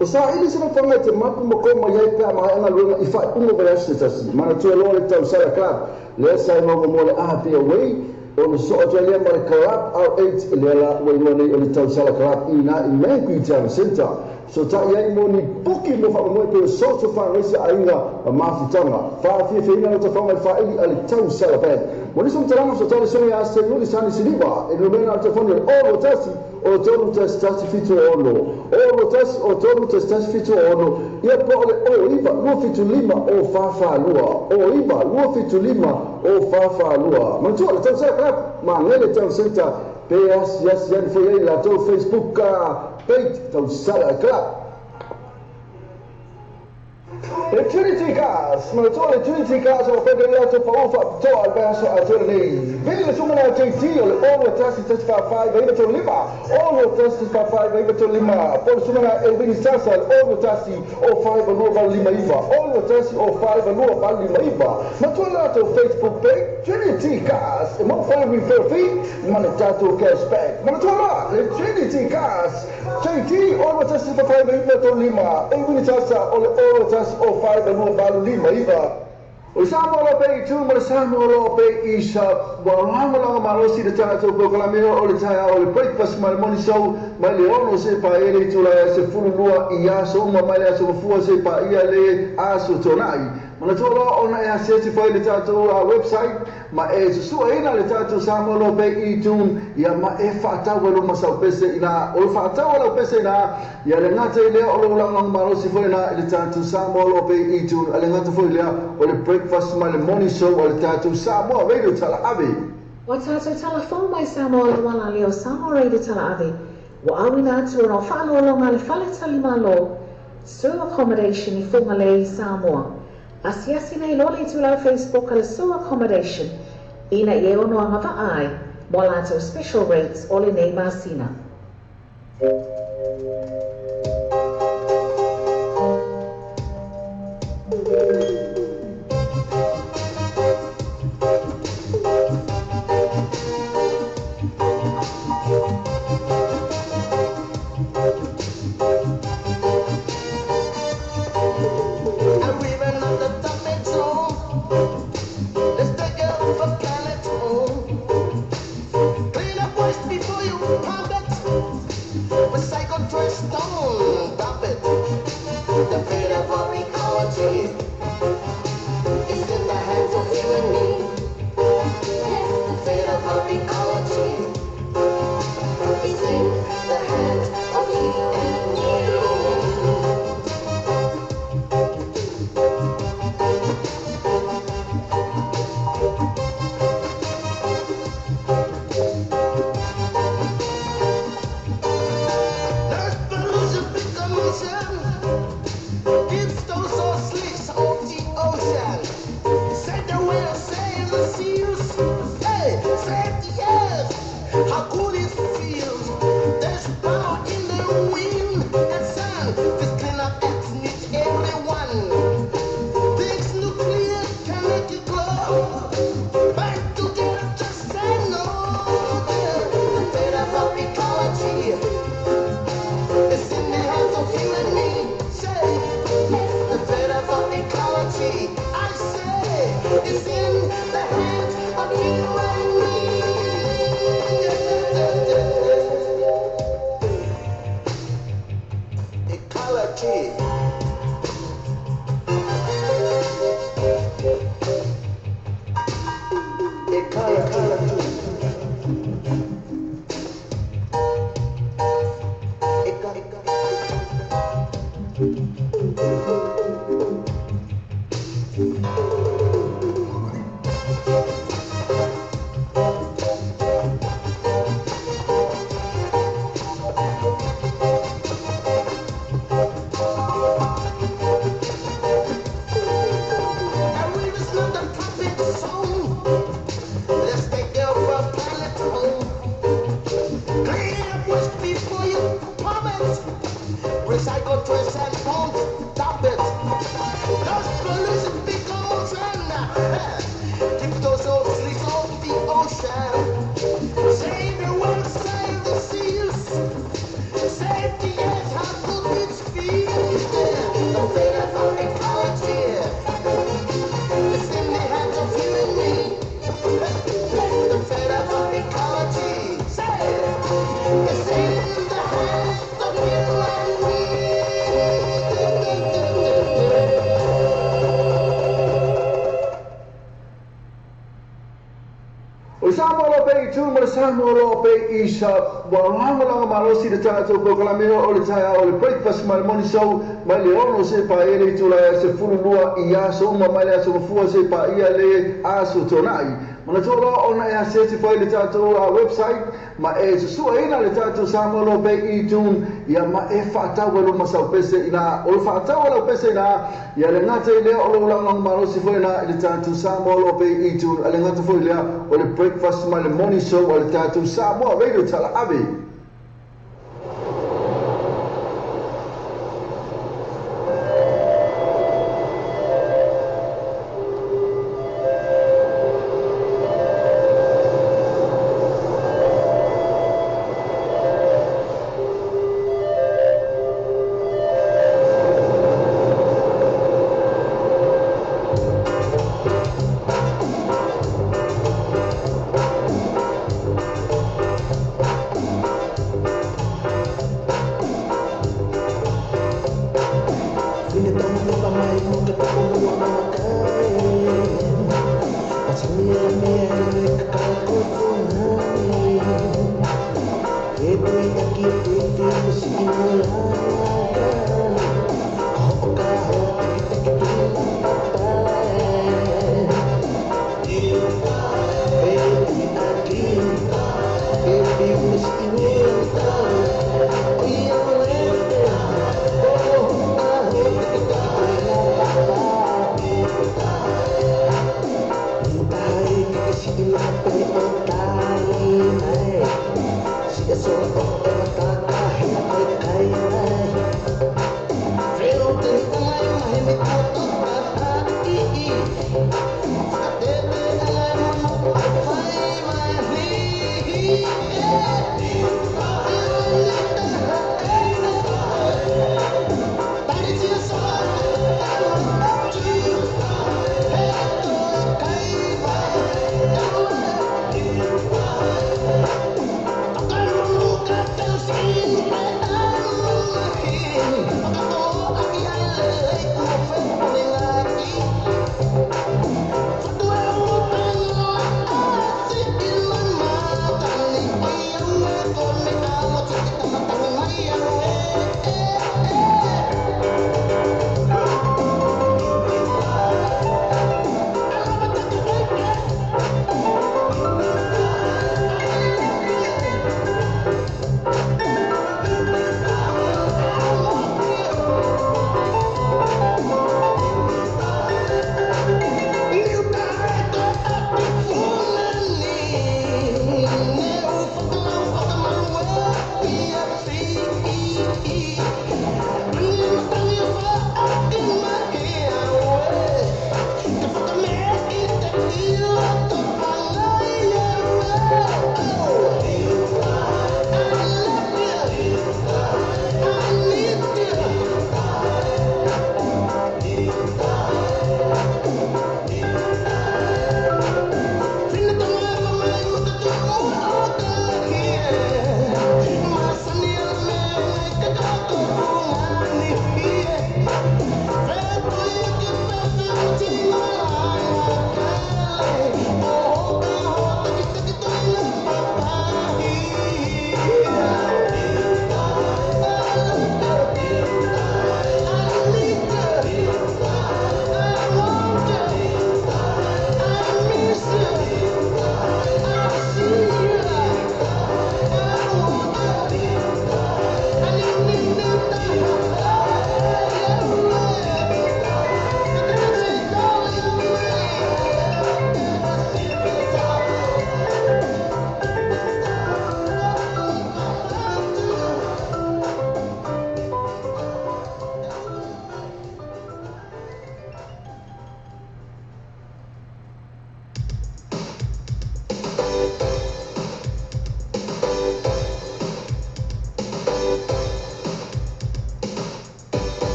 o sa ili sina fanga te mapu mo ko mo yai pa ma anga luenga I fa ungo vela sitasi mana tu lo le tau sala club le sa mo mo le a pe away o no so to le mar club au 8 le la we no le tau sala club ina I me ku tau center so ta yai mo ni poki mo fa mo pe so so fa resi ainga ma fitanga fa fi fi ina to fanga fa ili ale tau sala pa mo ni so tala so tala so ya se no li sani siliba e no mena to fanga o tasi o tonu testasi fitu ono o tasi o tonu testasi fitu ono ia pole o iba lu fitu lima o fafa lua o iba lu fitu lima o fafa lua mantu la tau sa crap ma ngele tau senta PS yes yan foi la tau Facebook page tau sala crap le Trinity Cars, ma to le Trinity Cars o fa della to fa ufa to al verso a to nei. Vedi le summa la TT o le over test test fa 5 vai to lima. Over test fa 5 vai to lima. Poi summa la e vedi sasa over test o 5 no va lima iva. Over test o 5 no va lima iva. Ma to la to Facebook page Trinity Cars. E mo fa mi for free, ma ne tato cashback. Ma to la le Trinity Cars. TT over test fa 5 vai to lima. E vedi sasa o le over test o 5 no vale lima iva. O Samoa lo pe tu mo Samoa lo pe isa wa lango lango malosi de tana to proclamero o le taya o le breakfast mal moni show mai le ono se pa ele tu la se fulu lua ia so ma mai le so fu se pa ia le aso tonai. Mana to lo ona e asesi fa le tatu website ma e su ina le tatu Samoa lo pe I tu ia ma e fa ta wa lo masa pese ina o fa ta wa lo pese ina ia le ngate le o lo lango malosi fo ina le tatu Samoa lo pe I tu le ngate fo le o le breakfast my morning show o le tatu Samoa radio tala ave. O tātou telefon mai Samoa le wala leo Samoa radio tala ave. Wa awina atu no whalo longa le whale talima lo. Sewer accommodation I whunga le Samoa. Asiasi nei lo le tula Facebook ale sewer accommodation. Ina I ono anga vaai. Mo lato special rates o le nei masina. And we've another topic zone. Let's take it for the seals. Hey, safety, yes. How good it feels. There's power in the wind and sun. This kind of action needs everyone. This nuclear can make it glow. Back together, just say no. The fate of ecology is in the hands of you and me. Say, the fate of ecology, I say, is in the hands of you and me. Ecology. Recycle, trace, and don't dump it. Just pollution becomes an keep those old fleas off the ocean. Save the world, save the seas. Save the earth, how good it feels. The fate of ecology is in the hands of you and me. The fate of ecology, say, is in the hands of you and me. O Samoa pe I tū mo le Samoa pe I sa wālanga malosi le tātou proklameho o le taia o le breakfast ma le morning show ma le ono se pa ere I tula se fululua I aso uma ma le aso mafua se pa ia le aso tonai. Mana tōra ona e aseti pai le tātou website ma e susua ina le tātou Samoa pe I tūn ia ma e whaatau alo masau pese ina o le whaatau alo pese ina ia le ngata I lea o le ulanga malosi fo ina le tātou Samoa pe I tūn a le ngata fo lea o le breakfast ma le morning show o le tātou Samoa Radio Tala Ave. Bye.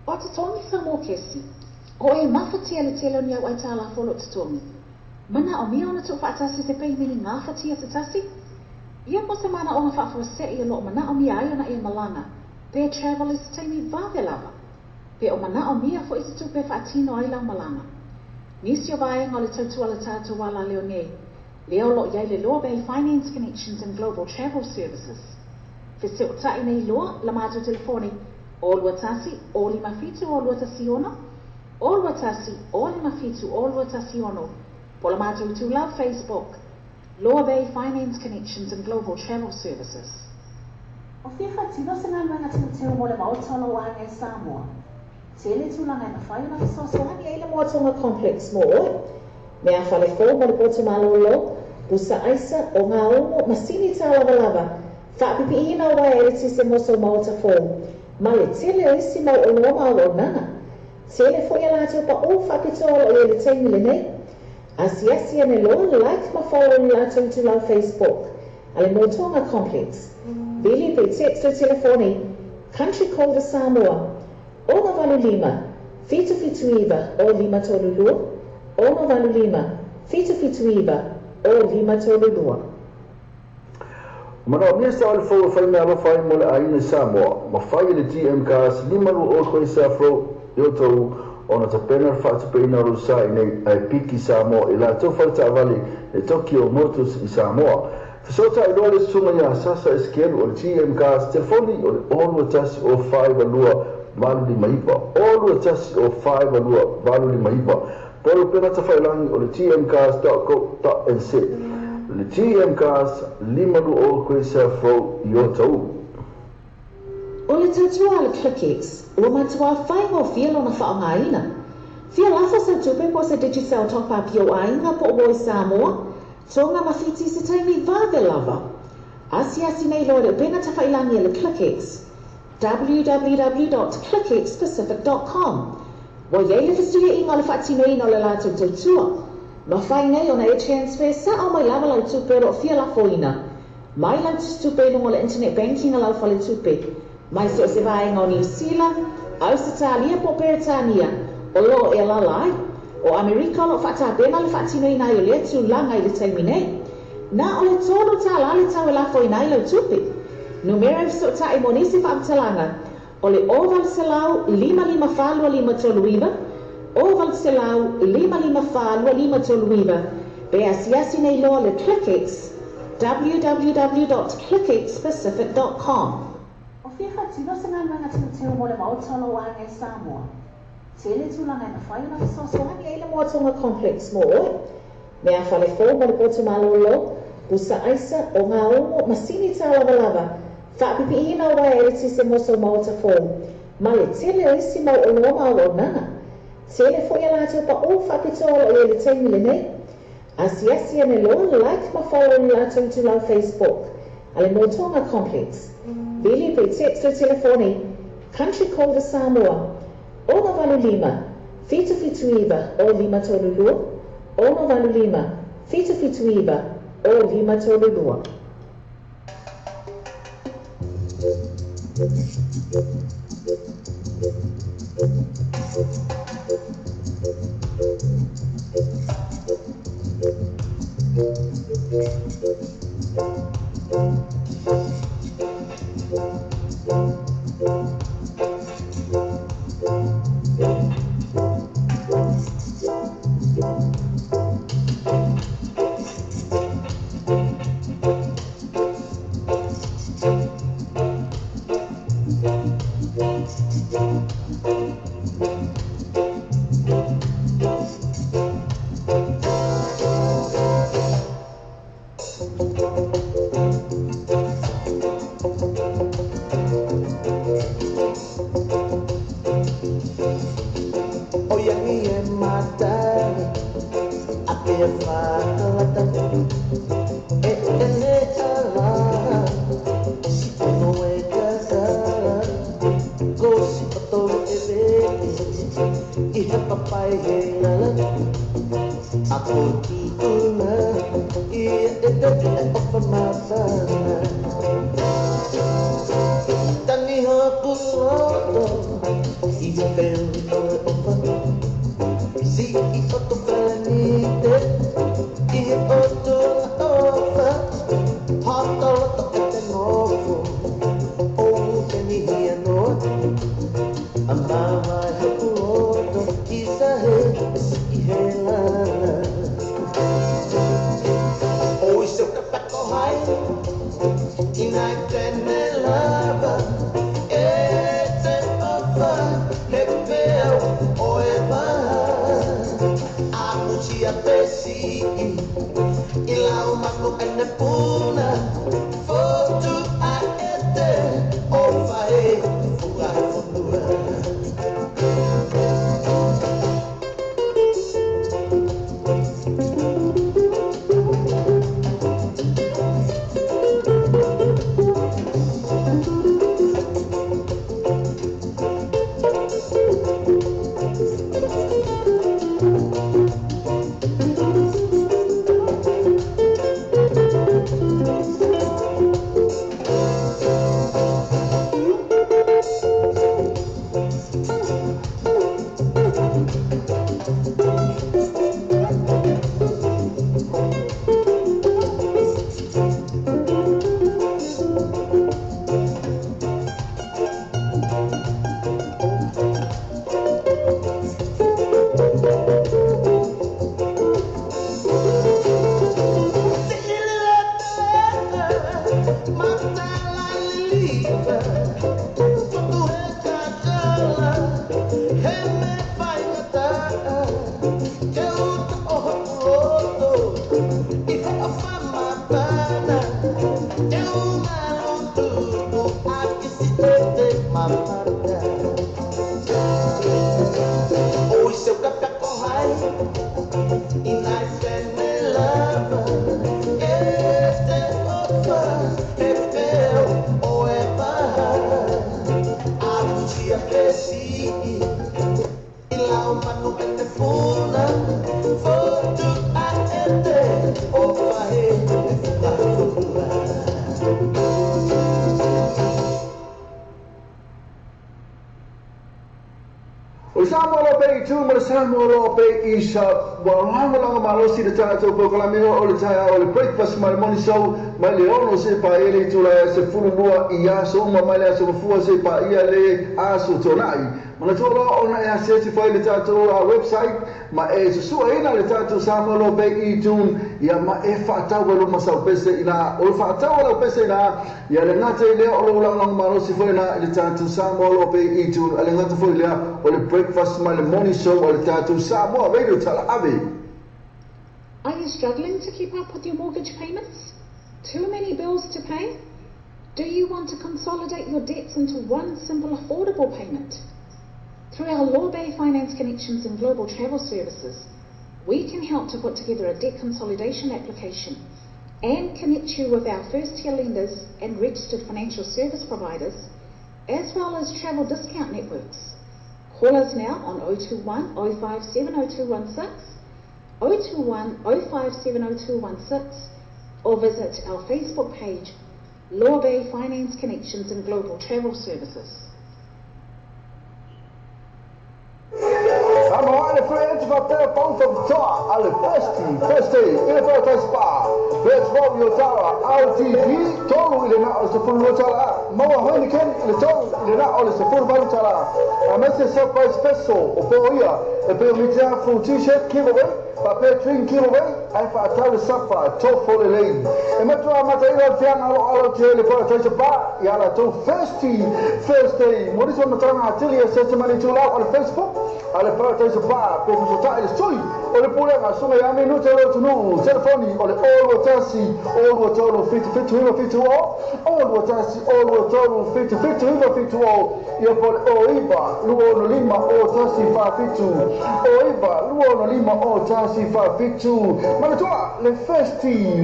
O te tongi sa mō kesi, o e mawhatia le tele ni au ai tā la wholo te tongi. Mana o mia ona tu whaatasi te pei mini ngā whatia te tasi? Ia mo se mana o ngā whaafua se i lo mana o mia ai ona e malanga, pe travel is teimi vāwe lava. Pe o mana o mia fo isi tupe whaatino ai lau malanga. Nisi o vaenga o le tautua le tātua wala leo nei, leo lo iai le Loa Bay Finance Connections and Global Travel Services. Fese o tai nei loa, la mātou telefoni, o lua tasi, o lima fitu o lua tasi ono, o lua tasi, o lima fitu o lua tasi ono, po la mātou tu lau Facebook, Loa Bay Finance Connections and Global Travel Services. O whiwha tino se ngā manga tino teo mo le mautalo o hange Samoa. Tele tūlanga e mawhai ona fisoasoani e le Moatonga Complex mo oe. Me a whale fō ma le koto malolo, pusa aisa o ngā ongo masini tā lava. Whaapipi ina wai e reti se moso maota fō. Ma le tele o isi mau o loa mau o nana. Tele fo ia lātou pa o whapitoa o le teimi le nei. Asiasi ane loa like ma follow ni lātou tu lau Facebook. Ale Motonga Complex. Vili pe text o telefoni. Country Code Samoa. Ona Valu Lima. Fitu Iwa o Lima Tolulua. Ona Valu Lima. Fitu Iwa o Lima Tolulua. Mana mia sa alfo fai me alo fai mo le aina Samoa. Ma fai le GM cars lima ru o koe safro yo tau ona ta pena fa ta pena ru sa nei ai piki Samoa ila to fa ta vale e Tokyo Motors i Samoa. Fesota i lole suma ya sasa eskelu o le GM cars telefoni o le olu atasi o 5 alua valu li maipa. Olu atasi o 5 alua valu li maipa. Polo pena ta failangi o le gmcars.co.nz. Le GM Cars lima lu o koe sa fo i o tau. O le tautua le ClickX, ua matua whaingo fia lona whaongaina. Fia lafa sa tupe po sa digital top-up i o ainga po o Samoa, tonga mawhiti se taimi vave lava. Asi nei loa le pena ta whailangi le ClickX. www.clickxpacific.com. Wa yeile fistuia inga le whatinei no le lātou tautua. Ma whai nei ona e transfer sa o mai lava lau tupe ro fia la foina. Mai lau tupe no le internet banking lau fale tupe. Mai so se vai ngā New Zealand, Australia po Peritania, o lo e la lai, o Amerika lo whata bena le whatinei nai o le tu langa i le taimi nei. Na o le tonu tā la le tau e la foina i lau tupe. Numero so ta e monisi whaamtalanga, o le oval se lau 555 toluiva, oval se lau 555 toluiva. Pe asiasi nei loa le ClickX, www.clickxpacific.com. O fia whatino se ngā manga teo mo le mautalo o ange Samoa. Tele tūlanga e na whai ona fisoso Soani e le Motonga Complex mo oe. Mea whale fō ma le koto malolo, pusa aisa o ngā ongo masini tā lava. Whaapipi ina wai e reti se moso maota fō. Ma le tele o isi mau o loa mau o nana. Tele fo ia lātou pa o whapitoa o le teimi le nei. Asiasi ane loa like ma follow ni lātou tu lau Facebook. Ale Motonga Complex. Vili pe text o telefoni. Country Code Samoa. Ona Valu Lima. Fitu Iwa o Lima Tolulua. Ona Valu Lima. Fitu Iwa o Lima Tolulua. if I find my partner, eu malo tudo, aqui se tem my partner. Oi, seu café com raiva, e nós temos love. Este opa, é meu, ou é barra. A dia cresci, e lá uma no telefone, foto atender, opa, O Samoa Bay tu mo Samoa Bay isa wa hanga malo si de tato ko kala me o le taia o le breakfast my morning show mai le ono se pa ele tu la se fulu lua ia so ma mai le so fu se pa ia le aso tonai mana tu lo ona ia se si fa le tato a website ma e se su ina le tato Samoa Bay tu ia ma e fa ta wo ma sa pese ina o fa ta wo pese ina ia le ngate le o lo lang malo si fa ina le tato Samoa Bay tu ale ngate fo le o le breakfast my morning show o le tato Samoa radio tala ave. Are you struggling to keep up with your mortgage payments? Too many bills to pay? Do you want to consolidate your debts into one simple affordable payment? Through our Law Bay Finance Connections and Global Travel Services, we can help to put together a debt consolidation application and connect you with our first-tier lenders and registered financial service providers, as well as travel discount networks. Call us now on 021 057 0216, 021 057 0216, or visit our Facebook page, Law Bay Finance Connections and Global Travel Services. I'm on the friends of the boat of Tar, alle Festi, Everton Spa, Best Rob Yotara, RTD, Tolu Ilena, or the full Rotala, Moa Hurricane, the Tolu Ilena, or the full Rotala, a message surprise special, or Boya, a Belmita full t-shirt giveaway, Paper drink giveaway, and for a Tara Safa, top for the lane. A metro Matera Fian, all of the Paradise Bar, Yala to Thursday, what is on the Tana Atelier, Sesame to Law on Facebook? Ale Paradise Bar, pe so ta ile soi o le pula nga so ya me no te lo tunu telefoni o le all watasi all watolo fit all watolo fit yo por o iba luo no lima o tasi fa fitu o iba luo no lima o tasi fa fitu ma toa le festi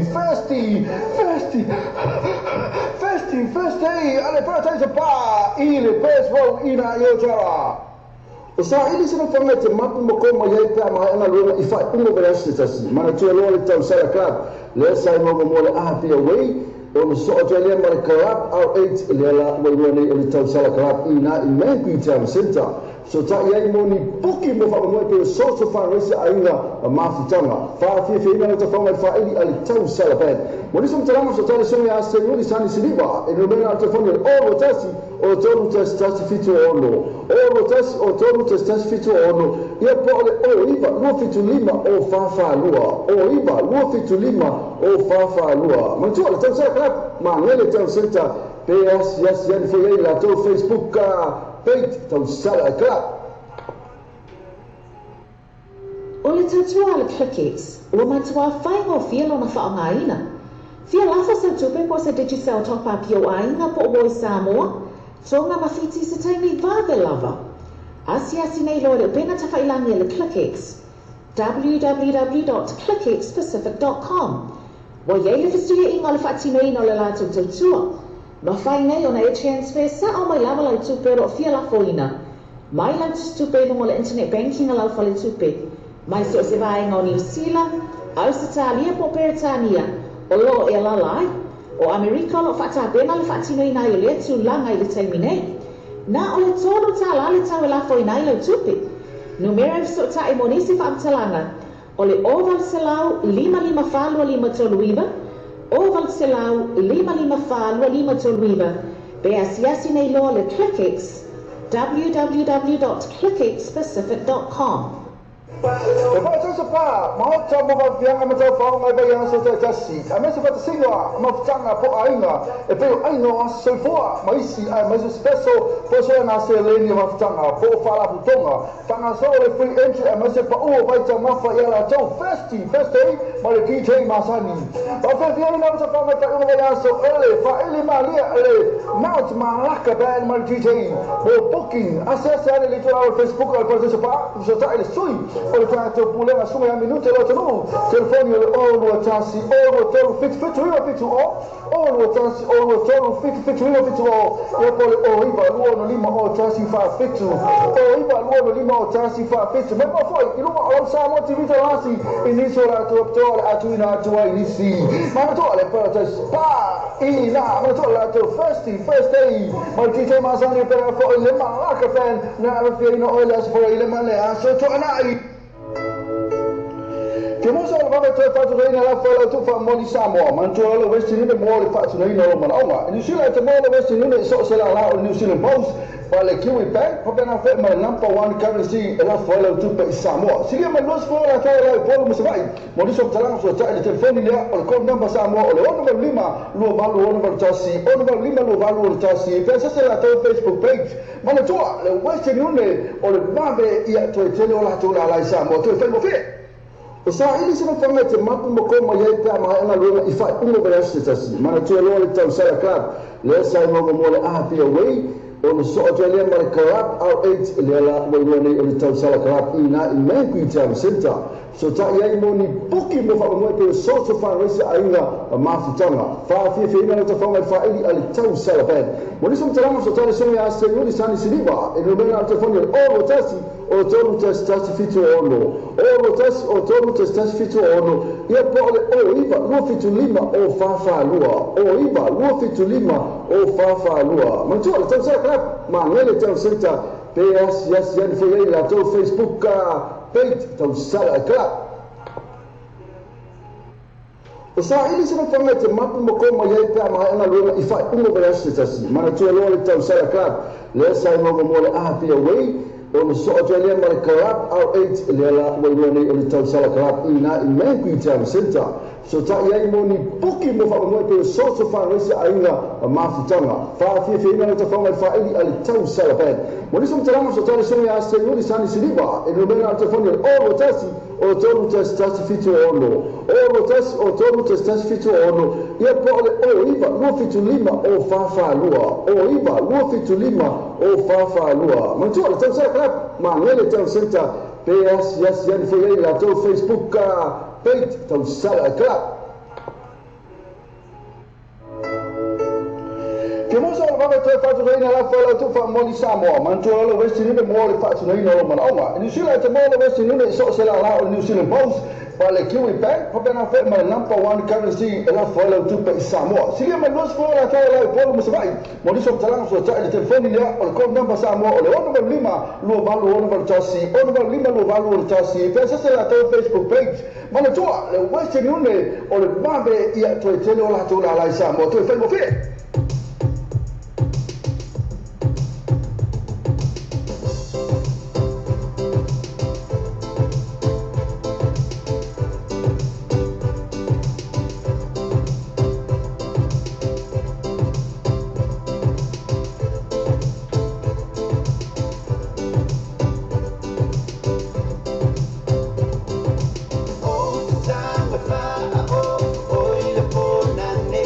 ale Paradise Bar ile baseball ina yo tara. O sa ili sina fanga te mapu mokoma yai pe ama ena luenga ifa ungo berasi tasi mana tua loa le tau sara club le sa imoga mole api away o le so o lia mare club R8 le ala waiwane o le tau sara club ina i mengu i te center so ta iai moni puki mo fa mo pe so fa resa ainga mafutanga fa fi ina le tafanga fa ili ali tau sara bed moni so mtalama so ta le so ya se no sani siliba e no bena al telefoni o tasi o tolu testasi fitu ono o tasi o tolu testasi fitu ono ia po o iba lo fitu lima o fafa lua o iba lo fitu lima o fafa lua man tu le tau sara club ma ngele tau center PS yes yan fo ye la to Facebook page tau sara club O le tatua le ClickX, ua matua whaingo fia lona whaongaina. Fia lafa sa tupe po sa digital top-up yo ainga po oi Samoa, tonga mawhiti se taimi vave lava. Asi nei loa le pena ta whailangi le ClickX, www.clickxpacific.com. Wa yei le fistuia inga le whatinei no le lato tautua. Ma whai nei ona e transfer sa o mai lava lau tupe ro fia la foina. Mai lau tupe no le internet banking lau fale tupe. Mai so se vaenga o New Zealand, Australia po Peritania, o lo e lalai, o Amerika lo whata bena le whatinoi nai o le tu langa i le taimi nei. Na o le tonu ta la le tau e la foi nai lau tupe. Numera so ta e monisi whaamtalanga, o le oval selau 555 toluiva, oval selau 555 toluiva, be asiasi nei loa le ClickX, www.clickxpacific.com. E vai so pa, ma o tamo va vianga ma tau fa mai vai asa te tasi. A mesa va singa, ma tanga po ainga. E pe ainga a so foa, ma isi ai ma so special po so na se leni ma tanga po fala putonga. Tanga so le free entry a mesa pa o vai tama fa ia la tau festi, le ki te masani o fe fi na sa fa ta o ya so ele fa ele malia ele Mount Malaka ban mal ki te o booking access ale le tora Facebook al por se fa so ta ele sui o le ta to pule ma suma ya minute lo tonu telefoni le o lo tasi o lo tolu fit o lo tasi o lo tolu fit o pole o iba lo no lima o tasi fa fit o iba lo no lima o tasi fa fit me pa foi ilu ma o sa mo TV lasi iniso la to atuina tua inisi ma to le per ta spa ina ma to la to first day ma ti te ma sa ne per fo le ma la ka fan na fe no o la fo le ma le aso to anai Che mo so va mettere fatto dai nella folla tu fa mo di Samoa, ma tu lo vesti ne mo le faccio nei no ma no, New Zealand mo lo vesti ne so se la New Zealand Post, ma le Kiwi Bank, va bene fa ma number one currency la folla tu per Samoa. Si ma lo sfola ta la polo mo vai, mo di so tala so ta il telefono lì o il number Samoa o lo number lima lo valo o number tassi, o number lima lo valo o tassi, pensa se la tua Facebook page, ma no tu le vesti ne o le vabe ia tu tele o la tu la Samoa, tu fai mo fe. O sa ili se fa mete mapu mo ko mo ye ta ma na lo I fa umo verse tasi mana tu lo le tau sala club le sa mo mo le a fi away o no so to le mar club au 8 le la mo le le tau sala club ina I me ku tau center so ta ye mo ni buki mo fa mo te so so fa rese ainga ma futanga fa fi ina le fa fa ili al tau sala band mo ni so tala mo so tala so ya se no di sani siliba e no bena te foni o tasi o tonu testasi fitu ono o tasi o tonu testasi fitu ono ia pole o iba lo fitu lima o fafa lua o iba lo fitu lima o fafa lua ma tu le tsa club ma ngele tsa senta PS yes yan fo ye la to Facebook page tau sala club o sa ili se fa mete mapu mo ko mo ye pa ma na lo I fa umo verse tasi ma tu lo le tau sala club le sa mo le a fi away o no so to le mar club au 8 le la mo le tau sala club ina I me ku tau center so ta ye mo ni buki mo fa mo te so so fa rese ainga ma futanga fa fi ina le fa fa ili al tau sala band mo ni so tala mo so tala so ya se no di sani siliba e no bena te foni o tasi o tonu testasi fitu ono o tasi o tonu testasi fitu ono ia pole o iba lo fitu lima o fafa lua o iba lo fitu lima o fafa lua ma tu le tau sala club ma ngele tau center PS yes yan fo ye la to Facebook page tau sala club che mo so va mettere fatto dai nella folla tu fa mo di Samoa ma tu lo vesti ne mo le faccio nei no ma no, New Zealand mo lo vesti ne so se la New Zealand Post ma le Kiwi Bank va bene fa ma number one currency la folla tu per Samoa si ma lo sfola ta la polo mo vai mo di so tala so ta il telefono lì o il number Samoa o le number lima lo valo o number tassi o number lima lo valo o tassi pensa se la tua Facebook page ma no tu le vesti ne o le vabe ia tu tele o la tu la Samoa tu fai mo fe Time with my oh, oh, the poor nanny.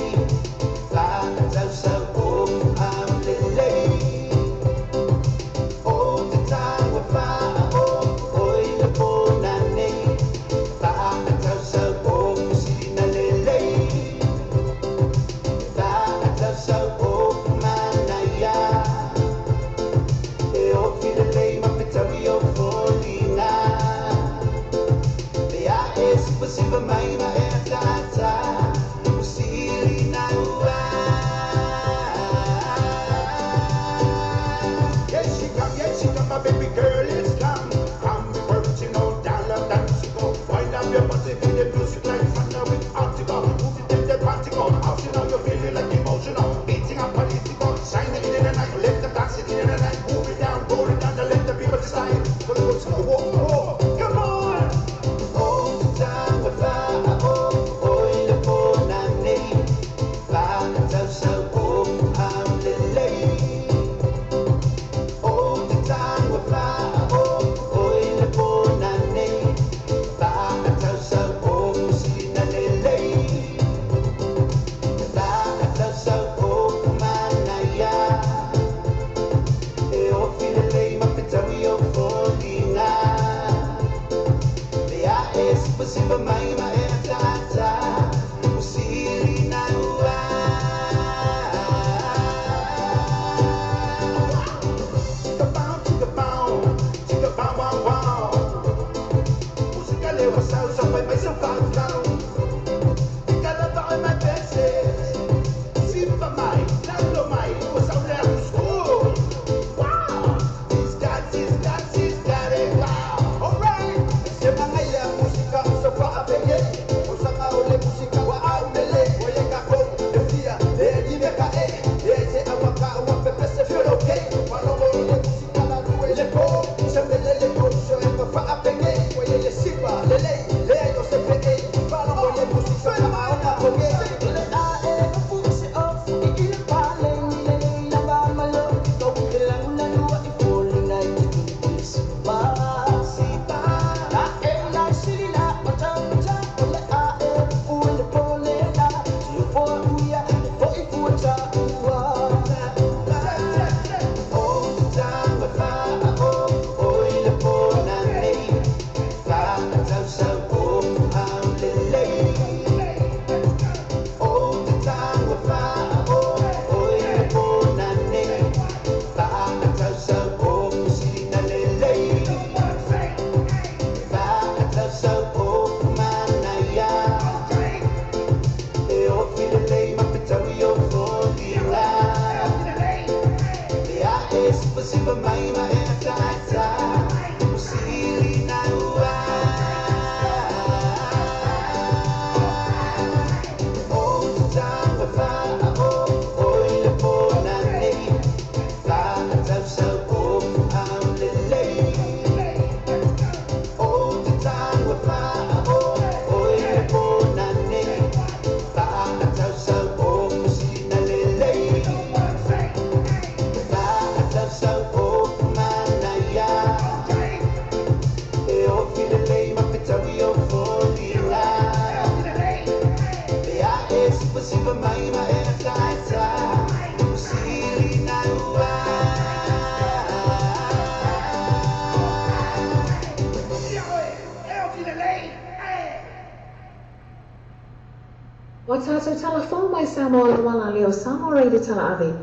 Wa tātou telefon mai Samoa le wala leo Samoa reide tala ave.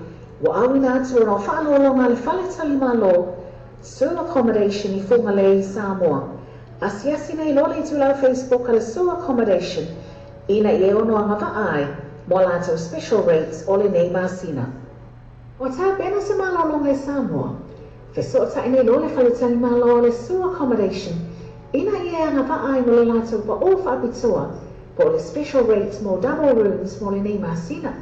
Wa awina atu no whaalolonga le whale talimalo. Sewer accommodation I funga le Samoa. Asiasi nei lole tu lau Facebook ale sewer accommodation. Ina I ono anga ai. Mo lato special rates o le nei masina. Wa tā bena se malolonga e Samoa. Feso ta nei lole whale talimalo le sewer accommodation. Ina I anga ai mo le lato pa o whaapitua. For the special rates more double rooms more in Masina.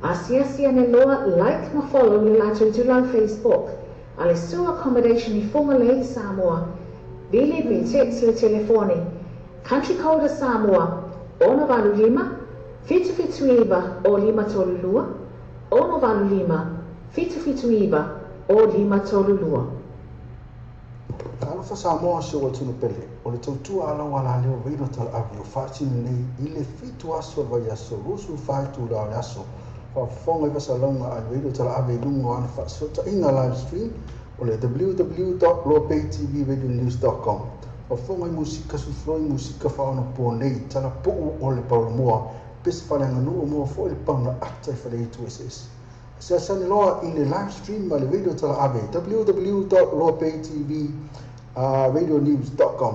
Asiasi and loa like ma follow le lato tu lau Facebook. Ale sewer accommodation I funga le Samoa. Bili bi text le telefoni. Country code Samoa. Ono valu lima. Fitu iba o lima tolulua. Ono valu lima. Fitu iba o lima tolulua. Kalo fa Samoa se o tunu pele. O le tautua ala wala leo reino tal avi o whaatinu nei I le fitu aso vai aso rusu whaitu la le aso. Whafonga I wasalonga a reino tal avi lungo ana whaasota inga live stream o le www.lopaytvradionews.com. Whafonga I musika sufloi musika whaona po nei tala puu o le paulamua pesi whalenga nua mua fo le pauna ata I whale itu SS. Se asani loa I le live stream ma le reino tal avi www.lopaytvradionews.com.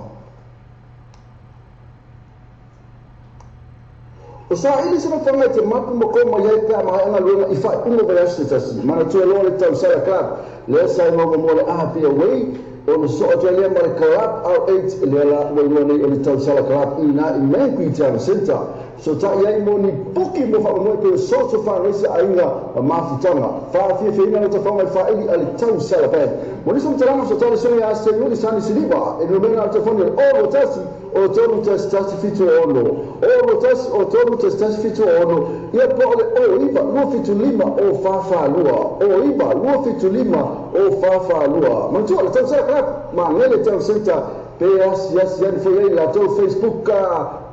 O sa ili sena whanga te mapu mo koma iai pia maha anga luenga I whai ungo vai asu tasi. Mana tua loa le tau sara club. Lea sai monga mo le aha pia wei. O le so o tua lea ma le club au 8 lea la wainua nei o le tau sara club ina I mei kui te center. So ta iai mo ni poki mo wha mo pe so so wha reise a inga a mafutanga. Wha fia fia ina le ta whanga I wha ili a le tau sara band. Mo nisom te rama so tala songa a se nuri sani siliva. E no mena te whanga o lo tasi. O tonu tasi fitu ono. O lo tasi o tonu tasi fitu ono. Ia po ole o iba lua fitu lima o fafa lua. O iba lua fitu lima o fafa lua. Mantua le tau sara club. Ma ngele tau center. Pe asi yani fo yei la tau Facebook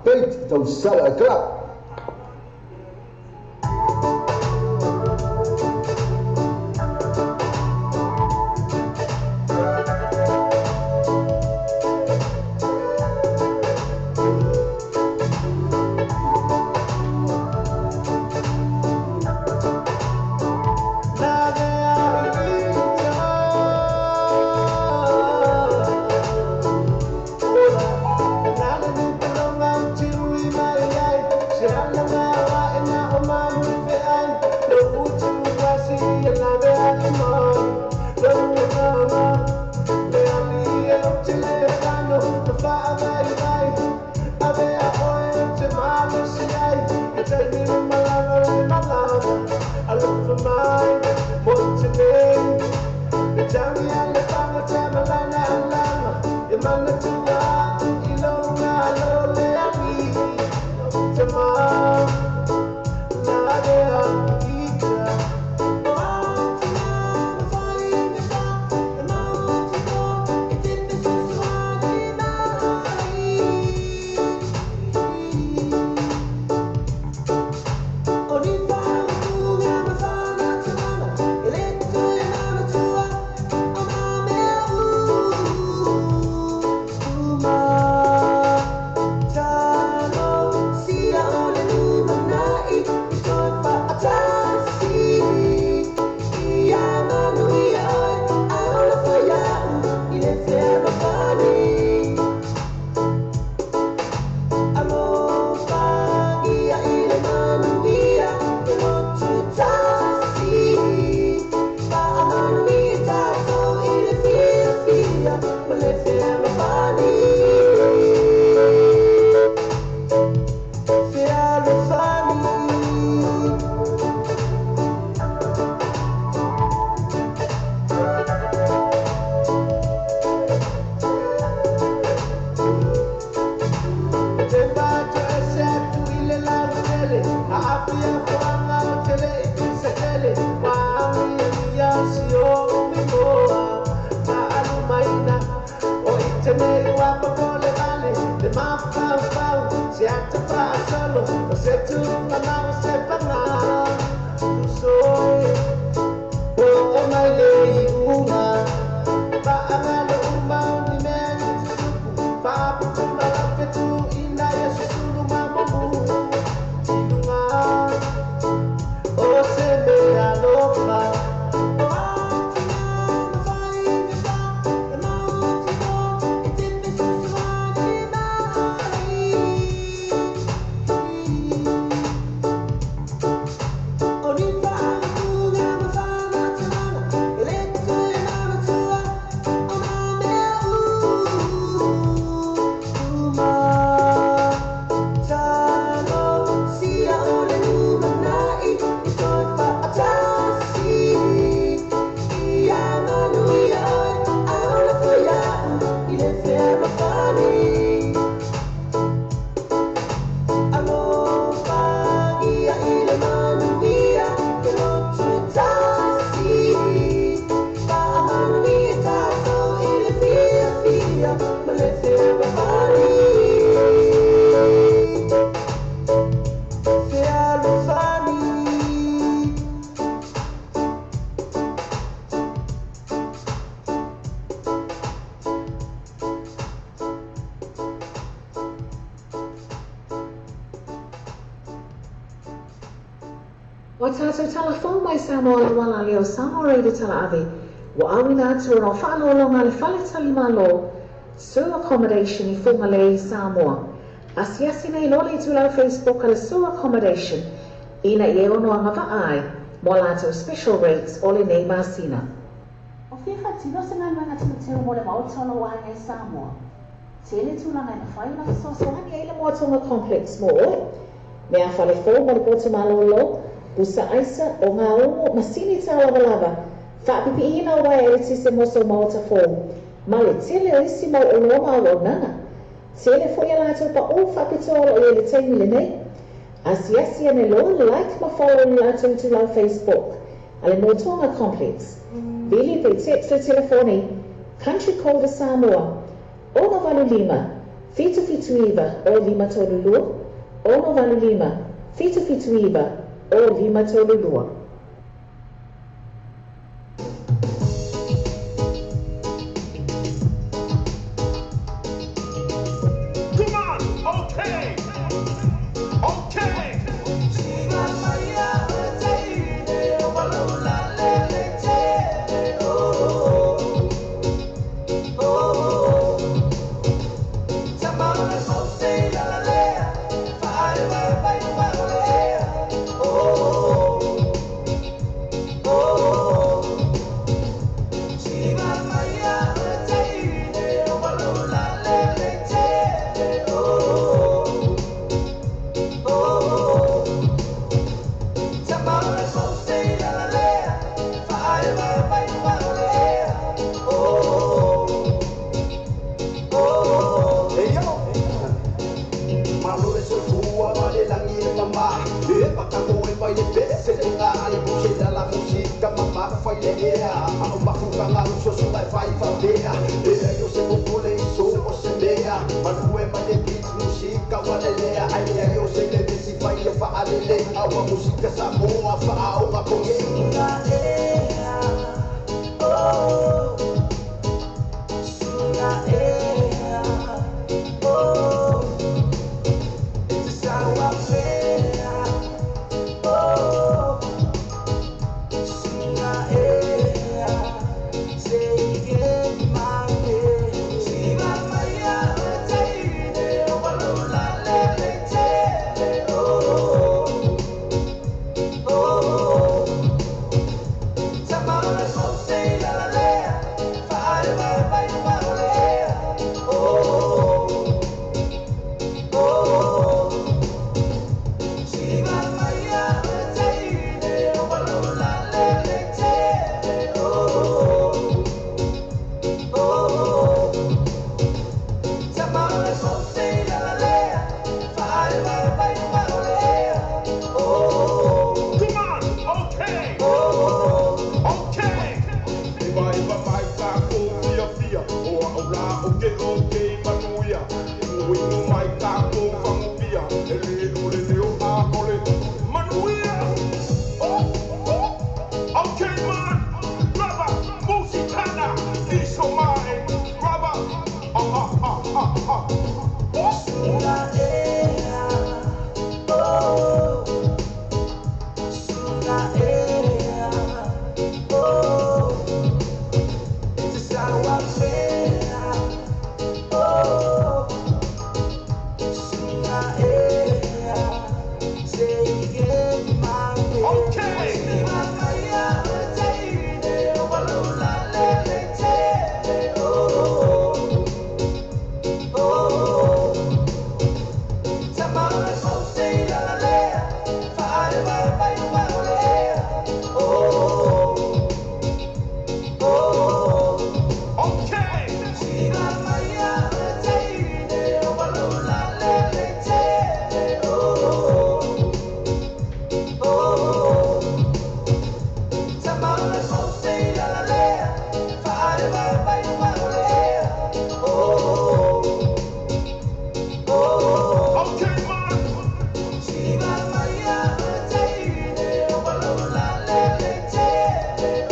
page tau sara club. I look for mine, what's your name? Tell me all about what I'm a lana. Your man to walk, you know, I know that I need. Tomorrow, now they are eager. O tātou talafou mai Samoa le wala leo Samoa Reida tala ave. Wa awina atu no whaanolonga le whale tali malo. Sewer accommodation I whunga le I Samoa. Asiasi nei lole I tūlau Facebook ale sewer accommodation. Ina I e ono anga ai. Mo lātou special rates o le nei māsina. O whiwha tino se ngai manga tino teo mo le maotolo wa ngai Samoa. Tele tūlanga ina whai na soso hani eile Moatonga complex mo oi. Mea whale fō mo le poto malolo. Usa aisa o ngā ongo masini tā lava. Whaapipi ina o wai e tise moso maota fō. Ma le tele o isi mau o loma o nanga. Tele fo ia lātou pa o whapitoa o ia le teimi le nei. Asiasi ane lo like ma follow ni lātou tu lau Facebook. Ale Moatonga complex. Bili pe text o telefoni. Country code Samoa. Ono valu lima. Fitu iwa o lima tolulua. Ono valu lima. Fitu iwa. O lima tolulua. Come on, okay. Bye. Kanga uso sungai fai fa bea Bea yo se kukule iso o se mea Manue mane beat musika walelea Aia yo se le visi fai e fa alele Awa musika sa moa fa aonga konge Sunga ea Oh Sunga ea Oh It's a sawa fea Oh Sunga ea Say it my way Siva maya taide walula lele te Oh Oh Tamara so say la la lea Fire by lea Oh Oh Siva maya taide walula lele te Oh Oh Tamara so say la la lea Fire by lea Oh Come on, okay, Oh okay. Iba mai ka ko fia, o aula okay, manuia. Imu mai ka ko fangu fia, ele o a ole manuia. Okay man, rubber, musikana, iso mai, rubber, Sunga ea Oh Sunga ea Oh It's a sawa fea Oh Sunga ea Say it my way Okay. Siva maya taide walula lele te Oh Oh Tamara so say la la lea Fire by lea Oh Oh okay. Siva maya taide walula lele te Oh Oh Tamara so say la la lea Fire by lea Oh Oh Okay man, Siva maya taide walula lele te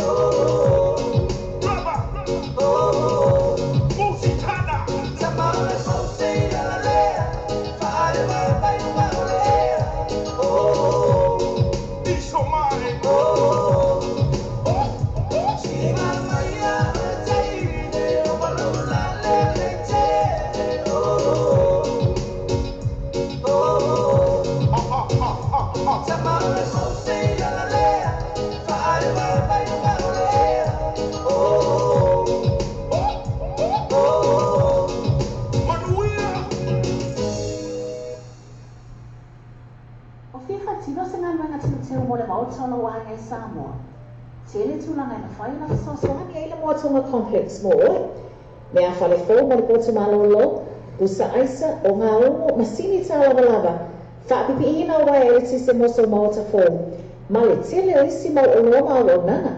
Oh rubber, Oh musikana, Tamara so say la la lea Fire by lea Oh iso mai. Oh Siva maya taide walula lele te Oh Oh Tamara so say la la lea Fire by lea Oh Oh Manuia. O whiwha tino se ngā manga tino teo mo le mautolo o hangai Samoa. Te le tūlanga i na whai na whasosoani e le moatonga complex mo oe. Mea whale fō mo le koto malolo, busa aisa o ngā ongo masini tā lava lava. Whaapipi ina o wai e le tise moso maota fō. Ma le tele o isi mau o loma o nanga.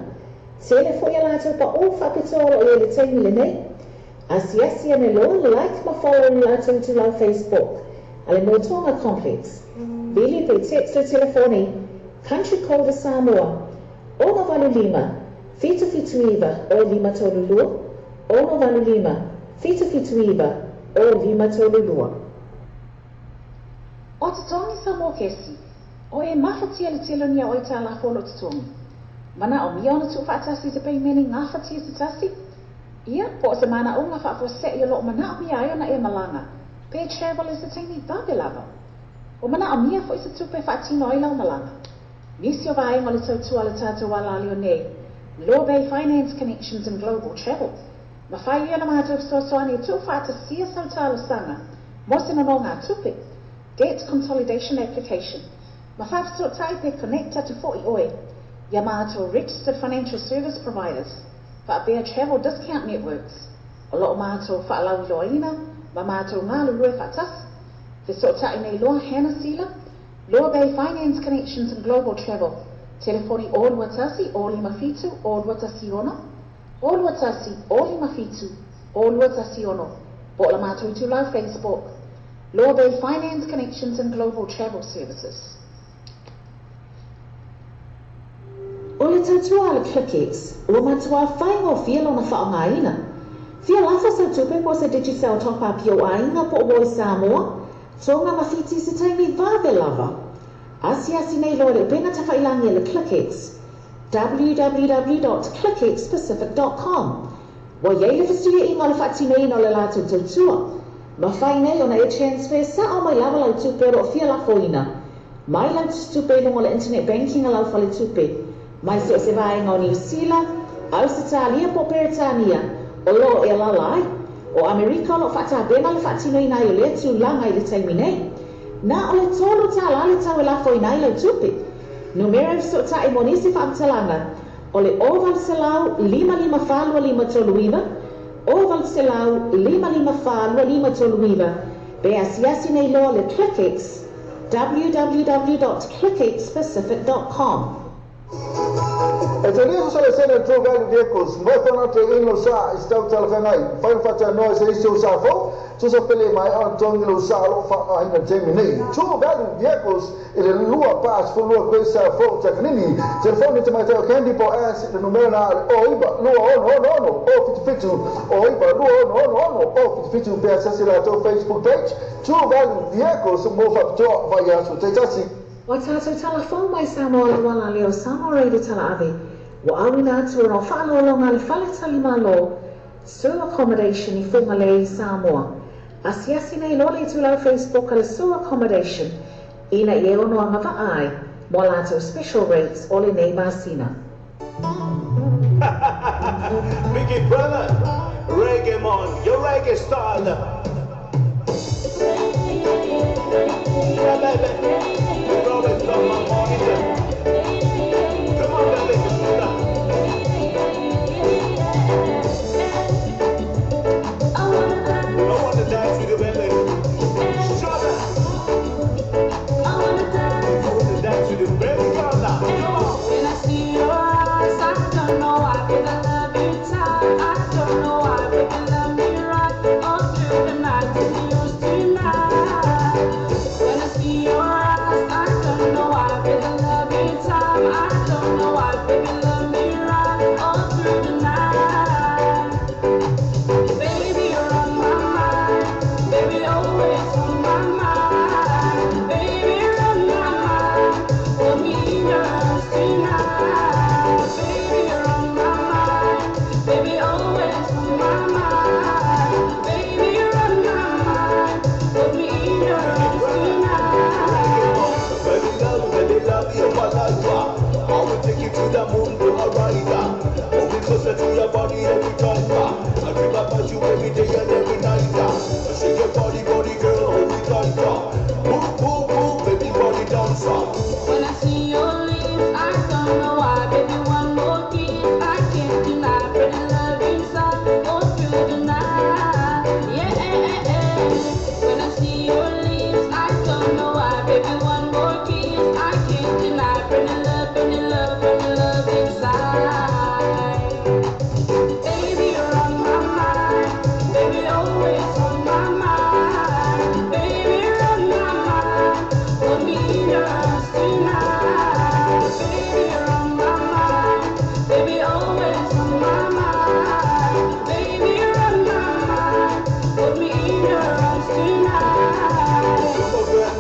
Tele fo ia lātou pa o whapitoro o le taimi le nei. Asiasi ane lo le like ma follow ni lātou tu lau Facebook. Ale motonga complex. Bili pe text o telefoni. Country code Samoa. Ono valu lima. Fitu iwa o lima tolulua. Ono valu lima. Fitu iwa o lima tolulua. O te tongi Samoa kesi. O e mawhatia le telonia o i tā la wholo te tongi. Mana o mia ona tu whaatasi te pei meni ngā whatia te tasi. Ia, po o se mana o ngā whaafose i o lo mana o mia ai ona e malanga. Pay travel is the tiny babe lava. O mana o mia fo i se tupe whaatino i lau malanga. Nisi o vai mo le tautua le tātou wala leo nei. Law Bay Finance Connections and Global Travel. Ma whai ia na mātou soasoani e tu whaatasia sautalo sanga. Mosina no ngā tupe. Debt Consolidation Application. Ma whaafsot taipe connecta to 40 oi. Ya mātou Registered Financial Service Providers. Whaapea Travel Discount Networks. O loo mātou whaalau loaina. Ma mātou ngā lurue whaatas. Te sotai nei loa Hannah Sila. Law Bay Finance Connections and Global Travel. Telefoni o watasi o lima fitu o watasi ona. O lua tasi, o lima fitu, o lua tasi ono. Po la mātou tu lau Facebook. Law Bay Finance Connections and Global Travel Services. O le tautua le ClickX, ua matua whaingo whialo na whaongaina. Whia lafa sa tupe po sa digital top-up yo ainga po o Samoa, tonga mawhiti se taimi vave lava. Asi nei loa le upenga tawhailangi le ClickX, www.clickxpacific.com. Wa yei le fasuia inga le whaatinei no le lātou tautua. Ma whai nei o na e transfer sa o mai lava lau tupe ro whia la foina. Mai lau tupe lungo le internet banking a lau whale tupe. Mai se vaenga o New Zealand, Australia po Peritania, o lo e lalai, o Amerika lo whata bena le whatinei nai o le tu langa i le taimi nei. Na o le tolu ta la le tau e la foinai lau tupe. Numero so ta e monisi whaamtalanga, o le oval se lau 55 toluiva, oval se lau 55 toluiva, be asiasi nei loa le ClickX, www.clickxpacific.com. E te liso sa le sene True Value Vehicles, moi kona te ino sa i stau talawhangai, whai whata noa se isi o sa fo, tu sa pele mai ana tongi lo sa lo wha ahina temi nei. True Value Vehicles, ele lua paas fu lua koe sa fo takanini, telefoni te mai teo Candy po as, le numero na o iba, lua ono, o fitifitu, o iba, lua ono, o fitifitu, pe asasi la to Facebook page, True Value Vehicles, mo whapitoa vai asu, te tasi. Wa tātou telefon mai Samoa le wala leo Samoa reide tala ave. Wa awina atu no whaalolonga le whale talima lo. Sewer accommodation I funga le Samoa. Asiasi nei lo le tu lau Facebook le sewer accommodation. Ina I ono anga ai. Mo lato special rates o le nei masina. Biggie brother, reggae man, your reggae style. Yeah, baby. Always love my mind. Come on, baby. I wanna dance with you, baby. Stronger. I wanna dance with you, baby. Come on now. Come on. When I see your eyes, I don't know why, but I love you tight. I don't know why, but you love me right all through the night. Yours tonight. When I see your eyes, I don't know why, but I love you time. I don't know why, but you love me right all through the night. Baby, you're on my mind. Baby, always on my mind. Baby, you're on my mind. For me, yours tonight. Baby, you're on my mind. Baby, always on my mind. Baby, you're on my mind. For me, yours tonight. Baby, love you, what I want. I will take you to the moon, to Hawaii. Hold me closer to your body every time. I dream about you every day and every night. Shake your body, girl, hold me tight. Move, baby, body dancer. When I see your lips, I don't know why, baby, one more kiss, I can't deny, pretty love inside, all through the night, yeah. When I see your lips, I don't know why, baby, one more kiss, I can't deny, pretty love inside. Baby, you're on my mind, baby, always on my mind, baby, you're on my mind, for me, yours tonight. Baby, you're on my mind, baby, always on my mind, baby, you're on my mind, for me, yours tonight.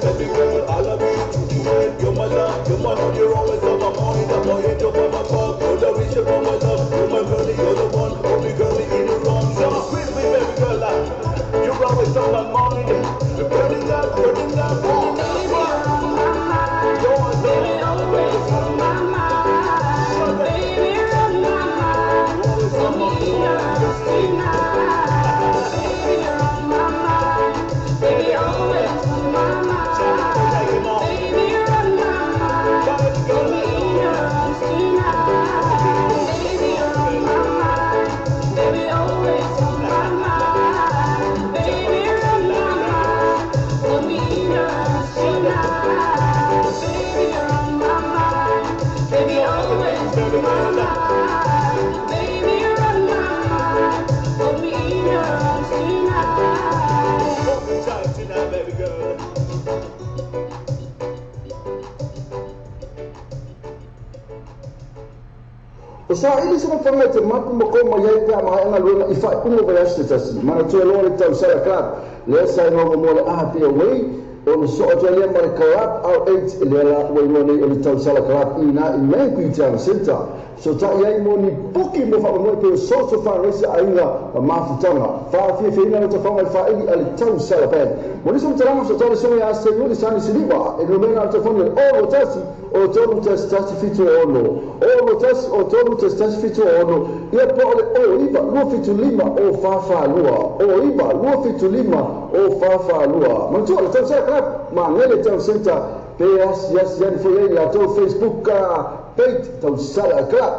Baby girl, I love you to the end. You're my love, you're always on my mind. I'm on your on my cup, you're the rich of my love. You're my girlie, you're the one, only girlie in the wrong. So with me, baby girl, you're always on my mind. You're burning love, Baby, you're on my mind, baby, always on my mind, baby, you're on my mind, for me, yours tonight. Baby, you're on my mind, baby, always on my mind, baby, you're on my mind, O sa ili sama whanga te mapu mo ko mai ai pia mai anga luenga I whai ungo vai aste tasi. Mana tua loa le tau sara club. Lea sai nonga mo le aha pia wei. O le so atua lea ma le club au 8 lea la wai mo nei o le tau sara club ina I mei kui te center. So ta iai mo ni puki mo wha mo pe social fundraiser ainga a mafutanga. Wha fia whina o ta whanga I wha ili ali tau sara pen. Mo ni so mtarama so tole songa ya se yuri sani siliwa. E no mena o ta whanga o tasi o tolu tasi fitu ono. O tasi o tolu tasi fitu ono. Ia po ole o iba lua fitu lima o fafa lua. O iba lua fitu lima o fafa lua. Mo tu le tau sara club ma ngele tau center. Pe yas yani fo yei la tau Facebook page tau sara club.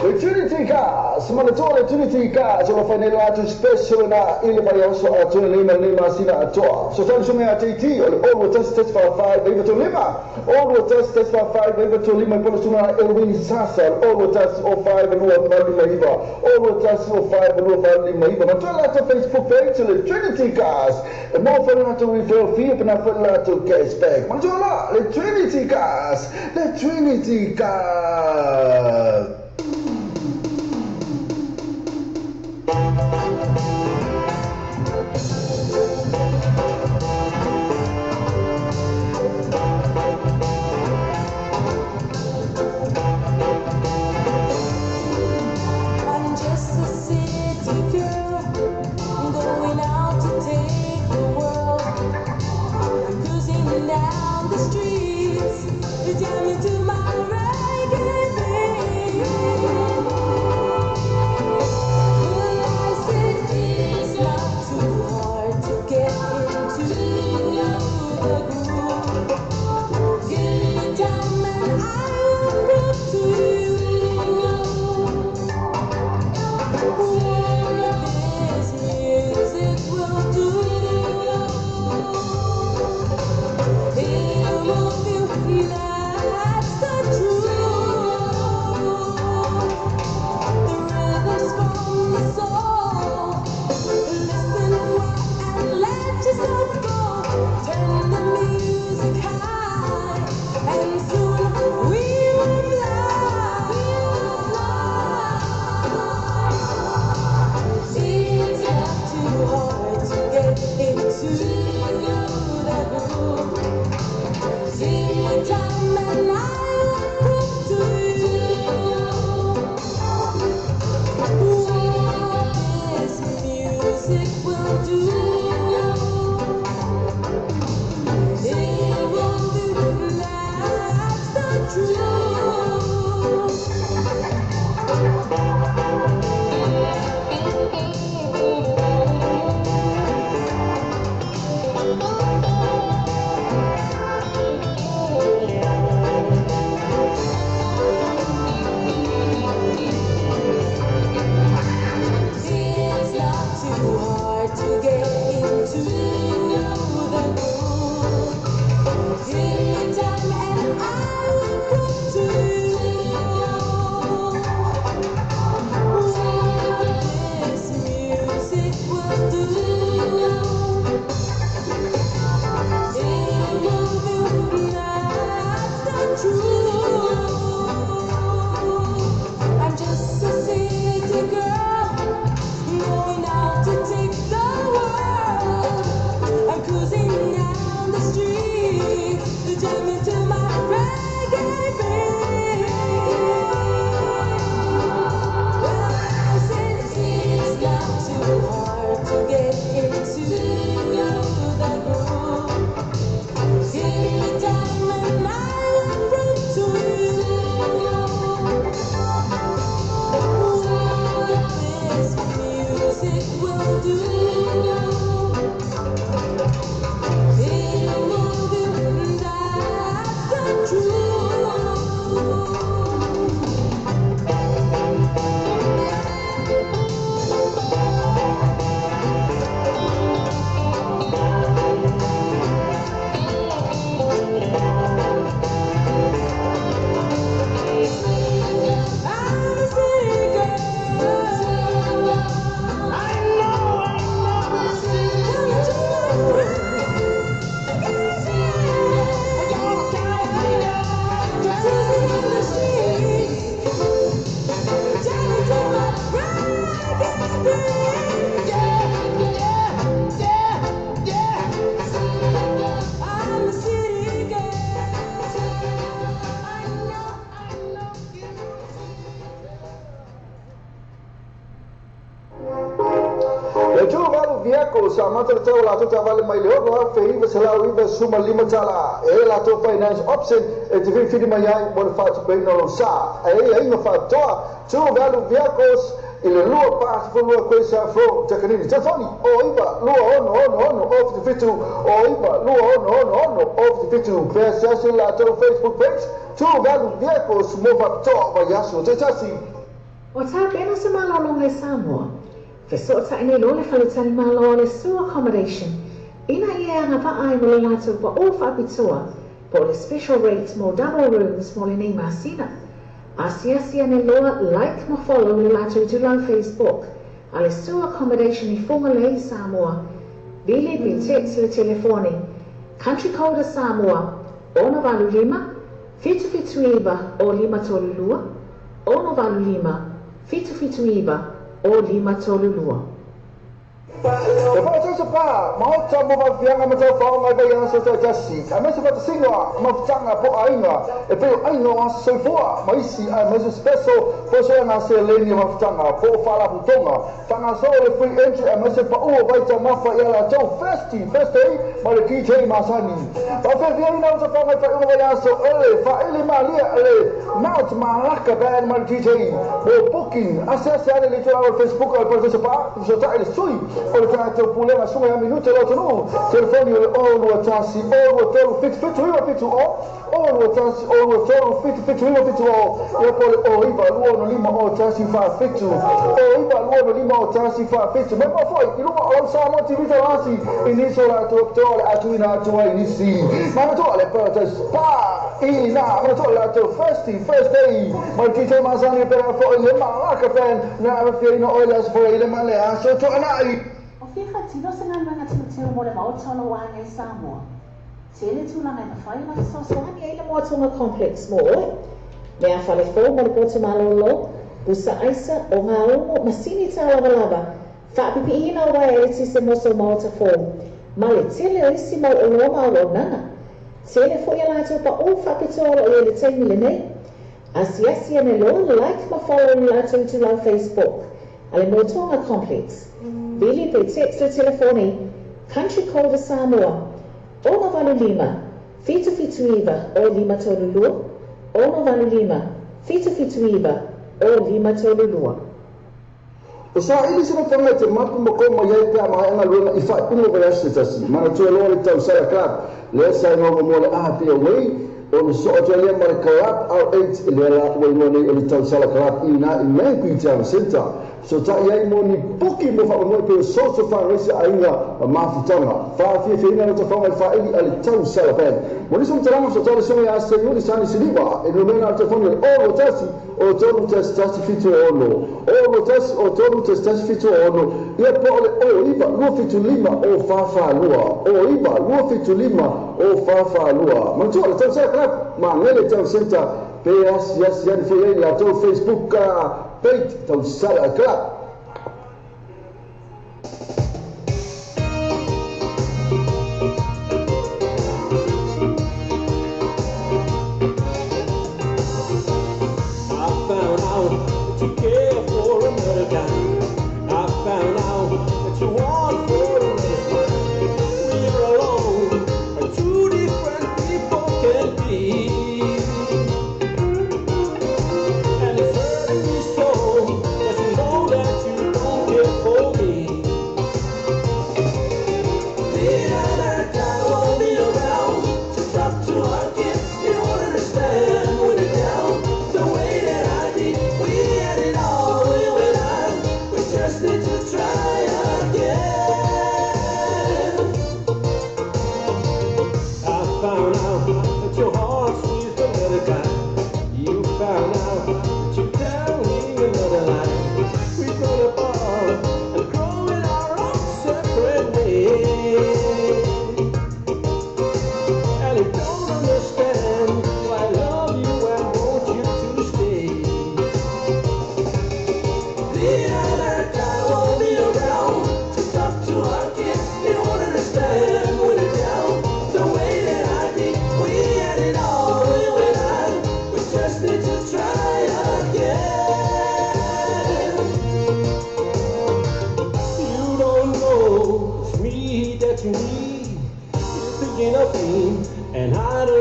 Le Trinity Cars, Manatore Trinity Cars, o fai nella atu special na ile mai oso a tuna lima sina atoa. So tan sume a TT, o le oro test 5 viva to lima. Oro test 5 viva to lima pono suna Elwin Sasa, oro test 05 no vali maiva. Oro test 05 no vali maiva. Ma tola to Facebook page le Trinity Cars. E mo fa na to refill fee per na fa na to cashback. Ma tola le Trinity Cars, le Trinity Cars. I'm just a city girl, going out to take the world. I'm cruising down the streets, jamming to my reggae beat. Well, I said it's not too hard to get into the groove. Give me time and I will prove to you. And soon we will fly. It's not too hard to get into the groove. Give me time and I will prove to you what this music will do. It won't do, that's the truth. It's not too hard to get into the groove. Give me time and I will prove to you what this music will do. It will do, that's the truth. I'm just a city girl, going out to take the world. I'm cruising down the street, jamming to my reggae beat. Well, I said it's not too hard to get into the groove. Give me time and I will prove to you what this music will do. It will do, that's mata le tau la to ta vale mai le o fe iva se la iva suma lima tala e la to finance option e te fi mai ai mo le fa to pay no sa e no fa to two value vehicles ile lua pas fo lua kwesa fo takanini tafoni o iba lua ono of the fitu o iba lua ono of the fitu pesa la to Facebook page two value vehicles move up to ba yaso te tasi o ta pena se malo le Samoa fe so ta ine lo le falitani malo le su accommodation ina ia na va ai mo le lato pa o fa pitua po le special rates mo double rooms mo le nei masina Asia ne loa like ma follow le lato tu la Facebook ale su accommodation I fonga le Samoa bili bi text le telefoni country code Samoa ona valu lima fitu iba o lima tolulua ona valu lima fitu iba o lima tolulua Te whai tau pa, mahota mo wa whianga ma tau whao mai vai anso tau tasi. A mesa whata singoa, ma whtanga po ainga, e peo ainga o anso soifua, ma isi a mesa special, po soa ngā se leni ma whtanga, po whala putonga. Whanga so le free entry, a mesa pa ua vai tau mawha i ala tau festi, ma le DJ masani. Pa whai whianga ma tau whao mai whai unga vai anso, ele ma lia, mount ma laka band ma le DJ, mo booking, ase ane le tau Facebook, al pa tau pa, so ta ele sui, o le tātou pulema sunga ia minute lo tonu telefoni o le olua tasi olua tolu fitu iwa fitu o olua tasi olua tolu fitu iwa fitu o ia po le o iwa lua no lima o tasi fa fitu o iwa lua no lima o tasi fa fitu me pa foi I luma o sa mo tivita lasi iniso la tole atuina atua inisi ma to le paradise pa ina ma to la to first day ma kite masani pera fo le ma ka pen na fiina o las fo le ma le aso to anai Whiwha tino se ngā manga tino teo mo le mautolo wa ngai Samoa. Tele tūlanga na whai na sosoani ai le moatonga complex mo oe. Mea whale fō mo le pōta malolo, busa aisa o ngā omo masini tā lava. Whaapipi ina o wai e se moso maota fō. Ma le tele o isi mau o loma o nana. Tele fo ia lato pa o whapitola o le teimi le nei. Asia ne lo like ma follow ni lato tu la Facebook. Ale moatonga complex. Bili pe text le telefoni, country code Samoa, ona valu lima, fitu iba o lima tolulua, ona valu lima, fitu iba o lima tolulua. O sa ili sina whanga te mapu mo ko mo iai pia maha anga luenga I whai ungo vai asu tasi, mana tua loa le tau sara klap, lea sai ngongo mo le aha pia wei, o le so atua lea mara karap au 8 lea la wei noa nei o le tau sara klap ina I mea kui town center. So ta iai mo ni puki mo wha mo pe social fundraiser ainga mafutanga. Fa fia fia ina no ta whanga I whaeli ale tau sara pen. Mo ni som taranga so tala songa ia se yuri sani siliwa, e no mena te whanga o lo tasi, o tonu tasi fitu ono. O lo tasi, o tonu tasi fitu ono. Ia po ole o iba, lua fitu lima o fafa lua. O iba, lua fitu lima o fafa lua. Mantua le tau sara klap, ma ngele tau senta, pe asi ani fia ia la tau Facebook page tau sara klap.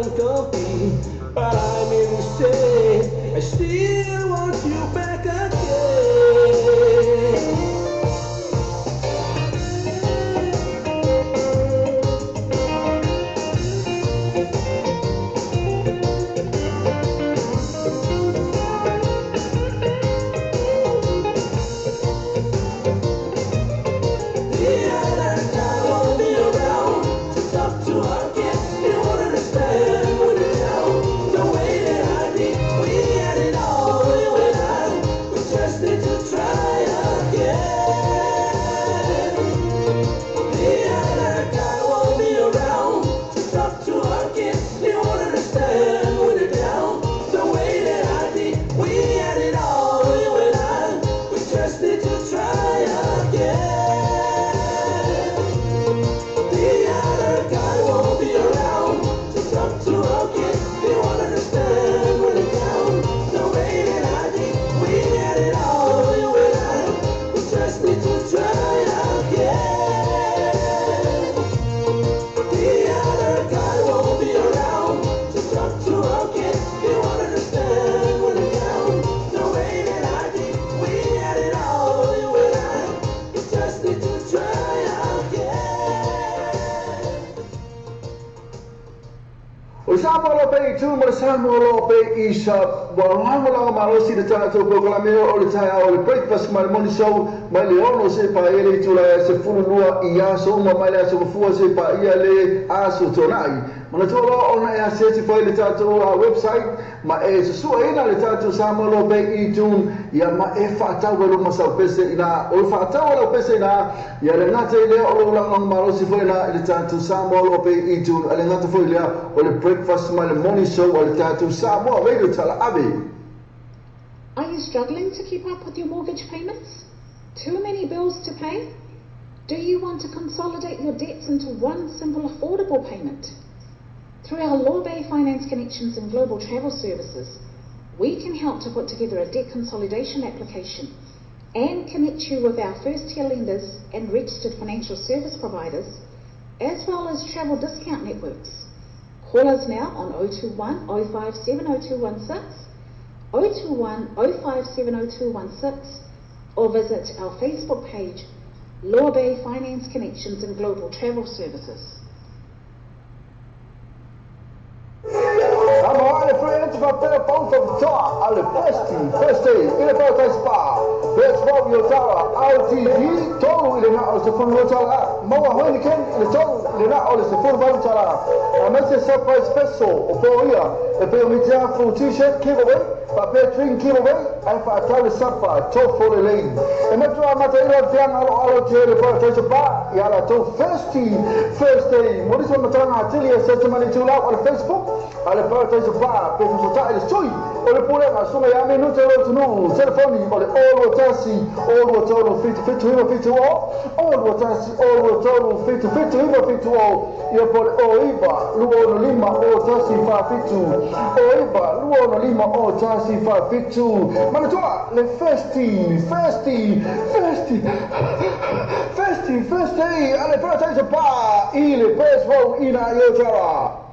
was gonna be, but I'm in the shade. I still want you back again. Isa wala marosi de tato programa o le tai o le breakfast my morning show mai le ono se pa ele tula se fulua ia so mai le so fu se pa ia le aso tonai mana tolo ona e se foi le tato a website ma e so ina le tato samolo be I tun ia ma e fa tawo lo masa pese ina o fa tawo lo pese ina ia le ngate le o la marosi foi na le tato samolo be I tun le ngate foi le o le breakfast my morning show o le tato samolo radio tala abe. Are you struggling to keep up with your mortgage payments? Too many bills to pay? Do you want to consolidate your debts into one simple affordable payment? Through our Law Bay Finance Connections and Global Travel Services, we can help to put together a debt consolidation application and connect you with our first-tier lenders and registered financial service providers, as well as travel discount networks. Call us now on 021 057 0216, 021 057 0216, or visit our Facebook page, Law Bay Finance Connections and Global Travel Services. I'm on the friends of our telephone from the top. I'll first day, in a birthday spa. Best for your tower, RTG, total in out the full rotala. Moa Hurricane, the total in out the full rotala. I must say surprise special for you. A Belmita full t-shirt giveaway, a drink giveaway, and for a tally supper, top for the lane. And that's why I'm at the young all of the birthday spa. Yala to first day. What is on the tongue? I tell you, set some money to out on Facebook. Alle birthday spa, per il totale sui, o le pure ma sono ya minuto lo tunu, telefoni o le all tasi, all total fit io por oiba, luono lima o tasi fa fitu, oiba, luono lima o tasi fa fitu, ma le tua, le festi, alle birthday spa, il peso ina yotara.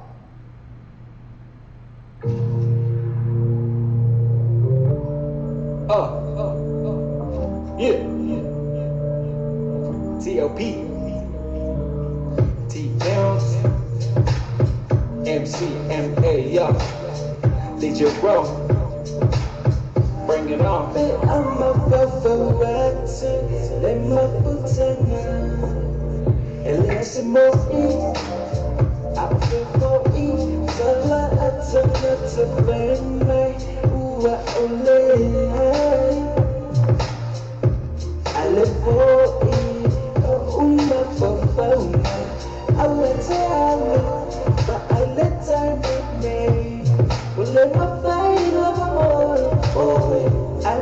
Yeah. TLP, T-Downs, MCMA, yeah. DJ Bro, bring it on. I'm a favorite, let my putana, and let's more eat. I feel eat, so I to blame me, ooh, I only. I live for it, I let time, but I let time with me. Well, let my fight love more. I'm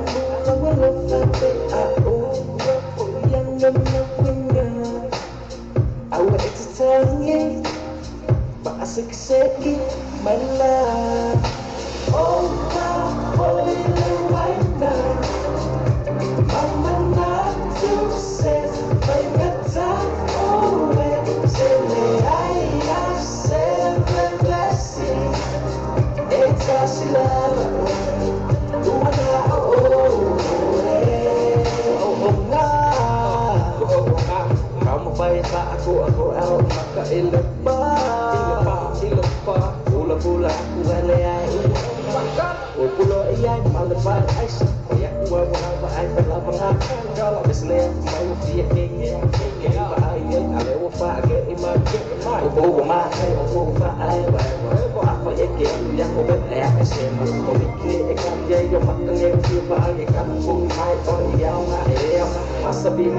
more of a I over young and I went to tell you, but I say my love. Oh, my boy, right now. Mama, not to say, but got time. Oh, say, I have 7 blessings. pula kuale ai o pulo ai male pa ai o ya ku wa ba ai pa la pa kala mesle mai o fie ke pa ai ale o fa ke I ma o ma ai o fa ai wa o apa ye ke ya ko be ya ke se ma o ke e ka ye yo ma ke ye ki pa ke ka ko mai o ya ma e ya masa bi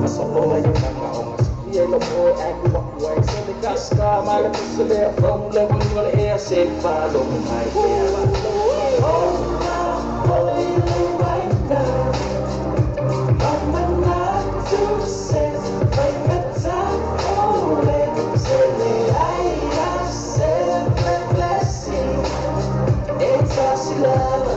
masa o ma yo ma o yeah, no boy, I grew up white, so the got scar, my little silly, from level to the air, say, follow my way. Oh, right now, I'm not to say, but better, oh, let's say, I said, blessing, it's us love,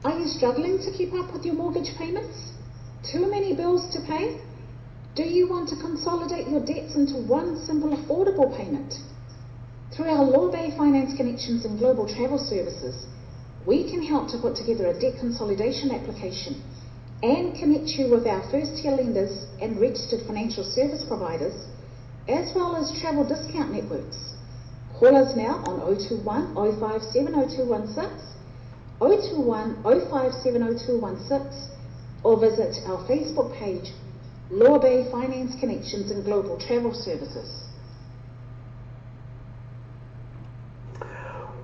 Are you struggling to keep up with your mortgage payments? Too many bills to pay? Do you want to consolidate your debts into one simple affordable payment? Through our Law Bay Finance Connections and Global Travel Services, we can help to put together a debt consolidation application and connect you with our first-tier lenders and registered financial service providers, as well as travel discount networks. Call us now on 021 057 0216, 021 057 0216, or visit our Facebook page, Law Bay Finance Connections and Global Travel Services.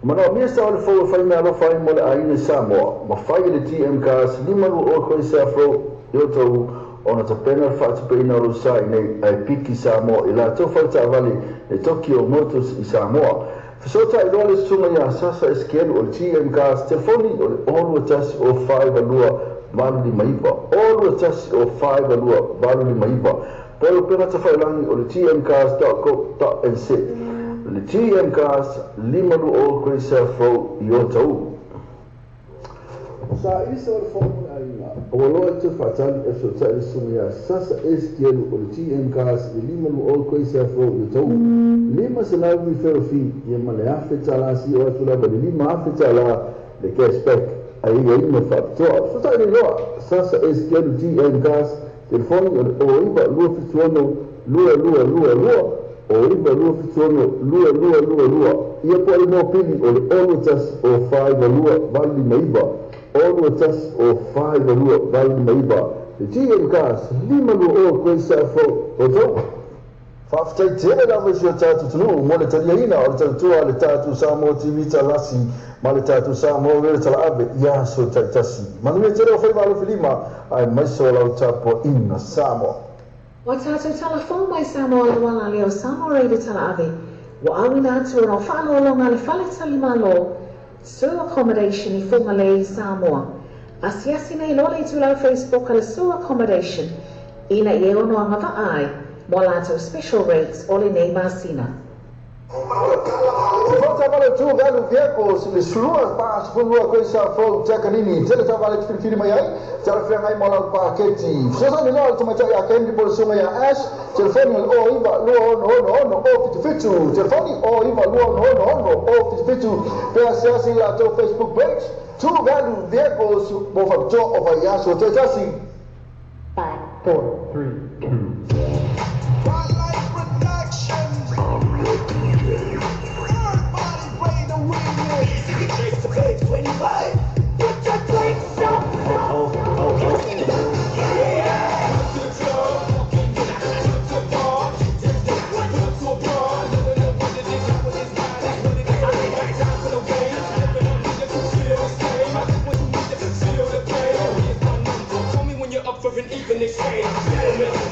Mana mia sa o fo fai na lo fai mo le ai Samoa ma fai le TM cars ni malu o ko sa fro yo to ona ta pena fa ta pena ro sa nei ai piki Samoa ila to fa ta vale e Tokyo Motors I Samoa so ta i dole sunga ya sasa esken o TM cars telefoni o o tas o 5 alua valu di maipa o tas o 5 alua valu di maipa pelo pena ta fa langi o tmcars.co.nz le TM cars limalu o ko sa fro yo to sa isa o formula ina o lo te fatal e so ta sunga sasa esken o TM cars limalu o ko sa fro yo to lima sala mi ferfi ye male afeta la si o tula ba lima afeta la le cashback ai ai me fa to so ta ni lo sasa esken TM cars telefoni o iba lo fituano lua o iba lua fitono lua ia po i mo pili o le ono tas o 5 lua vali maiba ono tas o 5 lua vali maiba le TM cars lima lua o koe sa fo o tau whaftai tene na wesi o tātu tunu mo le taliaina o le tautua le tātu Samoa TV talasi ma le tātu Samoa vere tala ave ia so taitasi manumia tere o whai malo filima ai maiso lau tapo ina Samoa Wa tātou telefon mai Samoa le wanga leo Samoa reide tala ave. Wa awina atu o whālo longa le whale talima lo. Sewer accommodation I whunga le Samoa. Asiasi nei lo le tūlau Facebook ale sewer accommodation. Ina I ono anga vaai. Mo lātou special rates o le nei masina. Volta vale tu velho vehicles le slua pas fulua ko sa fo takanini tele ta vale fikiri mai ai tala fia ngai mola paketi so sa ni no to mata ya kendi por sunga ya ash telefoni o iba lo no o fitu telefoni o iba lo no o o fitu pe asiasi la to Facebook page tu galu vehicles bo fa to over yaso te tasi 5 4 3 Wildlife Productions. Everybody ready to win this. Trace 25. Put your drinks up. For an even exchange.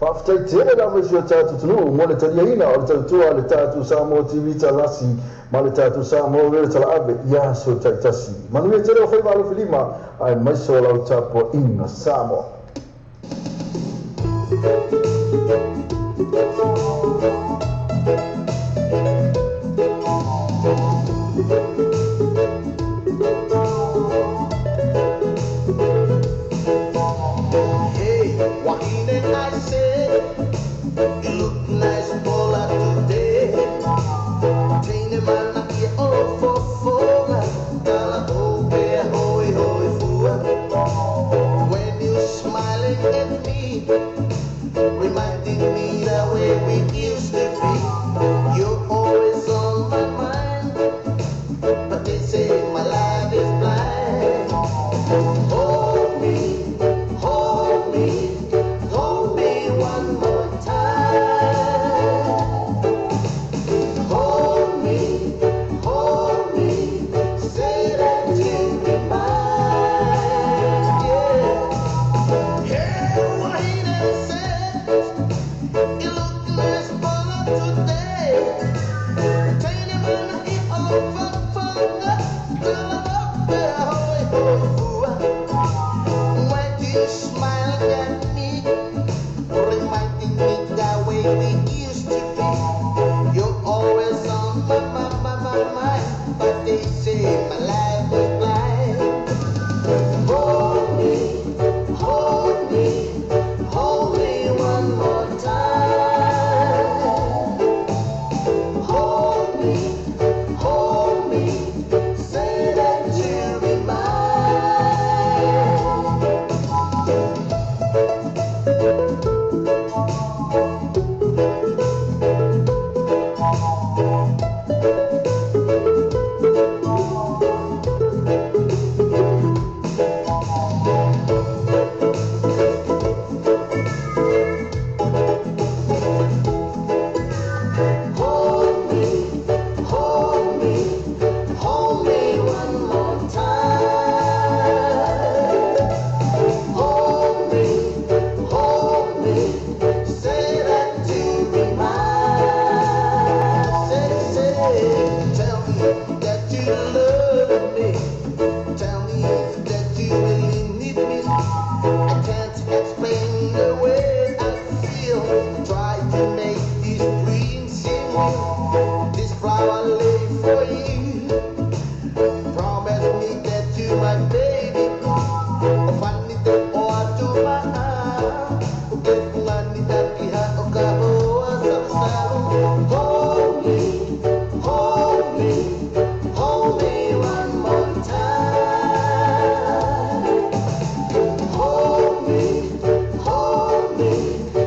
Whaafitai la wisi o tātou tunu, mo le tariaina o le tautua le tātou Samoa TV talasi, ma le tātou Samoa rere tala ave, ia so taitasi. Manumia tere o whaiva alo filima, ai maiso lau tāpua inga Samoa. Hey, Wahine, I said, you look nice, Paula, today. Tini mana ia ofofola, tala ope, hoi, hoi, fua. When you're smiling at me, reminding me the way we used to be. You're always on my mind, but they say my life is blind. Hold me, hold me, hold me one more time. Hold me, say that you'll be mine. Yeah, yeah, Wahine said, you look nice, Paula, today. Tiny man, he overfunga, when you smile at me, reminding me that way we used to be. You're always on my mind, but they say my life is blind. Hold me, hold me, hold me one more time. Hold me, say that you'll be mine. Hold me, hold me, hold me one more time. Hold me, say that you'll be mine. Say, tell me that you love me. Tell me that you really need me. I can't explain the way I feel. Try to make these dreams seem real. This flower lay for you. Promise me that you my baby. Ofanite o atuma. Ukefunganita kiha okahoa sapsalu. Hold me, hold me, hold me one more time. Hold me,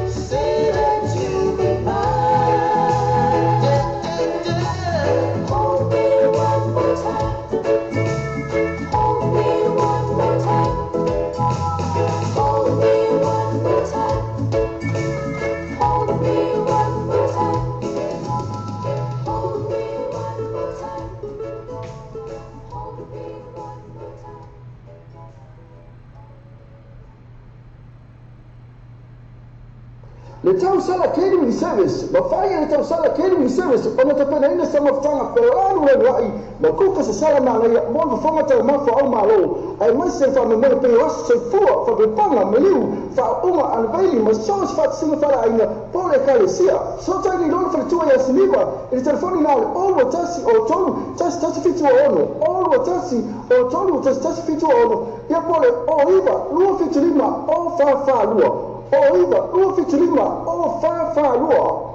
say that you'll be mine. Yeah, yeah, yeah. Hold me one more time. Hold me one more time. Hold me one more time. Hold me one more time. Hold me one more time. Hold me one more time. Le tau sala catering service, ma fai le tau sala catering service, ona te pena ina sama fanga pelanu le rai, ma kuka se sala ma ngai mo no fonga tau ma fa au malo, ai mai se fa me mo pe ras se fua fa be panga me liu, fa uma an baili ma so fa singa fa aina, pole kale sia, so tai ni lona fa tua ya siniva, il telefoni na o wa tasi o tolu, tasi fitu ono, o wa tasi o tolu, tasi fitu ono, ya pole o iva, lu fitu lima, o fa lua. O iva, lua fitilima, o fa lua.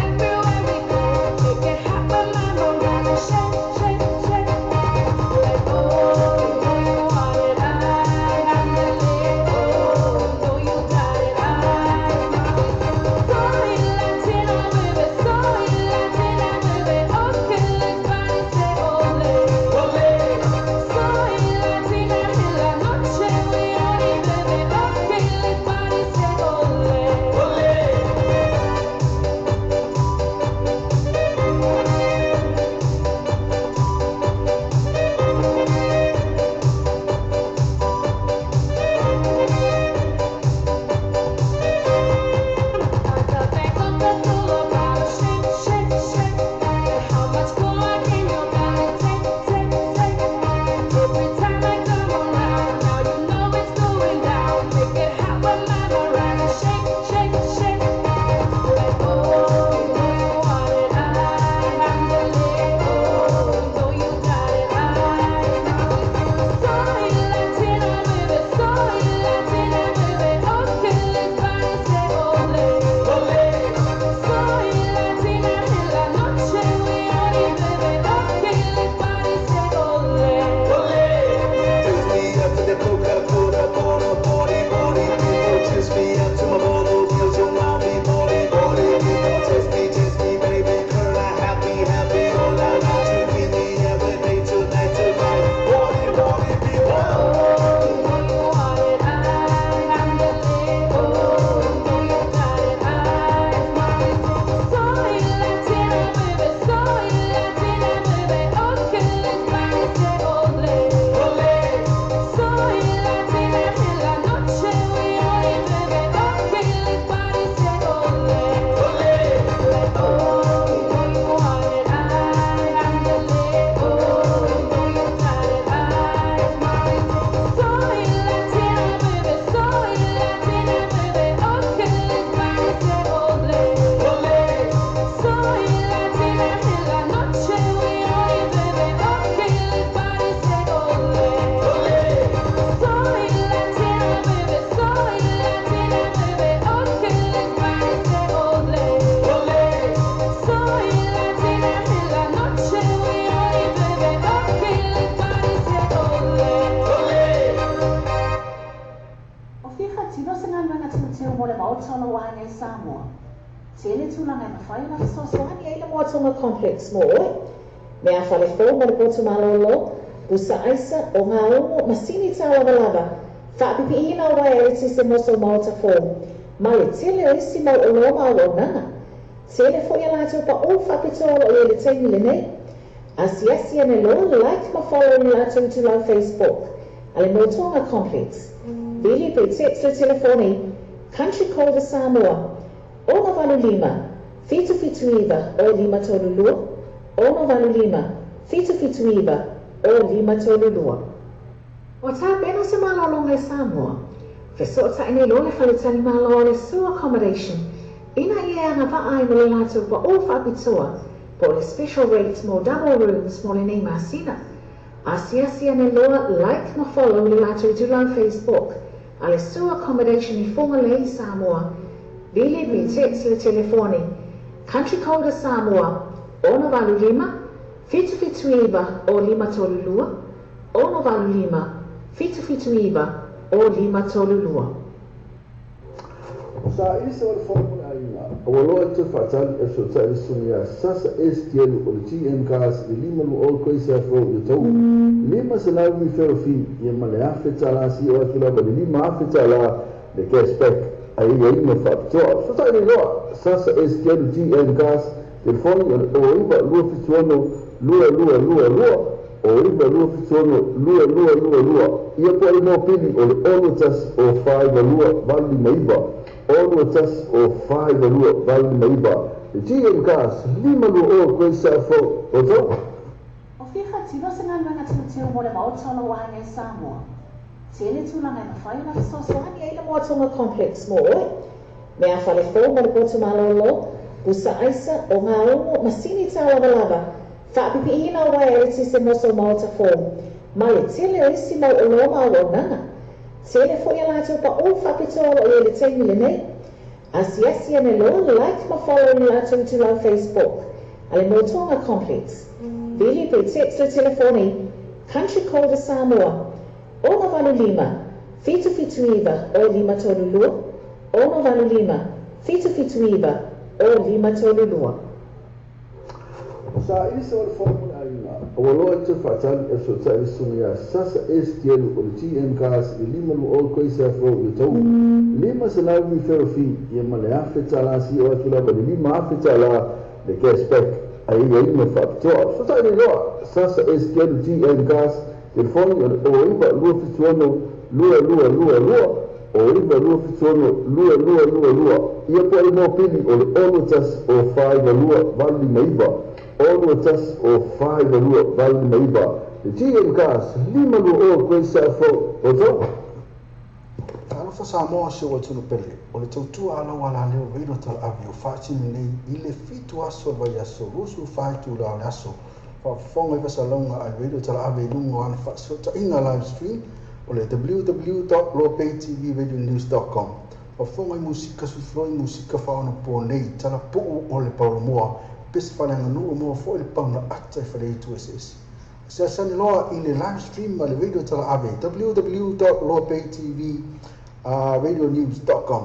Everywhere we go. wahanga e Samoa. Tele tulanga e mawhai na sosoani e le moatonga complex mo oe. Me a whale fō ma le potu malolo, busa aisa o ngā ongo masini tā lava. Whaapipi ina o wai e se moso maota fō. Ma le tele o isi mau o loma o nanga. Tele fo ia lātou pa o whapitolo o le teimi le nei. Asiasi ane lo like ma follow ni lātou tu lau Facebook. Ale motonga complex. Vili pe text le telefoni. Country code Samoa. Ono valu lima. Fitu iwa o lima tolulua. Ono valu lima. Fitu iwa o lima tolulua. O tā pena se malolonga e Samoa. Feso ta ine lo le whaletani malo le su accommodation. Ina ia anga vaa mo le lātou pa o whapitoa. Po le special rates mo double rooms mo le nei masina. Asiasi ane loa like ma follow le lātou tu lau Facebook. Ale su accommodation I fonga le Samoa. Vili pe text le telefoni. Country code Samoa. Ono valu lima. Fitu iwa o lima tolulua. Ono valu lima. Fitu iwa o lima tolulua. Sa isa o le formula aina. O loa te whatali e so tai sungia sasa estielu o le GM cars I lima lu o koi se afro I tau. Lima se lau mi fero fi I ma le afe tala si o akila ba le lima afe tala le cashback. Ai e ima whapitoa. So tai ni loa sasa estielu GM cars telefoni o iwa lua fituano lua. O iwa lua fituano lua. Ia po le no pili o le ono tas o 5 lua vali maiba. Ono tas o 5 lua vali maiba. Le GM cars lima lua o koe sa fo o tau. O whiwha tino se ngalwanga tūteo mo le maotolo wahanga e Samoa. Tele tūlanga e mawhai na sosoani e le moatonga complex mo oe. Me a whale fō mo le potu malolo, busa aisa o ngā ongo masini tā lava. Whaapipi ina o wai e se moso maota fō. Ma le tele o isi mau o loma o nanga. Tele fo ia lātou pa o whapitolo o le teimi le nei. Asiasi ane lo like ma follow ni lātou tu lau Facebook. Ale motonga complex. Vili pe text le telefoni. Country code Samoa. Ono valu lima. Fitu iwa o lima tolulua. Ono valu lima. Fitu iwa o lima tolulua. Sa isa o le formula aina. O loa te whatali e so tai sungia sasa estielu o le GM cars I lima lu o koi se afro I tau. Lima se lau mi fero fi I ma le afe tala si o akila ba le lima afe tala le cashback. Ai e ima whapitoa. So tai ni loa sasa estielu GM cars telefoni o iwa lua fituano lua. O iwa lua fituano lua. Ia po le no pili o le ono tas o 5 lua vali maiba. Ono tas o 5 lua vali maiba. Le GM cars lima lua o koe sa fo o tau. Talofa Samoa se o tunu pele. O le tautua ala wala leo reino tala avi o whaati minei I le fitu aso vai aso rusu whaitu la le aso. Whafonga I wasalonga ai reino tala avi lungo ana whaasota inga live stream o le www.lopaytvradionews.com. Whafonga I musika sufloi musika whaona po nei tala puu o le paulomoa pese whananga nua moa fo le pauna ata I whalei tu SS. Se asani loa I le live stream a le radio tala ave www.lopaytvradionews.com.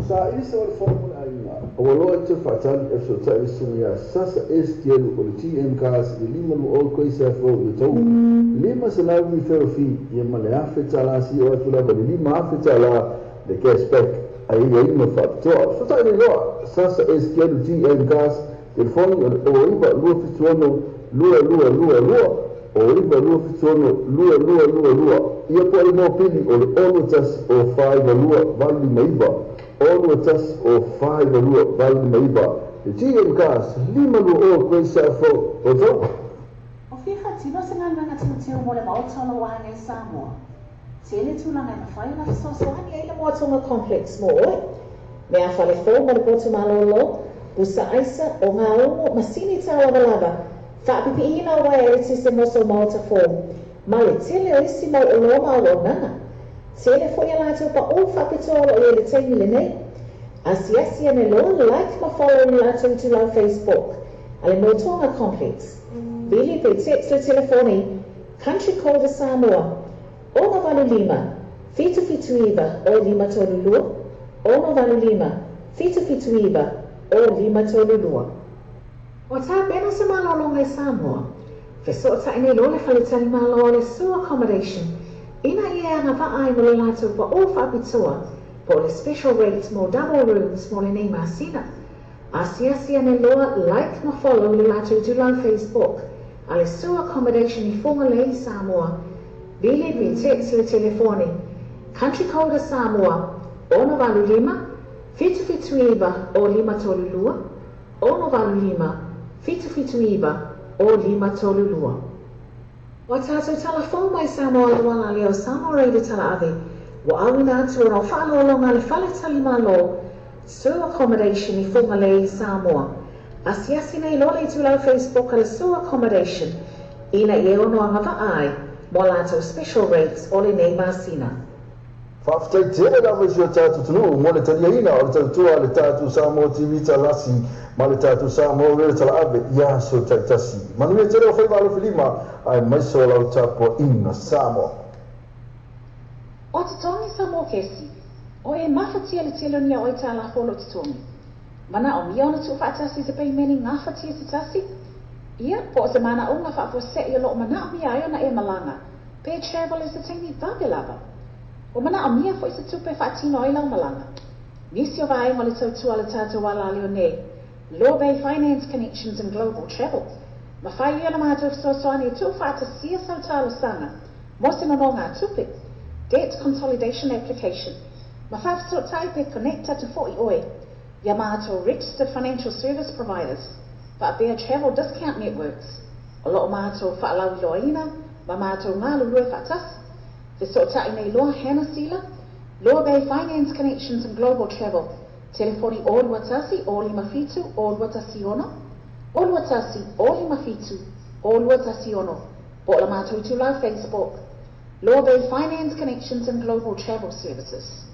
Sa isa o le formula aina. O loa te whatali e so tai sungia sasa estielu o le GM cars I lima lu o koi se afro I tau. Lima se lau mi fero fi I ma le afe tala si o akila ba le lima afe tala le cashback. Ai e ima whapitoa. So tai ni loa sasa estielu GM cars telefoni o iwa lua fituano lua. O iwa lua fituano lua. Ia po le no pili o le ono tas o 5 lua vali maiba. Ono tas o 5 lua vali maiba. Le GM cars lima lua o koe sa fo o tau. O whiwha tino se ngalwanga tūteo mo le maotolo wahanga e Samoa. Tele tūlanga e mawhai na sosoani e le moatonga complex mo oe. Me a whale fō mo le potu malolo, busa aisa o ngā ongo masini tā lava. Whaapipi ina o wai e se moso maota fō. Ma le tele o isi mau o loma o nanga. Tele fo ia lātou pa o whapitolo o le teimi le nei. Asiasi ane lo like ma follow ni lātou tu lau Facebook. Ale motonga complex. Vili pe text le telefoni. Country code Samoa. Ono valu lima, fitu fitu iwa o lima tolulua. Ono valu lima, fitu fitu iwa o lima tolulua. O tā pena se malolonga i Samoa, fesota ine lole whaletari malo o le Sewer Accommodation, ina ia anga vaai mo le lātou pa o whapitua, po le special rates mo double rooms mo le nei masina. Asia ne loa like ma follow le lātou tulau Facebook, a le Sewer Accommodation i whonga le i Samoa, bili vi text le telefoni, country code Samoa, ono valu lima, fitu fitu iwa o lima tolulua, ono valu lima, fitu fitu iwa o lima tolulua. Wa tātou telefon mai Samoa le wala leo Samoa reida tala ave, wa awina atu o whaalolonga le whale tali malo, Sewer Accommodation i whonga le i Samoa. Asiasi nei lole tu lau Facebook le Sewer Accommodation, ina i ono anga vaai, mo lātou special rates o le nei masina. Whaafitai tere lawa si o tātou tunu, mo le taria ina o le tautua le tātou Samoa TV talasi, ma le tātou Samoa rere tala ave, ia so taitasi. Manuia tere o whaiva alo filima, ai maiso lau tāpua ina Samoa. O te tongi Samoa kesi, o e mawhatia le telonia o i tā la holo te tongi. Mana o mia ona tu whaatasi se pei meni ngā whatia se tasi? Ia, po o se mana o ngā whaafua se i lo o mana o mia ai ona e malanga, pe travel is the tingi vabilava. O mana o mia fo i se tupe whaatino i lau malanga. Nisi o vai mo le tautua le tātou wala leo nei, Law Bay Finance Connections and Global Travel. Ma whai i ona mātou soani tu whaatasia sau tālo sanga, mo se no ngā tupe. Debt Consolidation Application. Ma whaafsot taipe connecta to 40 oi. Yamato Registered Financial Service Providers, but Bear Travel Discount Networks. O loo mātou whaalau loina, ma mātou ngā lurue whaatas. Te sotai nei loa Hannah Sila, Law Bay Finance Connections and Global Travel. Telefoni o luatasi o lima fitu o luatasi ono. O luatasi o lima fitu o luatasi ono. Po la mātou tu lau Facebook. Law Bay Finance Connections and Global Travel Services.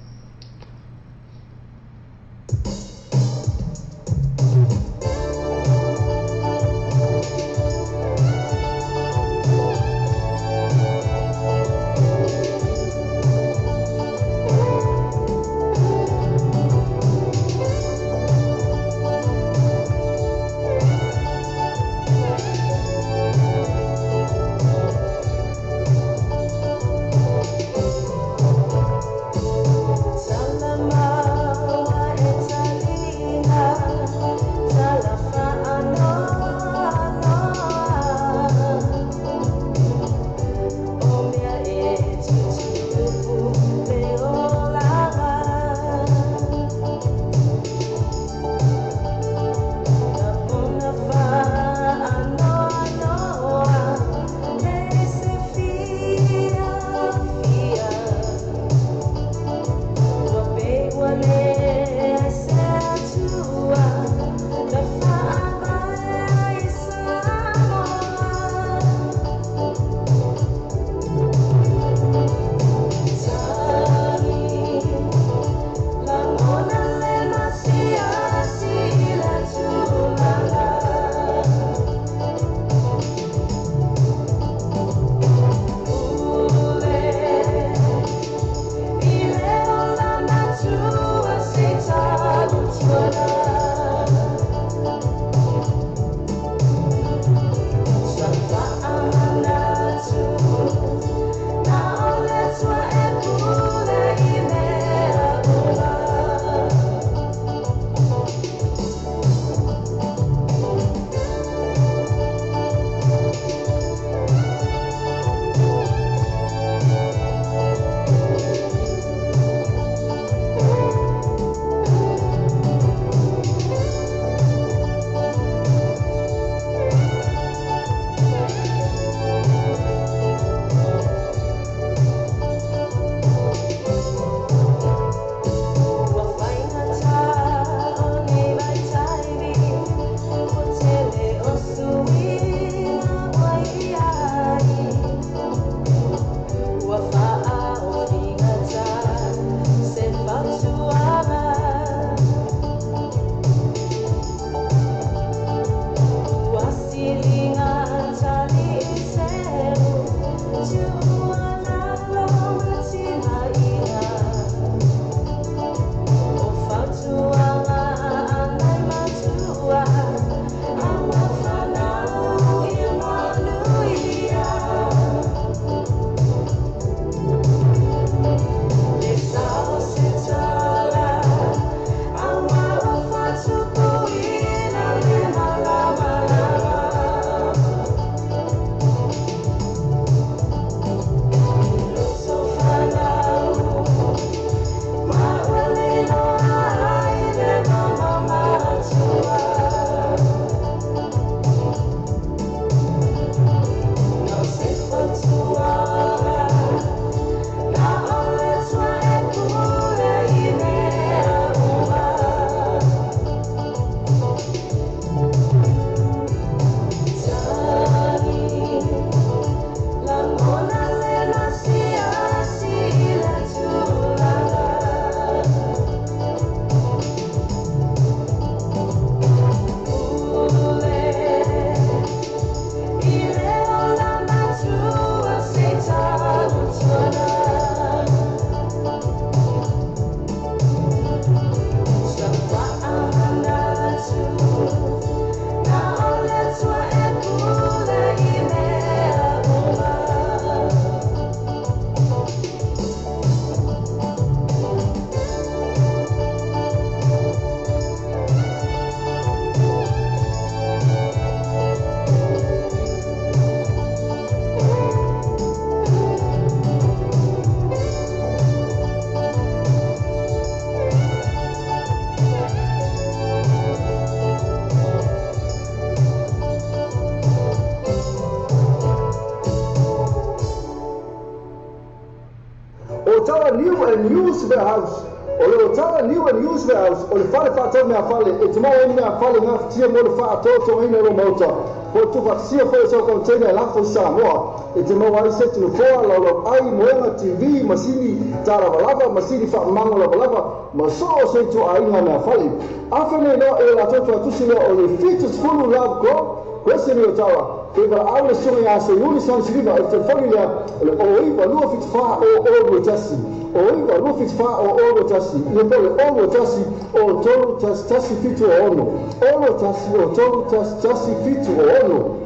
and used warehouse. O le tawa new and used warehouse. O le fale whātau mea fale. E te mau e mea fale ngā tia mo le whātoto ina ro mauta. Po tu whaksia whai sau kautene lafo Samoa. E te mau ai setu le foa lau ai moenga TV, masini tā lava, masini whakamango lava, ma so o se tu a inga mea fale. Awhene no e la toto atusi leo o le features fulu love go. Kwese ni o tawa. Keva aule sunga ya se yuli san siliva e te whani lea le o iwa lua fit wha o oro tasi. O iwa lua fit wha o oro tasi. Ia pole oro tasi o tolu tasi fitu o ono. Oro tasi o tolu tasi fitu o ono.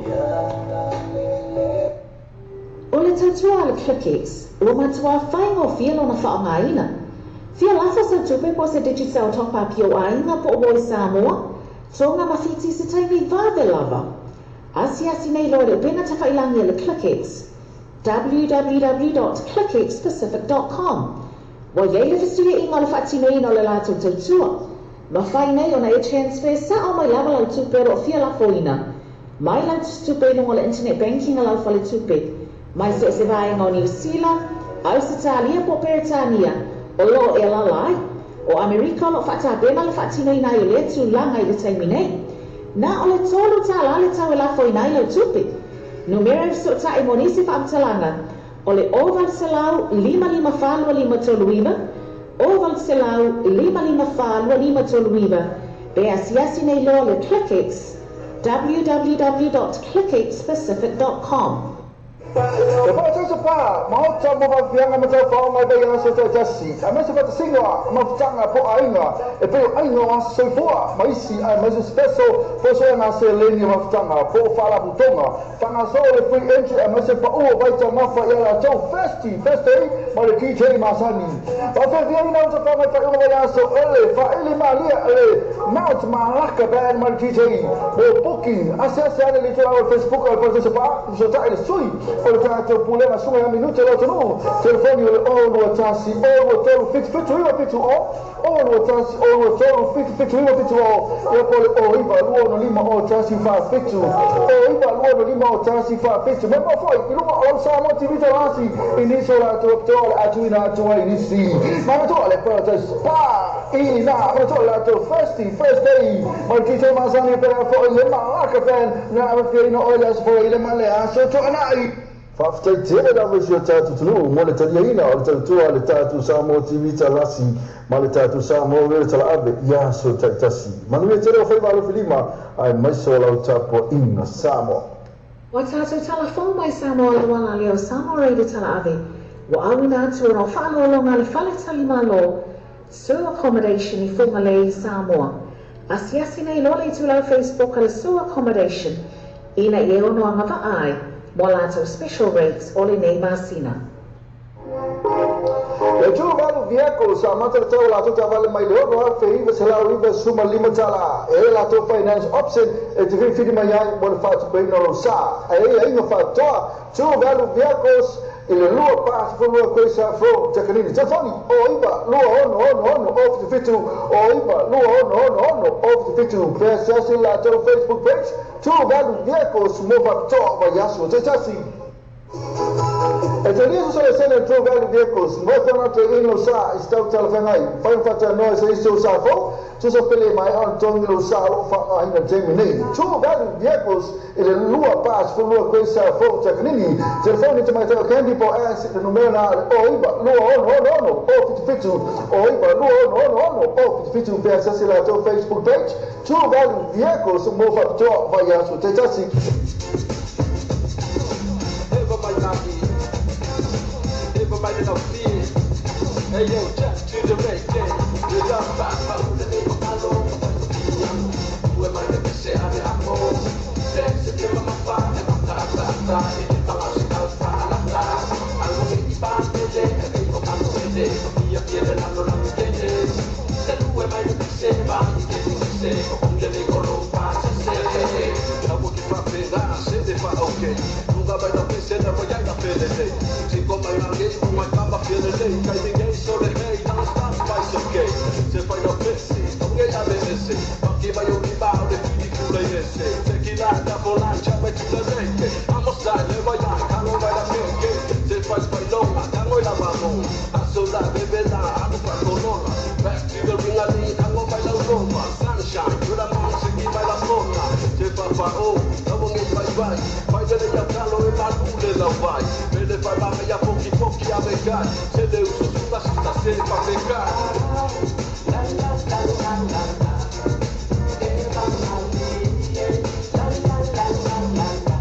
O le tautua le ClickX, ua matua whaingo fia lona whaongaina. Fia lafa sa tupe po se digital top-up o ainga po o Samoa, tonga mawhiti se taimi vave lava. Asi nei loa le benga ta whailangi le ClickX, www.clickxpacific.com. Wa yei le fistuia inga le whaatinei no le lato tautua. Ma whai nei ona e transfer sa o mai lava lau tupe ro fia la foina. Mai lau tupe no le internet banking a lau whale tupe. Mai se vaenga o New Zealand, Australia po Peritania, o lo e lalai, o Amerika lo whata bema le whatinei nai o le tu langa i le taimi nei. Na o le tolu ta la le tau e la foi nai lau tupe. Numero so ta e monisi whaamtalanga, o le oval selau 55 toluiva, oval selau 55 toluiva, be asiasi nei lo le ClickX, www.clickxpacific.com. E wha tau pā, mahota mo wawianga ma tau whao mai bei aso tau tasi. A mesa whata singoa, ma whatanga po ainga, e peo ainga o aso soifua, ma isi a mesa special, po soa nga se leni ma whatanga, po whala putonga. Whanga so le free entry, a mesa pa ua waita mawha i ala tau festi, ma le TJ Masani. Wa whiwhia ina uta wha mai wha mai aso ele, wha ele ma lia ele, Mount Malaka band ma le TJ. Mo booking, ase ane le tira o Facebook, al kwa tesa pā, so ta ele sui. O le tātou pulema sunga ya minute lo tonu. Telefoni o le olu atasi, olu tolu fitu iwa fitu o. Olu atasi, olu tolu fitu iwa fitu o. Ia pole o iwa luo no lima o tasi fa fitu. O iwa luo no lima o tasi fa fitu. Mepa foi, iluma o Samoa TV tawasi. Iniso la tuaptoa atu ina atua inisi. Mama toa le protest. Pa! Ina, mama toa la to first day. Markite masani pera fo ile malaka fen. Na afirina oilas fo ile malea so to anai. Whaftai tere na wisi o tātu tunu, mo le taria ina o le tautua le tātu Samoa TV talasi, ma le tātu Samoa wele tala ave, ia so taitasi. Manu e tere o whaiwalo whilima, ai maiso lau tāpua ina Samoa. Wa tātou talafon mai Samoa le wala leo Samoa reide tala ave, wa awina atu o whaalo longa le whale talima lo, Sewer Accommodation I whunga le Samoa. Asiasi nei lo le tu lau Facebook ala Sewer Accommodation, ina I e ono anga wa ai, mo lato special rates o le nei masina. E tu valu vehicles a mata tau la tu vale mai lo no fe iva se la riva suma limitala e la tu finance option e te fidi mai ai mo fa tu bem no sa e ai no fa tu valu vehicles ele lua pass for lua coisa fro tekanini telefoni o iva lua ono of the fitu o iva lua ono of the fitu press la tu Facebook page tu valu vehicles mo fa to va yaso te tasi. E te liso se le sene True Value Vehicles, moto na te ino sa istau talafengai, whain whata noa se iso sa fo, tuso pele mai an tongi lo sa lo wha aina temi nei. True Value Vehicles, ele lua pas fu lua koe sa fo takanini, telefoni te mai teo candy po as, le numero na o iba, lua ono, o fitu, o iba, lua ono, o fitu, pe sasi la to Facebook page, True Value Vehicles, mo fa toa vai aso te tasi. Everybody know fear. Hey yo, just to the reggae. You love back, but who the name of Malo? Who am I to say I'm the ammo? Sex, if you're my father, I'm ta. If I'm a house, I'm going to be back today. And people come today. Be a feeling, I'm not going to get it. Then who am I to say about the getting to say? I'm going to go low fast and say, hey, I'm working for a big ass, if I'm okay. Nunca vai dar princesa, vou ganhar pela lei. Se como alguém, uma cama pela lei. Cai ninguém sobre rei, não está mais ok. Você vai dar PC, alguém a BNC. Aqui vai o rival, de ridículo esse. Tequila da volante, vai te dar rente. A mostrar, leva já, calor vai dar pele. Você faz bailão, a canoa da mão. A sua la bebe la anu pa kolola. Back to the ring ali ango mai la roma. Sunshine, yula mong sigi mai la sona. Te papa o, tawang e vai vai. Pai dele ya kalo e malule la vai. Bele fa la me ya poki poki a me kai. Se le uso suta suta se pa me kai. La la la la la la. Eva mali, la la la la la la.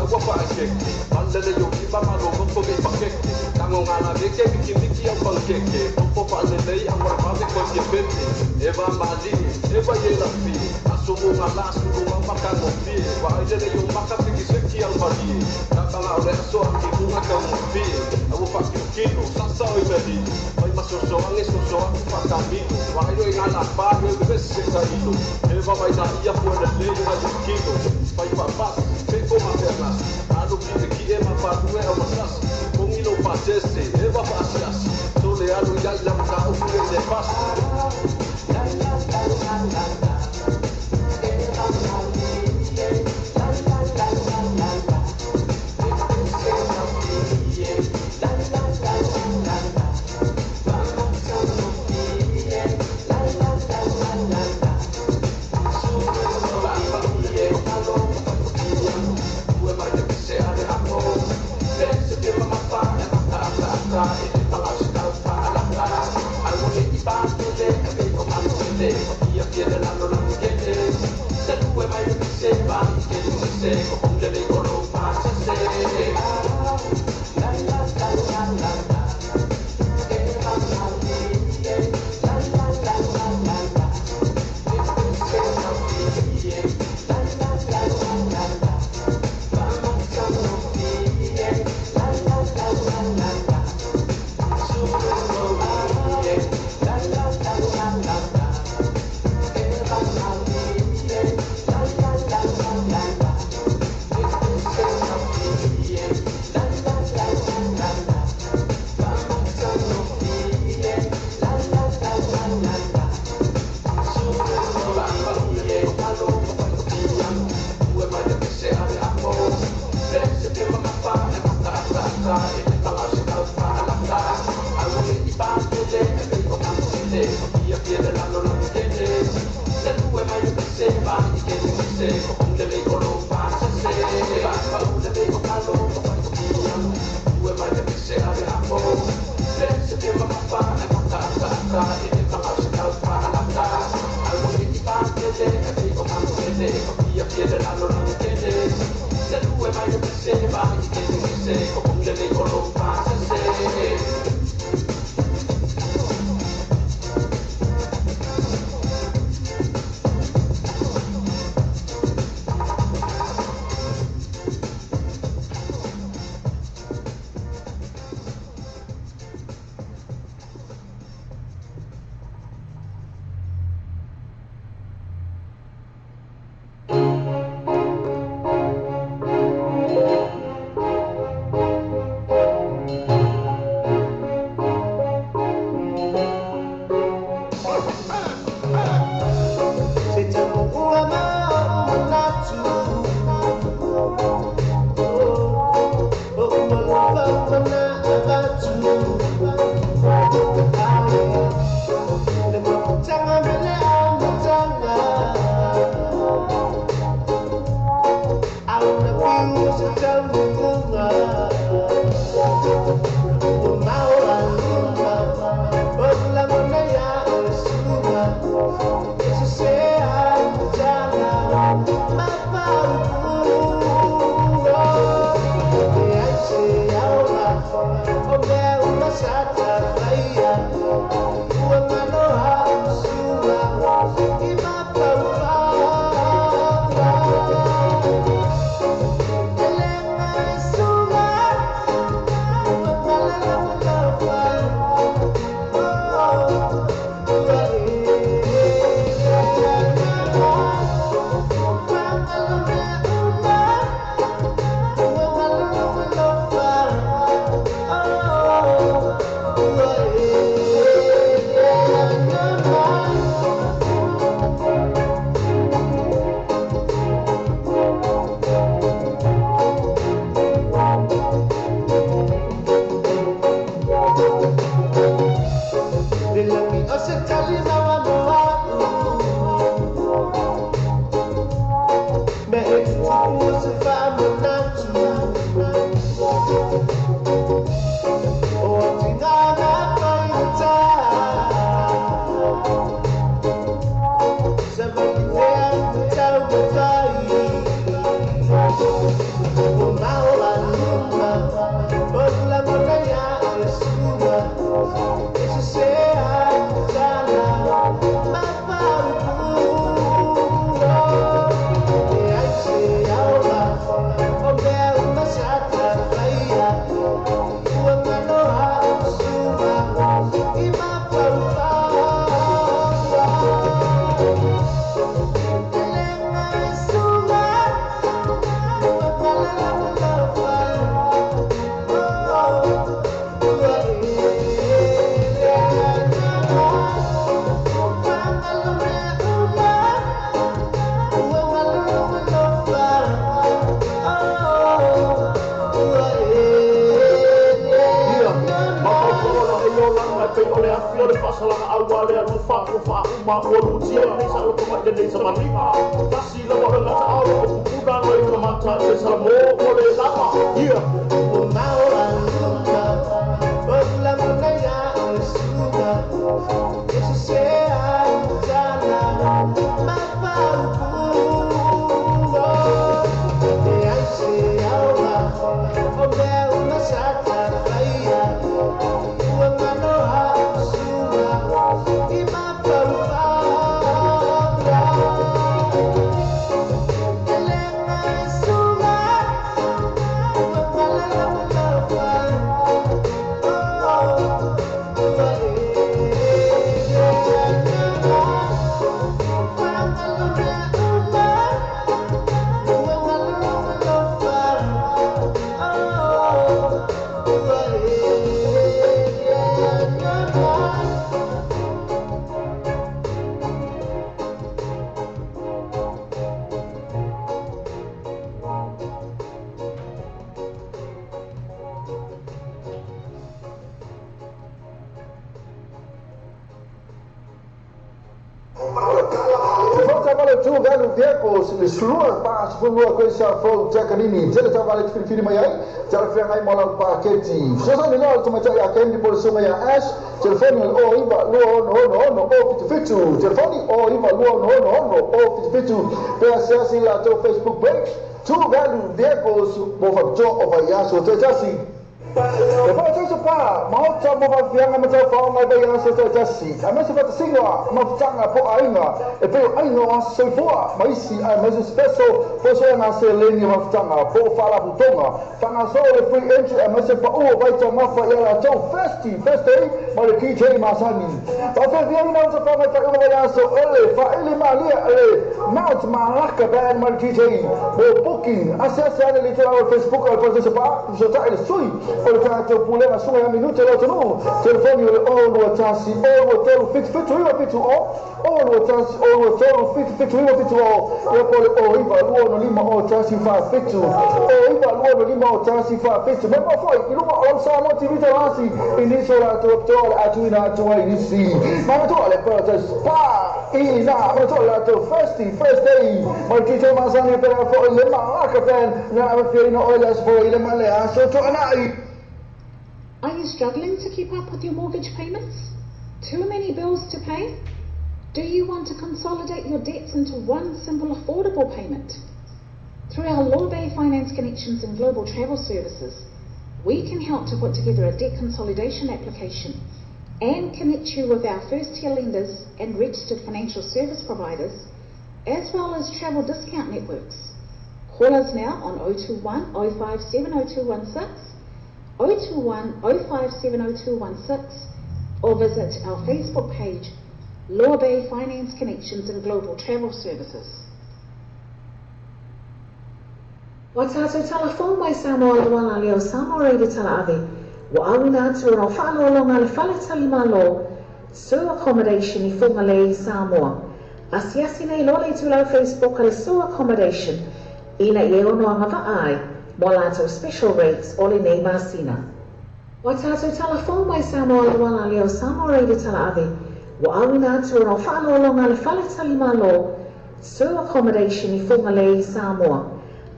Agua pancake, mandele yo iba malo ko mi pancake. Tango ngala beke biki biki ang pancake. Popo palele ang warmame ko ke bete. Eva mali, eva yela fi. Asumo ngala sumo mapaka mo fi. Wa ile yo maka biki seki ang mali. Nakanga ore so ang bunga ka mo fi. Awu pa kilo sasa o imedi. Mai masoso ang esoso ang pa camino. Wa ile ngala pa yo bese ka ilo. Eva vai da ia por le na kilo. Vai pa pas. Peko maternas, anu kiki ema padue au masas, kongilo patese, eva pasias, sole anu ya ilam ka ufure de pas. La la la la la la, eva mali, la la la la la la, eva mali, la la la la la la, vamos a morir, la la la la la la, sube la familia, algo. vehicles le slua pa spulua ko sa fo jakanini tele ta vale fini mai ai tele fe ngai mola paketi so sa nilo to macha ya kendi por sunga ya ash telefoni o iba no o fitu telefoni o iba no o fitu pe asiasi la to Facebook page two value vehicles mo fa jo over ya so te jasi Depois eu pá, mal tá mo vai vianga mo tá fa ngai ba ya so te jasi ama se fa singa ma tanga po ainga e pe ainga wa se foa mai si a mais espesso po so na se leni ma tanga po fala butonga tanga so le free entry a mais pa o vai tá ma fa ya to festi ma le DJ ma sani pa fe vianga mo tá fa ngai pa o ya so ele fa ele ma lia ele not ma laka ba ma DJ o booking acessa le literal Facebook al posto se pa so ta ele sui o ta to puleva su una minuto lo no telefoni o lo tasi o lo telo fit io fit o lo tasi o lo telo fit io fit o e poi o iba lo lima o tasi fa fit o iba lo lima o tasi fa fit ma poi il lo o sa mo ti vita lasi inisola to atuina to inisi ma to le però pa ina ma to la to first day ma ti te ma sani per fo le ma ka pen na fiorino o la sfo ile ma le aso to anai. Are you struggling to keep up with your mortgage payments? Too many bills to pay? Do you want to consolidate your debts into one simple affordable payment? Through our Law Bay Finance Connections and Global Travel Services, we can help to put together a debt consolidation application and connect you with our first-tier lenders and registered financial service providers, as well as travel discount networks. Call us now on 021 057 0216, 021 057 0216, or visit our Facebook page, Law Bay Finance Connections and Global Travel Services. Wa tātou telefon mai Samoa Luana leo Samoa reide tala ave. Wa awina atu no whaalolonga le whale talimalo, Sewer Accommodation I Whungale I Samoa. Asiasi nei lole tulau Facebook le Sewer Accommodation, ina I ono anga ai, mo lato special rates ole nei masina. Wa tātou telefon mai Samoa Luana leo Samoa reide tala ave. Wa awina atu no whaalolonga le whale talimalo Sewer accommodation I whunga le I Samoa.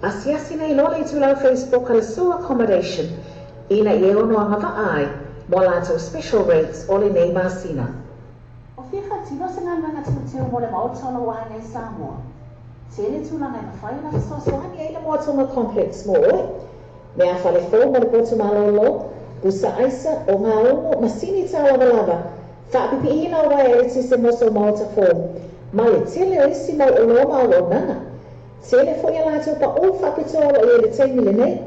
Asiasi nei lola I tulau Facebook ale sewer accommodation ina I ono anga vaai mo lato special rates o le nei masina. O fia whatino se ngā manga tūteo mo le maotolo wa nei Samoa. Tele tūlanga I mawhai na whasosoani Ai le moatonga complex mo oe. Mea whale fō mo le potu malolo, busa aisa o ngā ongo masini tāwa lava. Whaapipi ina wai e ti se moso maota fō. Ma le tele o isi mau o loma o nanga. Tele fo ia lato pa o whapitoa o le teimi le nei.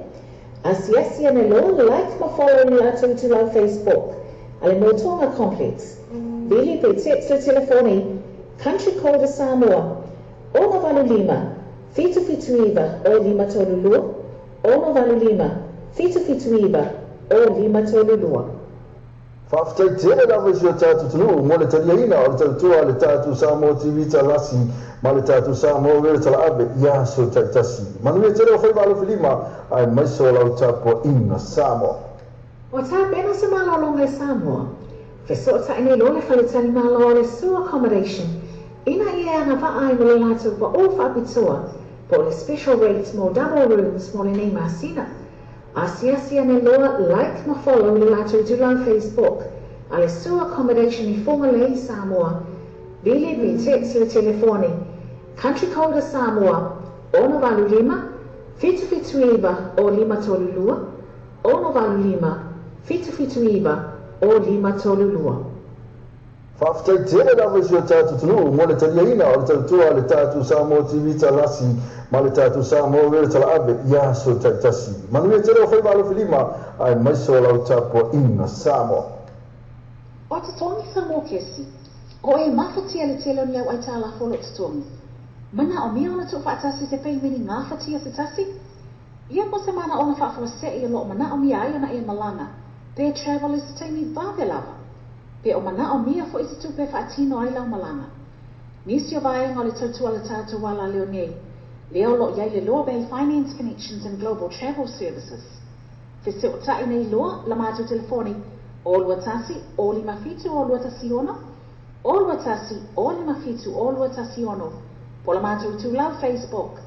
Asiasi ane lo like ma follow ni lato I tulau Facebook. Ale motonga complex. Vili pe text le telefoni. Country code Samoa. Ono valu lima. Fitu iwa o lima tolulua. Ono valu lima. Fitu iwa o lima tolulua. Whaafitai tere lawa I sio tātu tunu, mo le tariaina o le tautua le tātu Samoa TV talasi, ma le tātu Samoa wele tala abe, ia so taitasi. Manuia tere o whaiva alofi lima, ai maiso lau tāpua ina Samoa. O tā pena se malolonga I Samoa, wheso ta ine lo le whalitani malo le sewer accommodation, ina ia anga vaai mo le lato pa o whapitoa, po le special rates mo double rooms mo le nei masina. Asiasi ane loa like ma follow le lato tulau Facebook, ale sewer accommodation I whunga le I Samoa, vili pe text le telefoni, country code Samoa, ono valu lima, fitu iwa o lima tolulua, ono valu lima, fitu iwa o lima tolulua. Whaafitai tere lawa I sio tātu tunu, mo le tariaina o le tautua le tātu Samoa TV talasi, ma le tātu Samoa wele tala abe, ia so taitasi. Manuia tere o whaiva alofi lima, ai maiso lau tāpua ina Samoa. O te tongi Samoa kesi, o e mawhatia le telo ni au ai tāla wholo te tongi. Mana o mea ona tu whaatasi te pei mini ngā whatia se tasi? Ia po se mana ona whaafua se I lo mana o mea ai ona e malanga, pe travel is teimi vāwe lava. Pe o mana o mea fo isi tupe whaatino ai lau malanga. Nisi o vai ngā le tautua le tātua wala leo nei, leo lo iai le loa bei Finance Connections and Global Travel Services. Fese o tai nei loa la mātou telefoni, o lua tasi, o lima fitu o lua tasi ono, o lua tasi, o lima fitu o lua tasi ono, po la mātou tu lau Facebook,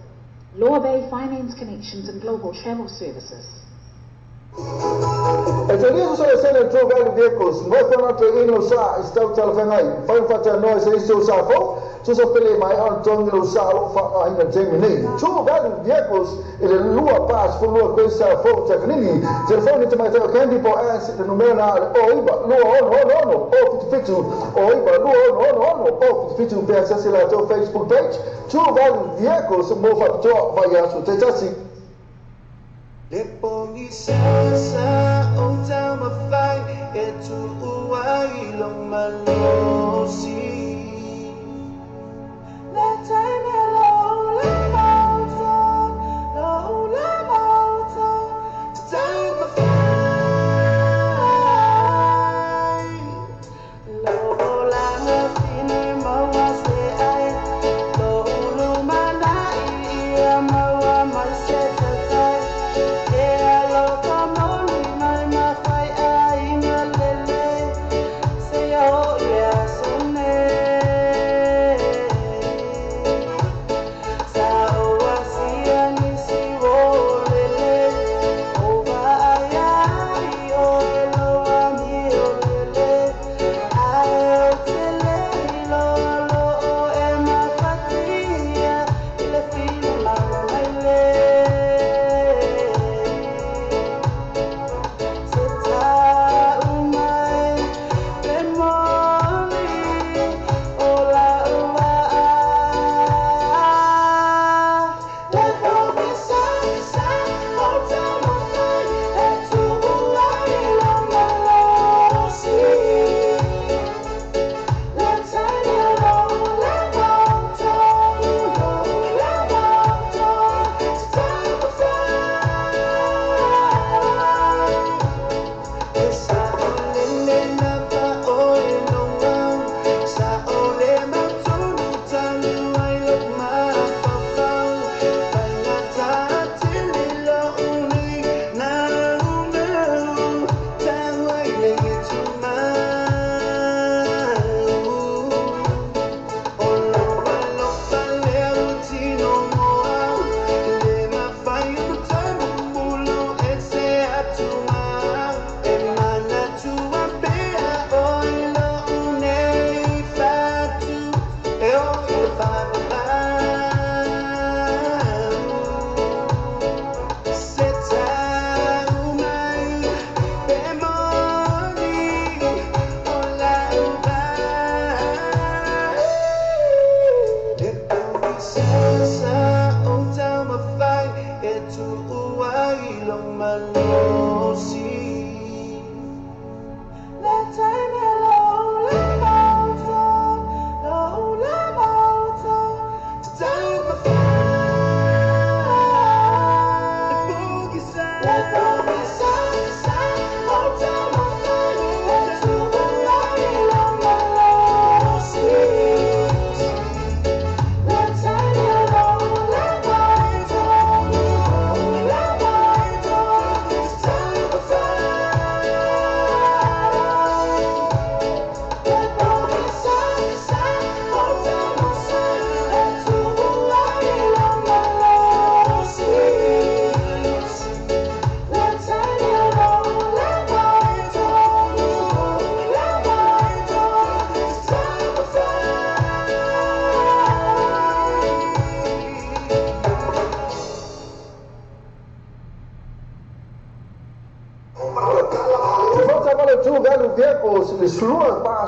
Loa Bay Finance Connections and Global Travel Services. E te ria so se le tō vale vehicles, mo kona te ino sa I stau talawhangai, whai whata noa se iso sa fo, so sa pele mai an tongi lo sa lo wha aina temi nei. Tō vale vehicles, ele lua pas fo lua koe sa fo te whanini, telefoni te mai teo candy po as the numero na o iba, lua ono, o fitu, o iba, lua ono, o fitu, pe asasi la tō Facebook page, tō vale vehicles, mo whapitoa vai aso te tasi. Le pongi sasa o tama fai e tu uai lo malosi. Le time lo mountain, to take my flight. Lo la fini mawa se ai, lo manai mawa maseta. Say oh yeah, so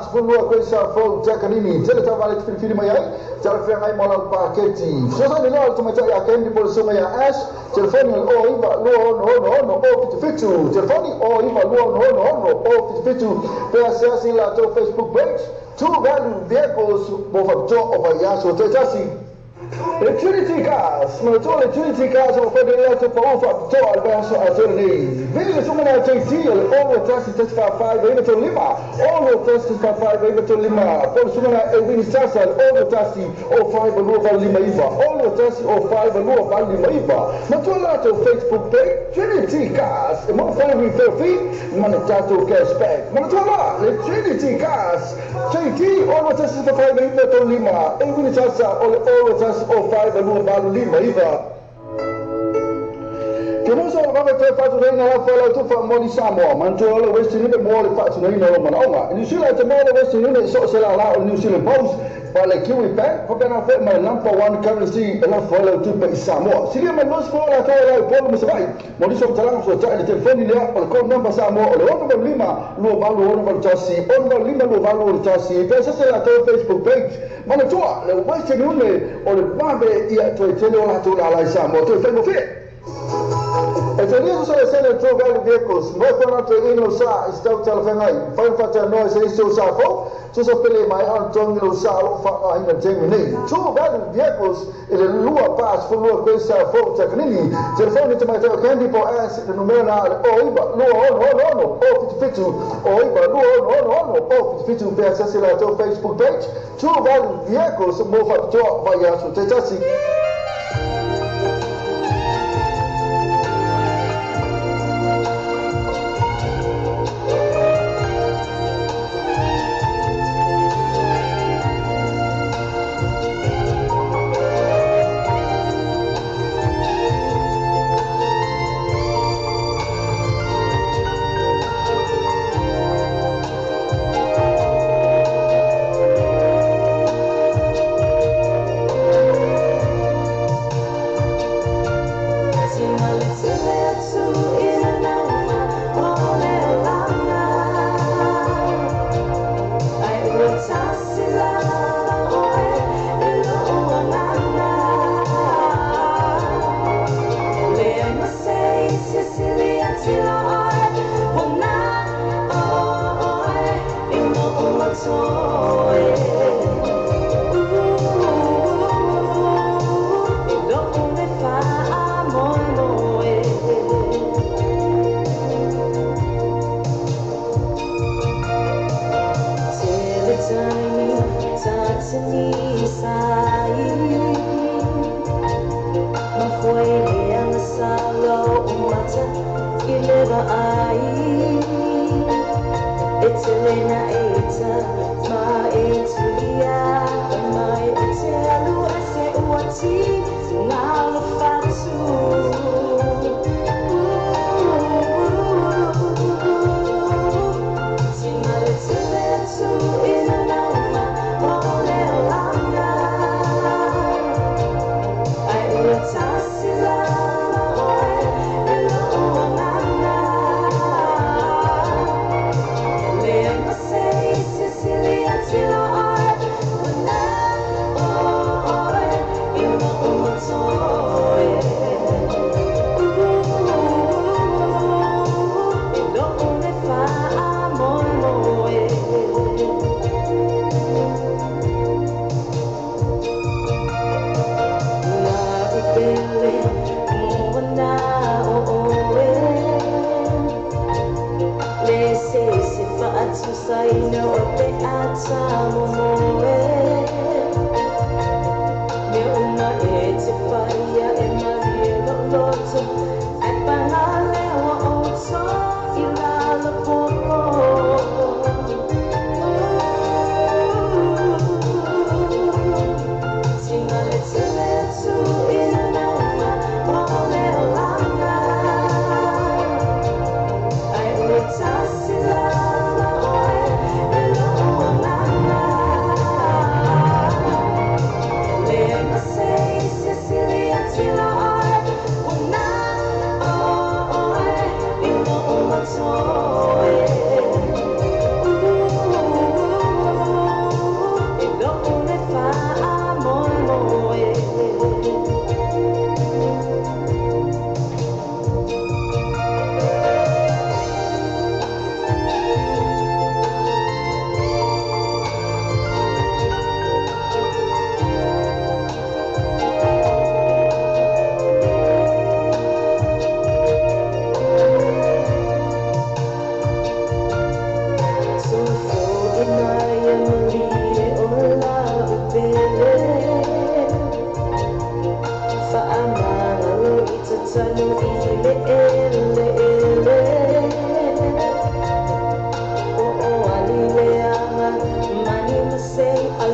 pas pulua ko sa fo takanini tele ta vale fili mai ai tele fe ngai mola paketi so sa ni la to mata ya kendi por so mai ash telefoni o iba lo no o fitu telefoni o iba lo no o fitu pe asiasi la to Facebook page two value vehicles bo fa to over yaso te tasi Trinity Cars, ma to le Trinity Cars o fa delle to fa to al verso a torni. Vedi che sono una TT, all the test test fa 5 even to lima. All the test fa 5 even to lima. Poi sono una Edwin Sasa, all the test o 5 lo va lima iva. All the test o 5 lo va lima iva. Ma to la to Facebook page Trinity Cars, e mo fa mi per fee, ma ne tato cashback. Ma to la le Trinity Cars, TT all the test fa 5 even to lima. Edwin Sasa all the test o 5 lo va lima iva. Che non solo come te fatto dei nella folla tu fa modi Samoa, ma tu lo vesti ne mo fatto nei no ma in New te mo lo vesti ne so se la New Zealand Post vale Kiwi Bank ho ben affer ma number one currency e la folla tu per Samoa. Si ma non scuola che la polo mi sai. Modi so talang so ta telefoni le o con number Samoa o lo lima lo valo lo tassi o lima lo valo tassi per se la tua Facebook page ma tu lo vesti ne o le vabe ia tu te lo la tu la Samoa tu fai mo fe. E teniamo solo essere trovare vehicles, noi quando in sa stau telefonai, fai fatta noi se sto sa fo, tu so pele mai Antonio sa lo fa in termini. Trovare vehicles e le lua pass fu lua questa fo tecnini. Telefoni te mai candy po as the numero o iba no o fitu o iba no o fitu per accessare la tua Facebook page. Trovare vehicles mo fatto vai a su te tassi.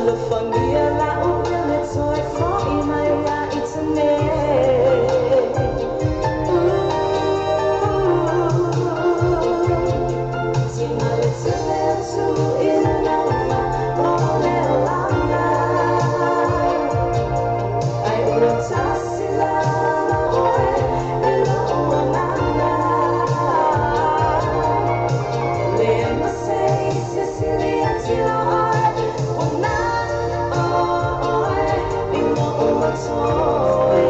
California la umele toi for imaya itane. Simale tele tu inana ole langa. Ai urotasila oe elo ananga. Lema sei Sicilia tila oe ona oe bino umatoe.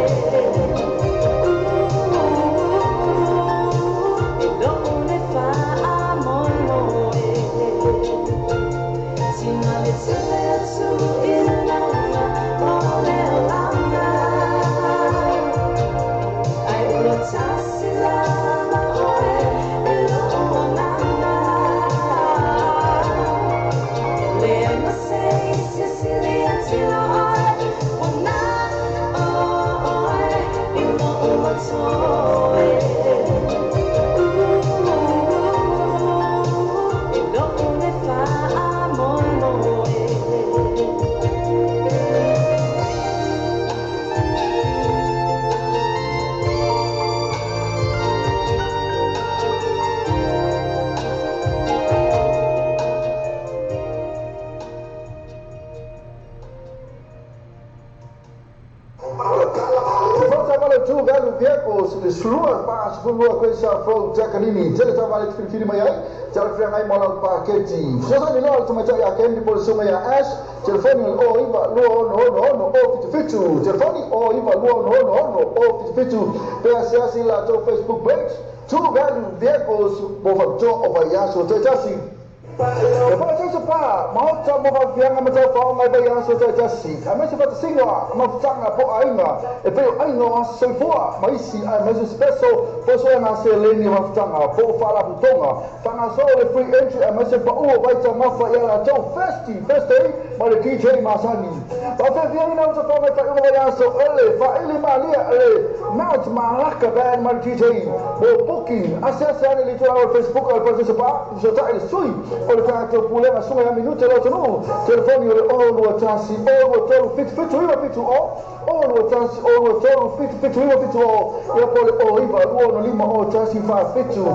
Elo une fa amon moe. Simale tele tu inana ole langa. Ai urotasila oe elo ananga. Lema sei Sicilia tila oe ona oe bino umatoe. Elo une fa amon moe. Trabalho tu velho viecos, slua pa slua coisa from Jacqueline, tele trabalho que filho mai ai, tele freng ai mola paketi. Sosa ni lo tuma ya kendi por suma ya ash, telefoni o iba lo no o fitu. Telefoni o iba lo no o fitu. PSS la to Facebook page. Tu velho viecos bo to ovayaso te tasi. Lepas itu apa? Mau coba bagian apa coba mai bayar sudah jadi. Kami sebab singa, mau canga po ainga. Pero ainga sebuah, mai si, mai special. Poso nasi leni mau canga po fala butonga. Tanga so le free entry, mai sebab baca mafa ya la to festi, mai DJ masani. Tapi dia ni nak coba mai tak bayar so fa ili malia mau malak ban mai DJ. Bo booking, asal ni tu awal Facebook awal pasal sebab so tak ada sui. Olha para o problema só é minuto e outro não. Telefone o no chance o tolo fit o no chance o tolo fit o eu pode o iba o no lima o chance fa fit o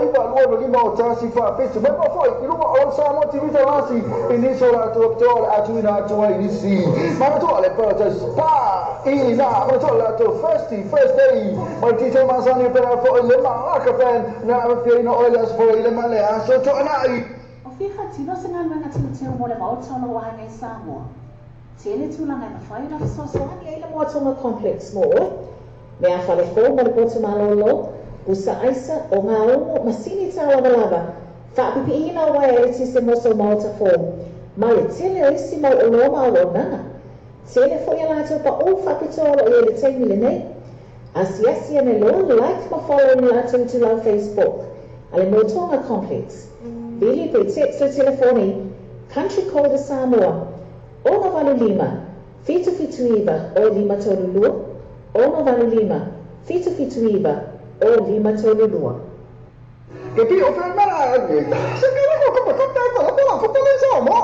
iba o no lima o chance fa fit mas não foi que não o só não tive chance início lá doutor atuina tua inici mas tu olha para spa e na mas tu lá tu first day mas que já mais ani para foi lema lá que na feina olhas foi lema lá só tu anai. Fiha tino sengan mga tino mo le maut sa no wa ngai Samoa. Tele tu lang na fai na so so ni ai le mo tonga complex mo. Me a fale fo mo ko tu malolo. Usa aisa o nga o masini ta lava. Fa pipi ina wa e ti se mo so malta form. Ma le tele o si mo o no ma o nana. Tele fo ya la to pa o fa pitolo e le tei le nei. Asiasi ne lo like ma follow ni la tu la Facebook. Ale mo tonga complex. Billy pe text o telefoni, country code Samoa, Ono Valu Lima, Fitu Iba, o Lima Tolulua, Ono Valu Lima, Fitu Iba, o Lima Tolulua. Jadi offer mana? Sekarang kau kontak kau apa? Kau boleh sama.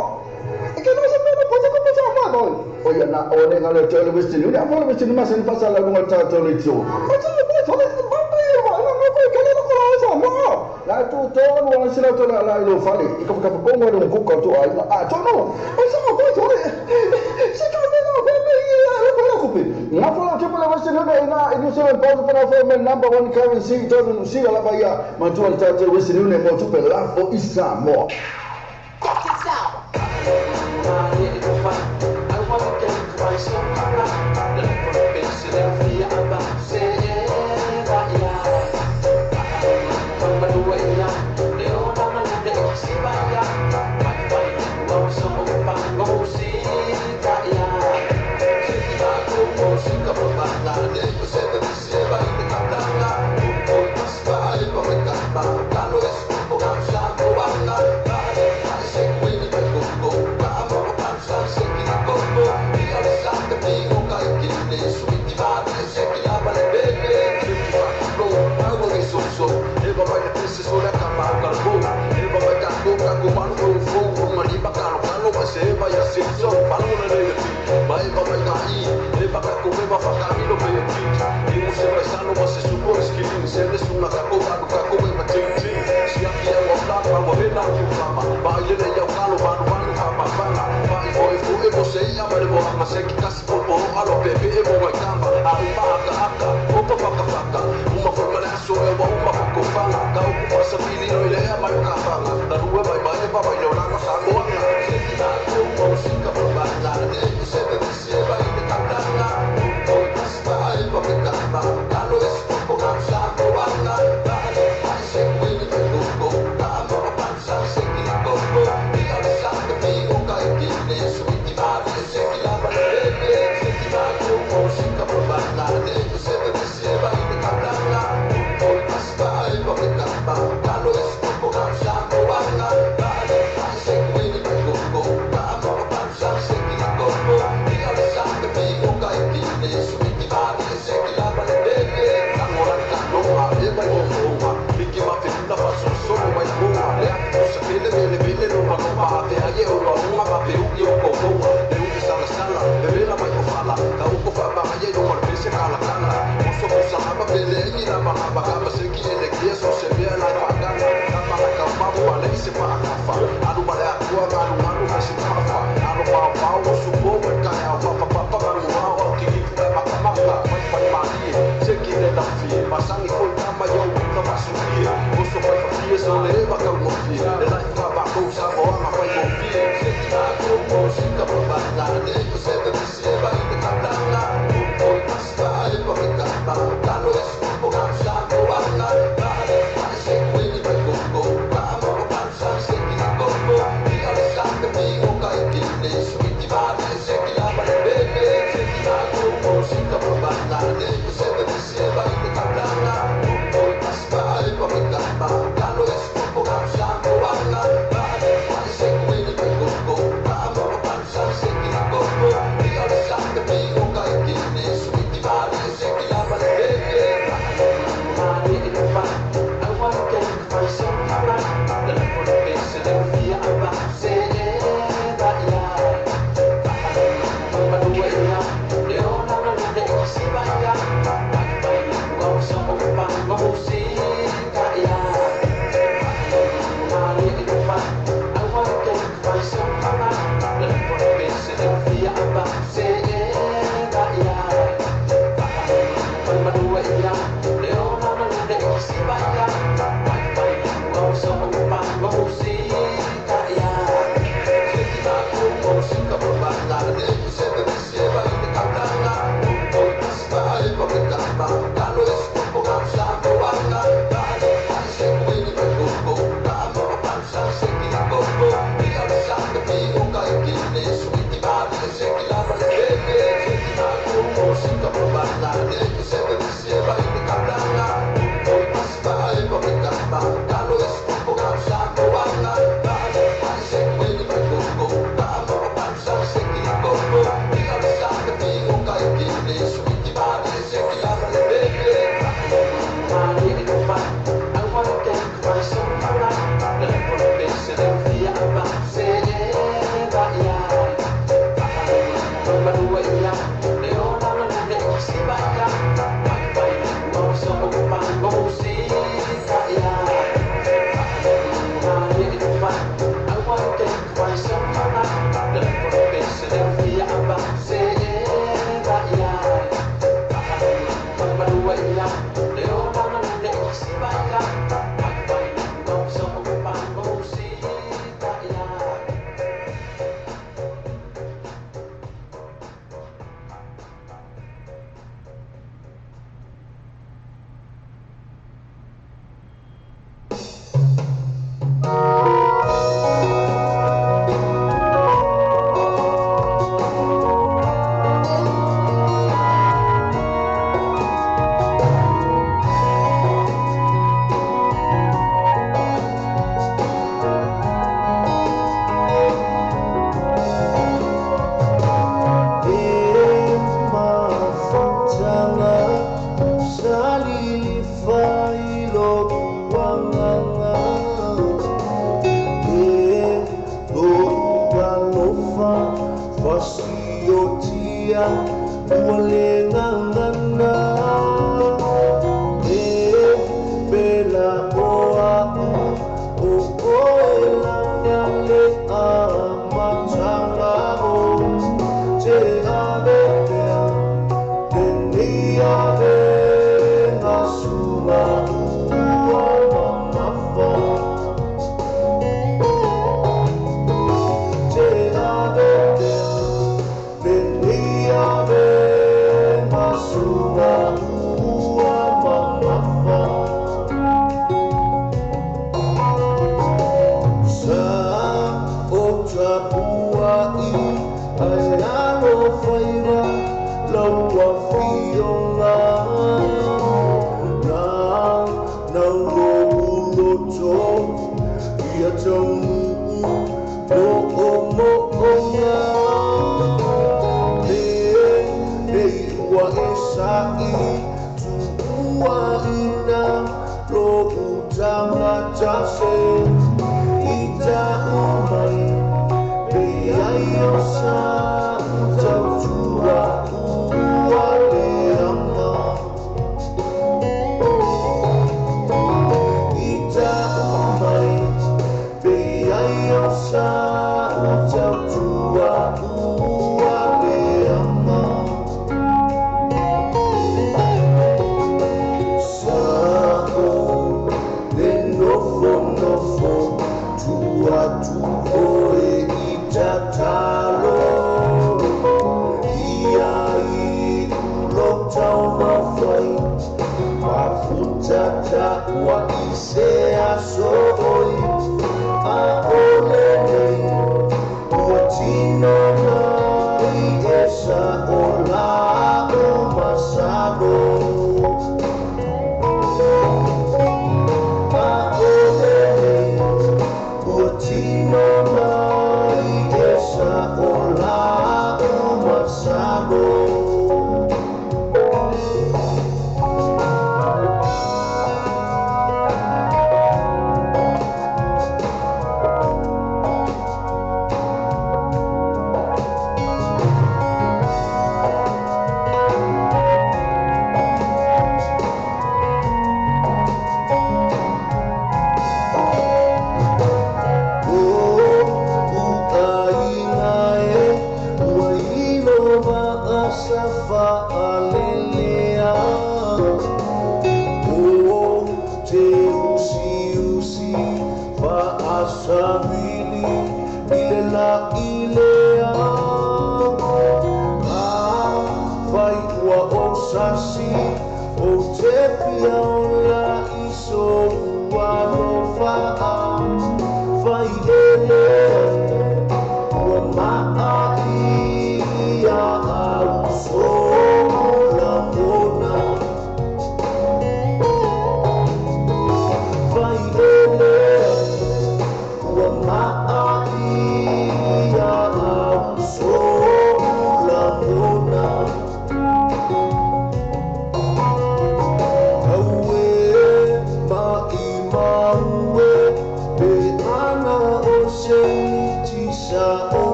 Ikan macam mana? Kau sama boy. Oh ya nak orang kalau cakap mesti ni, apa mesti ni masih pasal lagu macam tu itu. Macam apa? Soalnya apa ya? Aku kalau kau sama. Lah tu ton orang sila tu lah ilo fali. Ikut kau kau mau nunggu kau tu ai. Tu no. Sama boy soalnya. Sekarang ni ngapa lah cuma lepas ini na ini sebab pausa para formal number one currency itu nusi ala baya mantuan charger wes ini mau tu pelah for Isamo. come va fa camino per il kit io se mai sanno ma se su poi schifin se nessuno kako come ma ting si appia wa plata ma vena più fama ma io ne io calo vado fama vai voi e você ia mare mo ma se che casi popo allo pepe e mo mai camba ai aka opa paka uma forma de so e uma poco fala ka o passa fili no ile ma yo ka fala da rua vai baba yo na sa go na se ti na ko música pro bailar de se te se vai de cantana o passa ai pa me camba calo es poco cansa go banda dale ai se quindi per go camo panza se ti go e al sangue mi o kai ti ne su ti va se ti la bene se ti va con música pro bailar de se te se vai de cantana o passa ai pa me camba calo es poco cansa go banda dale ai se quindi per go camo panza se ti go e al sangue mi o kai ti ne su ti va se ti la bene amore cano ma e vai go Miki ma fina fa so mai go ale o se bene no ma te ai o no ma pe u yo ko de u sala bebe mai ko fala ka u ko fa ma ai no ma se kala o so sala ba bele ni na ba ka se ki ele ki so se be la pa ka ka pa ale se pa ka fa adu ba la ko ma adu se pa fa adu pa o su ko ka ya pa ma o ki ki ma mai ma se ki le da fi ma sangi ko ma yo no ma su ki o so pa fi so le ba ka mo fi le la pa ko sa o ma pa mo fi se ki na ko si ka pa na de se te se ba de ka na o pasta ai pa ka pa lo es po ka sa ko na dale ai se quindi per go pa mo pa sa se ki na go e al sangue mi o kai ti ne su ti va se ki la ba bene se ki na ko si ka pa na de se te se ba de ka na o pasta ai pa ka lo es po ka sa ko na dale ai se quindi per go pa mo pa sa se ki na go e al sangue mi o kai ti ne su ti va se ki la ba bene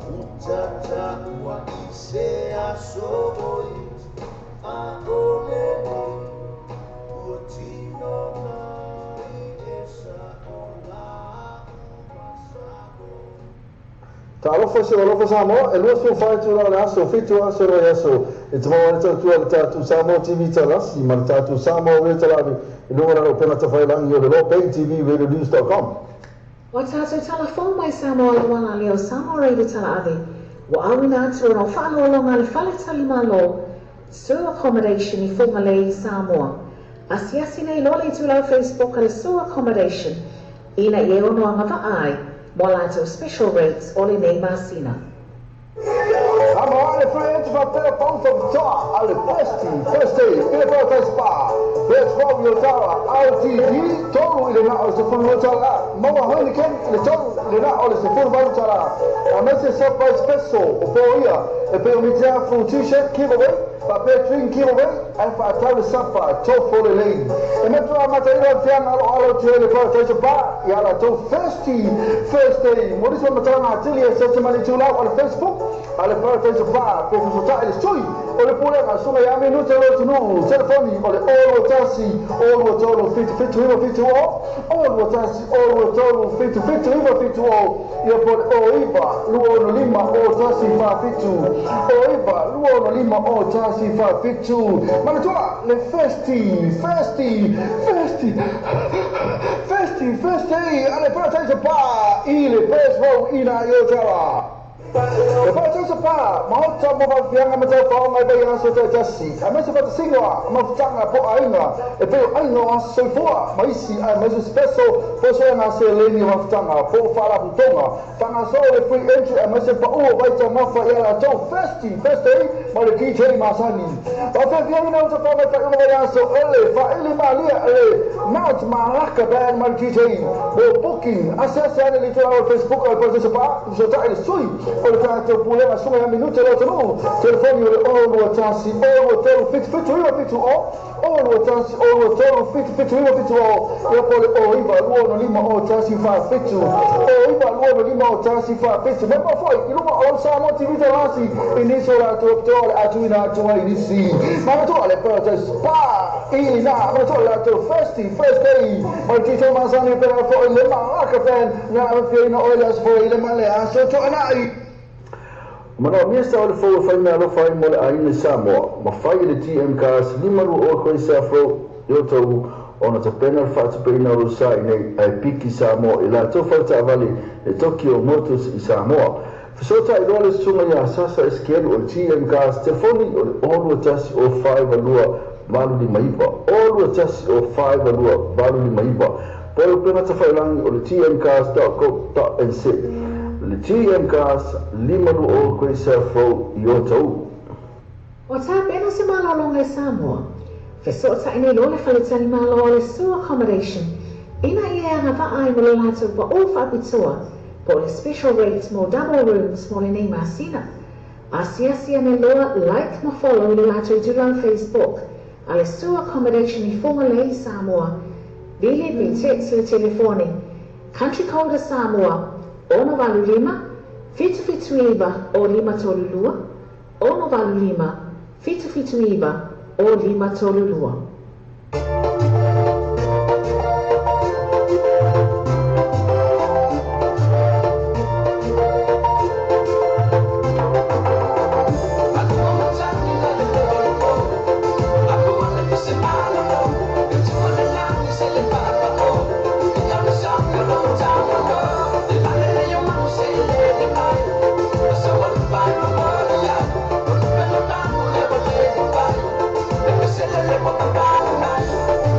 utatakuwa isea soboi aoleni utinona iesa ola umasago. Ta'alofa se alofa Samoa, e lua su fai tu la aso, fitu aso roi aso. E te mawa nita tua le tatu Samoa TV talasi, ma le tatu Samoa re talavi, e lunga naro pena ta fai langi o le lo Pay TV radionews.com. Wa tātou telefon mai Samoa le wana leo Samoa Radio tala ave. Wa awina atu o whaano longa le whale tali malo. Sewer accommodation I whunga le I Samoa. Asiasi nei lole tu lau Facebook ale sewer accommodation. Ina I ono anga vaai. Mo lato special rates o le nei masina. Samoa le free entry for pay pound of toa, ale first day, pay for the spa. Best for your tower, RTD, toru ile na o se funu tala. Mo wa honi ken le toru ile na o se funu balu tala. Amese surprise special for here. E pe umizia fu t-shirt giveaway, pa pe drink giveaway, and for a towel sapa, to for the lane. E metro amateiro tian alo tele for the bar, ya la to first day. Mo diso matana atili se mani tula on Facebook. Ale for the bar, pe so ta ile sui. O le pole ma suma ya minuto lo tunu, telefoni o le olo tasi, olo tolo fit olo tasi, olo tolo fit Ia por oiba, luo no lima o tasi fa fitu. Oiba, luo no lima o tasi fa fitu. Manatua, le festi, ale para taisa pa, ile pesvo ina iotala. E para taisa pa, mahota mo va fianga matau pa mai bai aso te tasi. A mese pata singoa, ma futanga po ainga. E peo ainga aso soifua, maisi ai mesu speso, po soa na se leni ma futanga, po fala putonga. Tanga so le free entry, a mese pa ua waita mafa ia la tau festi, ma le ki tei masani. O te fianga na uta pa mai pa ima bai aso, ele, fa ili malia, ele, naut malaka bai ma le ki tei. O booking, asese ane li tua o Facebook, o pa pa, so ta ele sui. O le tātou pulema sunga ya minute lo tonu. Telefoni o le olu atasi, olu tolu fitu o. Olu atasi, olu tolu fitu o. Ia po le oiva luono lima o tasi fa fitu. Oiva luono lima o tasi fa fitu. Memba foi, iluma o Samoa TV talasi. Iniso la tuoptole atuina atua inisi. Manatua le protest pa. Ina, manatua la tu first day. Maltito masani pera fo ile malaka pen. Na fiina oilas fo ile male aso to anai. Mana mista o le fo fai na lo fai mo le aina Samoa. Ma fai le TM cars limaru o ko safro yo to ona te pena fa te pena o sai nei ai piki Samoa ila to fa ta vale e Tokyo Motors I Samoa. Fesota I role sunga ya sasa eskeru o TM cars telefoni o le olu tasi o 5 alua valu di maipa. Olu tasi o 5 alua valu di maipa. Polo pena te fai langi o le tmcars.co.nz. Le TM cars limaru o koe safro I o tau. O tā pena se malolonga I Samoa. Fesota ine lole whaletani malo le sewer accommodation. Ina ia anga vaai mo le lato pa o whapitua. Po le special rates mo double rooms mo le nei masina. Asiasia me loa like ma follow le lato I tula on Facebook. A le sewer accommodation I whunga le I Samoa. Bili vi text le telefoni. Country code Samoa. Ono valu lima, fitu iba o lima tolulua. Ono valu lima, fitu iba o lima tolulua. Bye.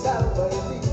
Salva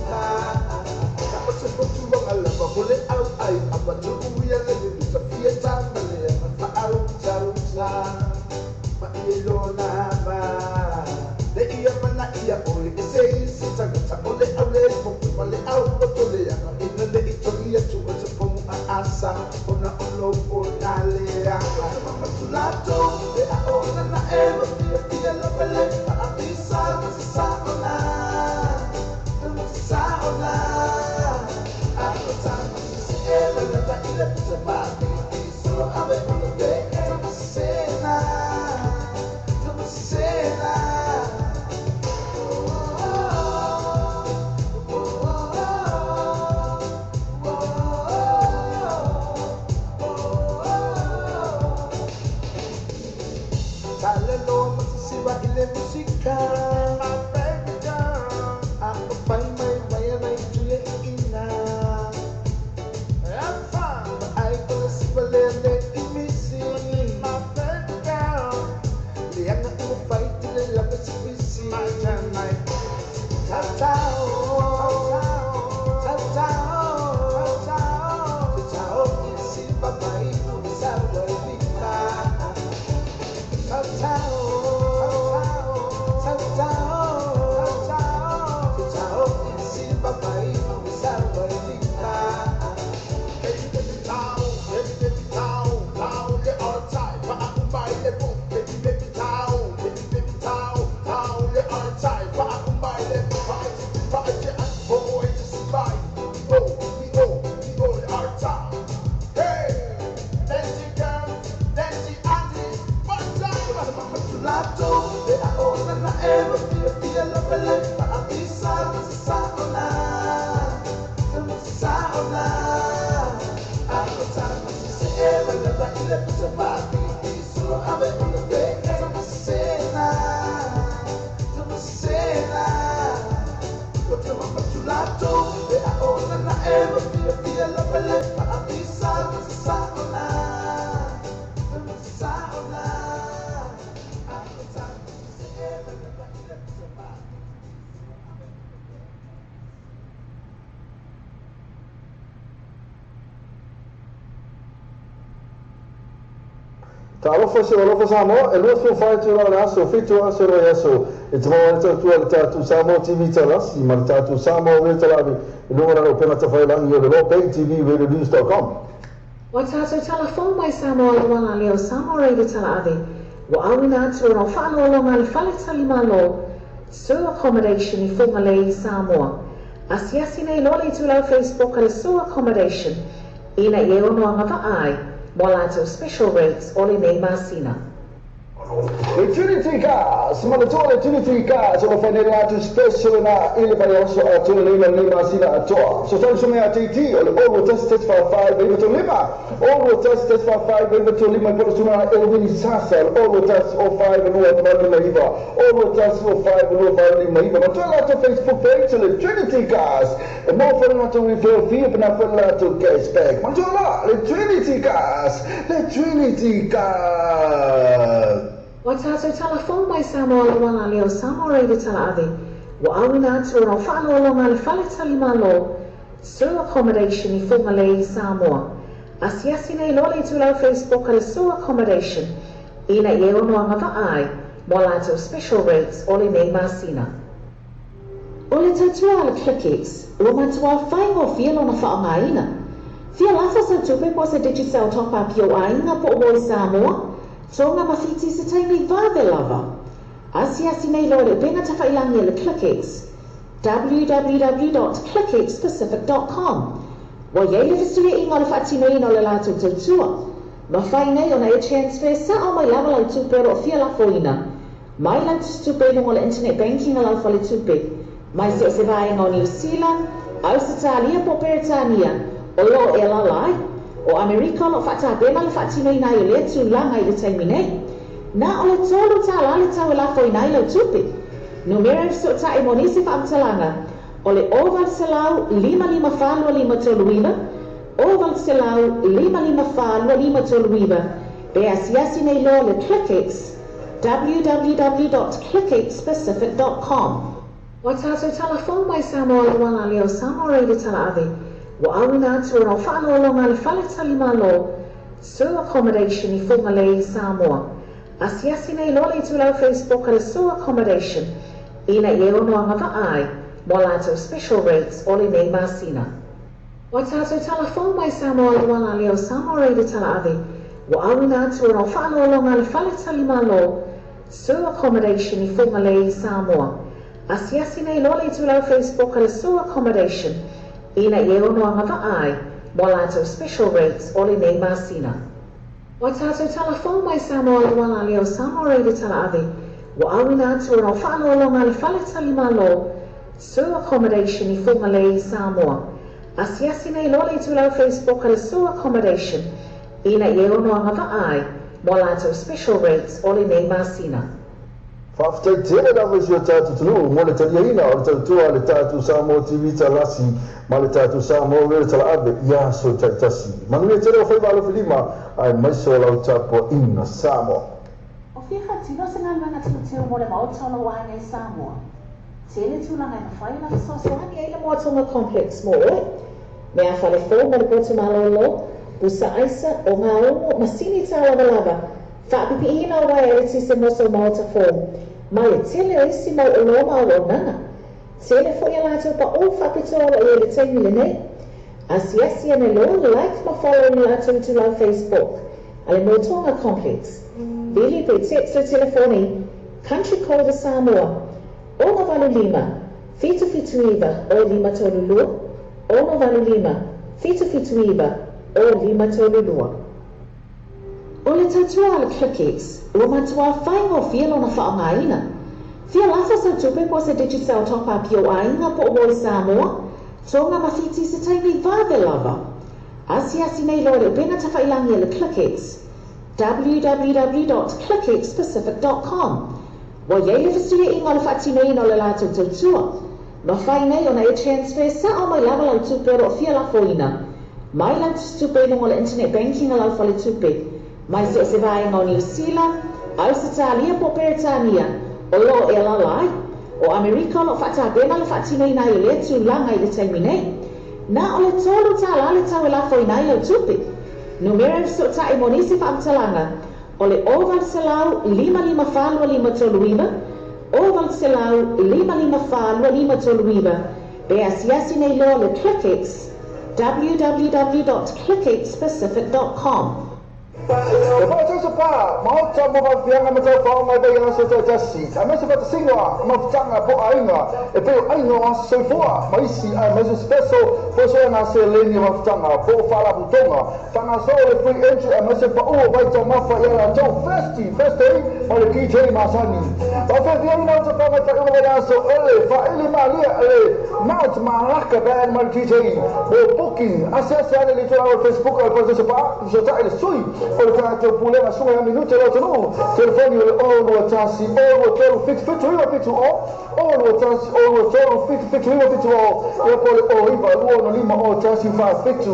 Ta'alofa se alofa Samoa, e lua fai tu la aso, fitu aso ro aso. E te mau tu le tatu Samoa TV talasi, ma le tatu Samoa le talavi. E lua na pena ta fai langi o le lo pay TV radionews.com. Wa tātou telefon mai Samoa le wanga leo Samoa Radio Talaavi. Wa awina atu no whanau longa le whale talimalo. Sewer accommodation I whunga le Samoa. Asiasi nei lole tu lau Facebook ale sewer accommodation. Ina I ono anga vaai. Mo lato special rates ole nei masina. Le Trinity Cars, ma le Trinity Cars sono fanno special na ile pare also a tu le masina a toa. So tanto sono a TT o le all tested for 5 even to lima. All tested for 5 even to lima per sono Elvin Sasa, all test for 5 no at Maiva. All test for 5 no at Maiva. Ma tu lato Facebook page le Trinity Cars. E mo fanno lato refer fee per na fanno lato cashback. Ma tu le Trinity Cars, le Trinity Cars. Wa tātou telefon mai Samoa le wanga leo Samoa Radio Talaavi. Wa awina atu no whanau longa le whale talimalo. Sewer accommodation I whunga le Samoa. Asiasi nei lole tu lau Facebook ale sewer accommodation. Ina I ono anga vaai. Mo lato special rates ole nei masina. Ole tatua le ClickX. Ua matua whaingo fielo na whaongaina. Fia lafa sa tupe po se digital top up yo ainga po oi Samoa. Tonga mawhiti se taimi vave lava. Asiasi nei lore benga tawhailangi le ClickX. www.clickxpacific.com. Wa yei le fisuri inga le whatinei no le lato tautua. Ma whai nei o na e transfer sa o mai lava lau tupe ro fia la foina. Mai lau tupe nungo le internet banking a lau fale tupe. Mai se o se vaenga o New Zealand, Australia po Peritania, o lo e la lai. O Amerika lo whata bema le whatinei nai o le tu langa I le taimi nei. Na o le tolu ta la le tau e la foi nai lau tupi. Numero so ta e monisi whaamtalanga. O le oval se lau 55 toluiva. Oval se lau 55 toluiva. Be asiasi nei lo le ClickX. www.clickxpacific.com. Wa tātou telefon mai Samoa le wanga leo Samoa Radio Talaavi. Wa awina atu no whanau longa le whale talimalo. Sewer accommodation I whunga le Samoa. Asiasi nei lole tu lau Facebook ale sewer accommodation. Ina I ono anga vaai. Mo lato special rates ole nei masina. Wa tātou telefon mai Samoa le wanga leo Samoa Radio Talaavi. Wa awina atu no whanau longa le whale talimalo. Sewer accommodation I whunga le Samoa. Asiasi nei lole tu lau Facebook ale sewer accommodation. Ina I ono anga vaai. Mo lato special rates ole nei masina. Wa tātou telefon mai Samoa le wanga leo Samoa Radio Talaavi. Wa awina atu no whanau longa le whale talimalo. Sewer accommodation I whunga le Samoa. Asiasi nei lole tu lau Facebook ale sewer accommodation. Ina I ono anga vaai. Mo lato special rates ole nei masina. Whaftai tele la vesi o tātu tunu, mo le taliaina o le tautua le tātu Samoa TV talasi, ma le tātu Samoa le Talaavi, ia so taitasi. Manui tele o whai walo whilima, ai maiso lau tapo ina Samoa. O whiwha tino se ngā manga tino teo mo le maotolo wahanga I Samoa. Tele tūlanga I mawhai na fisosoani Ai le moatonga complex mo oe. Mea whale fō ma le potumalo lo, busa aisa o ngā ongo masini tā lava. Whaapipi ina o wai e tise moso maota fō. Ma le tele o isi mau o loma o nanga. Tele fo ia lato pa o whapitoa o le taimi le nei. Asiasi ane lo like ma follow ni lato I tu lau Facebook. Ale motonga complex. Bili pe text o telefoni. Country code Samoa. Ono valu lima. Fitu iwa o lima tolulua. Ono valu lima. Fitu iwa o lima tolulua. O le tatua le ClickX, ua matua whaingo fielo na whaongaina. Fia lafa sa tupe po se digital top up yo ainga po oi Samoa, tonga mawhiti se taimi vave lava. Asiasi nei lore benga tawhailangi le ClickX. www.clickxpacific.com. Wa yei le fisuri inga le whatinei no le lato tautua. Ma whai nei o na e transfer sa o mai lava lau tupe ro fia la foina. Mai lau tupe nungo le internet banking a lau fale tupe. Mai se o se vaenga o New Zealand, Australia po Peritania, o lo e la lai. O Amerika lo whata bena le whatinei nai o le tu langa I le taimi nei. Na o le tolu tā la le tau e la foi nai lau tupe. Numero so ta e monisi whaamtalanga. O le oval selau 55 toluiva, oval selau 55 toluiva, e asiasi nei loa le ClickX, www.clickxpacific.com. E poi adesso pa, ma oggi abbiamo fianga ma già fa mai bene se già sì. A me si fa singola, ma tanga po ainga e poi ainga so fuà, ma isi ma spesso forse una se legno ma tanga po fa la butonga. Tanga solo e poi entry a me si fa vai già ma fa era già festi ma le DJ ma sani. Ma per dire non so come fa uno adesso fa ele ma lì not ma racca band ma DJ o booking accessare le tue Facebook e poi se fa so già il sui Portanto, pure la sua minuto e l'altro no. Telefoni o no tassi, o no telo fix riva fix o no tassi, o no telo fix riva fix o. E poi o riva l'uomo lima o tassi fa fix o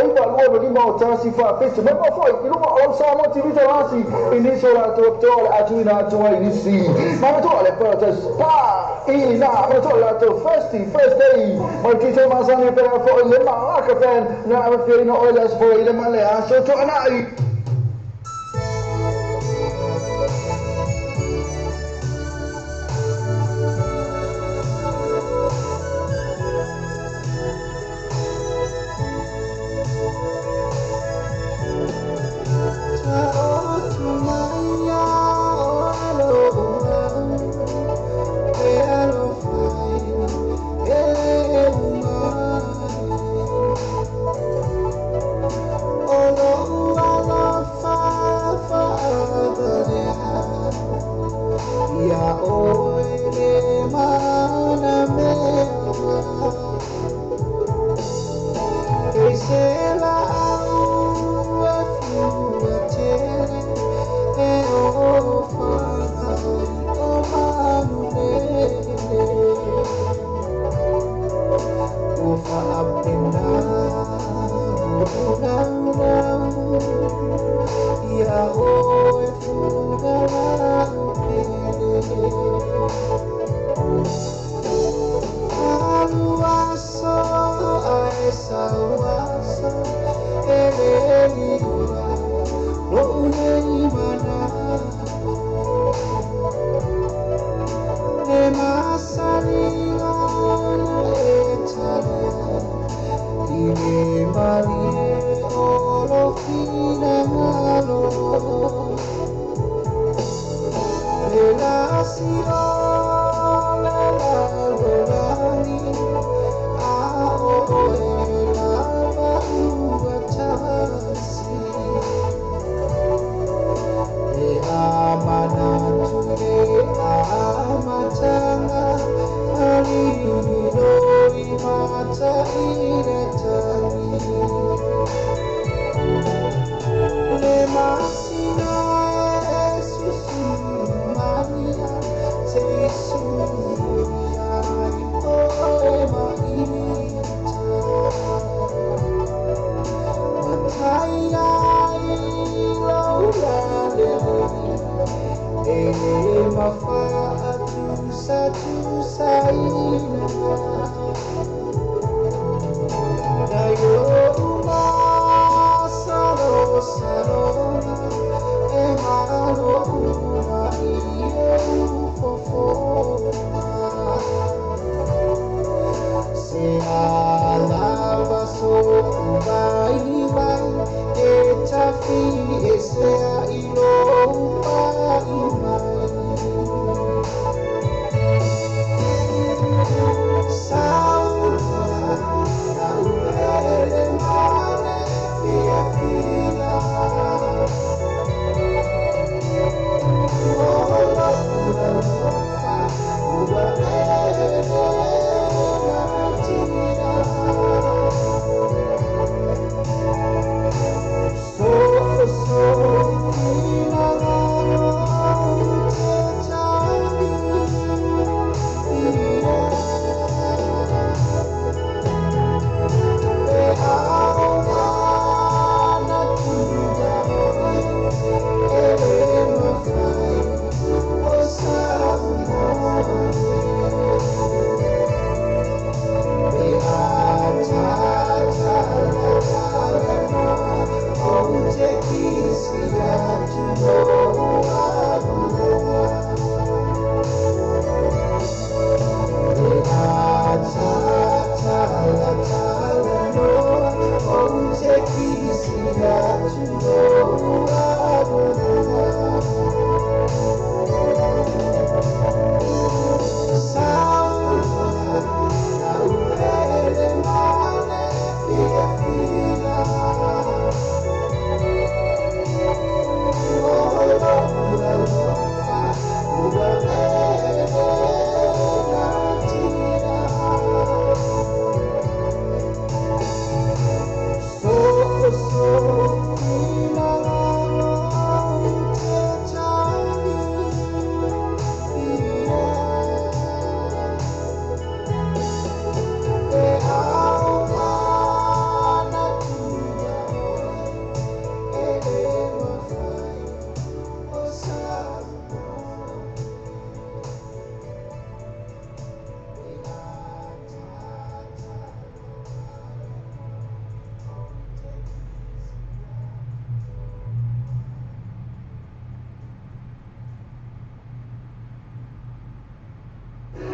riva l'uomo lima o tassi fa fix. Ma poi il uomo o sa mo ti vitalasi inizio la dottore Agina tua inizi. Ma tu le porte spa ina, ma tu la to first day. Ma ti sei masani per fuori le ma che ben na ferino o le fuori le male a sotto anai.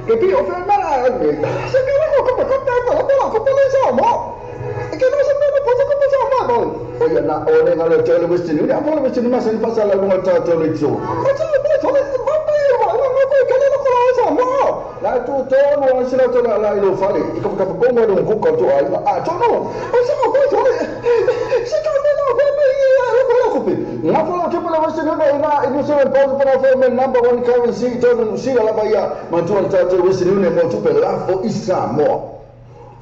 Che qui ho fermato, se che come contento, la popolazione, e che non sappiamo cosa facciamo poi. Poi na ore ngalo tele western, ni apa western mas ni pasal lagu ngata tele itu. Macam apa tole apa ya, ngako kena nak kalau sama. La tu no sila to la ilo fale, iko ka ko ngo no ko to ai. Ah, to no. O sama ko tole. Se to no Ngapolo ke pala western no ina ini so pause para for number 1 currency to no sila la baya. Mantuan tata western no mo tu pela for Isamo.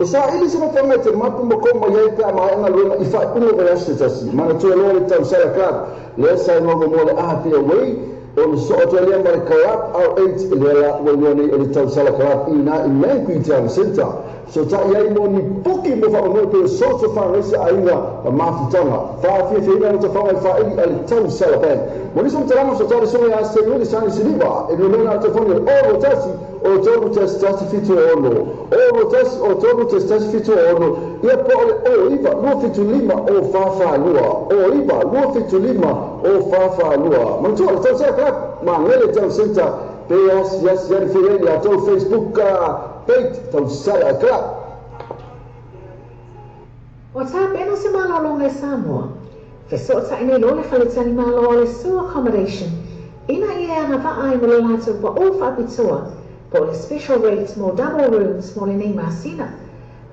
Sa ili sama famete mapu mokoma yaita ma anga luna ifa ino ga yasitasi mana tu lo le tau sala ka le sa no mo le afi away on so to le mar karap au 8 le la woni le tau sala ka ina in ku tau senta so ta yai mo ni poki mo fa mo pe so fa resi ainga ma fitanga fa fi ina to fa fa ili le tau sala ka mo ni som taramo so ta so ya se no ni sani siliba e no na to fone o tasi o todo testasi fito ono o test o todo testasi fito ono ia pole o iba no fito lima o fafa lua o iba no fito lima o fafa lua mantu al tau sa ma ngele tau senta pe yes fere ya tau Facebook page tau sa ka O tā pēno se malolo ngai Samoa, fe so ta ine lo le whaletani malo le su accommodation, ina ia anga vaai mo le lātou wa o whapitua, po le special rates mo double rooms mo le nei masina.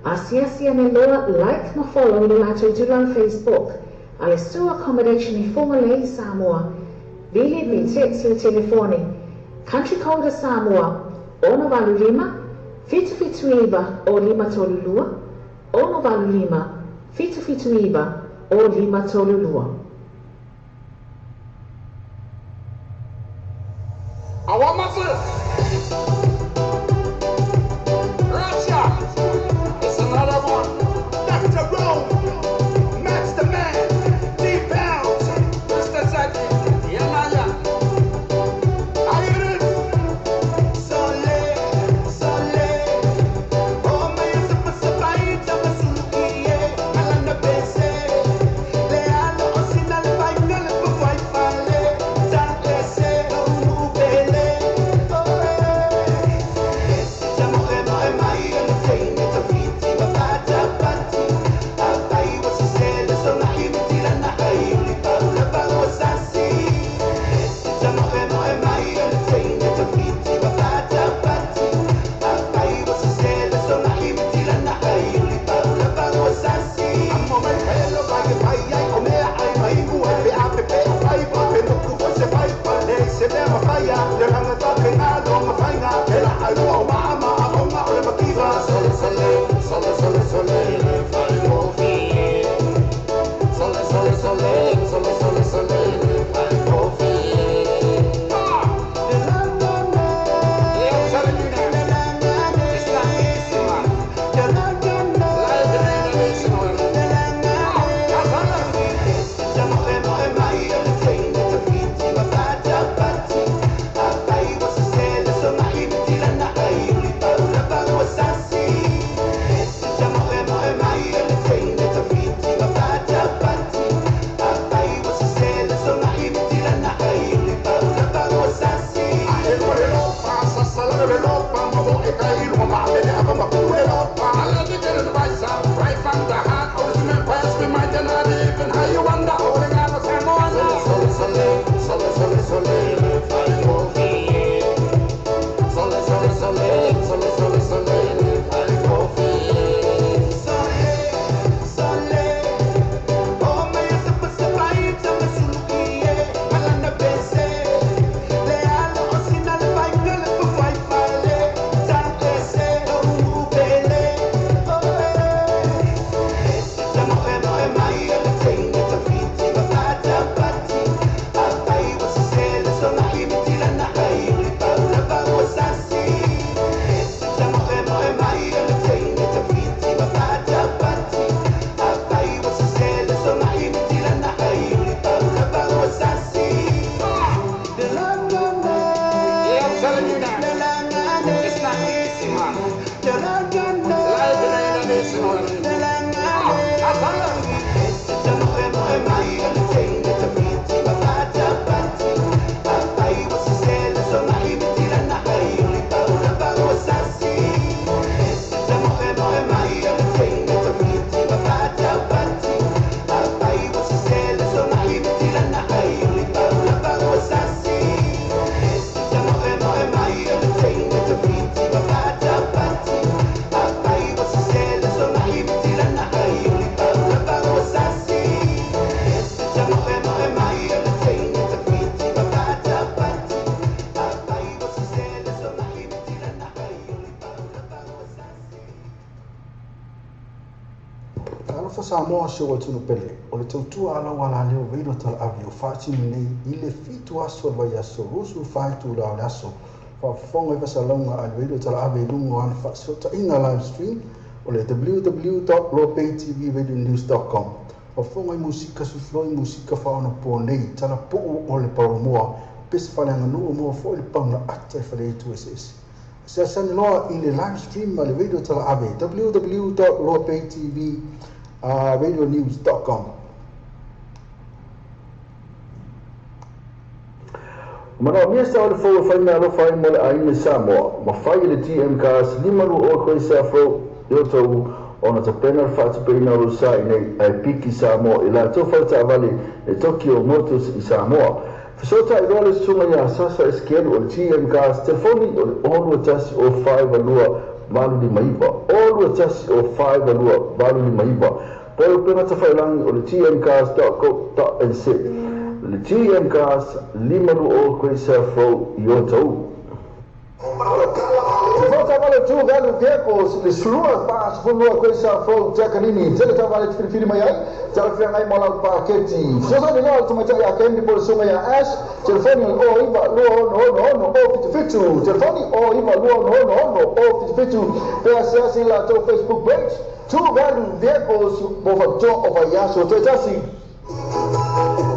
Asia ne loa like ma follow le lātou dulang Facebook, a le su accommodation i fonga lei Samoa, vili mi text le telefoni, country code Samoa, ono valu lima, fitu iba o lima tolu lua, ono valu lima, fitu iba o lima tolu lua. I want my foot. Russia. It's another one. Dr. Rome. Master Man. D-Pound. Mr. Zaki. Yanaya. Are you ready? Sole. Oh, my super surprise. I'm a suki. Alanda Bese. Lealo Osina le final. Before I fall. San Bese. Oh, Talofa Samoa se o tunu pele. O le tautua ala wala leo veino tala avi o whaati nei i le fitu aso vai aso rusu whaitu la o aso. Whafonga i wasalonga a veino tala avi lungo ana whaasota inga live stream o le www.lopaytvradionews.com. Whafonga i musika suslo i musika whaona po nei tala po o le paumoa pesa whananga nua mua fo le pauna ata i whale tu SS. Se asani loa i le live stream a le veino tala avi www.lopaytvradionews.com. Mana mia sa o le fo fai na lo fai mo le aina Samoa. Ma fai le TM cars limaru o koe sa fo yo tau ona ta pena fa ta pena o sa nei ai piki Samoa i la to fa ta vale e Tokyo Motors i Samoa. Fesota i role sunga ya sasa eskeru o TM cars telefoni o onu tasi o 5 alua valu di maiva. Onu tasi o 5 alua valu di maiva. Poi pena ta fai lang o tmcars.co.nz. Le TM cars limaru o koe sa fo yo tau. Volta vale two value vehicles, the slua pass for loa coisa for Jacanini, Zelta vale Filipino Maya, Telefone ai mola paketi. So sa dinga ultimate ya kendi por suma ya ash, telefone o iba lo no o fitu. Telefone o iba lo no o fitu. PSS la to Facebook page. Two value vehicles both to over yaso to just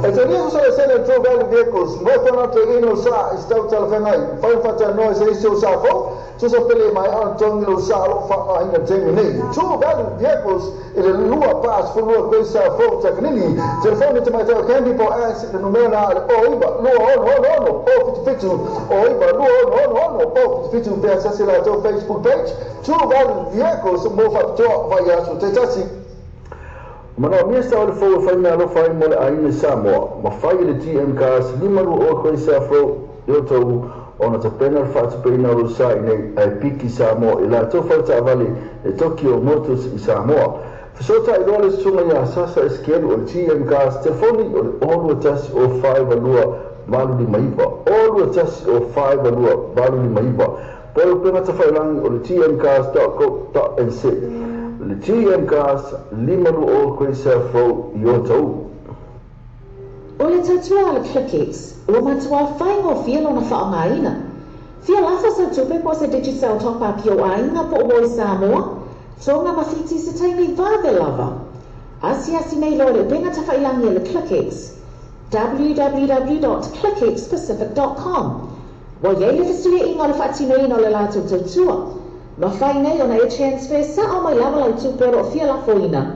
Eteria só sendo two value vehicles, não é na terreno sa está o telefone aí. Vai fazer nós esse o safo, se só pele mai Antônio no salo fa ainda terminei. Two value vehicles, ele lua pass for lua coisa safo tecnini. Telefone te mai ter candy por as no número na o iba no o fitu o iba no o fitu PSS lá to Facebook page. Two value vehicles mo fa to vai aso te tasi. Mana mia sa o le fo fai na lo fai mo le aina Samoa. Ma fai le TM cars limaru o koe sa fo yo tau ona ta pena fa ta pena o sa nei ai piki Samoa i la to fa ta vale e Tokyo Motors i Samoa. Fesota i role sunga ya sasa eskeru o TM cars telefoni o onu tasi o 5 alua valu di maiva. Onu tasi o 5 alua valu di maiva. Poi pena ta fai lang o le tmcars.co.nz. Le TM cars limaru o koe sa fo yo tau. O le tautua le ClickX, ua matua whaingo fia lona whaongaina. Fia lafa sa tupe po se digital top-up yo ainga po o Samoa, tonga mawhiti se taimi vave lava. Asi nei lo le benga ta whailangi le ClickX, www.clickxpacific.com. Wa yei le fasuia inga le whatinei no le lato tautua. Ma whai nei o na e transfer sa o mai lava lau tupe ro fia la foina.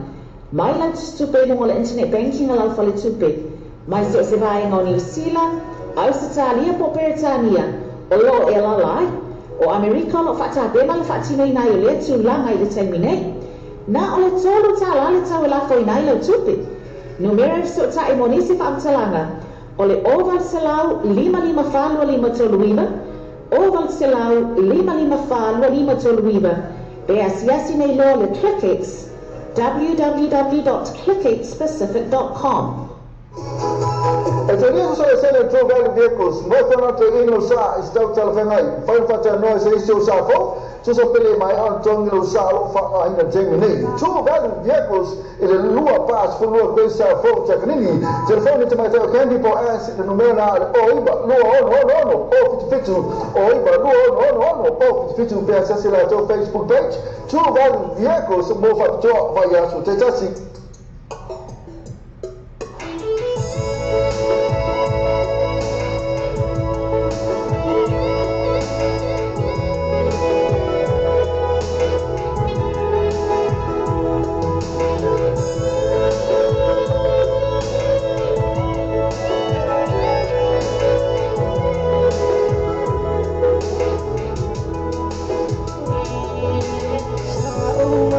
Mai lau tupe no le internet banking lau fale tupe. Mai se vai ngā New Zealand, Australia po Peritania, o lo e lalai, o Amerika lo whata bema le whatinei nai o le tu langa i le taimi nei. Na o le tolu ta la le tau e la fo nai lau tupe. Numero so ta e monisi whaamtalanga, o le oval selau 555 toluiva, oval selau 555 toluiva, e asiasi nei lo le ClickX, www.clickxpacific.com. Eteria só sendo two value vehicles, não é na terreno sa está o telefone aí. Vai fazer nós esse o safo, se só pele mai Antônio no salo fa ainda terminei. Two value vehicles, ele lua pass for lua coisa safo tecnini. Telefone te mai ter candy por as no número na o iba no o fitu o iba no o fitu PSS lá to Facebook page. Two value vehicles mo fa to vai aso te tasi. Oh,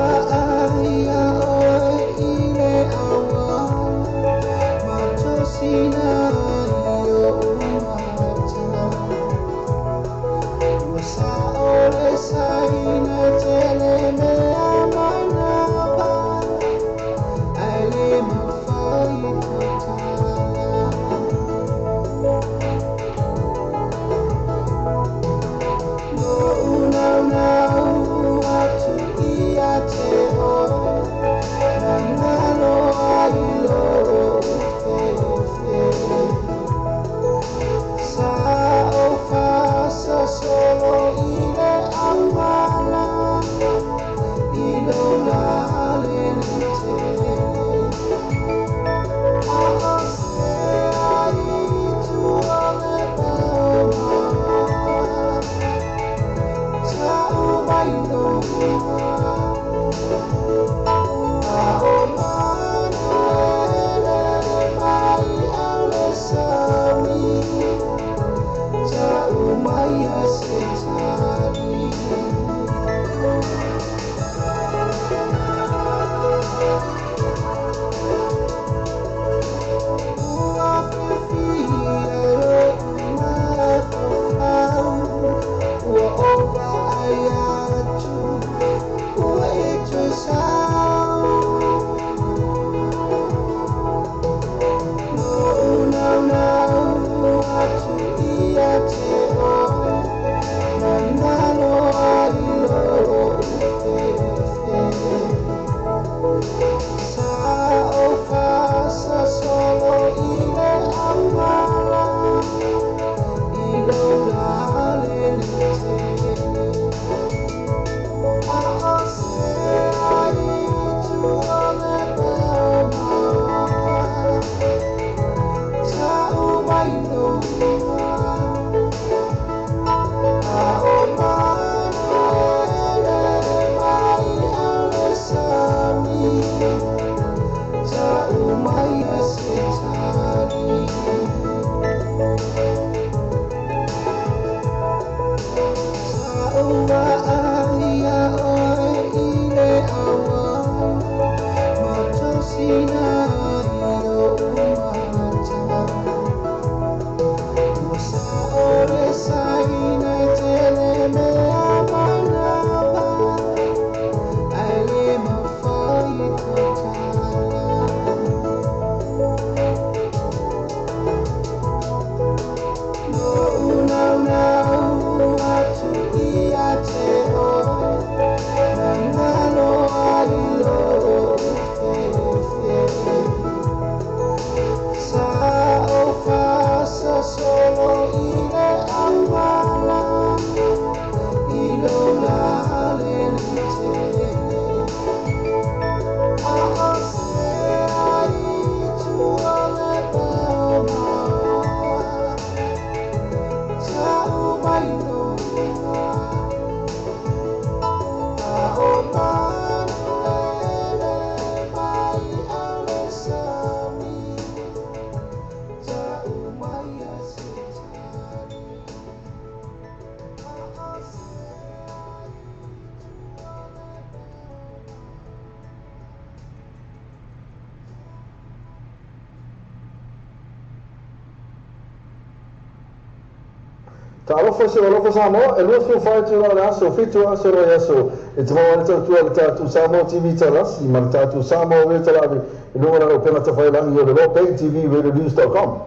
Ta'alofa se alofa Samoa, e lua fiu whai tu rau aso, fitu aso roi aso. E te maua tau tua le tātu Samoa TV tarasi, ma le tātu Samoa we talawe, e lunga rau pena ta whairangi o le Lopei TV, radionews.com.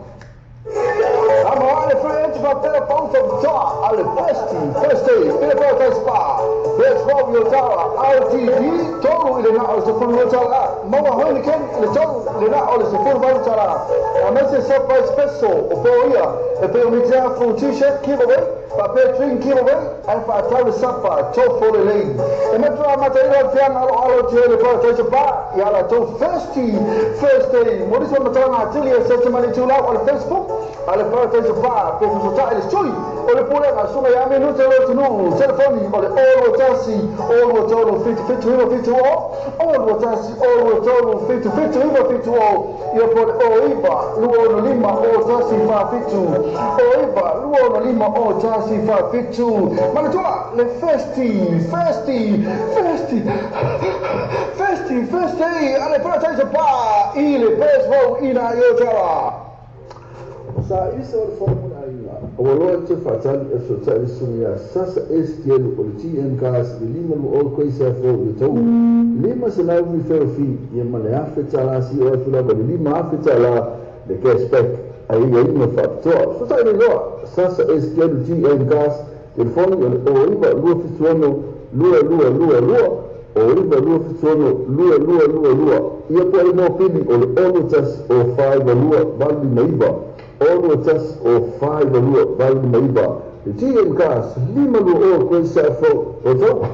I'm on the friends of our telephone from the top. I'm the first day, Philippine Spa. There's Fabio Tara, RTD, total in the night, the full Rotala. Mama Hurricane, the total in the night, the full Rotala. I'm a surprise special, a Boria, a Pelmita full t-shirt giveaway, a pair drink giveaway, and for a Tavis Sapphire, top for the lane. And that's why I'm at the piano, all of the Philippine Spa. Yala, to first day. What is what the time I tell you, set some money to out on Facebook? Alle företag bara på resultat eller stoj och det på det så jag menar inte att nu telefoni och det all taxi all total 50 all total 50 jag på oiba luono lima all taxi 50 oiba luono lima all taxi 50 man toa le festi alle företag bara ile pesvo ina yotara. Sa isa o le whakamuna aina, o aloa te whaatali e so tae sungia sasa STL o le TN Gas i lima lu o koe sa fau i tau. Lima se nau mi wheo fi, i mane awhi tala si o atula, ma le lima awhi tala le cashback a i ima whakatoa. So tae le loa, sasa STL o TN Gas, telefoni o iwa lua fituano, lua, o iwa lua fituano, lua. Ia po e mo pili o le olutas o 5 lua, vali maiba. All of us or 5 lua vale maiba. The TN Gas, lima lua o koe sa fo o tau.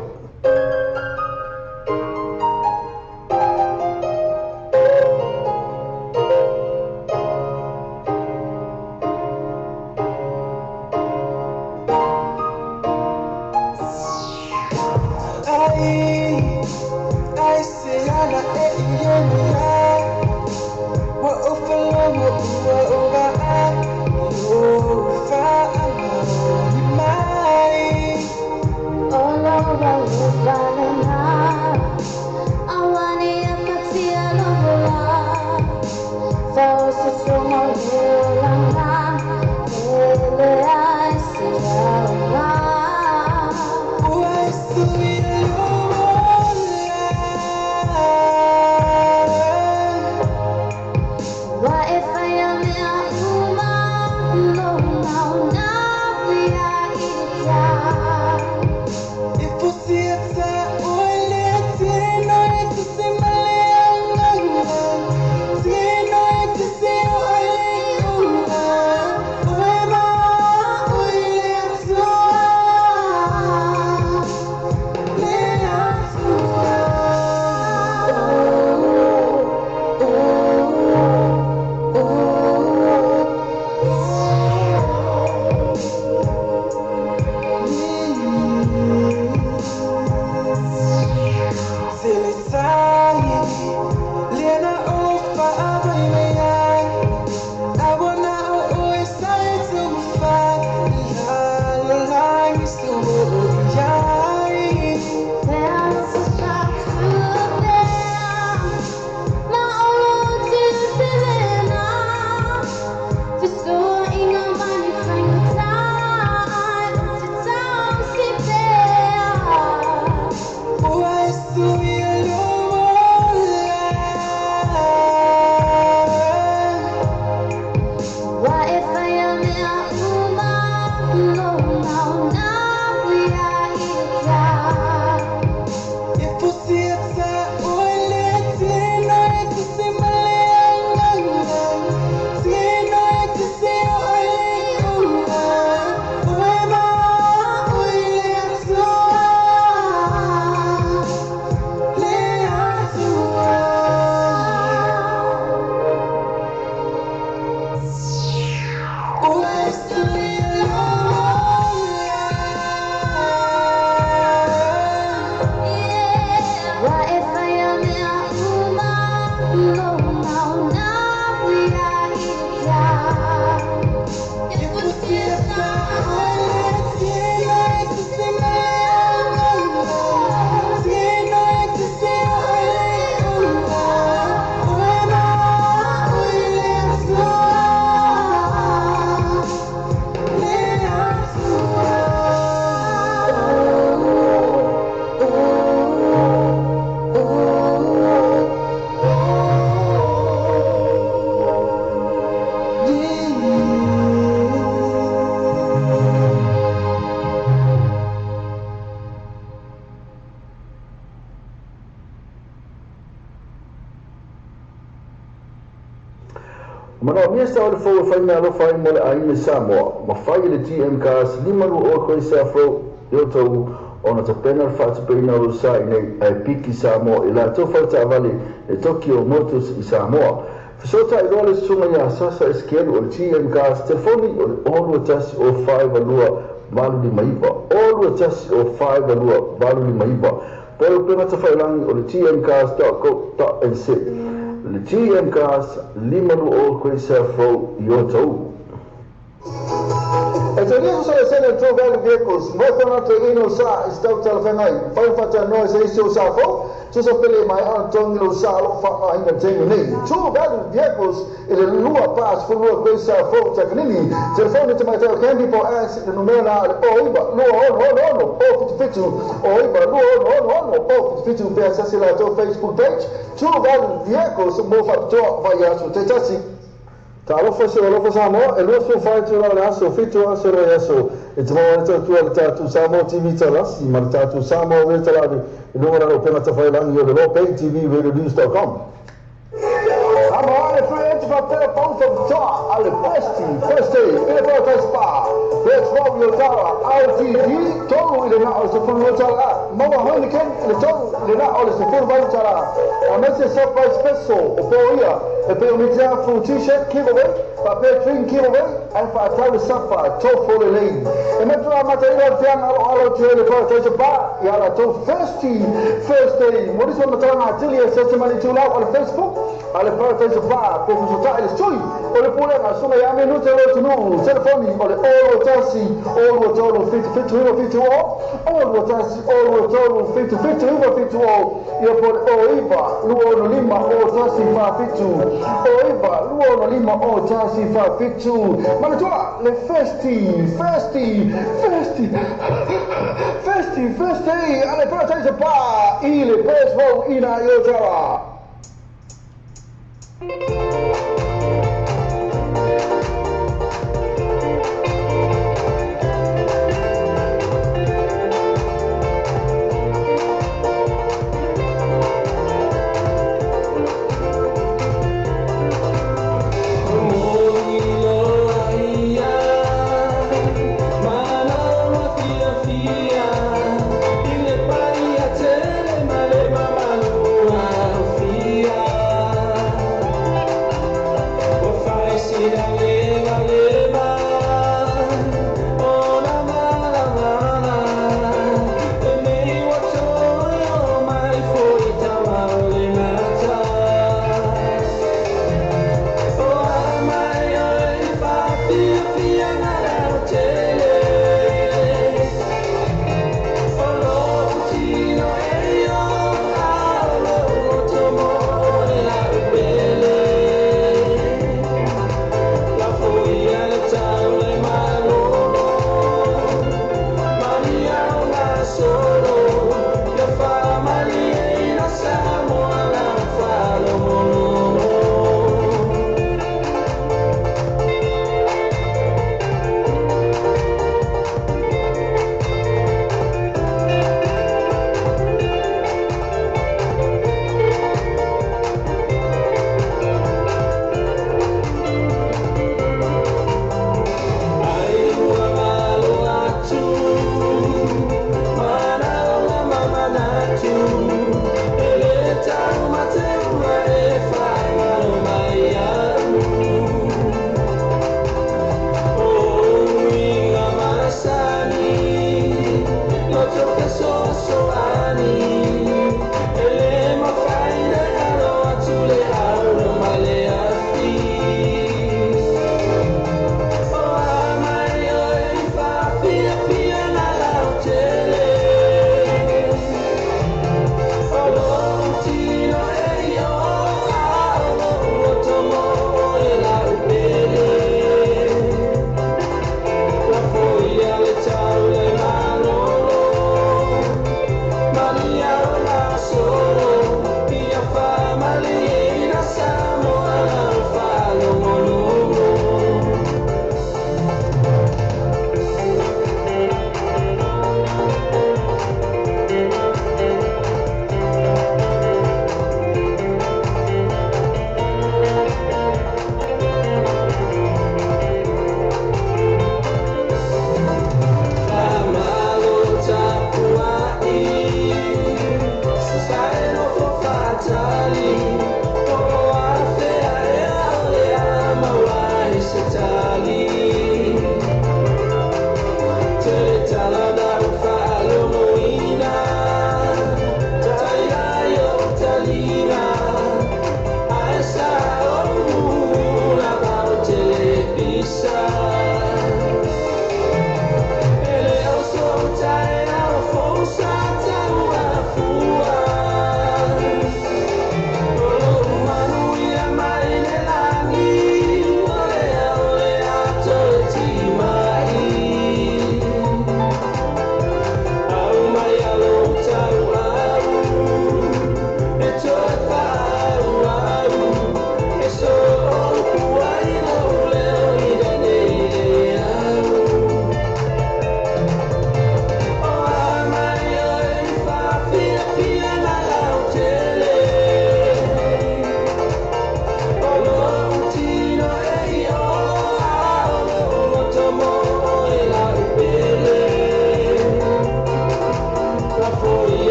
Ai se ana e iena. Wa ofalo wa ova If you see it Mana miesta o le fo fai na lo fai mo le aina Samoa. Ma fai le TM cars limaru o koe sa fo yo tau ona te pena fatu peina o sa nei ai piki Samoa i la to fata vale e Tokyo Motors i Samoa. Fesota i role sunga ya sasa eskeru o le TM cars telefoni o le olu tasi o 5 alua valu li maipa. Olu tasi o 5 alua valu li maipa. Polo pena te whailangi o le tmcars.co.nz. Le TM Cars, limaru o koe sa fo i o tau. E te rio sa le sene True Value Vehicles, mo kona te ino sa i stau talawhengai, whai whata noe sa isi o sa fo, tusa pele mai ana tongi lo sa lo wha a inga tengu nei. True Value Vehicles, i le lua pas fulua koe sa fo takanini, telefoni te mai tau Candy po as i le numera na o iba, lua ono, o fitu o iba, lua ono, o fitu pe asasi la tau Facebook page, True Value Vehicles, mo whapitoa vai asu te tasi. Ta'alofa se alofa Samoa, e lua su fai tu la aso, fitu aso re aso, e te mawa ta tu al tatu Samoa TV talas, ma tatu Samoa ve talabi, e lunga na pena ta fai langi o le lope TV radionews.com. Samoa le free for telephone from top, ale first day, ele for spa, let's roll your tara, RTD, tolu ile na o se fulu tala, mawa honi ken le tolu ile na o se fulu tala, on ese surprise special, o poia, e pe umitia fu t-shirt giveaway, pa pe drink giveaway, and fa tau sapa to for the lane. E metro a material tiang alo tele for te ba, ya la to first day, what is on the tana atilia sesemani tu la on Facebook, ale pa te ba, pe so ta ile stoi, o le pole na suma ya menu te lo tunu, telefoni o le olo tasi, olo tolo fit olo tasi, olo tolo fit ia por oiba, luo no lima o tasi fa fitu. Oiba, luo no lima o tasi fa fitu. Manatua, le festi, ale protege pa, ile pesvo ina yotara.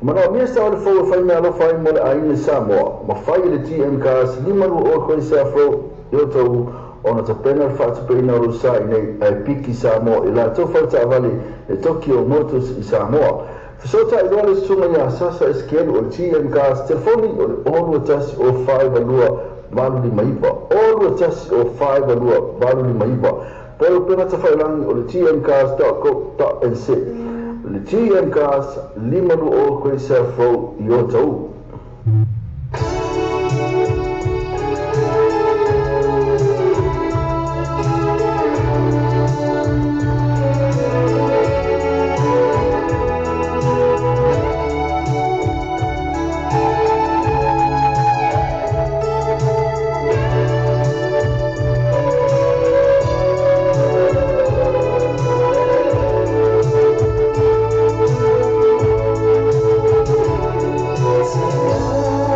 Mana mia sa ole fo fai me alo fai mo le ai Samoa. Ma fai le TM cars ni malu o ko sa fo yo to ona ta pena fa ta pena ro sai nei ai piki Samoa ila to fa ta vale e Tokyo Motors i Samoa. So ta i ole suma ya sasa eskel o TM cars telefoni o o tas o 5 alua valu di maiva. O tas o 5 alua valu di maiva. Polo pena ta fai lang o tmcars.co.nz. Le TM Cars, limalu o koe sa fau i o tau. Tonight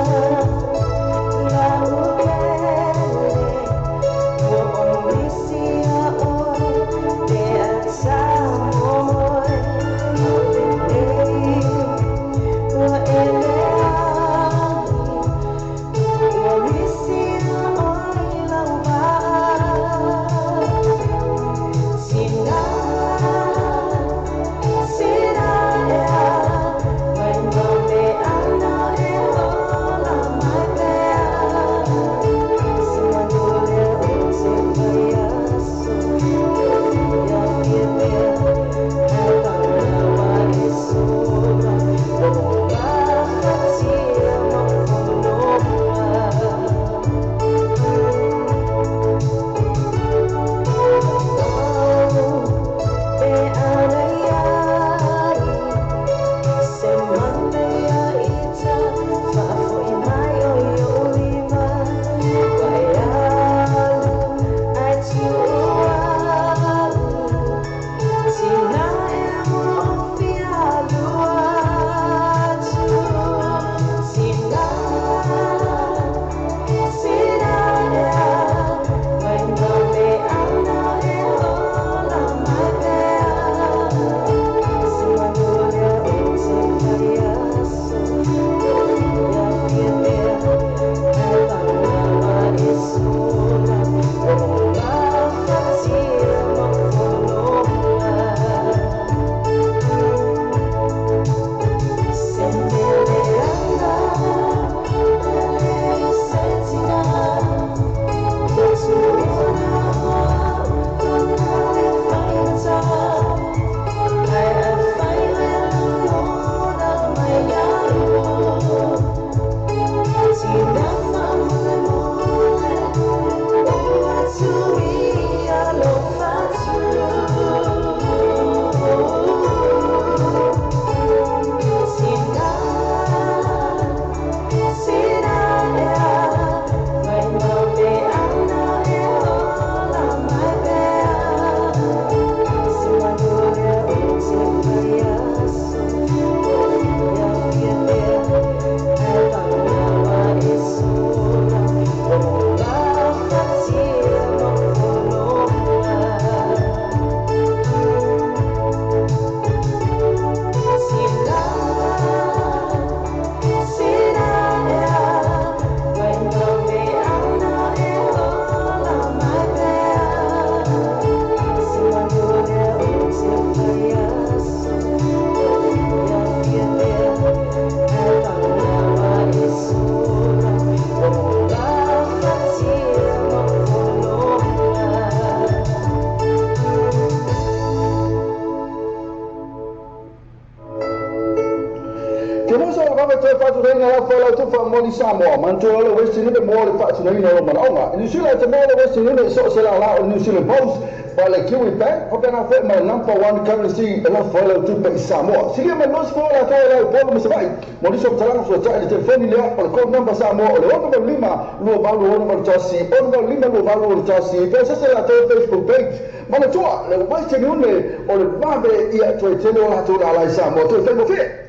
Ke mo so ba te fa tu reina la fa la tu fa mo ni Samoa man tu le westi ni mo le fa tu reina lo mana ni sila te mo le westi ni so se la la New Zealand Post pa le Kiwi Bank pa na fa ma number 1 currency la fa la tu pe Samoa sila me nos fo la ta la po mo se vai mo ni so tala so ta le telefoni le pa le code number Samoa le ono ba lima lo ba lo ono ba tasi ono ba lima lo ba lo tasi pe se la te Facebook page ma le tu le westi ni le o le ba be ia tu te la tu la Samoa tu te mo fe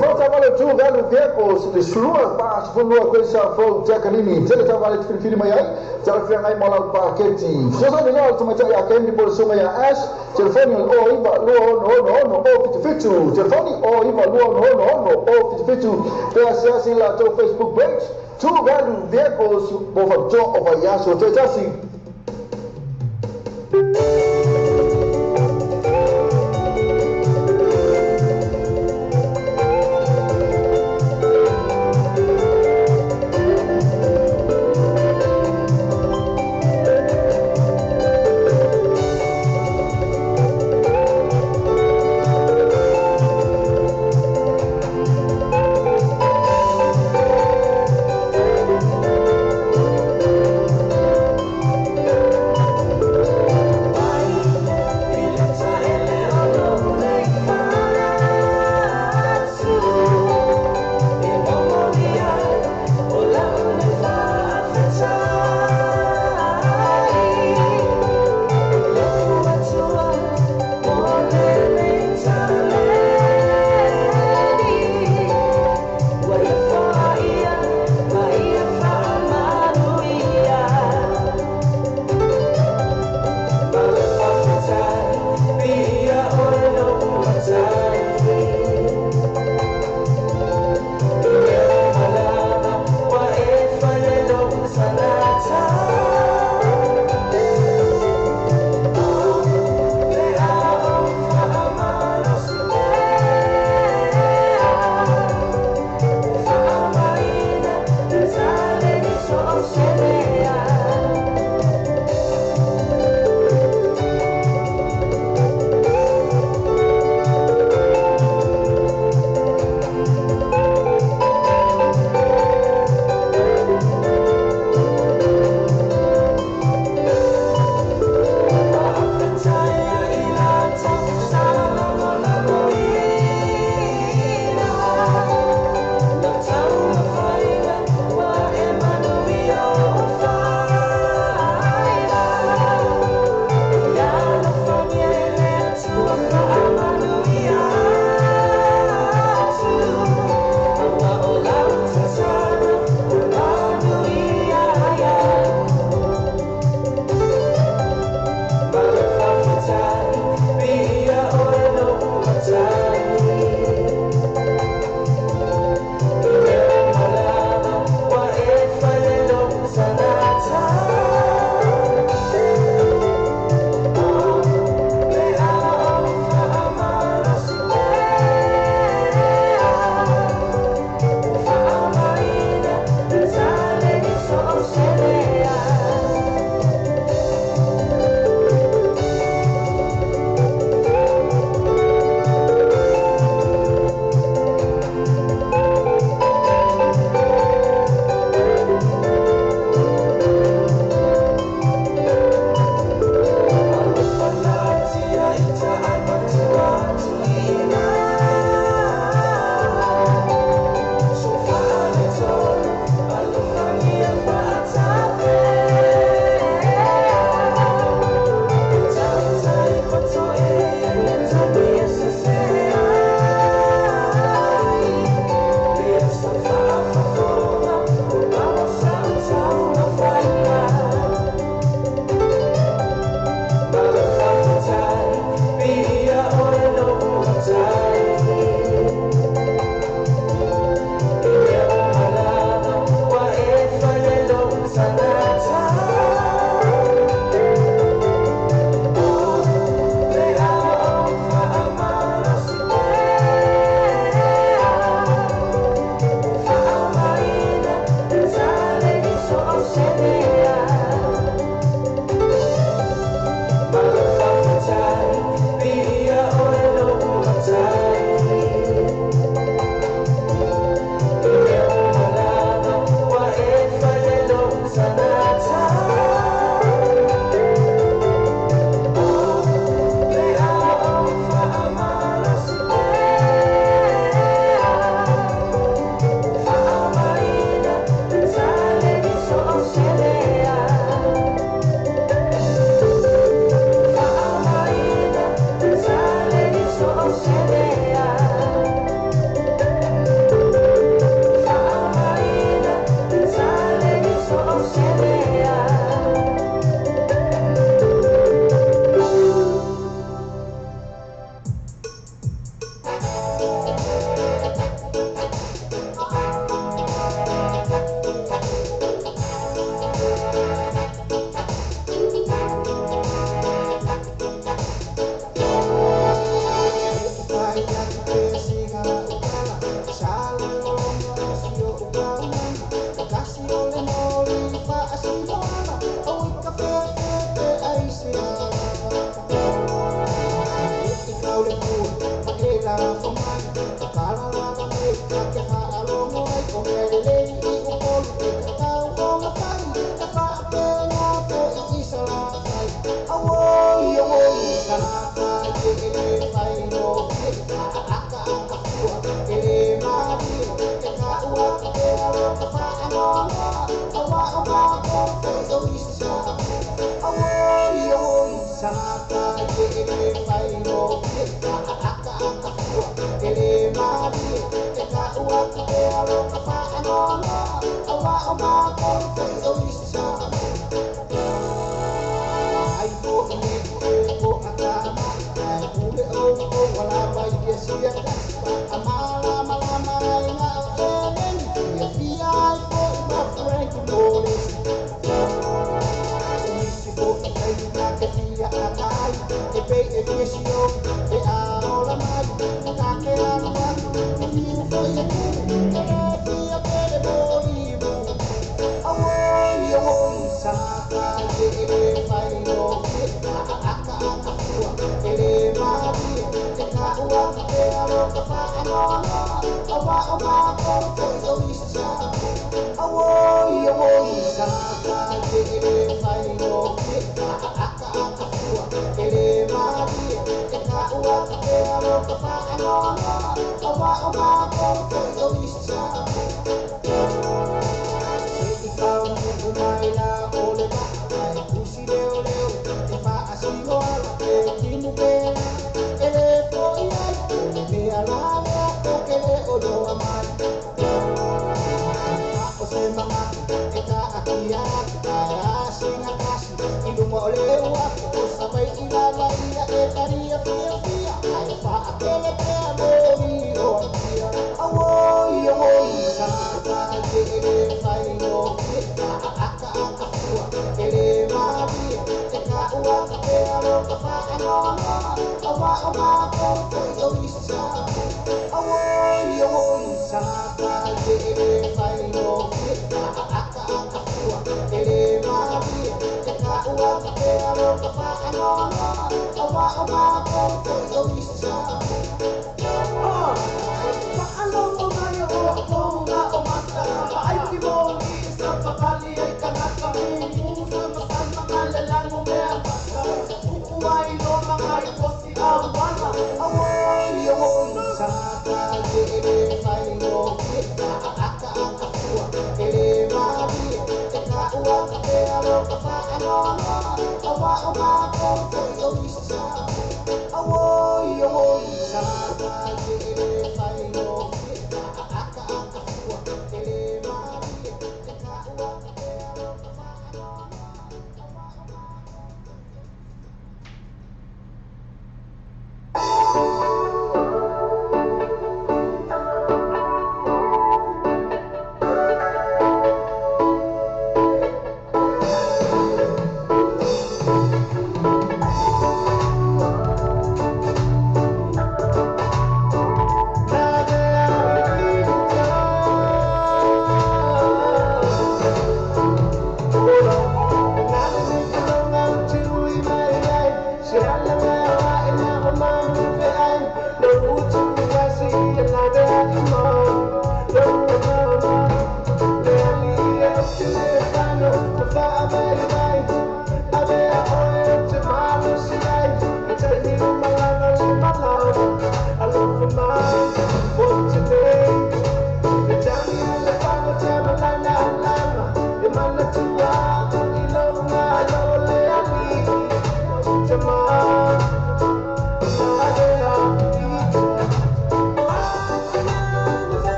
Volta vale tu velho vehicles de slua pas volua coisa for Jacqueline tele ta vale filho mai já foi ngai mola paquete só só não tu mas já quem por suma ya ash telefone o iba no o fitu telefone o iba no o fitu pe assim lá teu Facebook page tu velho vehicles por jo over ya so te assim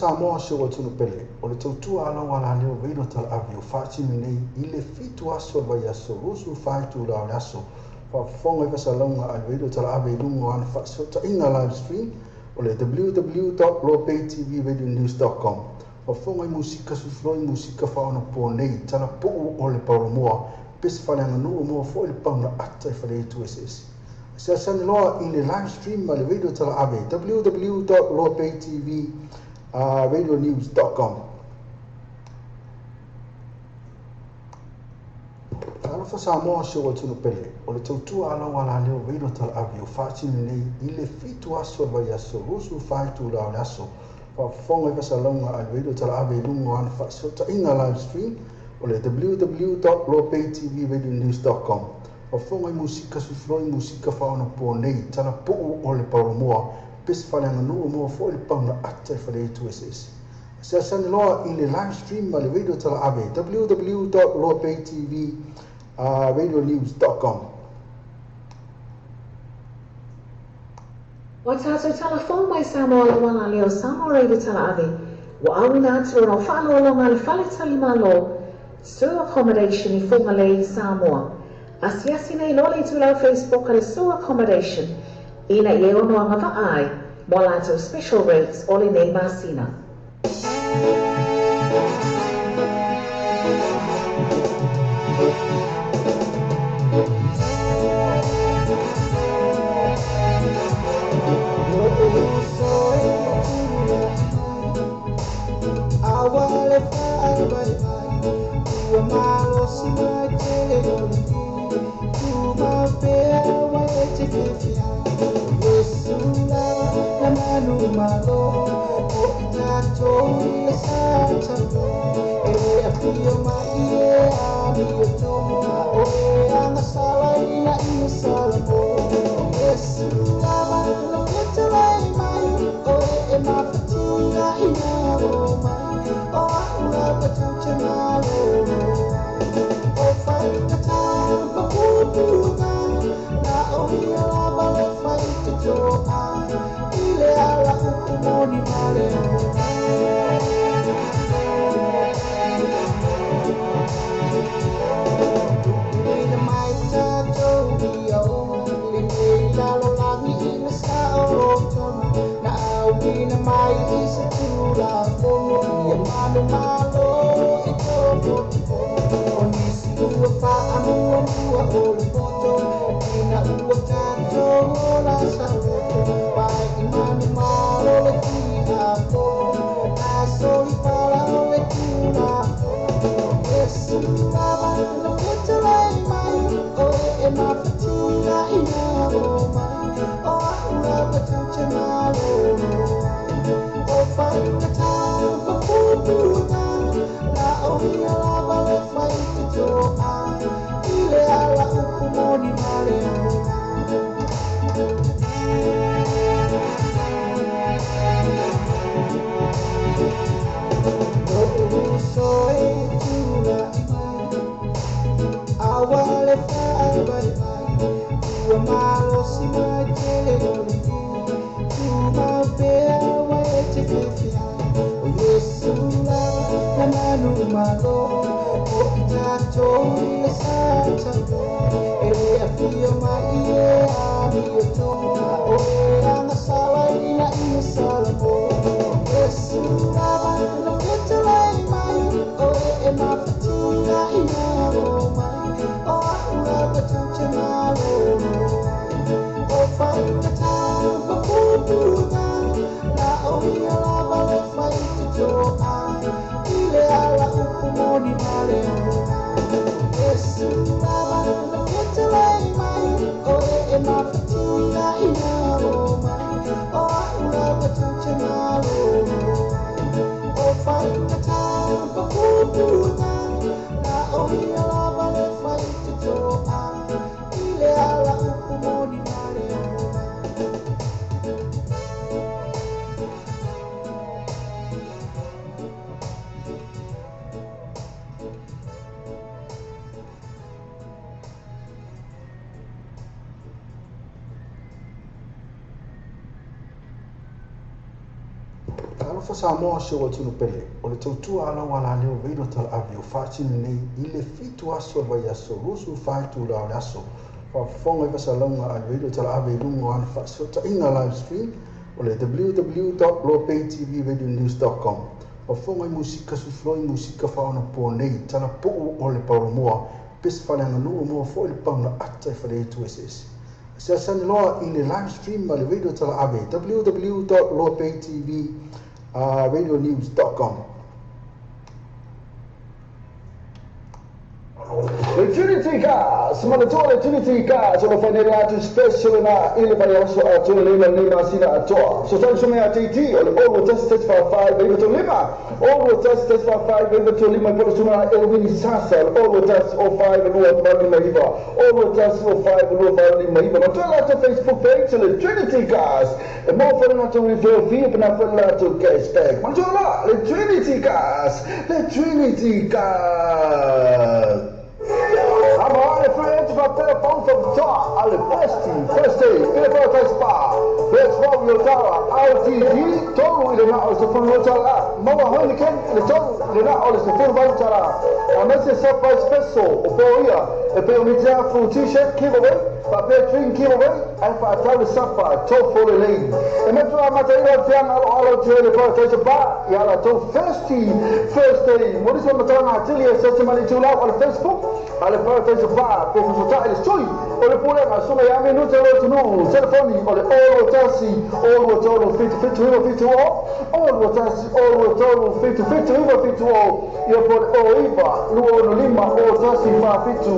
Samoa se wa tunu pele o le tautua ala wala leo veino tala avi o whaati minei i le fitu aso vai aso rusu whaitu la o le aso whafonga i Vasalonga a veino tala avi lungo ana whaasota inga live stream o le www.lopaytvradionews.com whafonga i musika sufloi musika whaona po nei tala po o le paulomoa pesi whaneanga nuu moa fo i le pauna ata i whare tu SS se sani loa i le live stream ma le veino tala avi www.lopaytvradionews.com Alafa Samoa se wa tunu pele o le tautua ala wala leo veino tala avi o whaati nei i le fitu aso vai aso rusu whaitu la o le aso whafonga i Vasalonga a veino tala avi lungo ana whaasota inga live stream o le www.lopaytvradionews.com whafonga i musika sufloi musika whaona po nei tala po o le paulomoa pesi whaneanga nuu moa fo i le pauna ata i whare tu SS se sani loa i le live stream ma le veino tala ave www.lopaytvradionews.com Wa tātou telefon mai Samoa le wana leo Samoa radio tala ave. Wa awina atu no whaalolonga le whale tali malo. Sewer accommodation i whunga le Samoa. Asiasi nei lole tu lau Facebook ale sewer accommodation. Ina i ono anga va ai. Mo lato special rates o le nei masina. Awale fai bai bai, ua malo si mai tele oli, uma pea wa te kefia, Yesu la manu malo, o itato ia satalo, e a pio mai e a mio toma, o e anga sala ina ia salamo, Yesu la manu te lai mai, o e mafatina ina roma. Talofa Samoa se o tunu pele. O le tautua ala wala leo veino tala avi o whaatini nei i le fitu aso vai aso rusu whaitu la o le aso. Whafonga i vasalonga a veino tala avi lungo anu whaasota inga live stream o le www.lopaytvradionews.com. Whafonga i musika sufloi musika whaona po nei tala po o le pauromoa pes whananga nua moa fo i le pauna ata i whare tu SS. Se sani loa i le live stream ma le video tala ave www.lopaytvradionews.com. Le Trinity Cars, manatoa le Trinity Cars, o whanere atu special na ile pare aso a tō leila nema sina atoa. So tau sume a TT, o le All Test Test for 5, baby to lima. All Test Test for 5, baby to lima, pora suna Elvini Sasa, All Test o 5, no Marni Maiva. All Test o 5, no Marni Maiva. Ma tō lato Facebook page, le Trinity Cars. E mo whare nato refill fee, pina whare nato cashback. Ma tō la, le Trinity Cars, le Trinity Cars. I'm on the friends of the phone from the top. I'll first day, get a spa. That's what we'll tell RTD, total in the house of Punotala. Mama Honey Ken, the total in the house of Punotala. I'm a surprise special, a boya, a Belmita full t-shirt giveaway, but they're drink giveaway, and for a towel supper, toe for the lane. And that's why I'm at the end of the all of the birthdays of bar. Yala to first day. What is on the time? I tell you, says somebody too loud on Facebook. Alle birthdays of bar, per risultare le stoi, o le pure ma sono ya minuto lo tunu, telefoni, o le oro tassi, oro tolo fit oro tassi, oro tolo fit io por o iba, luono lima o tassi fa fitu, o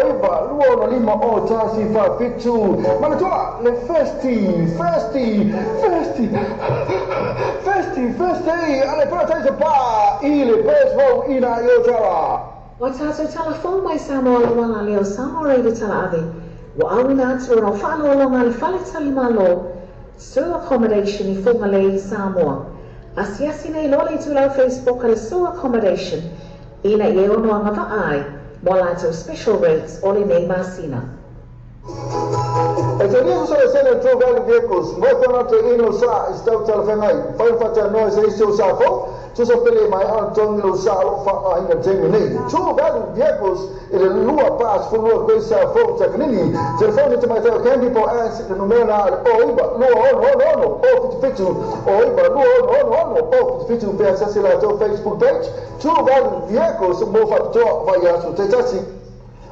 iba, luono lima o tassi fa fitu, ma le tua, le festi, alle birthdays of bar, ile pesvo ina iotara. Wa tātou telefon mai Samoa le wanga leo Samoa reida tala ave. Wa awina atu o whaalo longa le whale tali malo. Sewer accommodation I whunga le I Samoa. Asiasi nei lole I tūlau Facebook le sewer accommodation. Ina I ono anga vaai. Mo lātou special rates o le nei masina. E te riso sa le sene True Value Vehicles, mo tona te ino sa I stau talawhengai. Whai whata noe se isi o sa fo. Tusa pele mai an tongi lo sa lo fa ainga temi nei. True Value Vehicles ele lua pas fu lua koi sa fo takanini. Telefoni te mai tau candy po as le numero na o iba lua ono o fitu o iba lua ono o fitu pe asasi la tau Facebook page. True Value Vehicles mo fa toa vai asu te tasi.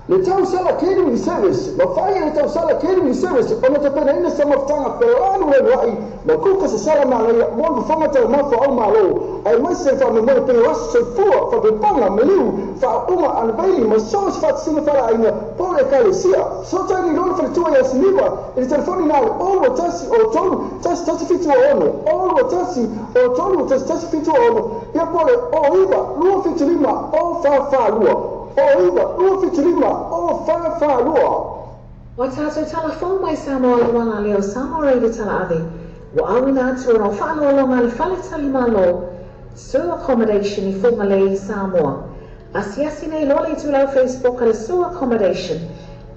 Le tau sala catering service, ma fai le tau sala catering service, ona te pena ina sama ftanga pelanu le rai, ma kuka se sala ma le mo fonga tau ma fa o malo, ai mai se fa me mo pe ras se fua fa be panga me liu, fa uma an baili ma so se fa singa fa ina pole kalesia. So tani lo fa tu ya sniwa, il telefoni na o tasi o tolu, tasi fitu ono, o tasi o tolu, tasi fitu ono, ya pole o iba, lu fitu lima, o fa lua. Oiva, lua fitilima, o fa lua. Wa tātou telefon mai Samoa le wanga leo Samoa reida tala ave. Wa awina atu o whaalo longa le whale tali malo. Sewer accommodation I whunga le I Samoa. Asiasi nei lole I tūlau Facebook le sewer accommodation.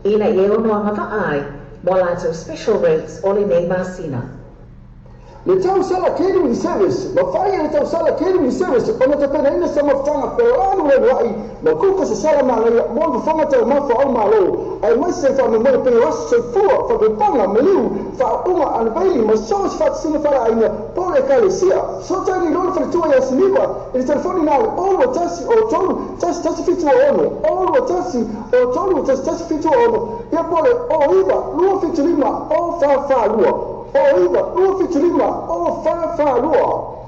Ina I ono anga vaai. Mo lātou special rates o le nei masina. Le tau sala catering service, ma fai le tau sala catering service, ona te pena ina sama ftanga pelanu le rai, ma kuka se sala ma le mo fonga tau ma fa o malo, ai mai se fa me mo pe ras se fua fa be panga me liu, fa uma an baili ma so se fa singa fa ina pole kalesia. So tani lo fa tu ya snipa, il telefoni na o tasi o tolu, tasi fitu ono, o tasi o tolu, tasi fitu ono, ya pole o iba, lu fitu lima, o fa lua. Oiva, lua fitilima, o fa lua.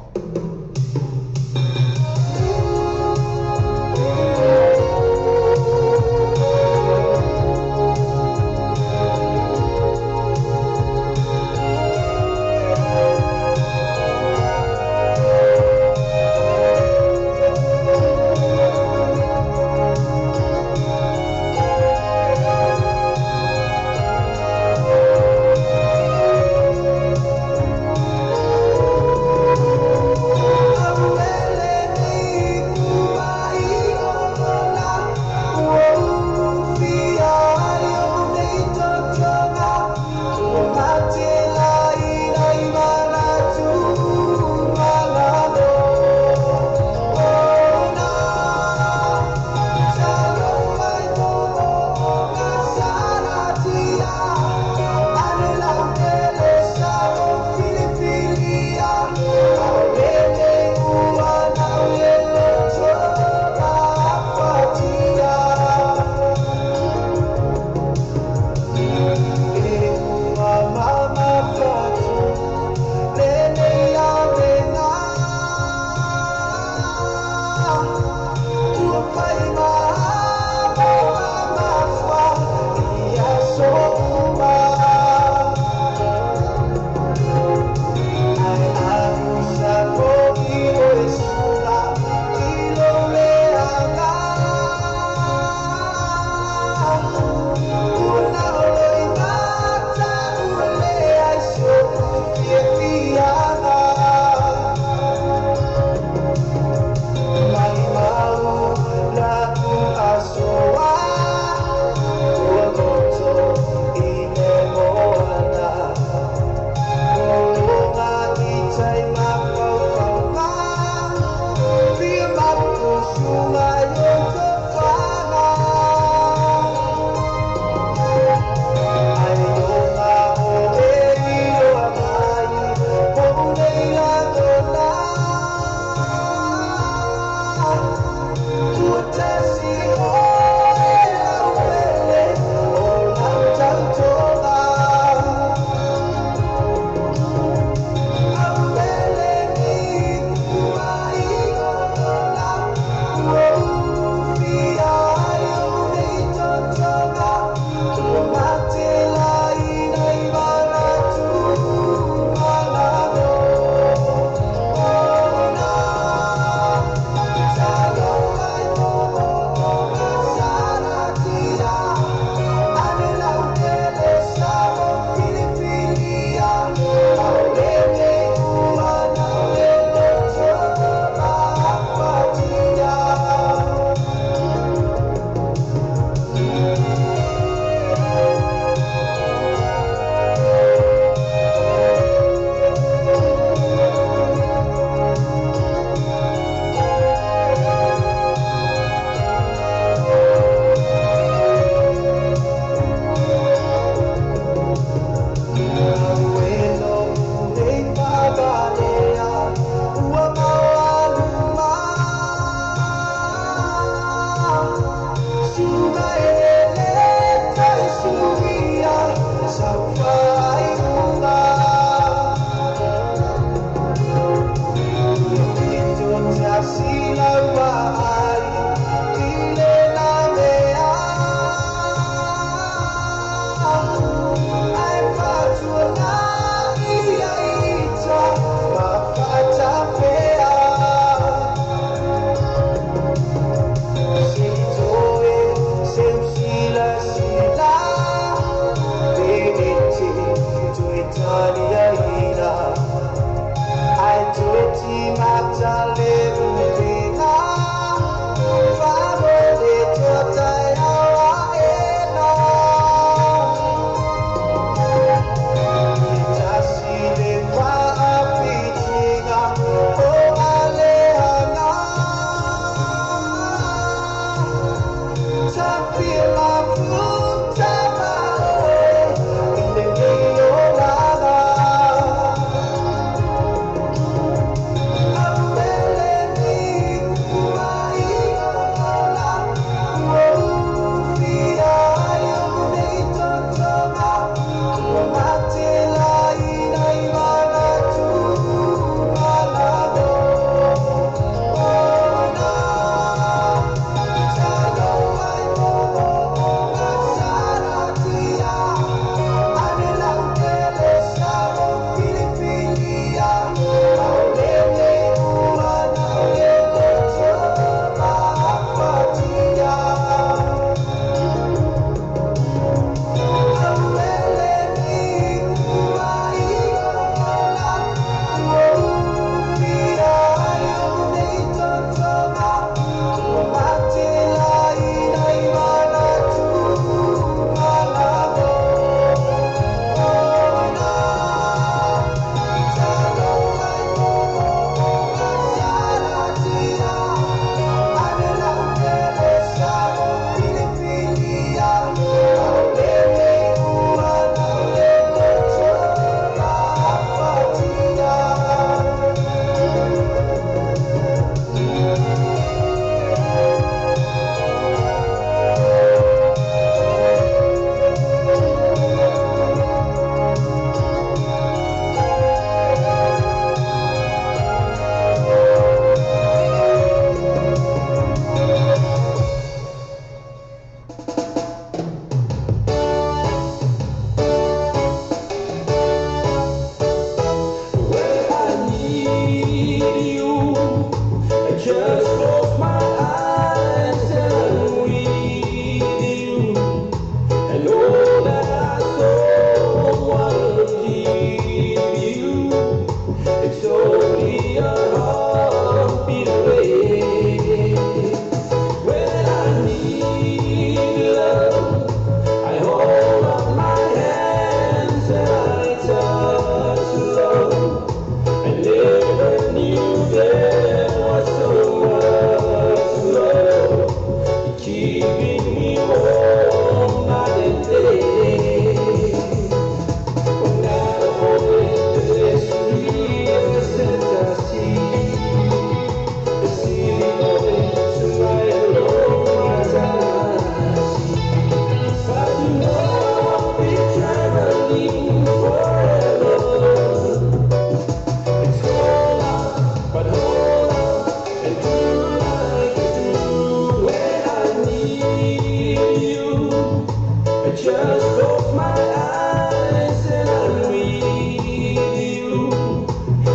just close my eyes and I read you,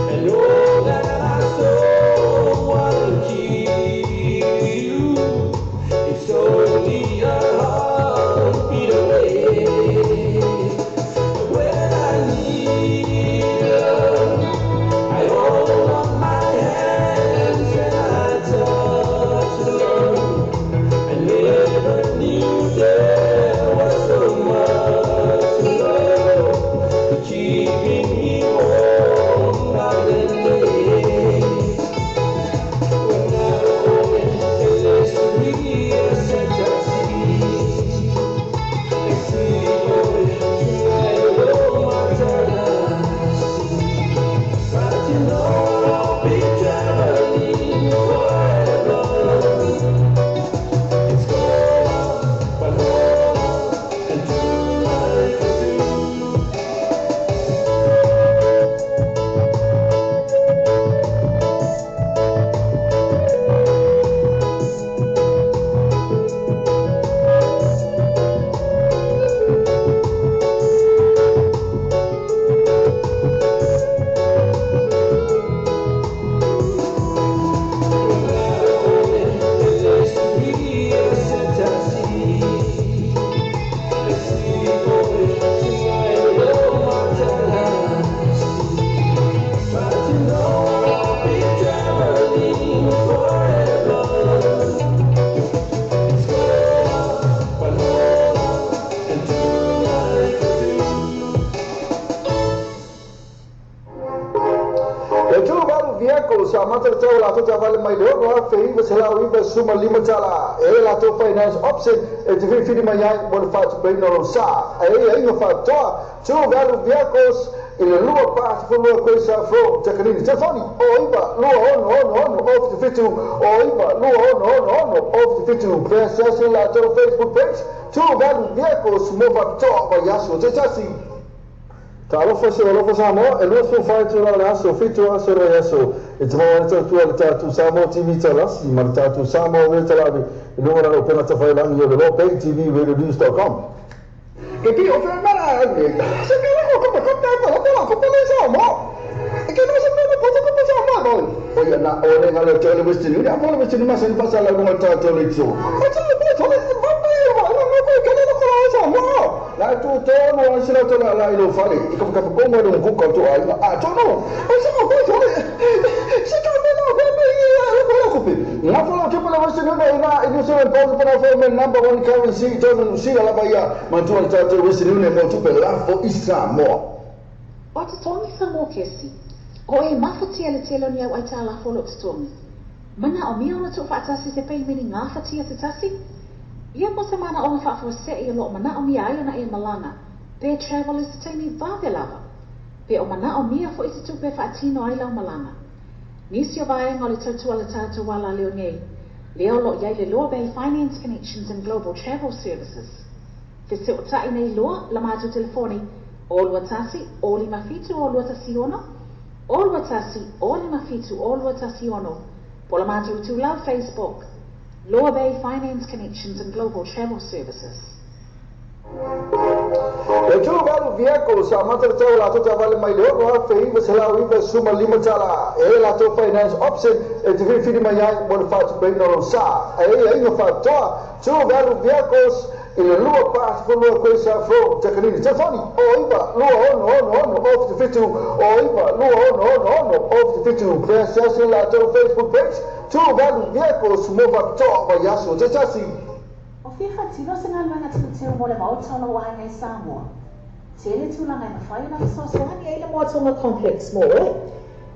and all that I so want to keep you. It's only a heartbeat away. When I need love, I hold up my hands and I touch the love. I never knew there was so much love keeping me warm night and day. When I open this me, I said I see tonight, oh my darling. But you know I'll be traveling forever. It's gone, but hold and do like I do. E tu baru viako sa mata tau la tu vale mai do no fe iba sela iba suma lima tala e la tu finance option e te fi fi mai ai mo fa tu bem no sa e no fa to tu baru viakos ele lua pas fu lua coisa fro tecnini telefoni o iba lua on of the fitu o iba lua on of the fitu princess la tu Facebook page tu baru viakos mo va to ba yaso te tasi Talofa se alofa samo, e lua su fai tu la aso, fitu aso ro yaso. E te mawa nita tu ala tatu samo TV talas, i mara tatu samo o talabi. E lua rano pena ta fai langi o le lo pay TV radionews.com. Ke ki o fai mara, se ka lako kapa kapa kapa kapa samo. E ke no se mena pota kapa samo no. O ya na o le ngalo tele Western Union, a le Western Union, ma se pasa la ngalo tatu le tso. E tso le tole la tu tono an sila tola la ilo fale i ka kongo do ku ko to ai a tono o se mo ko to se ka me no be ko ko pe na fola ke pala wese no na i so en pause para for men number 1 currency to si la baya man tu an tato wese no ne mo tu pe la fo isa mo O te tongi sa mō kesi, o e mawhatia le telo ni au ai tā la wholo te tongi. Mana o mia ona tu whaatasi se pei mini ngā whatia te tasi? Ia mo se mana ona whaafua se i lo mana o mia ai ona e malanga. Pe travel is te teimi vāwe lava. Pe o mana o mia fo i te tupe whaatino ai lau malanga. Nisi o vaenga o le tautua le tātou wala leo nei. Leo lo iai le Loa Bay Finance Connections and Global Travel Services. Te se o tai nei loa la mātou telefoni o lua tasi o lima fitu o lua tasi ono. O lua tasi o lima fitu o lua tasi ono. Po la mātou tu lau Facebook. Loa Bay Finance Connections and Global Travel Services. E tu baru viako sa mata tau la tu vale mai leo no fe iba sela iba suma lima tala e la tu finance option e te fi mai ai mo fa tu bem no sa e no fa to tu baru viakos ele lua pas fo lua coisa fro tecnini telefoni o iba lua on of the fitu o iba lua on of the fitu princess la tu Facebook page tu baru viakos mo va to ba yaso te tasi O whiwha tino se ngā luenga tino teo mo le mautala o hai ngai Samoa. Tele tūlanga na whai na whasosoani e le moatonga complex mo oe.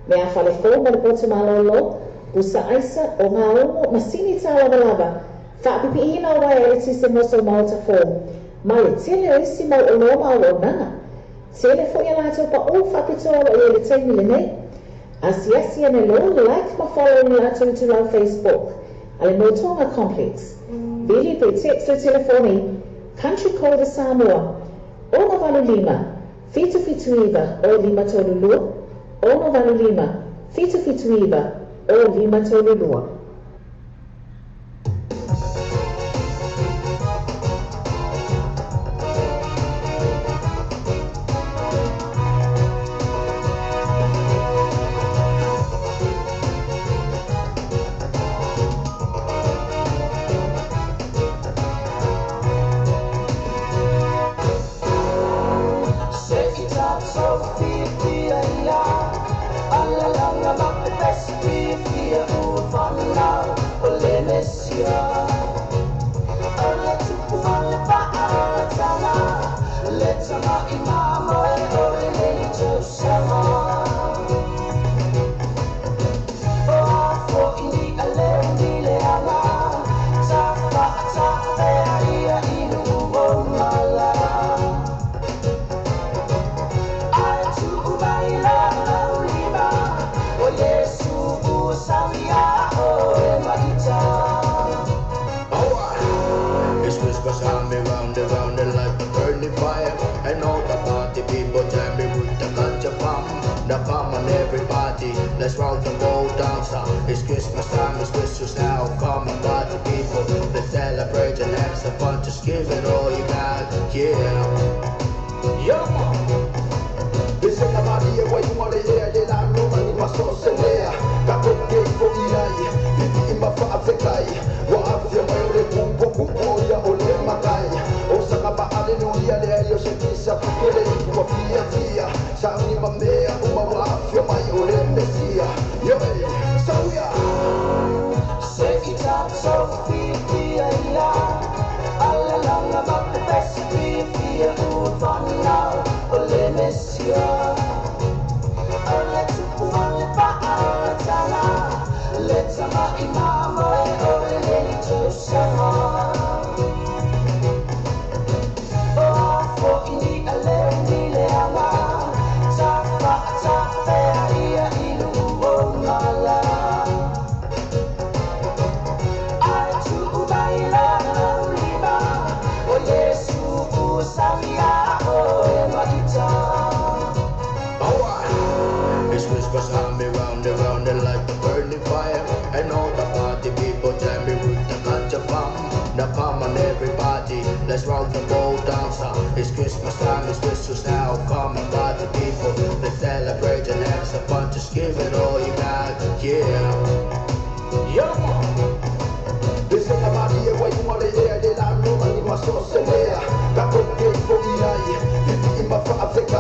Mea whale fō ma le pote malolo, busa aisa o ngā ongo masini tā lava. Whaapipi ina o wai e le tise moso mauta fō. Ma le tele o isi mau o loma o nanga. Tele fo ia lato pa o whapitoa o e le teimi le nei. Asi ane lo like ma follow ni lato i tu lau Facebook. Ale motonga complex. Bili pe text o telefoni, country code Samoa, ono valu lima, fitu iwa, o lima tolu lua, ono valu lima, fitu iwa, o lima tolu lua. It's whispers round and like a burning fire. And all the party people jam me with the ganja bomb. The bomb on everybody, let's round and go dance. It's Christmas time, it's Christmas now. Come and party people, let's celebrate and have some fun. Just give it all you got, yeah. This ain't about the way you want to hear it. I know money was so severe. Got to get for Eli. Pipi in my Africa. What have you made? Pumpo, ya ole makai. Osaka ba aleluya le yo se kisa kule kwa pia. Sauni mamea uma have you my ole mesia. Yo, so ya. Say it out so pia ya. All along about the best pia fun now. Ole mesia. Ole tu ole pa tala. Let's ama imamo ole le to sama. Oh, for ini ale le ama. Ta fe ia ilu o mala. Ai tu baila lima. O Yesu usamia o magita. It's whispers round and like a burning fire. And all the party people jam me with the ganja bomb. The bomb on everybody, let's round and go dance. It's Christmas time, it's Christmas now. Come and party people, let's celebrate and have some fun. Just give it all you got, yeah. This ain't about the way you want to hear it. I know money was so severe. Got to get for Eli. Pipi in my Africa.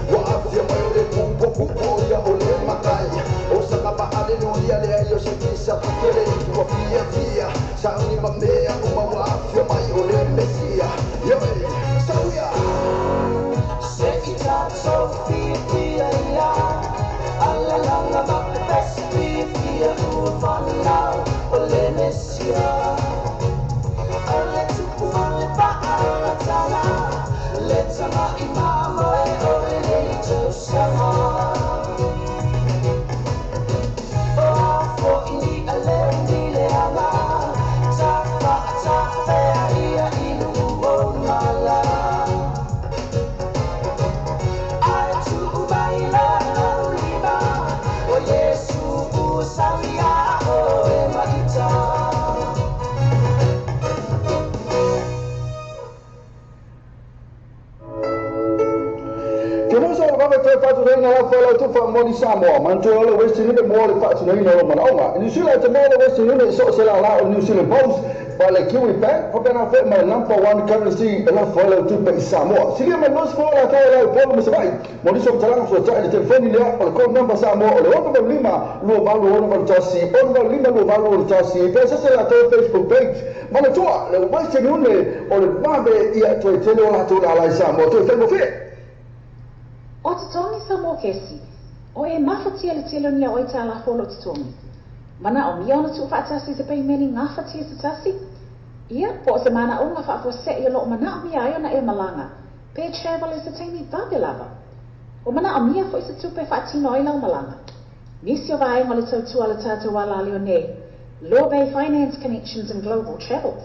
What have you made? Pumpo, ya ole makai. Osaka ba aleluya le yo se kisa kule kwa pia. Sauni mamea uma have you my ole mesia. Yo, so ya. Say it out so pia ya. All along about the best pia fun now. Ole mesia. Ole tu ole pa tala. Let's ama imamo ole le to sama. Oh, for ini ale le ama. Ta fe ia ilu o mala. Ai tu baila lima. O Yesu usamia o magita. Kemuso kama tefatu na fala tu fa moni Samoa manto le westi ni de mole fatu na ino mana onga ni sila te mole westi ni so sela la o New Zealand Post pale Kiwi Bank hopena fe ma number 1 currency la fala tu pe Samoa sila ma nos fala ka la polo msabai moni so tala so ta de telefoni le o ko number Samoa o le o lima lo balu o no tasi o no lima lo balu o tasi pe sa sela to Facebook page mana toa le westi ni o le babe ia to tele o la to la Samoa to fe mo fe. O te tongi Samoa kesi, o e mawhatia le telo nia o i tā la wholo te tongi. Mana o mia ona tu whaatasi se pei meni ngā whatia se tasi. Ia, po se mana o ngā whaafua se i lo mana o mia ai ona e malanga. Pe travel is a teini babi lava. O mana o mia fo i se tupe whaatino ai lau malanga. Nisi o vai ngole tau tua le tātou wala leo nei. Law Bay Finance Connections and Global Travel.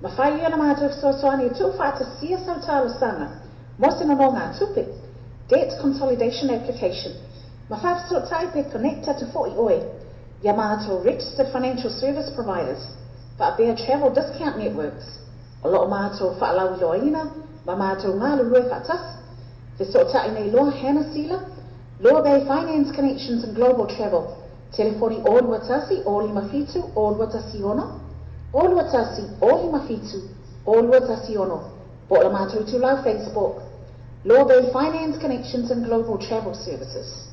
Ma whai i ona mātou soani tu whaatasia sau tālo sanga. Mose no ngā tupe. Debt consolidation application. Mafaf so type connected to 40 oi. Yamato registered financial service providers. Fa bear travel discount networks. A lot of mato fa alawi loina. Mamato malu rue fatas. The sota in a law Hannah Sila. Law Bay Finance Connections and Global Travel. Telefoni all watasi, all mafitu, all watasi ono. All watasi, all mafitu, all watasi ono. Bola mato to love Facebook. Law Bay Finance Connections and Global Travel Services.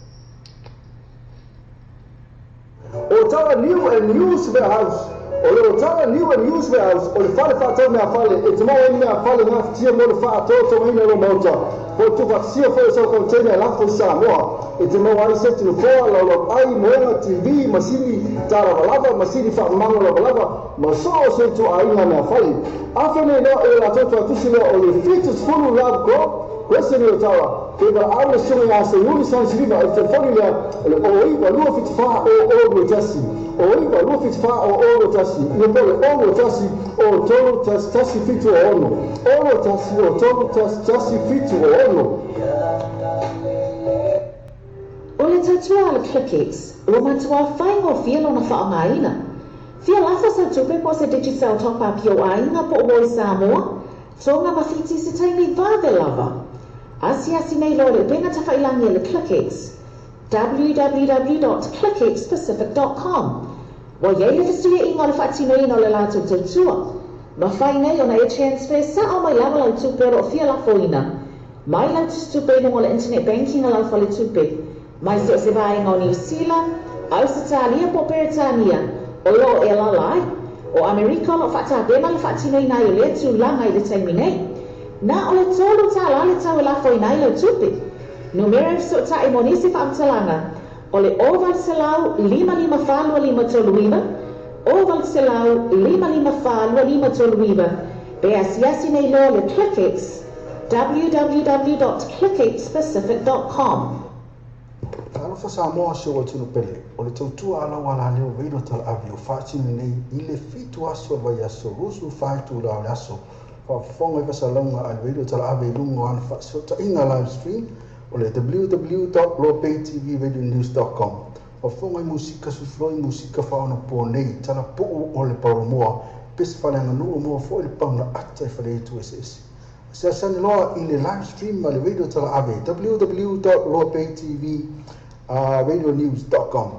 O tawa new and used house o le o tala new and used warehouse o le fale whaatau mea fale e te mau mea fale ngā fitia mo le whaatoto maina lo mauta po tu whaksia fo e sau container lafo i Samoa e te mau ai se tino foa lau ai moenga TV masini tara walava masini whaamango la walava ma so o se tu ainga mea fale awhene no e la toto atusi leo o le features fulu love go Kwese ni otawa, keba aule sunga ya se yuli san siriva o telefoni lea o le oiwa lua fitifa o rotasi oiwa lua fitifa o rotasi ni pole o rotasi o tolu tasi fitu o ono o rotasi o tolu tasi fitu o ono O le tatua le ClickX, lo matua whaingo whialo na whaamaina. Whia lafa sa tupe po se digital top-up yo ainga po o i Samoa, tonga mawhiti se taimi vave lava. Asi nei lo le benga ta whailangi le ClickX, www.clickxpacific.com. Wa yei le festuia inga le whaatino ino le lato tautua. Ma whai nei ona e transfer sa o mai lava lau tupe ro whia lafoina. Mai lau tupe no le internet banking a lau whale tupe. Mai se o se vaenga o New Zealand, Australia po Peritania, o lo e lalai, o Amerika lo whaatapena le whaatino ina i le tu langa i le taimi nei. Na o le tolu ta la le tau e lafo ina i lau tupe. Numero so ta i monisi whaamtalanga, o le oval se lau 55 toluiva, oval se lau 55 toluiva, be asiasi nei lo le ClickX, www.clickxpacific.com. Alofa Samoa se o tunu pele, o le tautua ala wala leo veino tal avi o whaatini nei i le fitu aso vai aso rusu whaitu la o le aso. Whafonga iwa salonga al veino tal avi lungo an whaasota inga live stream o le www.lopaytvradionews.com. Whafonga i musika sufloi musika whaona po nei tala puu o le pauromoa pesa whalenga nua moa fo le pauna ata i whare tu SS. Se sani loa i le live stream ma le veino tal avi www.lopaytvradionews.com.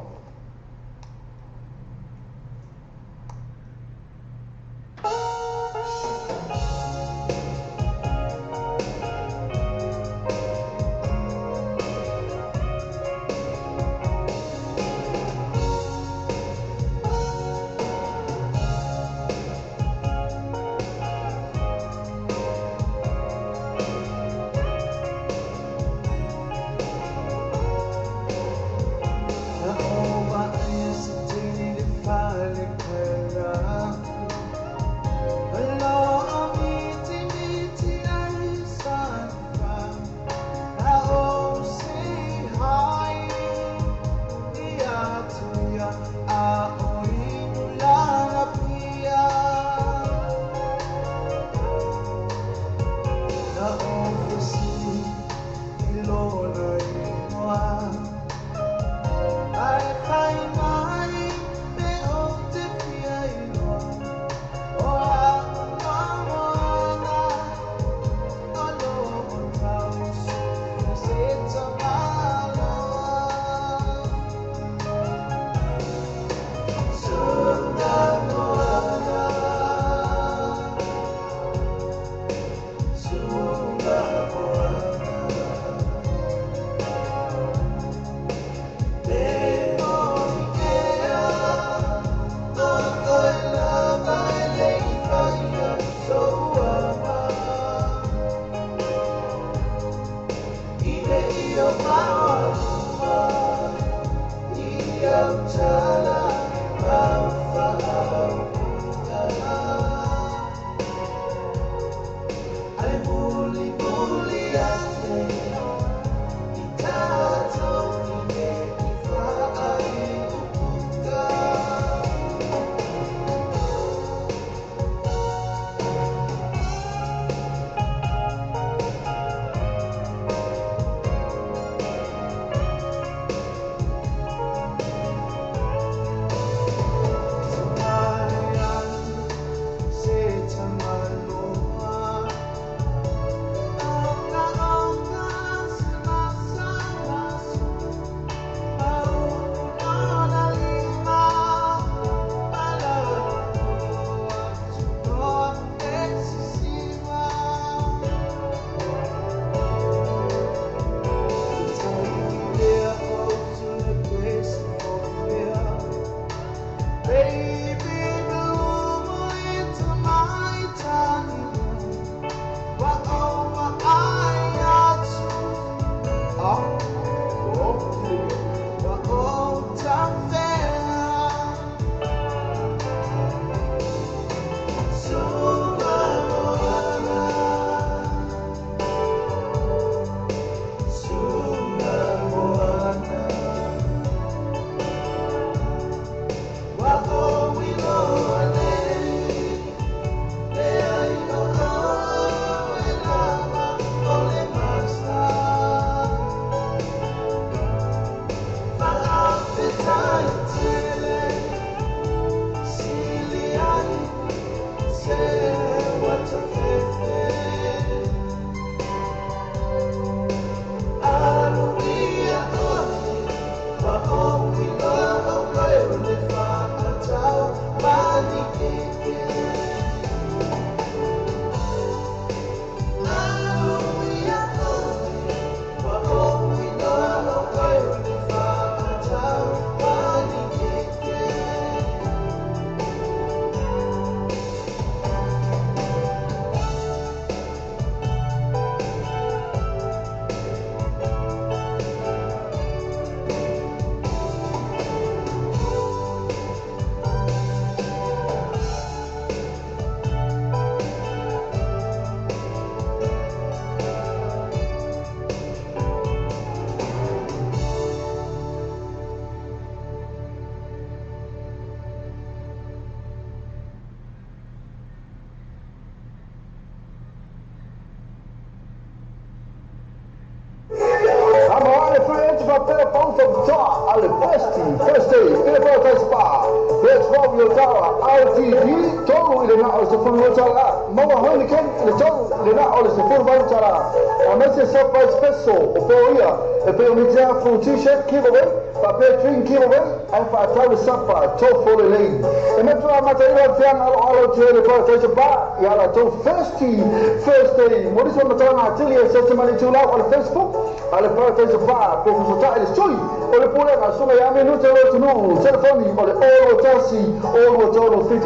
Ale frente va per ponto ta alle first day ele fa ta spa bet for your tower LTD to ile na o se fun lo tala ma wa ho ni ken le to le na o se fun ba tala a messe surprise special o poia e pe mi ja fu t-shirt giveaway fa pe drink giveaway and fa ta sapa to for le lane e me to material fian alo to le fa ta spa ya la to first day mo di so mata na atelier se mani to la on Facebook ale fa ta spa pe so ta ile story o le pole na so ya me no te lo tunu telefoni o le o tasi o tolo fit o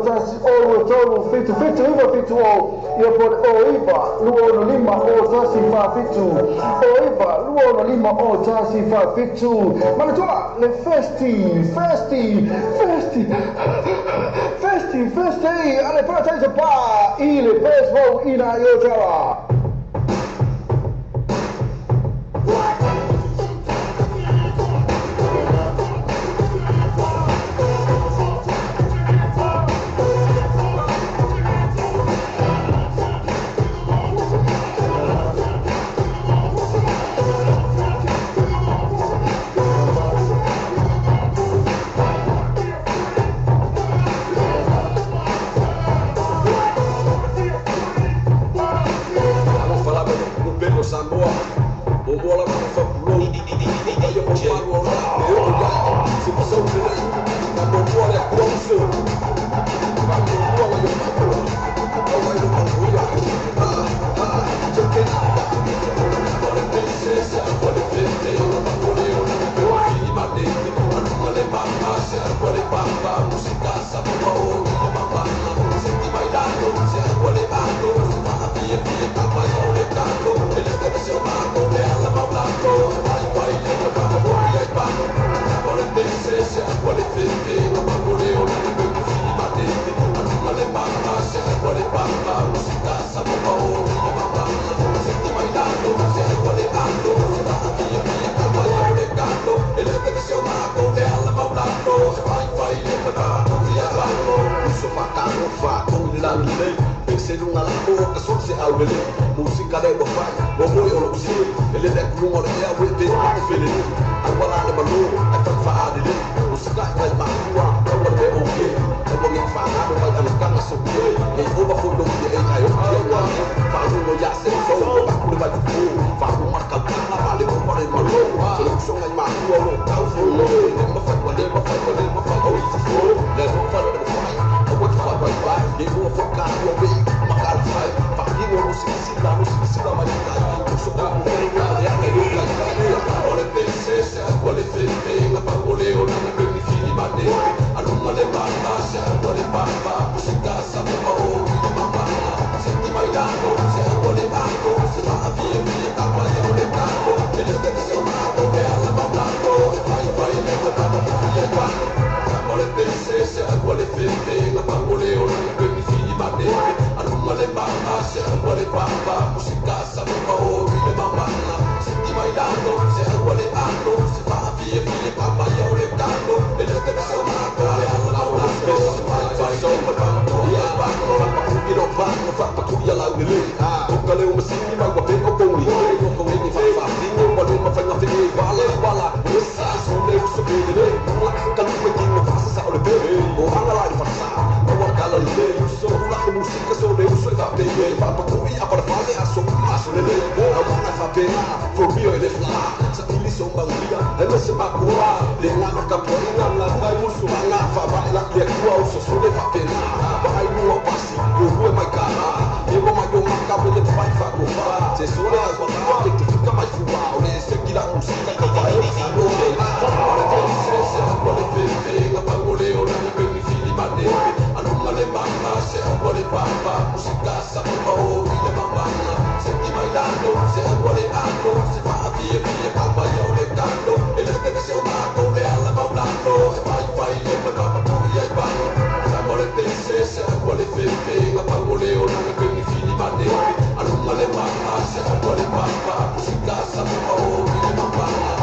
tasi o tolo fit o io por o iba luo no lima o tasi fa fitu o iba luo no lima o tasi fa fitu ma toa le festi ale fa ta spa ile pesvo ina io tala Samoa, bola na fabulo, eu vou falar lá, eu já, se você não vê, na bola é close, vai bola eu falo, eu vai no bagulho, eu quero, agora tem cessa, agora tem, eu fui batendo, não levar mais, agora papa, música, sabor, mamá, senti vai dando, agora levando, via, tava eu legando. Seu marco dela mal blanco, vai leva para boia e pano. Agora tem cessa, agora tem pena, bagulho na minha cima dele. Uma levanta, agora papa, música, sabor, mamá, sente mais dado, agora levando, via, tava eu legando. Ele tem seu marco dela mal blanco, vai leva para boia e pano. Isso bacana, fato, lá no meio. Pensei numa boca, só se alvele. Música de bofai, bobo eu não sei. Ele é com uma ideia, o ET não feliz. Agora lá no balão, é para falar dele. Música vai matua, agora é o quê? Eu vou me falar, vai dar no canto, sou quê? Quem ouve foi do que é, aí eu quero lá. Faz um olhar, sem som, o bagulho vai do fogo. Faz uma calcada, vale o pare malô. Solução é matua, o local foi louco. Lembra, faz, oh, isso foi. Leva, faz, eu vou te falar, vai. Quem ouve foi caro, eu vejo, uma cara sai. Eu não sei se dá, mas eu sou como um é agora tem cessa, agora tem pena, bagulho na minha filha, maneiro. A luma levanta, agora papa, música, sabor, mamá, sente mais dado, agora levando, se lá via, tava eu legando. Ele tem seu lado, ela mandando, vai, leva para a agora tem cessa, agora tem pena, bagulho na minha filha, maneiro. Uma levanta, agora papa, música, sabor, mamá, senti mais dado, agora levando, se vai via, papa, eu legando. Ele tem seu marco, ela lá o laço, vai só para papa, virou papa, cuia lá o ele. Nunca leu uma cima, mas o apego com ele vai fazer, pode uma fazer uma feia, bala, essa, sou meu, sou ele, nunca não faça essa hora dele, ou anda lá e passar, ou a cala dele, sou lá com música, sou eu, sou da baby, papa, cuia, para fazer a sua massa, ele, a mona favela, for real, ele lá, sa ili sou banguia, ele se macua, ele lá na campanha, lá vai muçulmana, vai lá que é tua, sou sou de favela, vai no passe, eu vou mais cara, eu vou mais uma cabo de vai fagoar, se sou lá, vai que fica mais voar, esse aqui da música, vai eu falo, agora tem licença, agora tem bagulho, na minha filha, maneiro, a numa levanta, agora papa, música, sabor, mamá, senti mais dado, agora levando, se vai via, calma, eu legando, ele tem seu marco, ela mandando, vai, leva para boia e pano, agora tem cessa, agora tem bagulho, na minha filha, maneiro, a numa levanta, agora papa, música, sabor, mamá.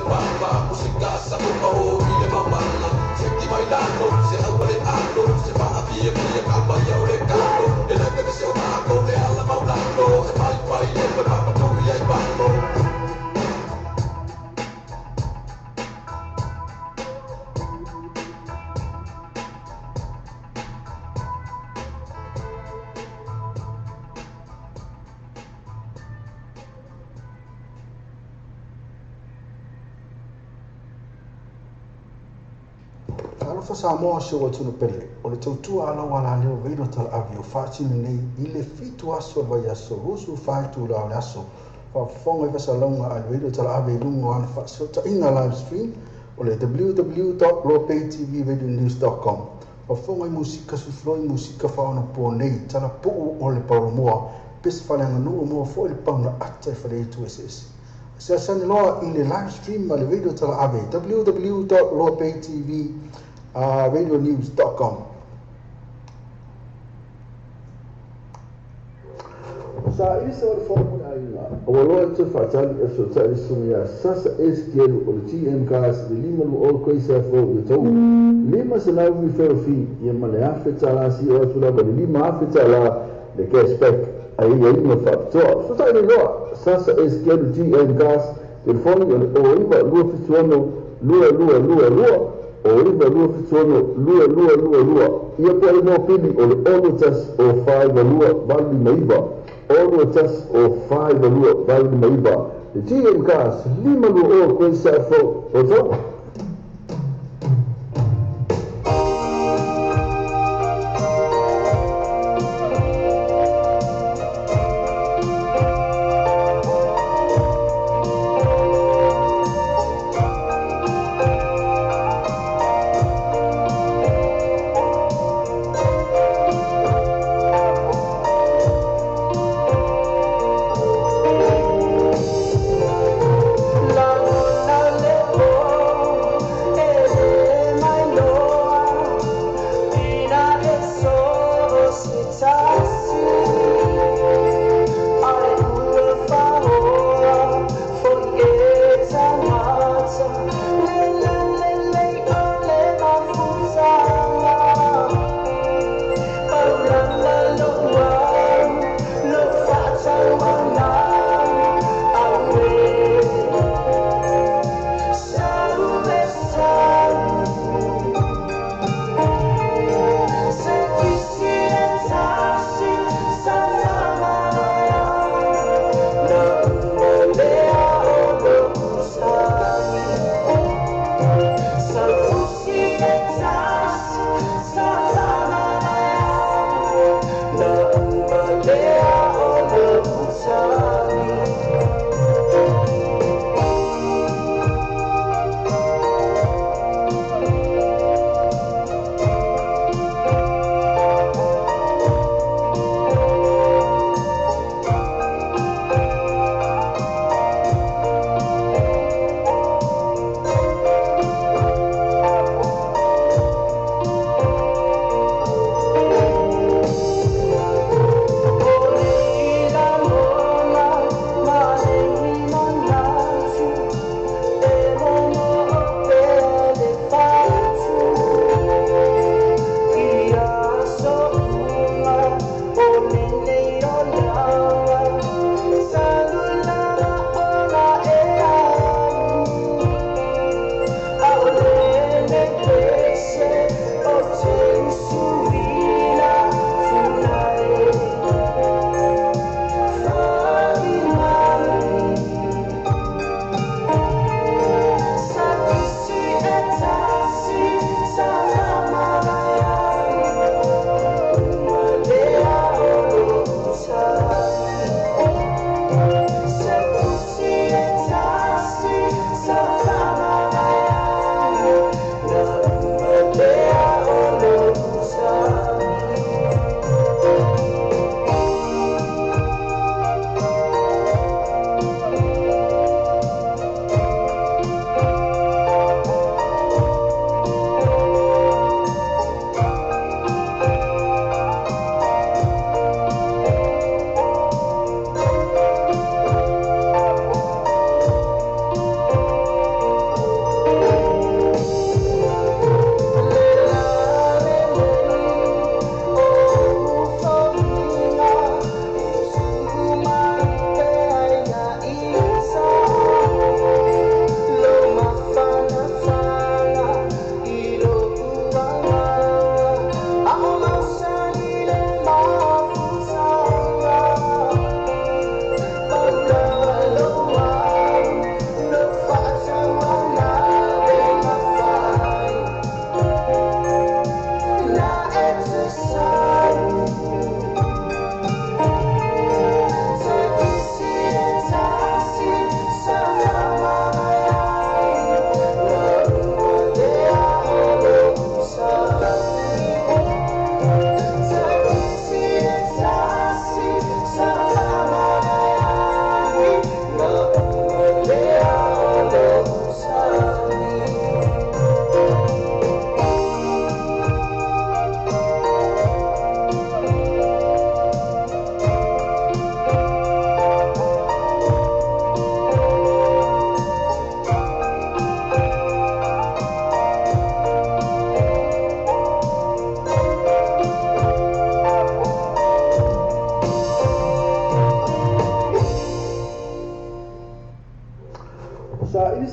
papa, música sa bukaw, ile mamala. Se ti bailando, se aguarelando, se va a pie, camba y orecando. El ave que se opaco, de ala maulando, se va y baile, pues papa, tú y ahí vamos. Fa Samoa se o tunu pele o le tautua ala wala leo veino tala avi o whaatini nei i le fitu aso vai aso rusu whaitu la le aso whafonga i Vasalonga a veino tala avi lungo ana whaasota inga live stream o le www.lopaytvradionews.com whafonga i musika suslo i musika whaona po nei tala puu o le pauromoa pesi whalenga nuu moa fo i le pauna ata i whale tu esesi se asani loa i le live stream a le veino tala avi www.lopaytvradionews.com Sa isa o le whakapuna aina, o waloa te whaatali e so tali sumia sasa SQL o le TM Cars le lima lu o koisa fo i tau. Lima se nau mi whero fi, ia mane awhi tala si o atula ma le lima awhi tala le cashback a ia ima whakatoa. So tali loa, sasa SQL TM Cars telefoni o iwa lua fituano lua o iwa lua fituano lua ia po i no pili o le olu tas o 5 lua vali maiva olu tas o 5 lua vali maiva le TM Cars lima lua o koe sa fo o tau La la le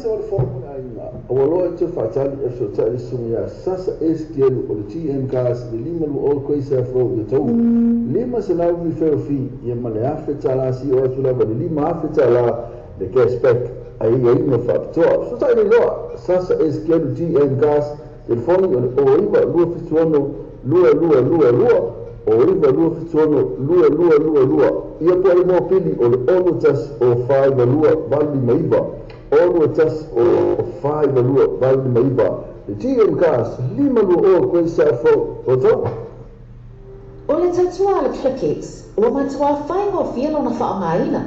o le fomu na inga. O loa te whaatali e so tali sunga ya sasa eskielu o le TM Cars le lima lu o koe sa fro i tau. Lima se nau mi whero fi i mane awhi tala si o atu lava le lima awhi tala le cashback ai ia inga whaapitoa. So tai ni loa sasa eskielu TM Cars telefoni o le o iwa lua fituano lua o iwa lua fituano lua ia po ai mo pili o le olu tas o 5 lua vali maiva olu tas o 5 lua vali maiva le TM Cars lima lua o koe sa fo o tau O le tautua le Clickix, ua matua whaingo whialo na whaongaina.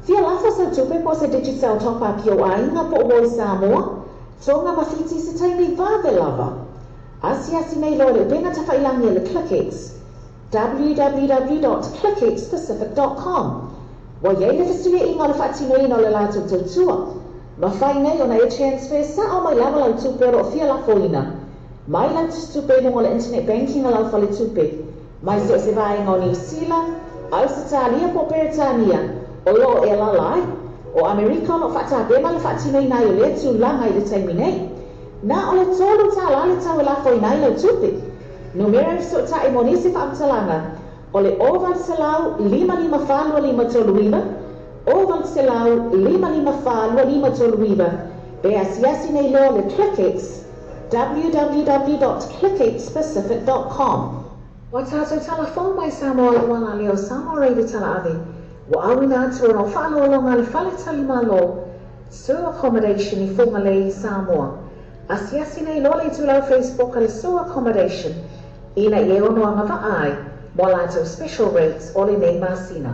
Whia lafa sa tupe po se digital top-up o ainga po o Samoa, tonga mawhiti se taini vave lava. Asi nei lo le benga ta whailangi le Clickix. www.clickixpacific.com Wa yei le fesuia inga le whaatino ino le lato tautua. Ma whai nei o na e transfer sa o mai lava lau tupe ro whia lafoina. Mai lau tupe no le internet banking a lau whale tupe. Mai se vaenga o New Zealand, Australia po Peritania, o lo e lalai, o Amerika no whatabema le whaatino ina i le tu langa i le taimi nei. Na o le tolu ta la le tau e lafo ina i lau tupe. Numero so ta e monisi whaamtalanga, o le oval se lau 55 toluiva, oval se lau 55 toluiva, be asiasi nei lo le Clickix, www.clickixpacific.com Wa tātou telefon mai Samoa le wana leo Samoa reide tala ave. Wa awina atu no whaalolonga le whale tali malo. Sewer accommodation I whonga le I Samoa. Asiasi nei lo le tūlau Facebook le sewer accommodation. Ina I e ono anga ai. Mo lātou special rates o le nei masina.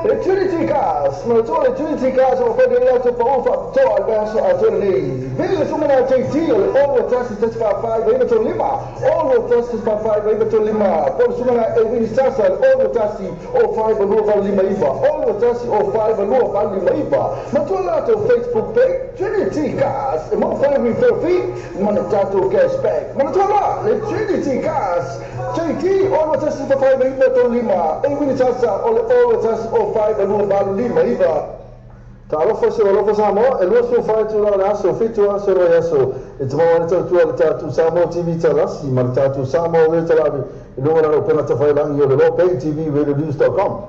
Le Trinity Cars, ma to le Trinity Cars o fede le auto pa ufa to al verso a to nei. Vile su mena JT le all test 5 e to lima. All test 5 e to lima. Por su mena e wini sasa all test o 5 no val lima iva. All test o 5 no val lima iva. Ma to la to Facebook page Trinity Cars. E mo fai mi ferfi, ma ne tato cashback. Ma to la le Trinity Cars. JT all test 5 e to lima. E wini sasa all o 5 no val lima iva. Talofa se alofa Samoa, e lua su fai tu la aso fitu aso ro aso. E te mawa ta tu ala tu Samoa TV talasi, ma ta tu Samoa we talabi. E lua na pena ta fai langi o le lo pay TV radionews.com.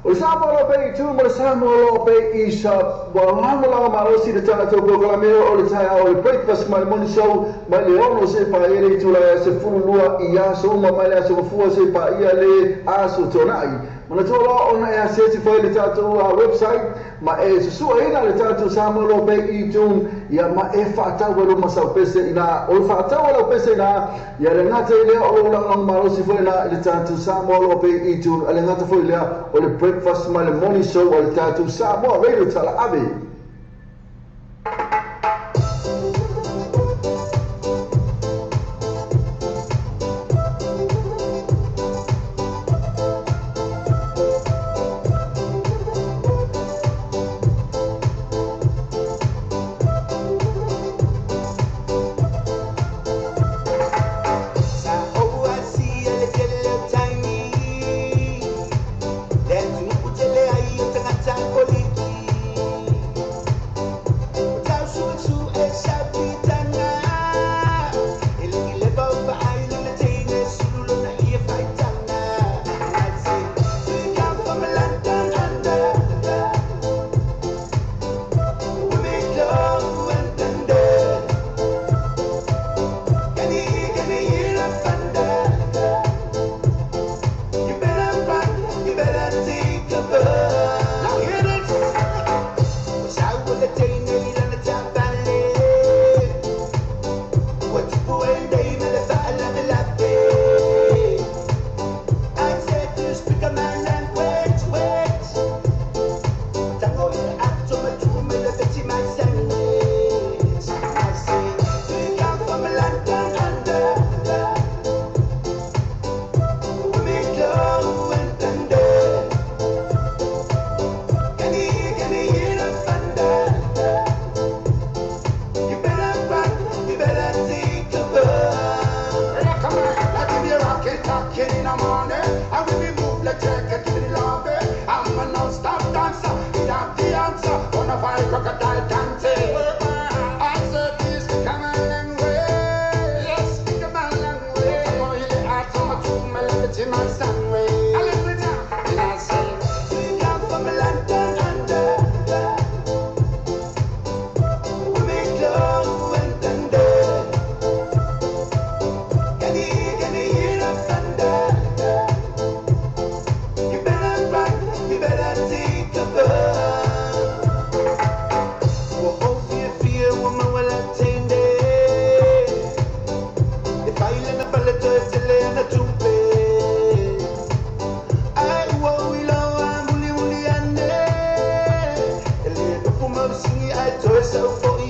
O Samoa lo pay tu mo Samoa lo pay isa wa langa langa marosi de tana to programa o le tai o le breakfast my morning show, mai le ono se pa ele tu la se fulu lua I aso ma mai aso fu se pa ia le aso tonai. Mana tola ona e asesi foi le tatu a website ma e se sua ina le tatu Samoa lo pe I tun ia ma e fata welo masau pese ina o fata welo pese ina ia le ngata ile o lang marosi foi na le tatu Samoa lo pe I tun ale ngata foi le o le breakfast ma le morning show o le tatu Samoa radio tala ave. Crocodile dance.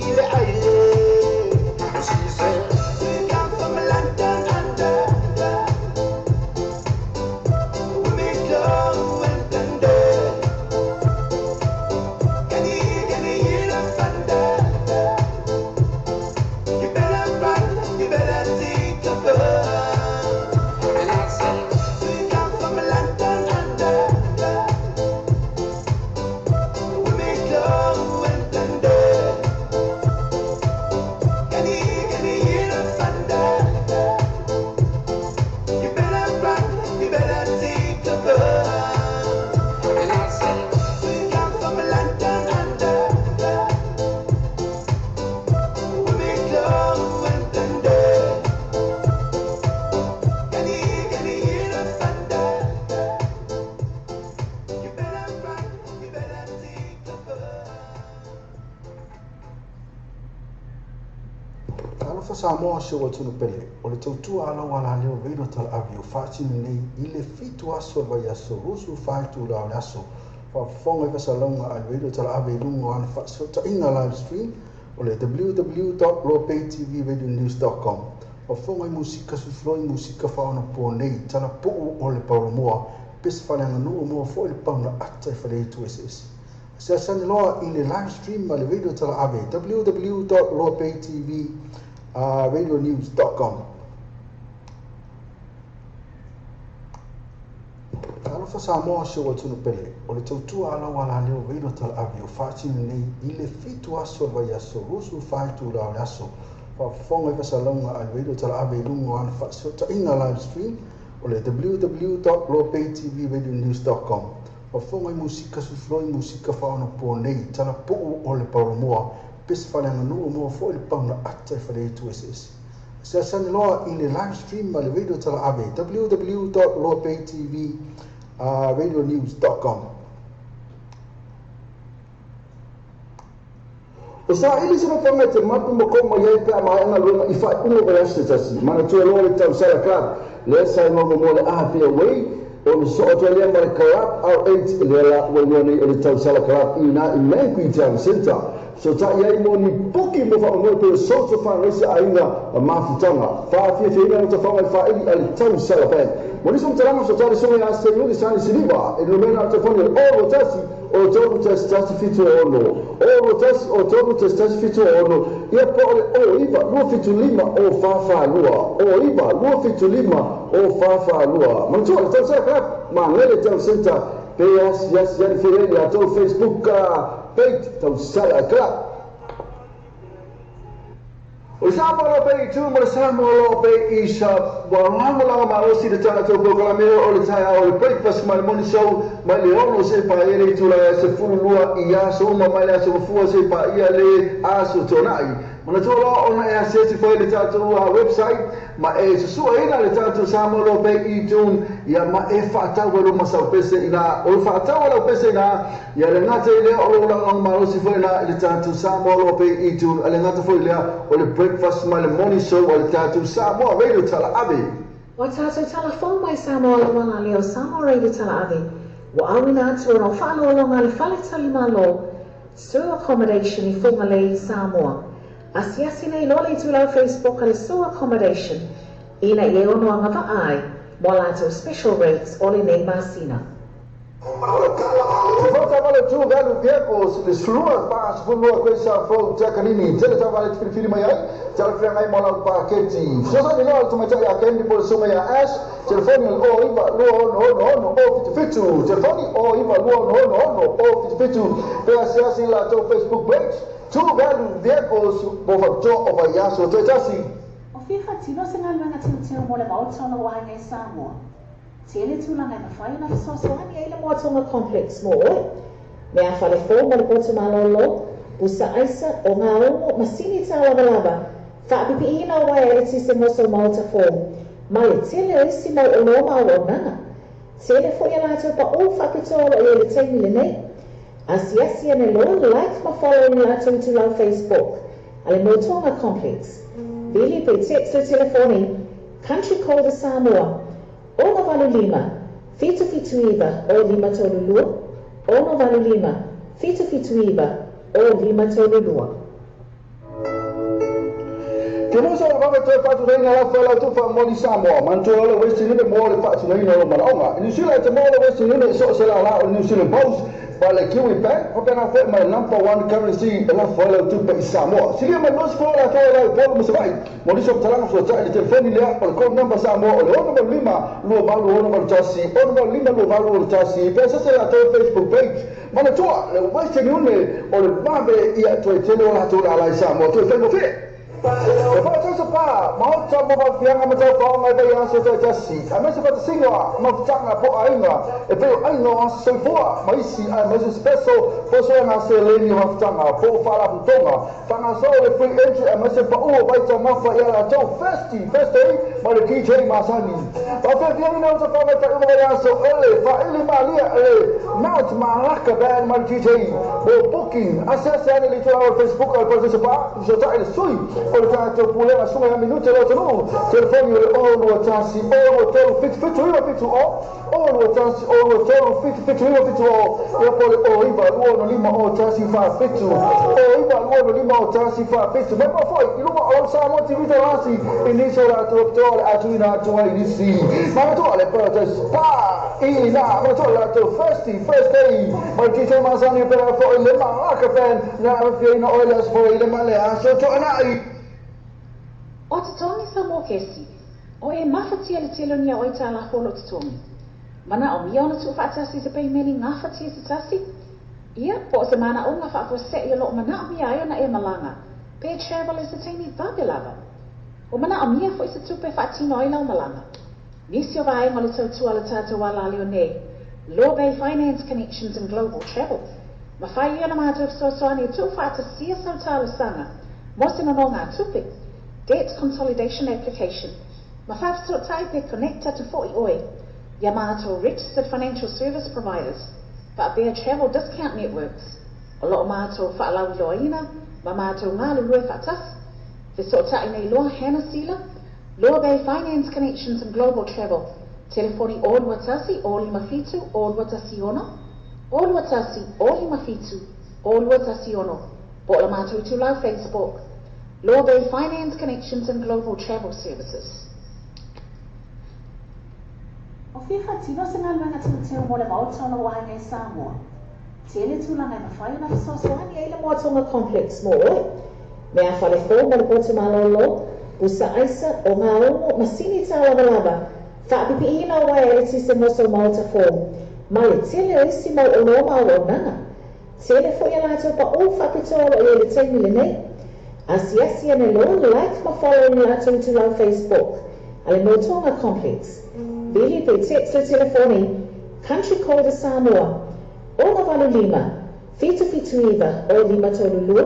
ile island. She said, we come from London under. We make love and thunder. Can you hear the thunder? You better run, you better take cover. And I said, we come from London under. We make love and thunder. Can you hear the thunder? You better run, you better take cover. And I said, we come from London under. We make love and thunder. Can you hear the thunder? You better run, you better take cover. Talofa Samoa se wa tunu pele. O le tautua ala wala leo reino tala avi o whaati nei i le fitu aso vai aso rusu whaitu la o aso. Whafonga i Vasalonga a reino tala avi lungo ana whaasota inga live stream o le www.lopaytvradionews.com. Whafonga i musika sufloi musika whaona po nei tala puu o le paulomoa pesa whananga nuu moa fo i le pauna ata i whale tu SS. Se asani loa i le live stream ma le radio tala ave www.lopaytvradionews.com. Talofa Samoa se wa tunu pele. O le tautua ala wala leo radio tala ave o whaati nei i le fitu aso vai aso rusu whaitu la o aso. Whafonga i Vasalonga a radio tala ave lungo ana whaasota inga live stream o le www.lopaytvradionews.com. Whafonga i musika sufloi musika whaona po nei tala puu o le paulomoa pesa whananga nuu moa fo i le pauna ata i whale tu SS. Se asani loa i le live stream ma le radio tala ave www.lopaytvradionews.com. O sa ili se mawhanga te matu makoma iei pia maenga lunga I whai unga vai aste tasi. Mana tua loa le tau sara club. Le sai ngongo mo le aha pia wei. O le so otua lea ma le Karap R8 le ala wainua nei o le tau sara club I na I Mankui Town Centre. So ta iei mo ni puki mo whaongoe pe social fundraiser a inga a mafutanga. Whaafia whina o ta whaongai whaili a le tau sara band. Mo niso mtarama so tari songa a se nuri sani siliva. E lumena o te whani o tasi o toru tasi fitu ono. O tasi o toru tasi fitu ono. Ia po ole o iwa lua fitu lima o whawha lua. O iwa lua fitu lima o whawha lua. Mantua le tau sara club. Ma ngele tau center. Pe yas yani whireli a tau Facebook page tau sara club. O Samoa lo pe tu mo Samoa lo pe isa wa ngamo la ma o si de tana to ko la me o le tai o le breakfast my morning show ma le ono se pa ele tu la se fulu lua I aso ma ma le se fu se pa ia le aso tonai ma to la ona e se ti foi le tatu website ma e se su ina le tatu Samoa lo pe I tu ia ma e fa ta wo ma sa pese ina o fa ta wo pese ina ia le ngate le o la ma o si foi na le tatu Samoa lo pe I tu le ngate foi le o le breakfast my morning show o le tatu Samoa radio tala ave. O tātou telefon mai Samoa le wanga leo Samoa radio tala ave. Wa awina atu o whālo longa le whale tali malo. Sewer accommodation I whunga le Samoa. Asiasi nei lole tu lau Facebook ale sewer accommodation. Ina I ono anga vaai. Mo lato special rates o le nei masina. Volta vale tu velho vehicles de flua pas flua coisa from Jacanini tele vale tu filme mai tele frame mai mola paquete so sai no tu meta ya kendi por suma ya ash telefone o iba no o fitu telefone o iba no o fitu pe asiasi la to Facebook page tu velho vehicles over to over ya so te tasi O fifa tino se ngal manga tino mo le mautona wa ngai Samoa. Tele tulanga na whai na sosoani e le moatonga complex mo oi. Me a whale fō mo le koto malolo, usa aisa o ngā ongo masini tā lava. Whaapipi ina o wai e tise moso mauta fō. Ma le tele o isi mau o noma o nanga. Tele fo ia lato pa o whakitoa o le teimi le nei. Asiasi ane lo like ma follow ni lato tu lau Facebook. Ale motonga complex. Vili pe text o telefoni. Country code Samoa. Ono vale lima, fitu iwa, o lima tolulua. Ono vale lima, fitu iwa, o lima tolulua. Ke mo sa ba te fa tu reina la fa la tu fa mo di Samoa. Man tu la wesi ni mo le fa tu reina lo malonga. Ni sila te mo le wesi ni so se la New Zealand Post. Ba le kiwi bank o kana fa my number 1 currency la fa la tu pa Samoa. Sila ma nos fa la fa la po mo sai. Mo di so talang so ta di telefoni le o ko number Samoa o no ba lima lo ba lo no ba tasi. O no lima lo ba lo tasi. Pesa se la to Facebook page. Mana tu le wesi ni o le ba be ia to tele o la to la Samoa to fe mo fe. Lepas tu sepa, mau coba buat yang amat jauh mai bayar sesuatu jasi. Kami seperti singa, mau jangan buat ainga. Kalau ainga sebuah, mai si, mai special, pasal nasi leni mau jangan buat fala bunga. Tangan soal free entry, mai sepa baik cuma faya jauh festi, mai DJ masani. Tapi dia ni nak sepa mai tak bayar so faili malia mau cuma ke band mai DJ, booking, asal ni itu awal Facebook, awal sepa, sesuatu ini sui. Olha que eu pulei a sua minuto ela não telefone ou no taxi ou no hotel fit ou no taxi ou no hotel fit eu pode ou iba no lima ou taxi fa fit ou iba no lima ou taxi fa fit mas não foi e numa ou só uma atividade lá assim início lá doutor atuina atuina inici mas tu olha para spa e na mas tu lá tu first day mas que tem mais ani para foi lima lá que pen na fina olhas foi lima le acho tu ana O te tongi sa mō kesi, o e mawhatia le telo nia o i tā la holo te tongi. Mana o mia ona tu whaatasi se pei meni ngā whatia se tasi. Ia, po se mana o ngā whaakua se i lo mana o mia ai ona e malanga. Pe travel is a teini vabe lava. O mana o mia fo i se tupe whaatino ai lau malanga. Nisi o vai ngole tau tua le tātou ala leo nei. Law Bay Finance Connections and Global Travel. Ma whai i ona mātou soani tu whaatasia sau tālu sanga. Mosino no ngā tupe. Debt consolidation application. Mafaf sort type connected to 40 oi. Yamato registered financial service providers. But their travel discount networks. A lot of mato fa'alawi loina, mamato ngālu rue fatas. The sort type nei loa hana sila. Law Bay Finance Connections and Global Travel. Telefoni all watasi, all mafitu, all watasi ono. All watasi, all mafitu, all watasi ono. Bo la mato tu lau Facebook. Law Bay Finance Connections and Global Travel Services. O whiwha tino se ngā luenga tino teo mo le mautona wahanga i Samoa. Tele tūlanga i mawhai na whasosoani e le moatonga complex mo oi. Mea whale fō mo le pote malolo, usa aisa o ngā ongo masini tā lava. Whaapipi ina o wai e le tise moso mauta fō. Ma le tele o isi mau o noma o nanga. Tele fo ia lato pa o whapitoa o le teimi le nei. Asiasi ane lo like ma follow ni ato tu lau Facebook. Ale Motonga Complex. Vili pe text le telefoni. Country code Samoa. Ono valu lima. Fitu iwa o lima tolulua.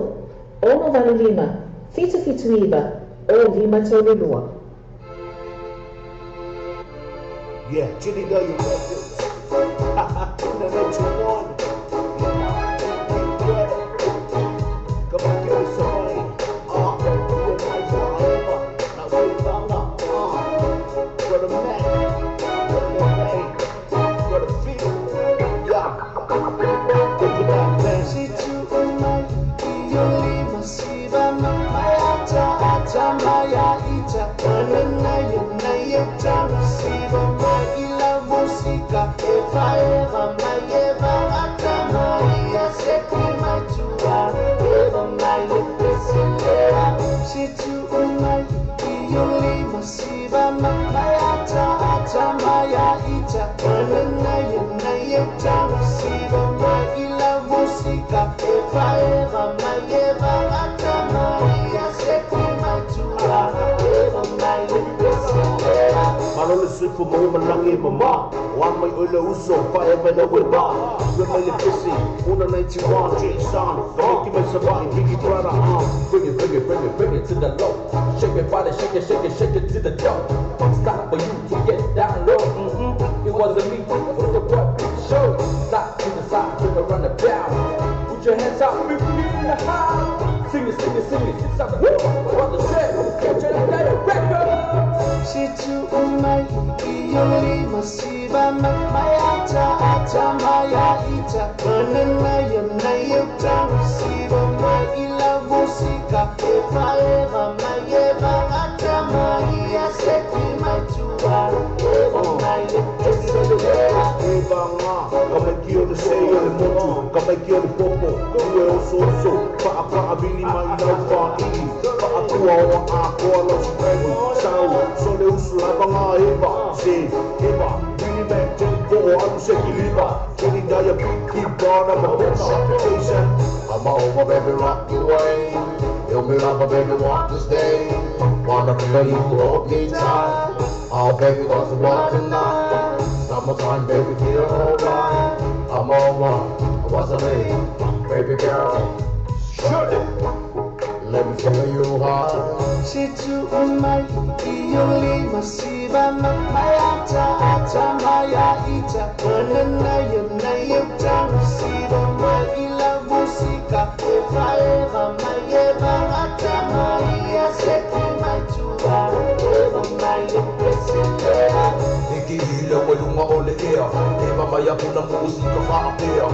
Ono valu lima. Fitu iwa o lima tolulua. Yeah, Jimmy know you got this. Number 21. Come on, give me some money. For mo malangi mama, one my oil uso, fire by the wilba. Remember busy, 191 Jason. Don't give me somebody, Kiki Prada. Bring it to the low. Shake your body, shake it to the top. Don't stop for you to get down low. It wasn't me, but the boy show. Stop to the side, turn around the down. Put your hands up, big in the house. Sing it, it's up the woo. On the set, catch it, record. She too my yoli masiba mayata maya ita manana yamna yata masiba ma ila musika eva mayeva no far easy. Whaakua o a koa no spready. So le usu lai panga eba. See, eba. Really back to go on shake liba. Any day a big bar of a book application. I'm over, baby, rock your way. You'll be love, baby, walk this day. Wanna feel you hold me tight. Oh, baby, what's the walk tonight? Summertime, baby, feel alright. I'm over, what's the name? Baby girl, shoot it. Let me feel you hard. Situ umay iyong masiba mayata ata maya ita mananayo na yutang sido maila musika eva mayeba ata maya seki maitua eva maya presidera Ikihila walunga ole ea. Eva maya puna musika whaapea.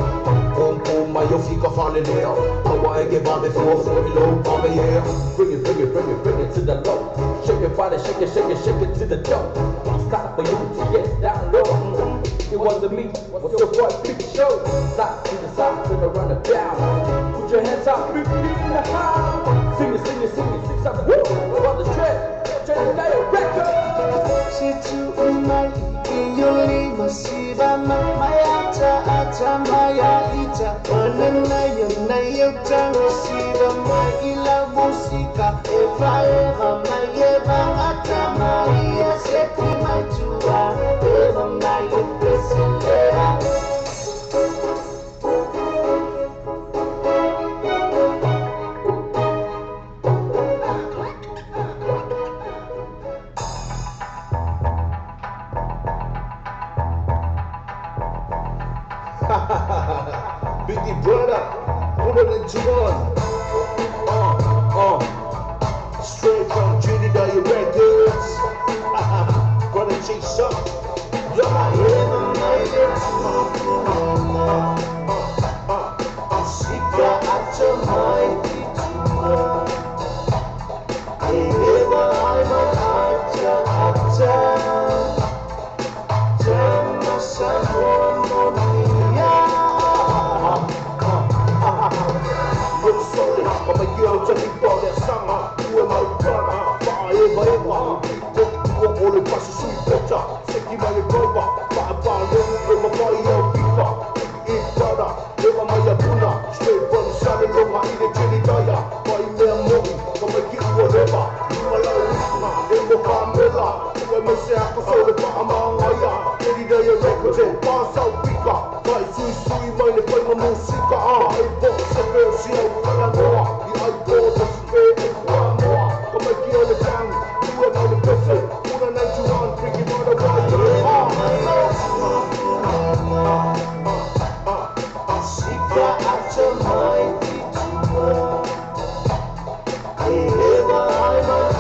Pompo mayo fika whalelea. Awa ege babe fuafuri low babe yeah. Bring it, bring it, bring it, bring it to the low. Shake it, body, shake it, shake it, shake it to the dough. It's time for you to get down low. It wasn't me, what's your boy Big Show? Side to the side, turn around and down. Put your hands up, big in the house. Sing it, sing it, sing it, sing something. Woo! On the trend, turn the dial record. Situ umay iyong masiba mayata ata maya ita mananayo na yutang sido maila musika eva mayeba ata maya seki maitua eva maya presidera Biggie brother, put it into one. Straight from Trinidad, you records. Gonna chase up. You're my Sika ata maya itua eva ata Jama samonia You're solid, but my girl tell me about that summer. You and my brother, forever. You are all the passion, sweet better. Sticky my brother, but with my body on FIFA. Big brother, never my abuna. Straight from the sun, and my eat it till it die. Buy me a movie, but my give whatever. You my love, in the family. You and my say I can solve it, but I'm on wire. Any day you record it, pass out bigger. Vai sui, mãe, depois uma música. Aí você vê o seu calanoa. E aí você vê o amor. Como é que ele tem? Tu é mal de PC. Una night you want, freaky mother, Sika ata maya itua eva ata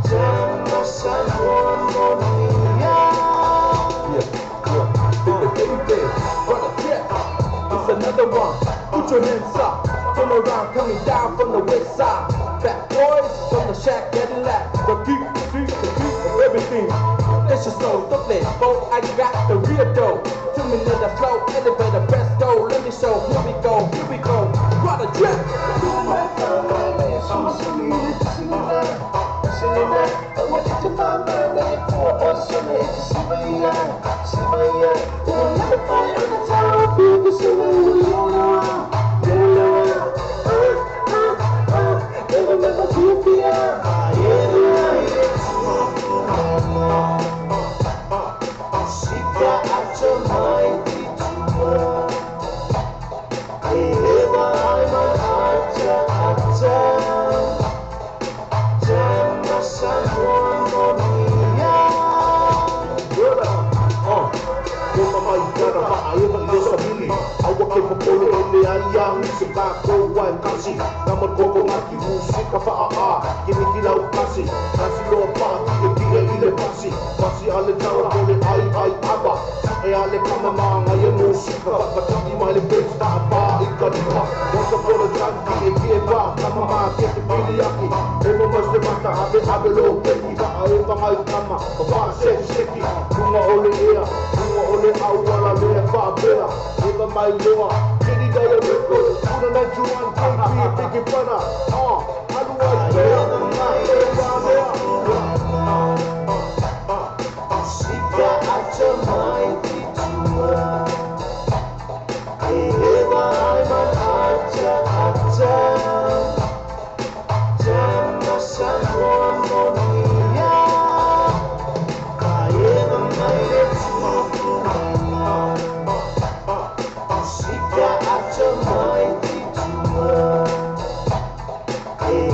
Jama samonia baby, brother, yeah. It's another one. Put your hands up. Turn around, coming down from the west side. Fat boys from the shack getting lap. The beat of everything. This is so dope, boy. I got the real dough. 2 minutes of flow, elevator, best go. Let me show. Here we go. Brother, drip. Namun koko ngaki musik ka Kini kilau kasi Kasi lo pa Kira ile pasi Pasi ale tawa kole ai aba ale kama mga ya musik Patati mali base ta apa ikadima Wasa polo janki Kie ba kama mga kete pili yaki Emo mas de mata abe lo keti Ka ae pangai kama Kapa seki Bunga ole ea Bunga ole awala lea pa bea Eba mai loa Kini daya record big brother. Otherwise, better than that. Hey,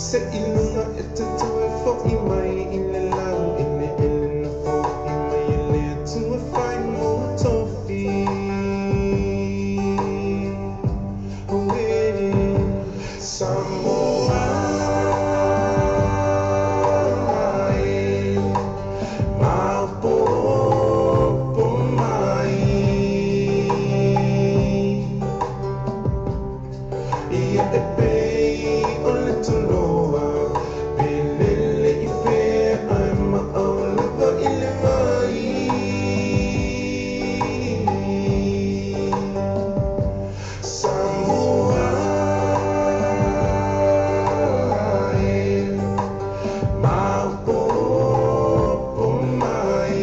Se ilunga ete tue fo I mai ine lau ine elena fo I mai ele tue fai mo tofi Samoa Maopopo mai Ia e pei o le tuloa Pelele I pea ai maolava I le vai Samoa Maopopo mai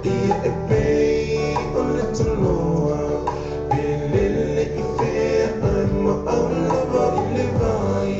Ia e pei o le tuloa Pelele I pea ai maolava I le vai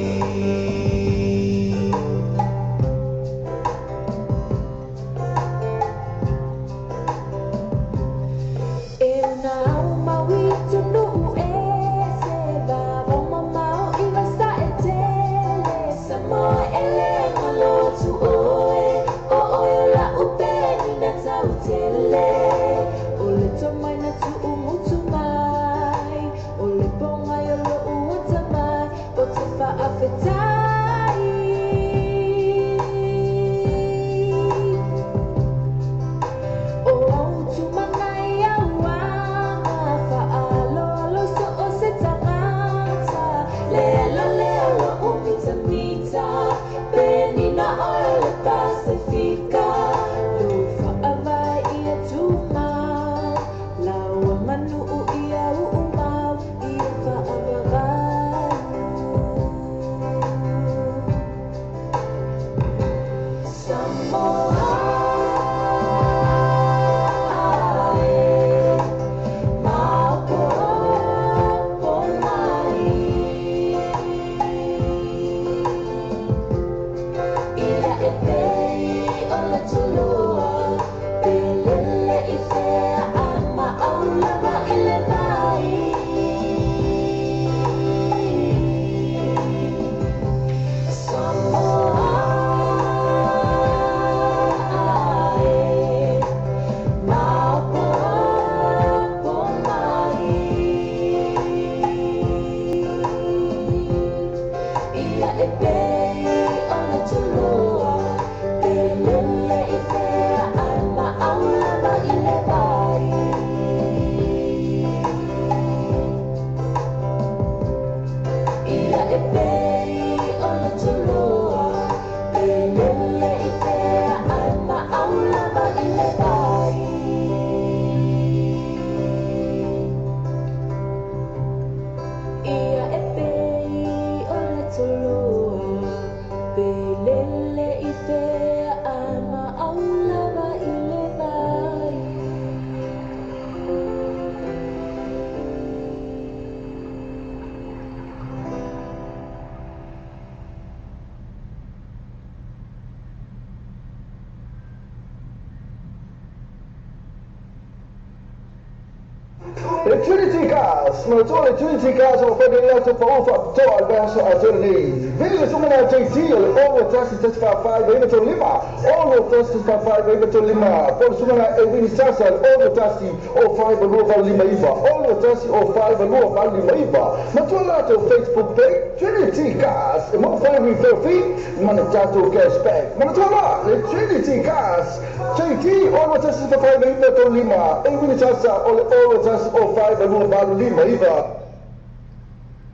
Le Trinity Cars, ma le Trinity Cars o fai delle altre paufa to al verso a giorni. Vedi le summe na JT, le over trust test fa fai, vedi to lima. Over trust fa fai, vedi to lima. Por summe na e vini sasa, over trust o fai va luva lima iva. Over trust o fai va luva lima iva. Ma tu la to Facebook page, Trinity Cars, e mo fai mi for fee, ma ne jato cashback. Ma tu la, le Trinity Cars, JT, over trust fa fai, vedi to lima. E vini sasa, over trust o fai va luva lima iva.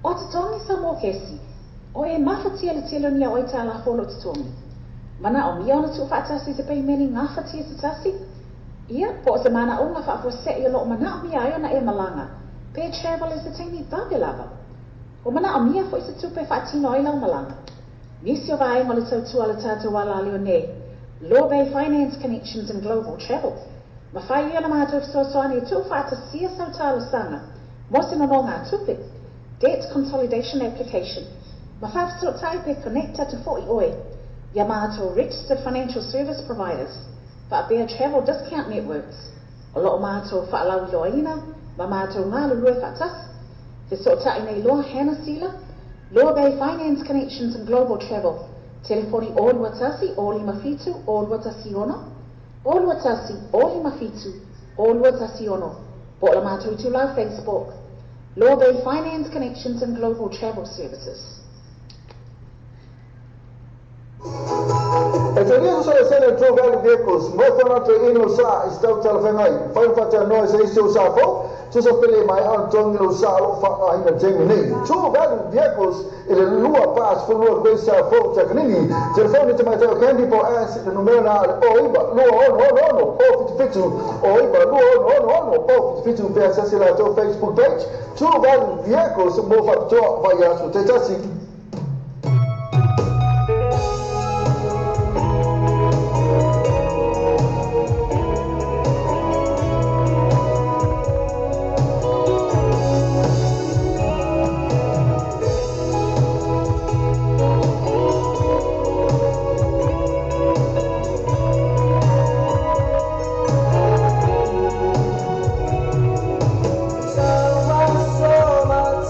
O te tongi sa mō kesi, o e mawhatia le telo ni a oi tā la whono te tongi. Mana o mia ona tu whaatasi te pei meni ngā whatia te tasi. Ia, po o te mana o ngā whaapua se i lo o mana o mia ai ona e malanga. Pe travel is the teini tabe lava. O mana o mia fo i se tupe whaatino ai lau malanga. Nisi o vai mo le tautua le tātou wala leo nei. Law Bay Finance Connections and Global Travel. Ma whai ia na mātou fisoasoani e tu whaatasia sau tālo sanga. Mosino no ngā tupe. Debt Consolidation Application. Ma whaafsot taipe connecta to 40 oi. Yamato Registered Financial Service Providers. Whaapea Travel Discount Networks. O loo mātou whaalau loaina, ma mātou ngā lurue whaatas. Te sota ina iloa hena sila, Loa Bay Finance Connections and Global Travel. Telefoni o Watasi, o Limafitu, o Watasi ono. O Watasi, o Limafitu, o Watasi ono. Po la mātou tu lau Facebook. Loa Bay Finance Connections and Global Travel Services. E te ringo sa sene True Valley Vehicles, mo whana te ino sa i stau talawhengai. Whai whata noa se isi o sa fo, tusa pele mai an tongi o sa o wha aina tengi nei. True Valley Vehicles, ele lua pas whanua koe sa fo takanini. Telefoni te mai teo Candy Po Ass, le numero na o iba, lua ono, o fitifitu, o iba, lua ono, o fitifitu, pia sasi la teo Facebook page. True Valley Vehicles, mo whapitoa vai asu te tasi. So much, so much,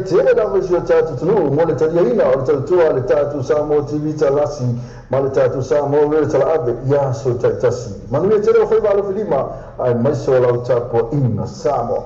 Tele da visi o tatu tunu mo le taliaina o le tautua le tatu sa mo TV talasi ma le tatu sa mo le tala ave ia so taitasi manuia tele o fai valo filima ai mai so lau tapo ina samo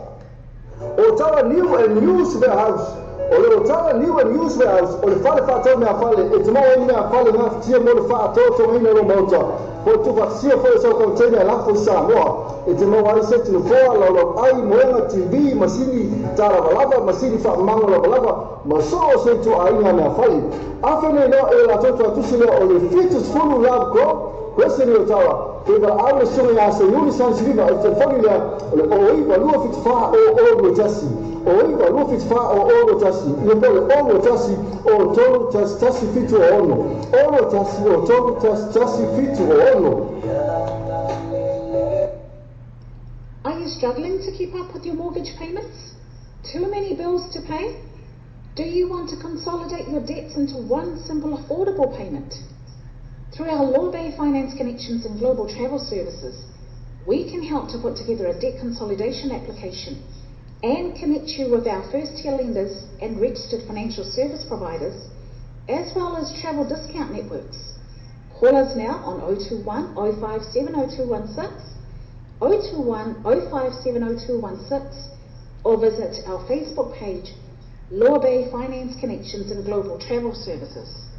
o tala new and news warehouse o le tala new and news warehouse o le fale fatau mea fale e te mau e mea fale ngaftia mo le faatoto ina lo mauta po tu fasia foi so ko tene la fo Samoa e te mau ai se tino foa lo ai moenga TV masini tara balava masini fa mango la balava ma so se tu ai nga na fai afene no e la toto tusile o le fitus fulu love ko queste ne tawa che per aule sono ya se uni san sriva e te famiglia le oi va lu fit fa o go tassi oi va lu fit fa o go tassi io poi o go tassi o tolu tassi fitu ono o go tassi o tolu tassi fitu ono. Are you struggling to keep up with your mortgage payments? Too many bills to pay? Do you want to consolidate your debts into one simple affordable payment? Through our Law Bay Finance Connections and Global Travel Services, we can help to put together a debt consolidation application and connect you with our first-tier lenders and registered financial service providers, as well as travel discount networks. Call us now on 021 057 0216, 021 057 0216, or visit our Facebook page, Law Bay Finance Connections and Global Travel Services.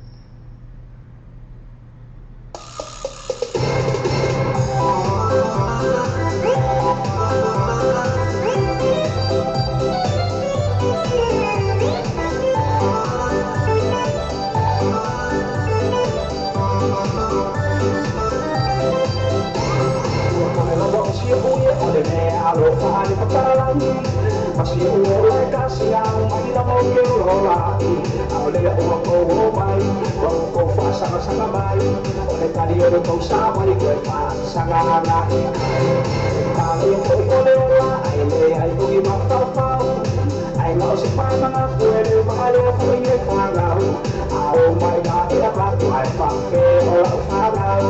Masih mulai kasih yang tidak mau kelola, awalnya orang kau mai, orang kau pasang sanga mai o le tari o le tau sa mai koe pa sanga ngana i kali o koe kole ola ai le ai koe ma pau pau ai ngau se whananga koe le mahale o koe i e whangau a o mai ngā i a ratu ai whake o lau whangau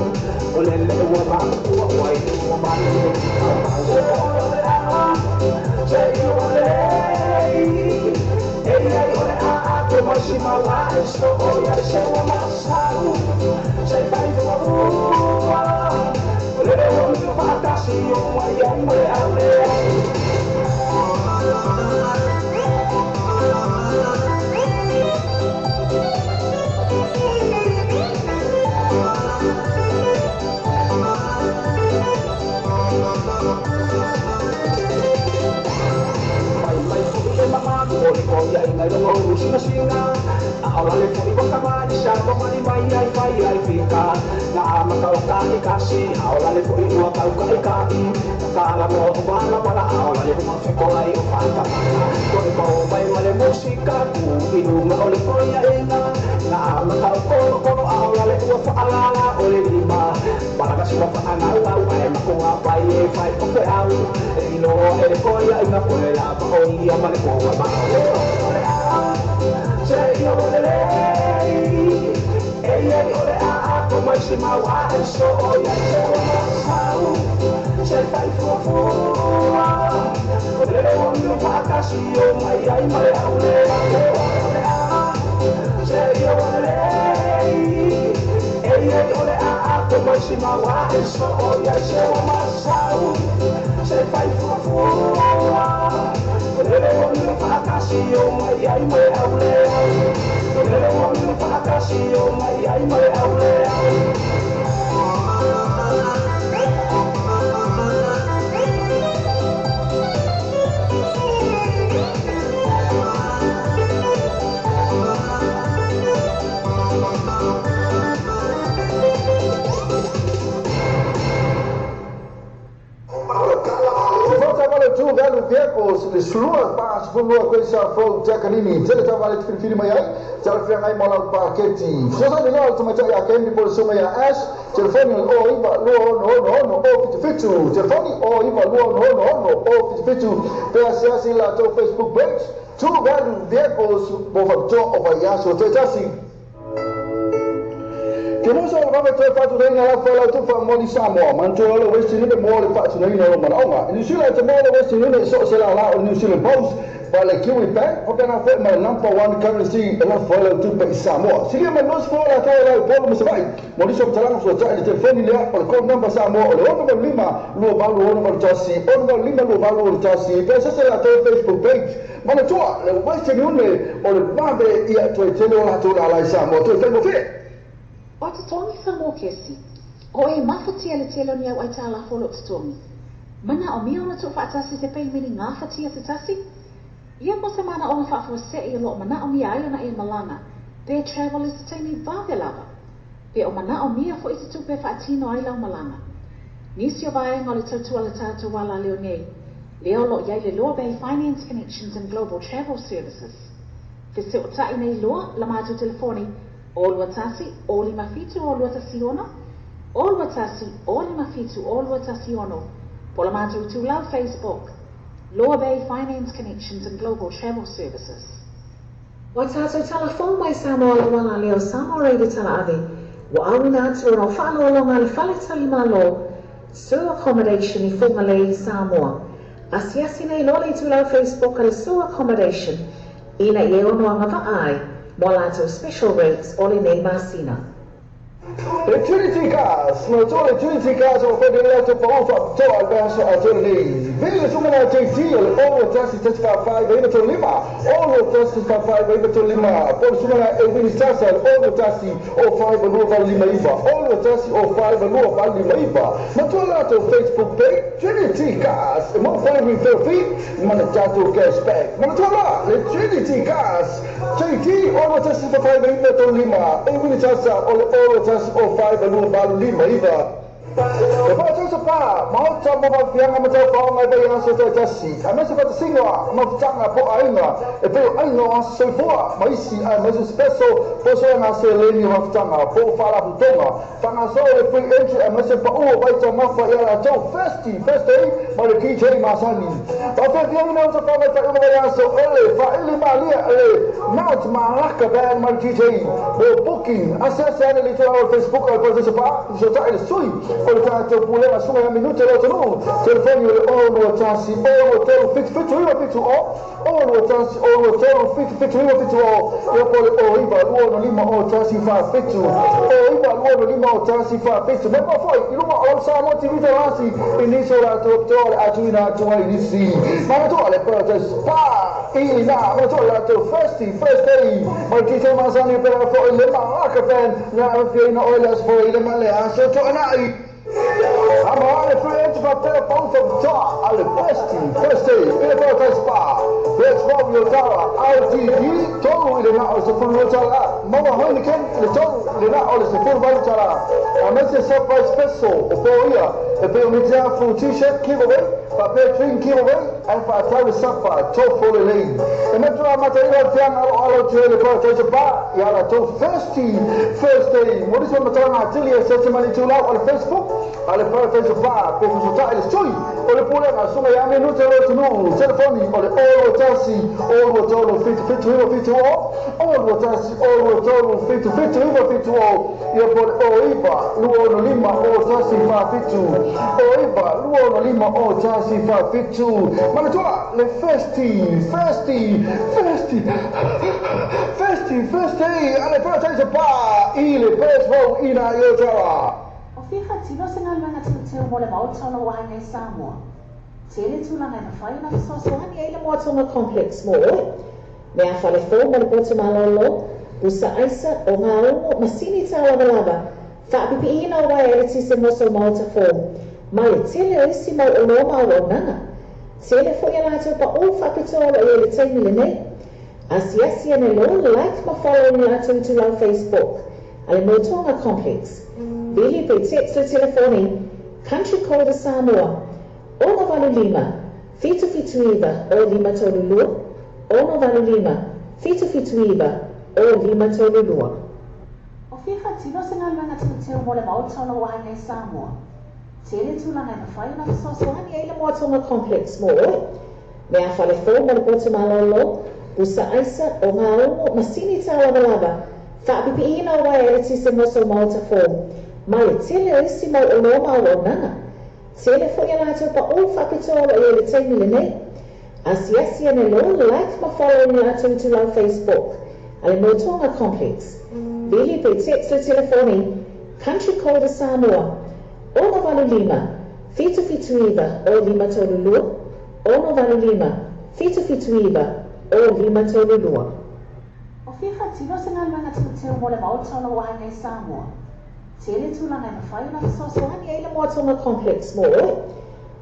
o le le ua mātua o ai le ua mani se o le a se i o le e ai o le a ko masi mawa e so o ia se ua masau se kai tua rua o le ua mi whakasi o mai ai me au le Koya inga lo ngau singa singa Aula le fui ko kama di sa ko mani mai ai fai ai fika Na maka o ka i kasi Aula le fui no ka ka i ka i Ka la mo bala bala aula le mo fe ko ai o fa ka Ko ko mai male musika ku inu mo le koya inga Na maka ko ko aula le ko fa ala o le lima Para ka si fa ana la ai ma ko ai e fai ko fe au Ino e koya inga ko la pa o ia male ko ba Say you want to hey, ole a ko mai se mau a so ya se mau say fai fo fo le o no pa ka si o mai ai mai ole say you want to hey, ole a ko mai se mau a so ya se mau say fai fo fo le o no pa ka si o mai ai mai ole le o no pa ka si o mai ai mai ole Tu velo vehicles le slua pa spulua ko sa fo jakanini tele ta vale fili mai ai tele fia ngai mola paketi so sa ni no tuma ya kendi por so mai as telefoni o iba no o fitu telefoni o iba no o fitu pe asiasi la to Facebook page tu velo vehicles bo fa to o vai aso te tasi que não só vai ter fato de lá fora tu fa moni Samoa man to lo west ni de mo le fato ni no man onga ni sila te mo le west ni so se la New Zealand Post para que o bank porque na foi my number one currency lá fora tu pa Samoa se man nos fora ta la polo mo se vai mo ni so talang so ta de telefone le para ko number Samoa le ono lima lo valo ono mo tasi ono lima lo valo tasi pesa se la Facebook page man to le west ni o le mabe ia to tele la to la Samoa to tengo fe O te tongi sa mō kesi, o e mawhatia le telo ni au ai tā la wholo te tongi. Mana o mia ona tu whaatasi te pei mini ngā whatia te tasi? Ia mo te mana o ngā whaafua se i lo mana o mia ai ona e malanga, Their travel is teini vāwelawa. Pe o mana o mia fo i te tupe whaatino ai lau malanga. Nisi o vaenga o le tautua le tātou wala leo nei, leo lo iai le Loa Bay Finance Connections and Global Travel Services. Te se o tai nei loa, la mātou telefoni, o lua tasi, o lima fitu o lua tasi ono, o lua tasi, o lima fitu o lua tasi ono, po la mātou tūlau Facebook, Loa Bay Finance Connections and Global Travel Services. Wa tātou telefon mai Samoa le wala leo Samoa reide tala ave, wa awina atu o whaalo alonga le whale tali malo, Sewer Accommodation I Whongalei Samoa. Asiasi nei lole I tūlau Facebook ale Sewer Accommodation, ina I e ono anga ai, mo lato special rates o le nei masina. Le Trinity Cars, no to le Trinity Cars o fede le to pa ufa to al verso a to le. Vedi le sumana JT o le o taxi 5 e to lima. O taxi 5 e to lima. Por sumana e vini tasa o taxi o 5 no val lima iba. O taxi o 5 no val lima iba. Ma to lato Facebook page Trinity Cars. E mo fai mi feet, ma na tato cashback. Ma to la le Trinity Cars. JT o taxi 5 e to lima. E vini tasa o o 5 no val lima iba. E pa tau sa pa, mau ta mo va fianga mo tau pa ngai vai aso tau tasi. A me se fa singa, ma tanga po ainga. E pe ainga aso so foa, ma isi a me special po so na se le ni haftanga po fala butonga tanga so e free entry a mese pa o vai to mafa ya la to first day ma le KJ Masani ba fe dia no so pa ta ko ya so ele fa ele malia ele not malaka ban ma KJ o booking asasa le to our Facebook al pozo pa so ta ele sui o ta to pule ma suma minuto lo to no telefoni o no chance o to fit o no chance o no to fit o yo pole o iba luono lima o chance fa fitu o iba luono lima o chance fa fitu me pa foi iluma o sa mo ti vita lasi inizio la dottore Agina to inisi ma to le protest pa ina ma to la to first day ma ti se ma sani per fo le ma ka fan na fino o las fo le ma le aso to anai ama le frente va per ponto to alle first day per protest pa let's go yo tara RTD to le na o se fo lo tara ma ma ho ni ken le to le na o se fo lo tara a messe surprise special o po ia e per mi già fu t-shirt giveaway fa per drink giveaway e fa tale safa to fo le lei e metto la materiale pian allo tele protest pa ya la to first day what is on the atelier settimani to la on Facebook alle protest pa per risultare il sui o le pure ma sono ya minuto lo tu telefoni o le o tassi o lo tolo fit o lo tassi o lo tolo fit o io por o iba luono lima o tassi fa fitu o iba luono lima o tassi fa fitu ma le tua le festi alle protest pa ile pesvo ina io tara O whiwha tino se ngā luenga tūteo mo le mautona o hangai Samoa. Tele tūlanga na whai na sosoani eile moatonga complex mo oe. Me a whale fō mo le botu malolo, usa aisa o ngā ongo masini tā lava. Whaapipi ina o wai ele tise moso mauta fō. Ma le tele o isi mau o no mau o nanga. Tele fo ia lato pa o whapitoa o ele teimi le nei. Asiasi ane lo like ma follow ni lato tu lau Facebook. Ale motonga complex. Billy pe text le telefoni, country code Samoa, ono valu lima, fitu iwa, o lima tolulua, ono valu lima, fitu iwa, o lima tolulua. O whiwha tino se ngā luenga tūteo mo le mautona o hangai Samoa. Tele tūlanga na whai na sosoani eile moatonga complex mo oe. Me a whale fō mo le botu malolo, usa aisa o ngā ongo masini tā lava. Whaapipi ina o wai ele tise moso mauta fō. Ma le tele o isi mau o no mau o nanga. Tele fo ia lato pa o whapitoa o ele teimi le nei. Asiasi ane lo like ma follow ni lato tu lau Facebook. Ale motonga complex. Billy pe text le telefoni, country code Samoa. Ono valu lima, fitu iwa, o lima tolulua. Ono valu lima, fitu iwa, o lima tolulua. O whiwha tino se ngā luenga tūteo mo le mautona o hangai Samoa. Tele tūlanga na whai na sosoani eile moatonga complex mo oe.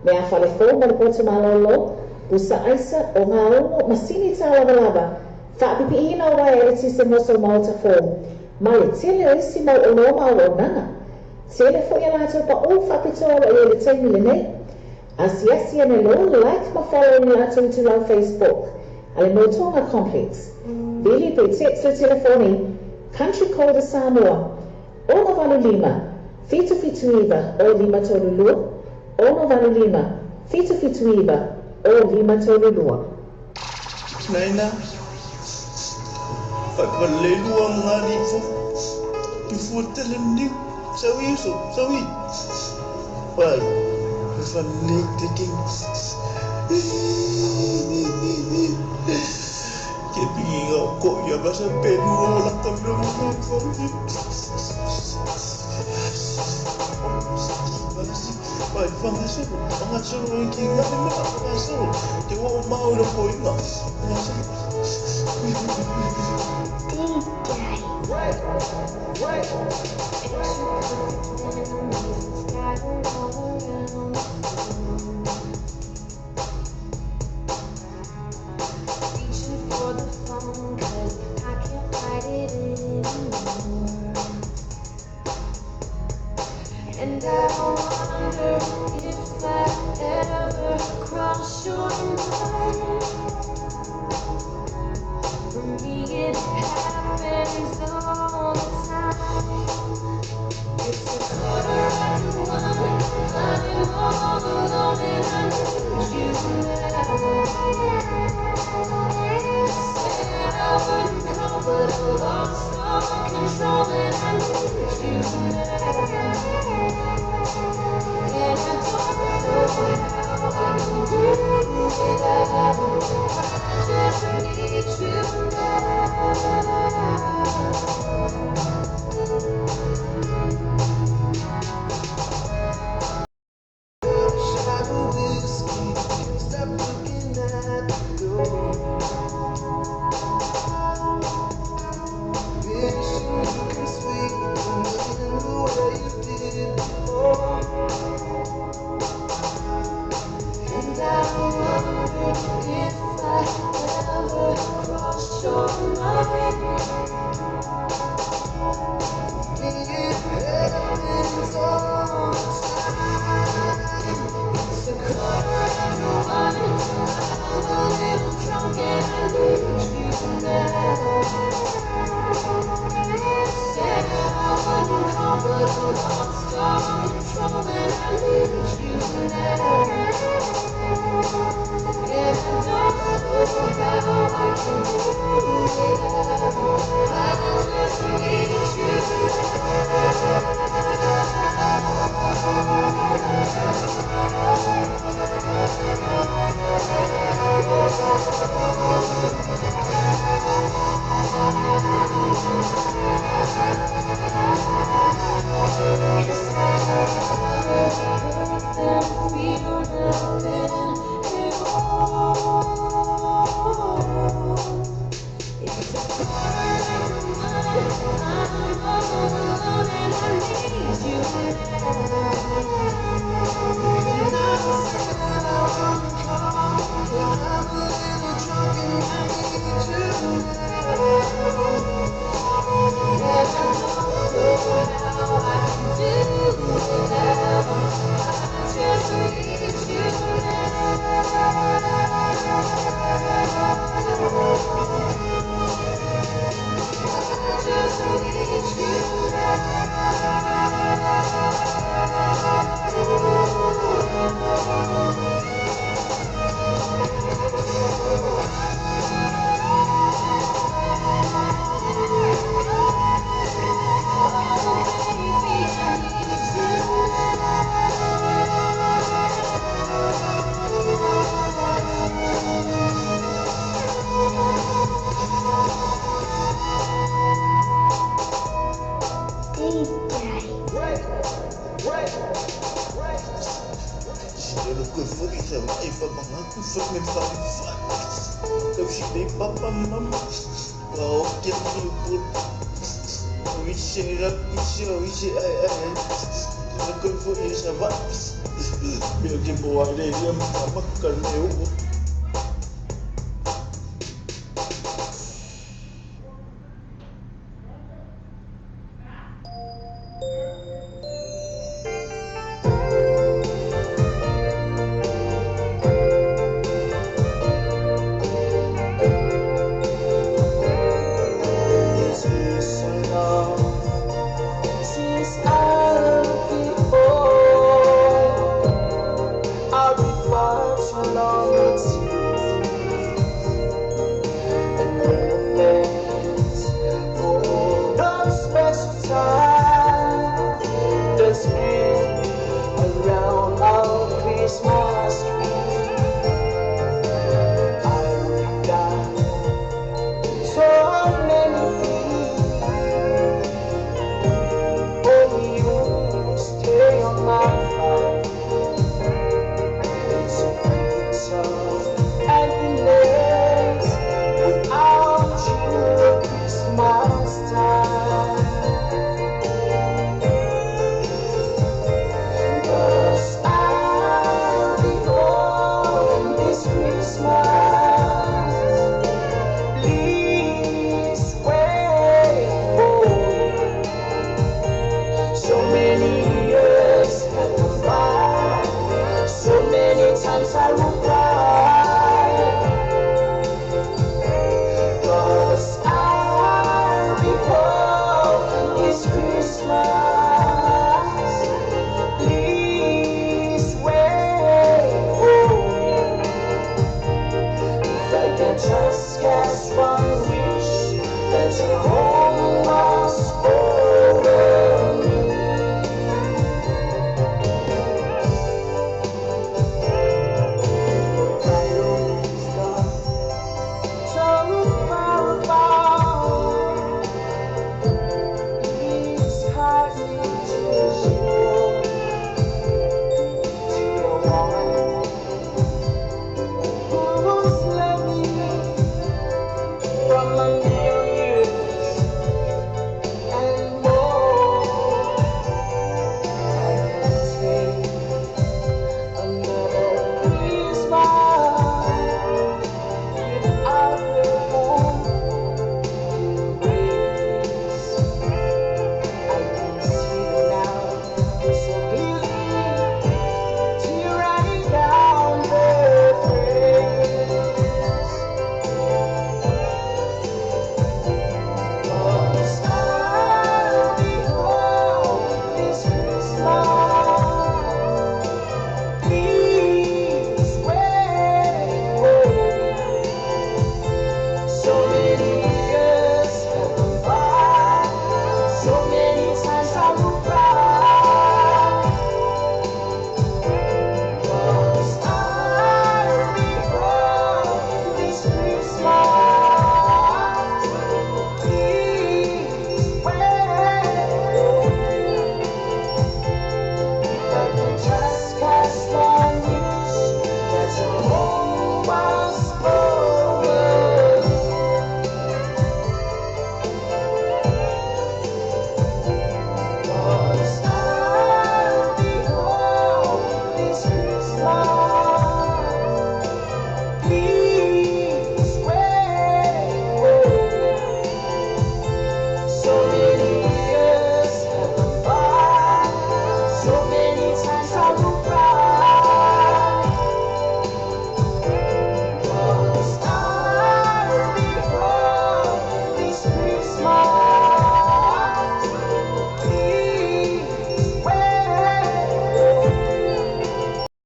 Me a whale fō mo le botu malolo, usa aisa o ngā ongo masini tā lava. Whaapipi ina o wai ele tise moso mauta fō. Ma le tele o isi mau o no mau o nanga. Tele fo ia lato pa o whapitoa o ele teimi le nei. Asiasi ane lo like ma follow ni lato tu lau Facebook. Ale motonga complex. Billy pe text le telefoni, country code Samoa. Ono valu lima, fitu iwa, o lima tolulua. Ono valu lima, fitu iwa, o lima tolulua. Naina, whakalelua ngā rifo, ki fuatele niu, sawi iso, sawi. Wai, whanei te king. Ke pingi ngā koia basa penu o laka mea Vai, vanga solo ki ngā mea, vanga solo. Te wā o maura po inga. Reaching for the phone 'cause I can't fight it anymore. And I wonder if I ever cross your mind. For me it happens all Heaven's on time. It's a quarter after one. I'm a little drunk and I need you now. Said I wouldn't call, but I lost all control and I need you now. And I don't know how I can do it. I just need you Christmas.